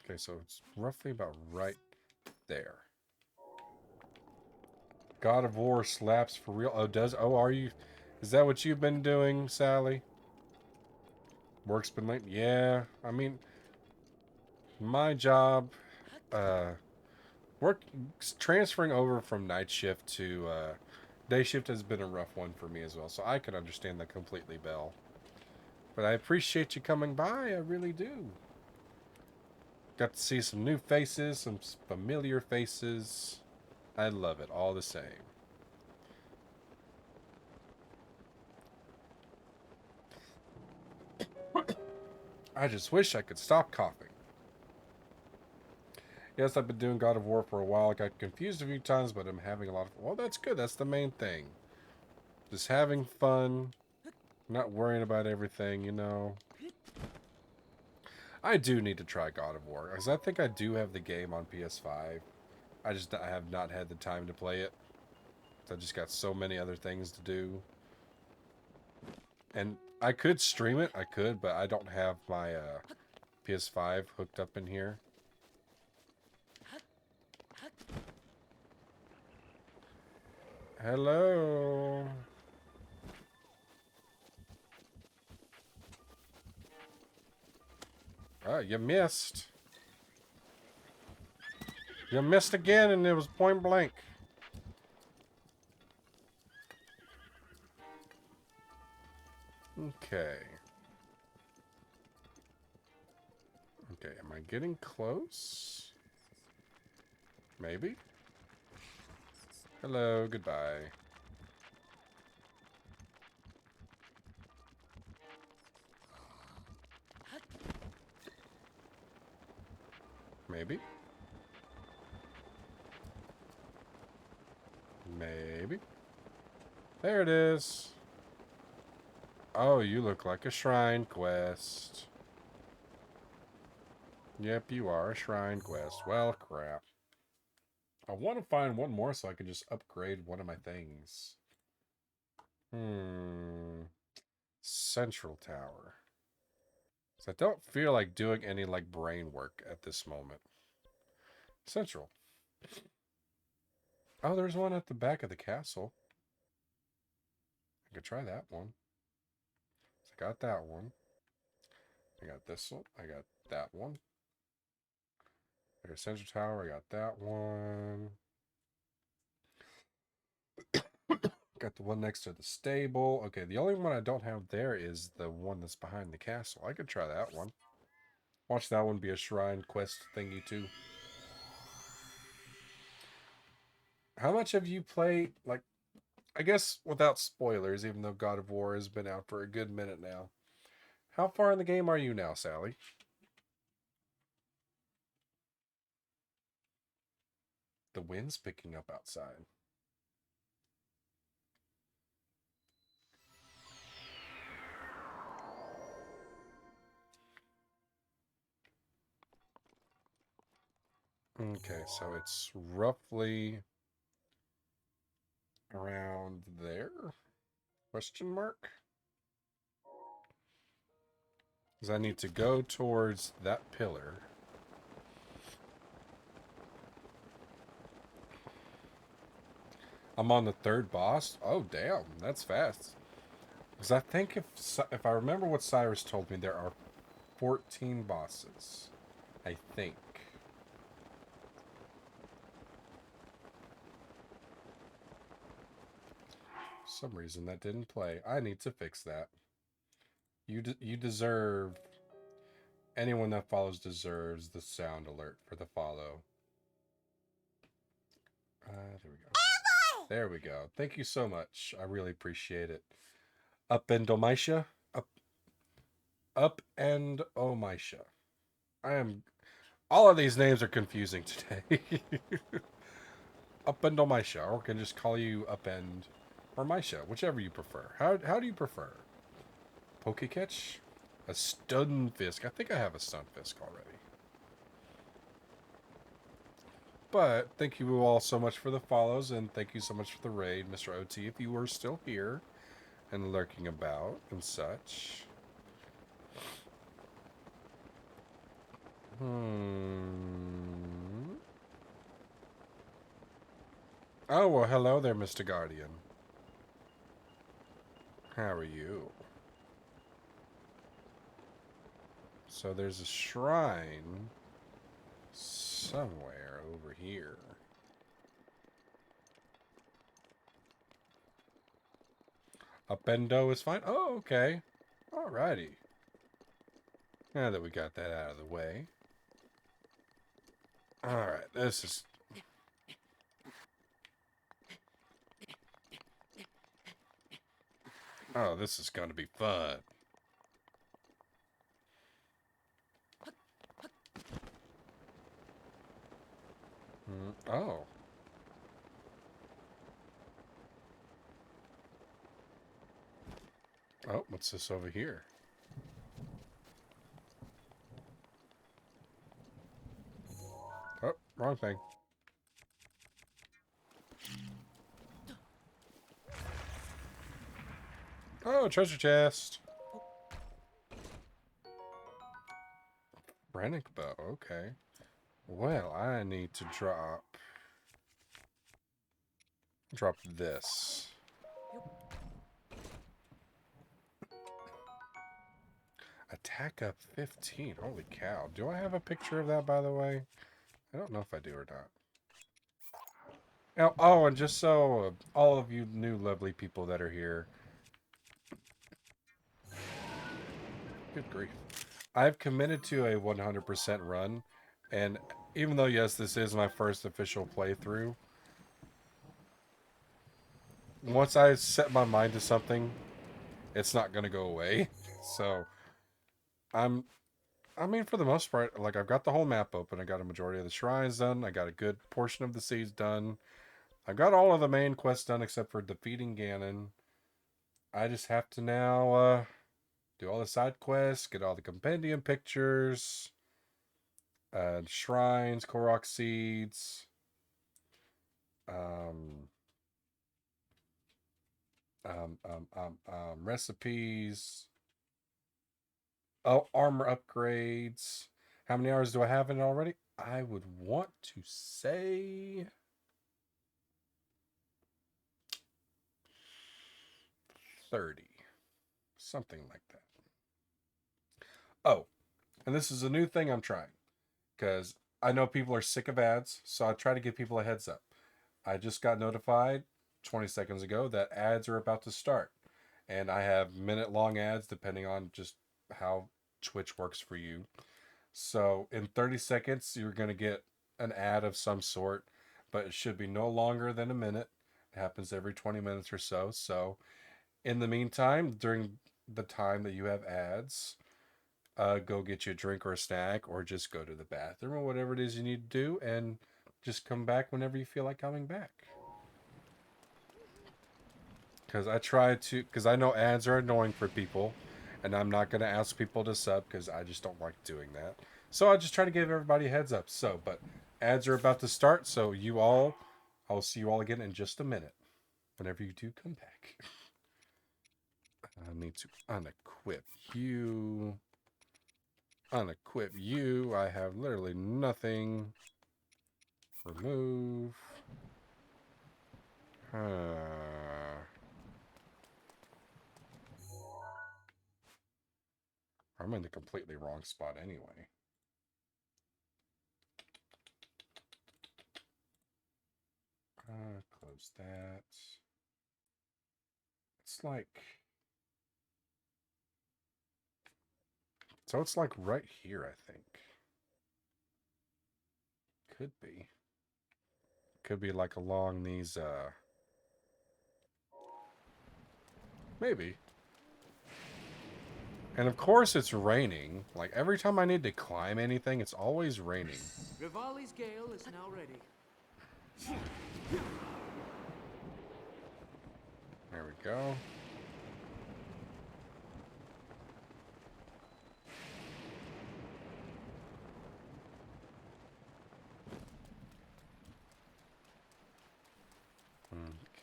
Okay, so it's roughly about right there. God of War slaps for real. Are you? Is that what you've been doing, Sally? Work's been late. Yeah, I mean, my job, uh, work transferring over from night shift to day shift has been a rough one for me as well. So I can understand that completely, Belle. But I appreciate you coming by. I really do. Got to see some new faces, some familiar faces. I love it all the same. I just wish I could stop coughing. Yes, I've been doing God of War for a while. I got confused a few times, but I'm having a lot of... Well, that's good. That's the main thing. Just having fun. Not worrying about everything, you know. I do need to try God of War, because I think I do have the game on PS5. I have not had the time to play it. I just got so many other things to do. And I could stream it. I could, but I don't have my PS5 hooked up in here. Hello. Oh, you missed. You missed again, and it was point blank. Okay. Okay, am I getting close? Maybe? Hello, goodbye. Maybe? Maybe? There it is. Oh, you look like a shrine quest. Yep, you are a shrine quest. Well, crap. I want to find one more so I can just upgrade one of my things. Central Tower. So I don't feel like doing any, like, brain work at this moment. Central. Oh, there's one at the back of the castle. I could try that one. So I got that one. I got this one. I got that one. I got Central Tower. I got that one. Got the one next to the stable. Okay, the only one I don't have there is the one that's behind the castle. I could try that one. Watch that one be a shrine quest thingy too. How much have you played? Like, I guess without spoilers, even though God of War has been out for a good minute now. How far in the game are you now, Sally? The wind's picking up outside. Okay, so it's roughly around there? Question mark? Because I need to go towards that pillar. I'm on the third boss. Oh, damn. That's fast. Because I think if I remember what Cyrus told me, there are 14 bosses. I think. For some reason that didn't play. I need to fix that. You deserve... Anyone that follows deserves the sound alert for the follow. There we go. There we go. Thank you so much. I really appreciate it. Up and Omisha? Up and Omisha. I am... All of these names are confusing today. Up and Omisha. Or can just call you Upend or Misha, whichever you prefer. How do you prefer? Pokecatch? A Stunfisk. I think I have a Stunfisk already. But thank you all so much for the follows, and thank you so much for the raid, Mr. OT, if you were still here and lurking about and such. Oh, well, hello there, Mr. Guardian. How are you? So there's a shrine somewhere over here. Upendo is fine? Oh, okay. Alrighty. Now that we got that out of the way. Alright, this is... Oh, this is going to be fun. Oh. Oh, what's this over here? Oh, wrong thing. Oh, treasure chest. Rennick bow, okay. Well, I need to drop this. Attack up 15. Holy cow. Do I have a picture of that, by the way? I don't know if I do or not. Oh, and just so all of you new lovely people that are here. Good grief. I've committed to a 100% run. And even though, yes, this is my first official playthrough, once I set my mind to something, it's not going to go away. So, I mean, for the most part, like, I've got the whole map open. I got a majority of the shrines done. I got a good portion of the seeds done. I've got all of the main quests done except for defeating Ganon. I just have to now do all the side quests, get all the compendium pictures, shrines, Korok seeds, um, recipes, oh, armor upgrades. How many hours do I have in it already? I would want to say 30. Something like that. Oh, and this is a new thing I'm trying. Because I know people are sick of ads, so I try to give people a heads up. I just got notified 20 seconds ago that ads are about to start. And I have minute-long ads depending on just how Twitch works for you. So in 30 seconds, you're going to get an ad of some sort, but it should be no longer than a minute. It happens every 20 minutes or so. So in the meantime, during the time that you have ads, go get you a drink or a snack, or just go to the bathroom or whatever it is you need to do, and just come back whenever you feel like coming back. Because I know ads are annoying for people, and I'm not going to ask people to sub because I just don't like doing that. So I just try to give everybody a heads up. So, but ads are about to start, so I'll see you all again in just a minute, whenever you do come back. I need to unequip you. Unequip you. I have literally nothing. Remove. I'm in the completely wrong spot anyway. Close that. It's like... So it's like right here, I think. Could be. Could be like along these, maybe. And of course it's raining. Like every time I need to climb anything, it's always raining. Rivali's gale is now ready. There we go.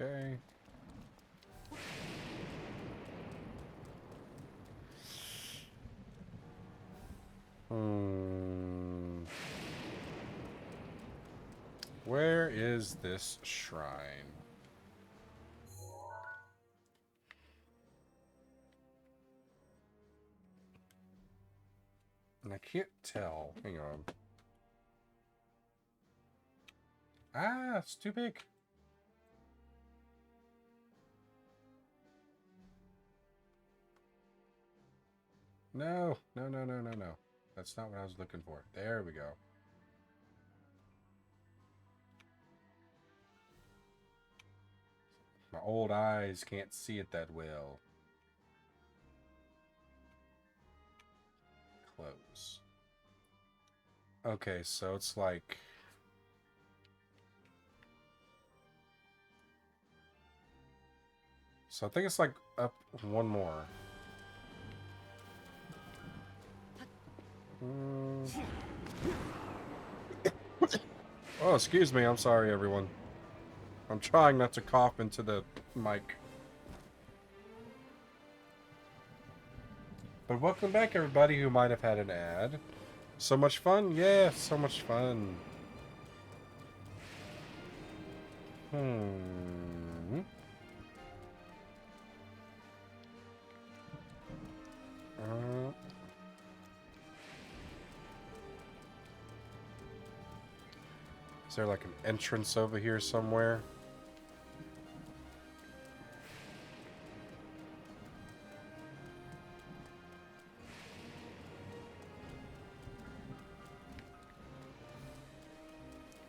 Okay. Where is this shrine? And I can't tell. Hang on. Ah, it's too big. No. That's not what I was looking for. There we go. My old eyes can't see it that well. Close. Okay, so it's like... So I think it's like up one more. Oh, excuse me. I'm sorry, everyone. I'm trying not to cough into the mic. But welcome back, everybody who might have had an ad. So much fun? Yeah, so much fun. Uh, is there like an entrance over here somewhere?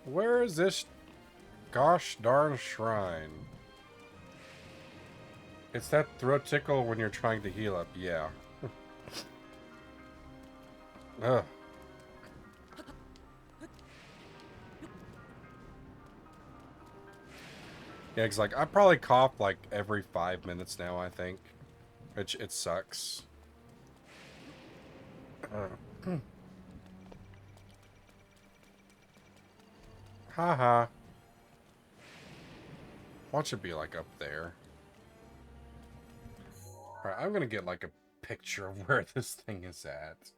Where is this gosh darn shrine? It's that throat tickle when you're trying to heal up, yeah. Ugh. Yeah, it's like I probably cough like every 5 minutes now, I think. Which it sucks. Haha. Watch it be like up there. Alright, I'm gonna get like a picture of where this thing is at.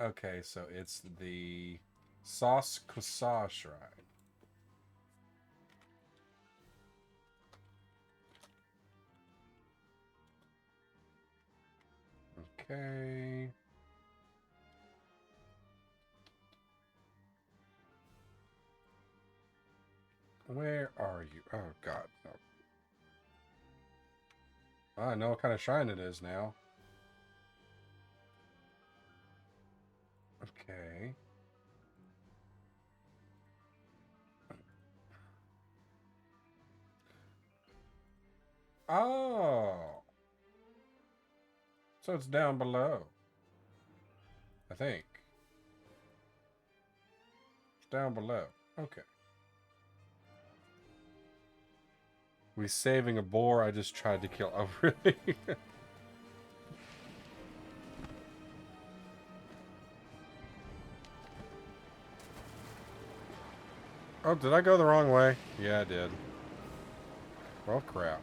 Okay, so it's the Sauce Kusa Shrine. Okay. Where are you? Oh god, no. I know what kind of shrine it is now. Okay. Oh. So it's down below. I think. It's down below. Okay. We saving a boar I just tried to kill. Oh, really? Oh, did I go the wrong way? Yeah, I did. Well, crap.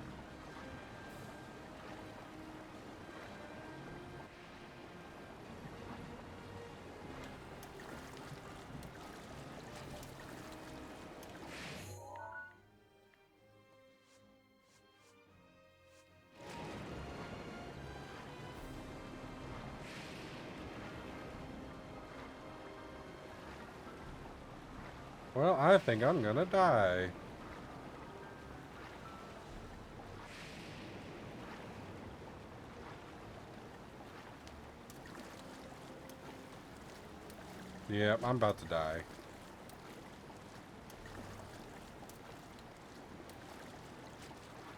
Well, I think I'm gonna die. Yep, I'm about to die.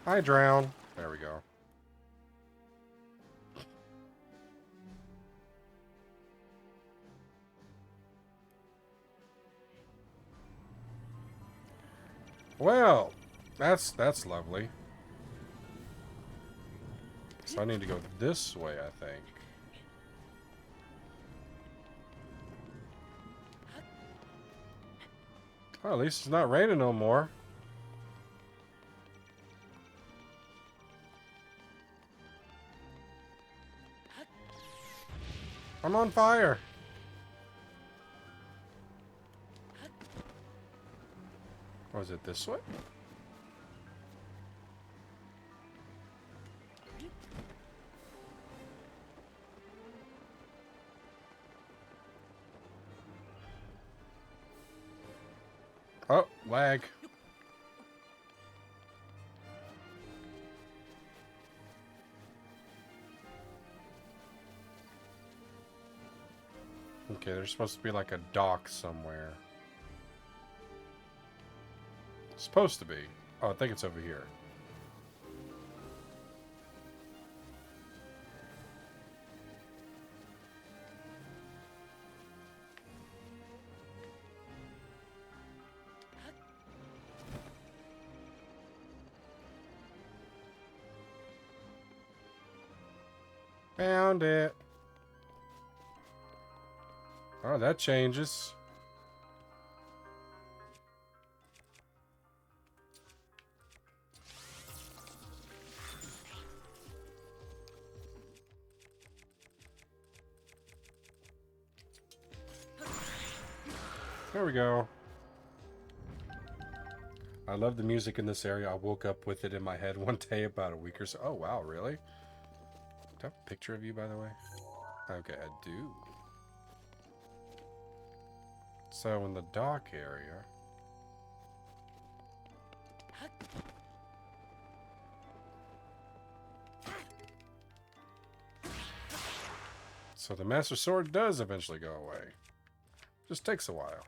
I drown. There we go. Well, that's lovely. So I need to go this way, I think. Oh, at least it's not raining no more. I'm on fire. Was it this way? Oh, lag. Okay, there's supposed to be like a dock somewhere. Supposed to be. Oh, I think it's over here. Found it. Oh, that changes. There we go. I love the music in this area. I woke up with it in my head one day about a week or so. Oh, wow, really? Do I have a picture of you, by the way? Okay, I do. So, in the dock area... So the Master Sword does eventually go away. Just takes a while.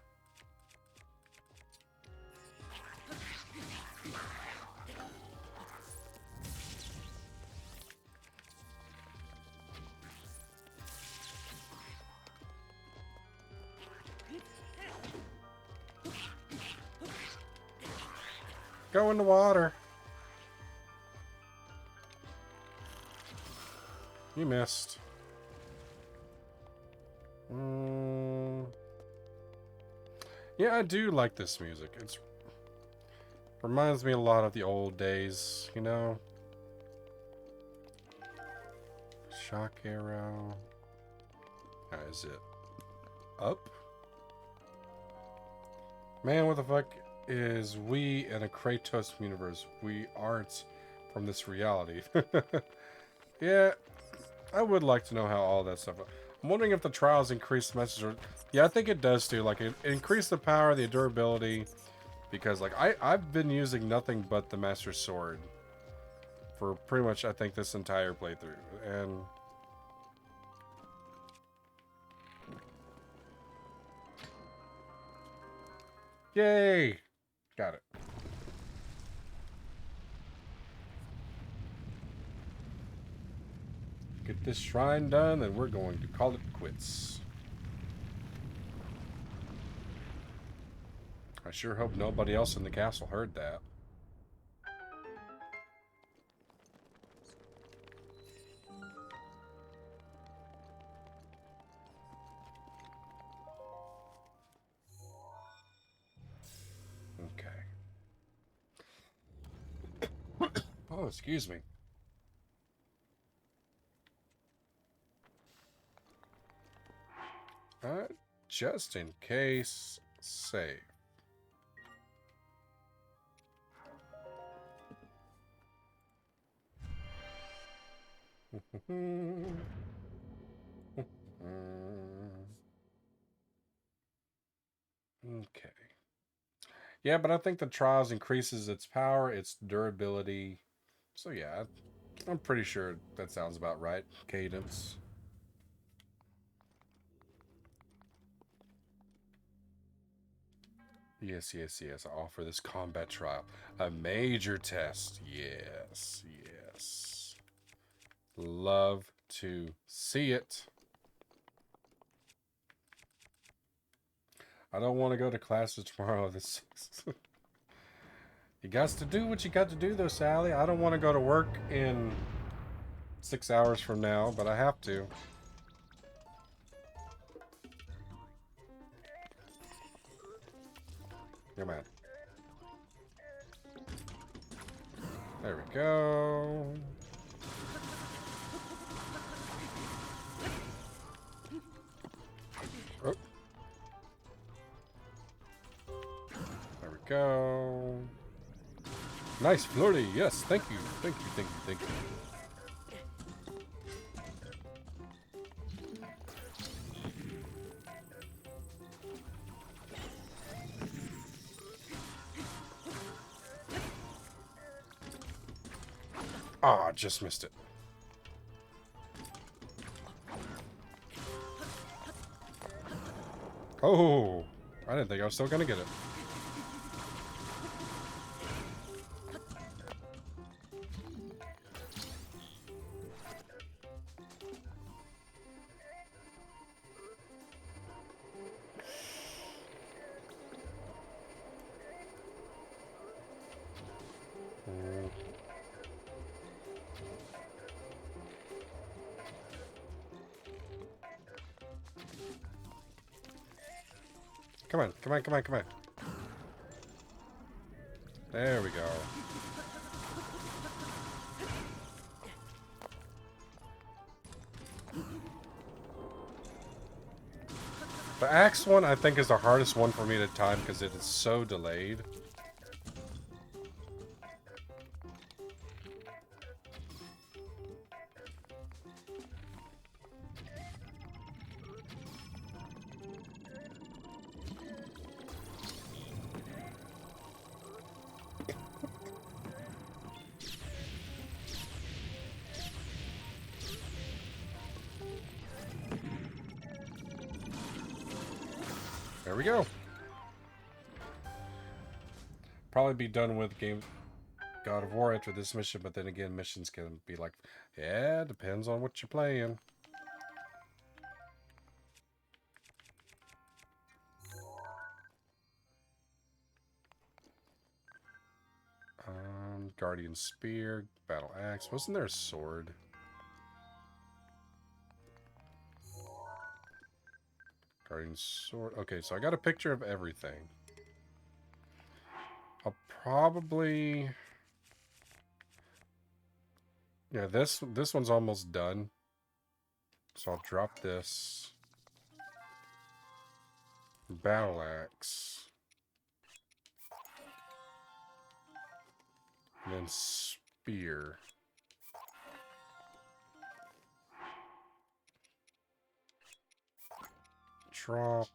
Go in the water. You missed. Yeah, I do like this music. It's reminds me a lot of the old days, you know. Shock arrow. How is it? Up? Man, what the fuck is we in a Kratos universe? We aren't from this reality. Yeah, I would like to know how all that stuff... I'm wondering if the trials increase the message. Yeah, I think it does too. Like, it increase the power, the durability. Because, like, I've been using nothing but the Master Sword for pretty much, I think, this entire playthrough. And... yay! Got it. Get this shrine done, and we're going to call it quits. I sure hope nobody else in the castle heard that. Okay. Oh, excuse me. Just in case, save. Okay. Yeah, but I think the trials increases its power, its durability. So yeah, I'm pretty sure that sounds about right. Cadence. Yes, yes, yes. I offer this combat trial. A major test. Yes, yes. Love to see it. I don't want to go to classes tomorrow. This you got to do what you got to do, though, Sally. I don't want to go to work in 6 hours from now, but I have to. Come on. There we go. Oh. There we go. Nice flirty. Yes, thank you. Thank you, thank you, thank you. Ah, oh, just missed it. Oh, I didn't think I was still gonna get it. Come on, come on, come on, come on. There we go. The axe one, I think, is the hardest one for me to time because it is so delayed. There we go. Probably be done with God of War after this mission, but then again, missions can be like, yeah, depends on what you're playing. Guardian Spear, Battle Axe. Wasn't there a sword? Guardian Sword. Okay, so I got a picture of everything. I'll probably... Yeah, this one's almost done. So I'll drop this. Battle Axe. And then Spear. Drop.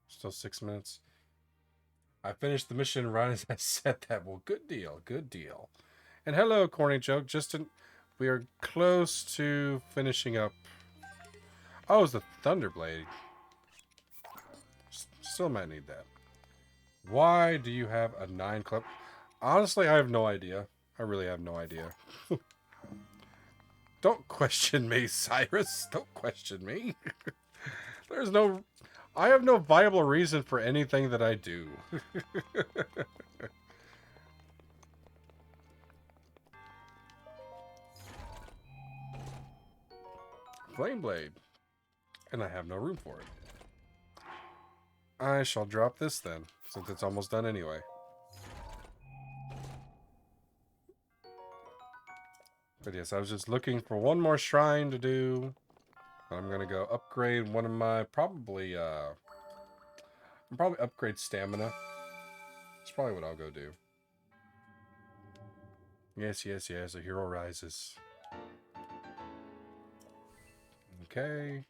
Still 6 minutes. I finished the mission right as I said that. Well, good deal. Good deal. And hello, Corny Joke. We are close to finishing up. Oh, it's the Thunderblade. Still might need that. Why do you have a 9 clip? Honestly, I have no idea. I really have no idea. Don't question me, Cyrus. Don't question me. I have no viable reason for anything that I do. Flame Blade. And I have no room for it. I shall drop this then, since it's almost done anyway. But yes, I was just looking for one more shrine to do. I'm gonna go upgrade one of my probably upgrade stamina. That's probably what I'll go do. Yes, yes, yes, a hero rises. Okay.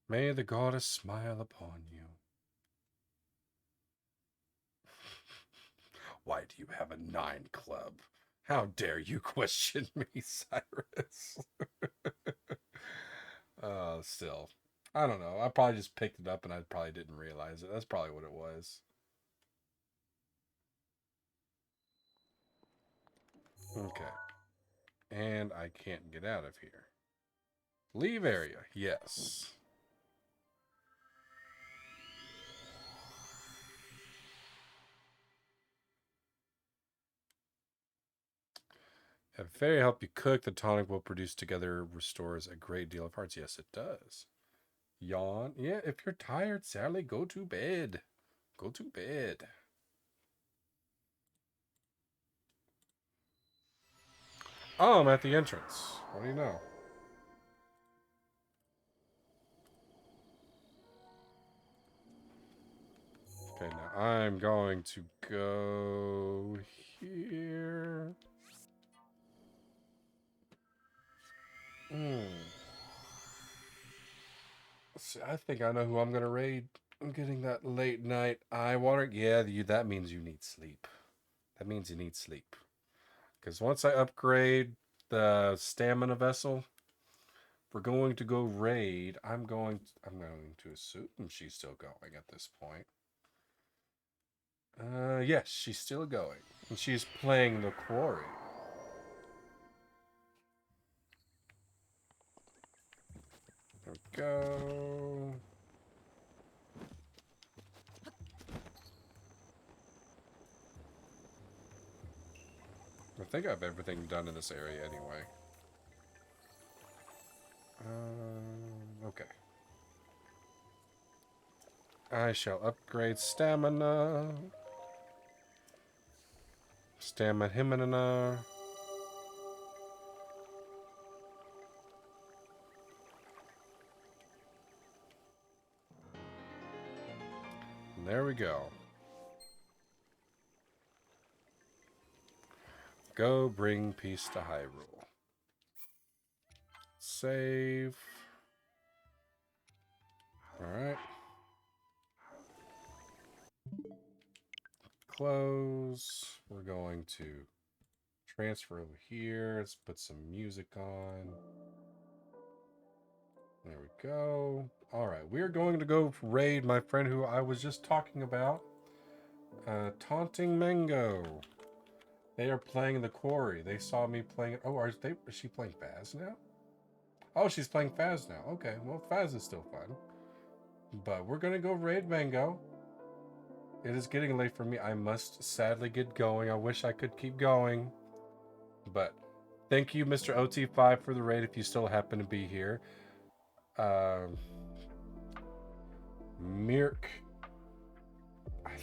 May the goddess smile upon you. Why do you have a 9 club? How dare you question me, Cyrus? Still. I don't know. I probably just picked it up and I probably didn't realize it. That's probably what it was. Okay. And I can't get out of here. Leave area. Yes. Have fairy help you cook. The tonic will produce together restores a great deal of hearts. Yes, it does. Yawn. Yeah, if you're tired, Sally, go to bed. Go to bed. Oh, I'm at the entrance. What do you know? Okay, now I'm going to go here. See, I think I know who I'm gonna raid. I'm getting that late night eye water. Yeah, that means you need sleep. That means you need sleep. Because once I upgrade the stamina vessel, we're going to go raid. I'm going to assume she's still going at this point. Yes, she's still going. And she's playing the quarry. There we go. I think I have everything done in this area anyway. Okay. I shall upgrade stamina. Stamina. There we go. Go bring peace to Hyrule. Save. Alright. Close. We're going to transfer over here. Let's put some music on. There we go. Alright, we're going to go raid my friend who I was just talking about. Taunting Mango. They are playing the quarry. They saw me playing it. Oh, is she playing Faz now? Oh, she's playing Faz now. Okay, well, Faz is still fun. But we're going to go raid Mango. It is getting late for me. I must sadly get going. I wish I could keep going. But thank you, Mr. OT5, for the raid if you still happen to be here. Mirk,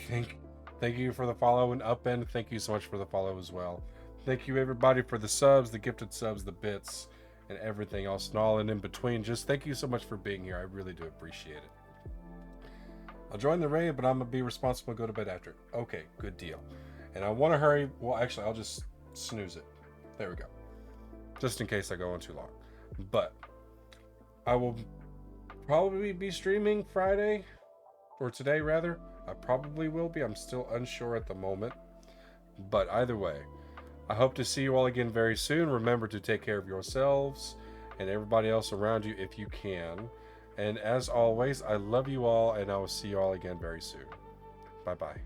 thank you for the follow, and Upend, thank you so much for the follow as well. Thank you everybody for the subs, the gifted subs, the bits, and everything else, and all in between. Just thank you so much for being here. I really do appreciate it. I'll join the raid, but I'm gonna be responsible and go to bed after. Okay, good deal. And I want to hurry. Well, actually, I'll just snooze it. There we go. Just in case I go on too long. But I will probably be streaming Friday, or today rather. I probably will be. I'm still unsure at the moment. But either way, I hope to see you all again very soon. Remember to take care of yourselves and everybody else around you if you can. And as always, I love you all, and I will see you all again very soon. Bye-bye.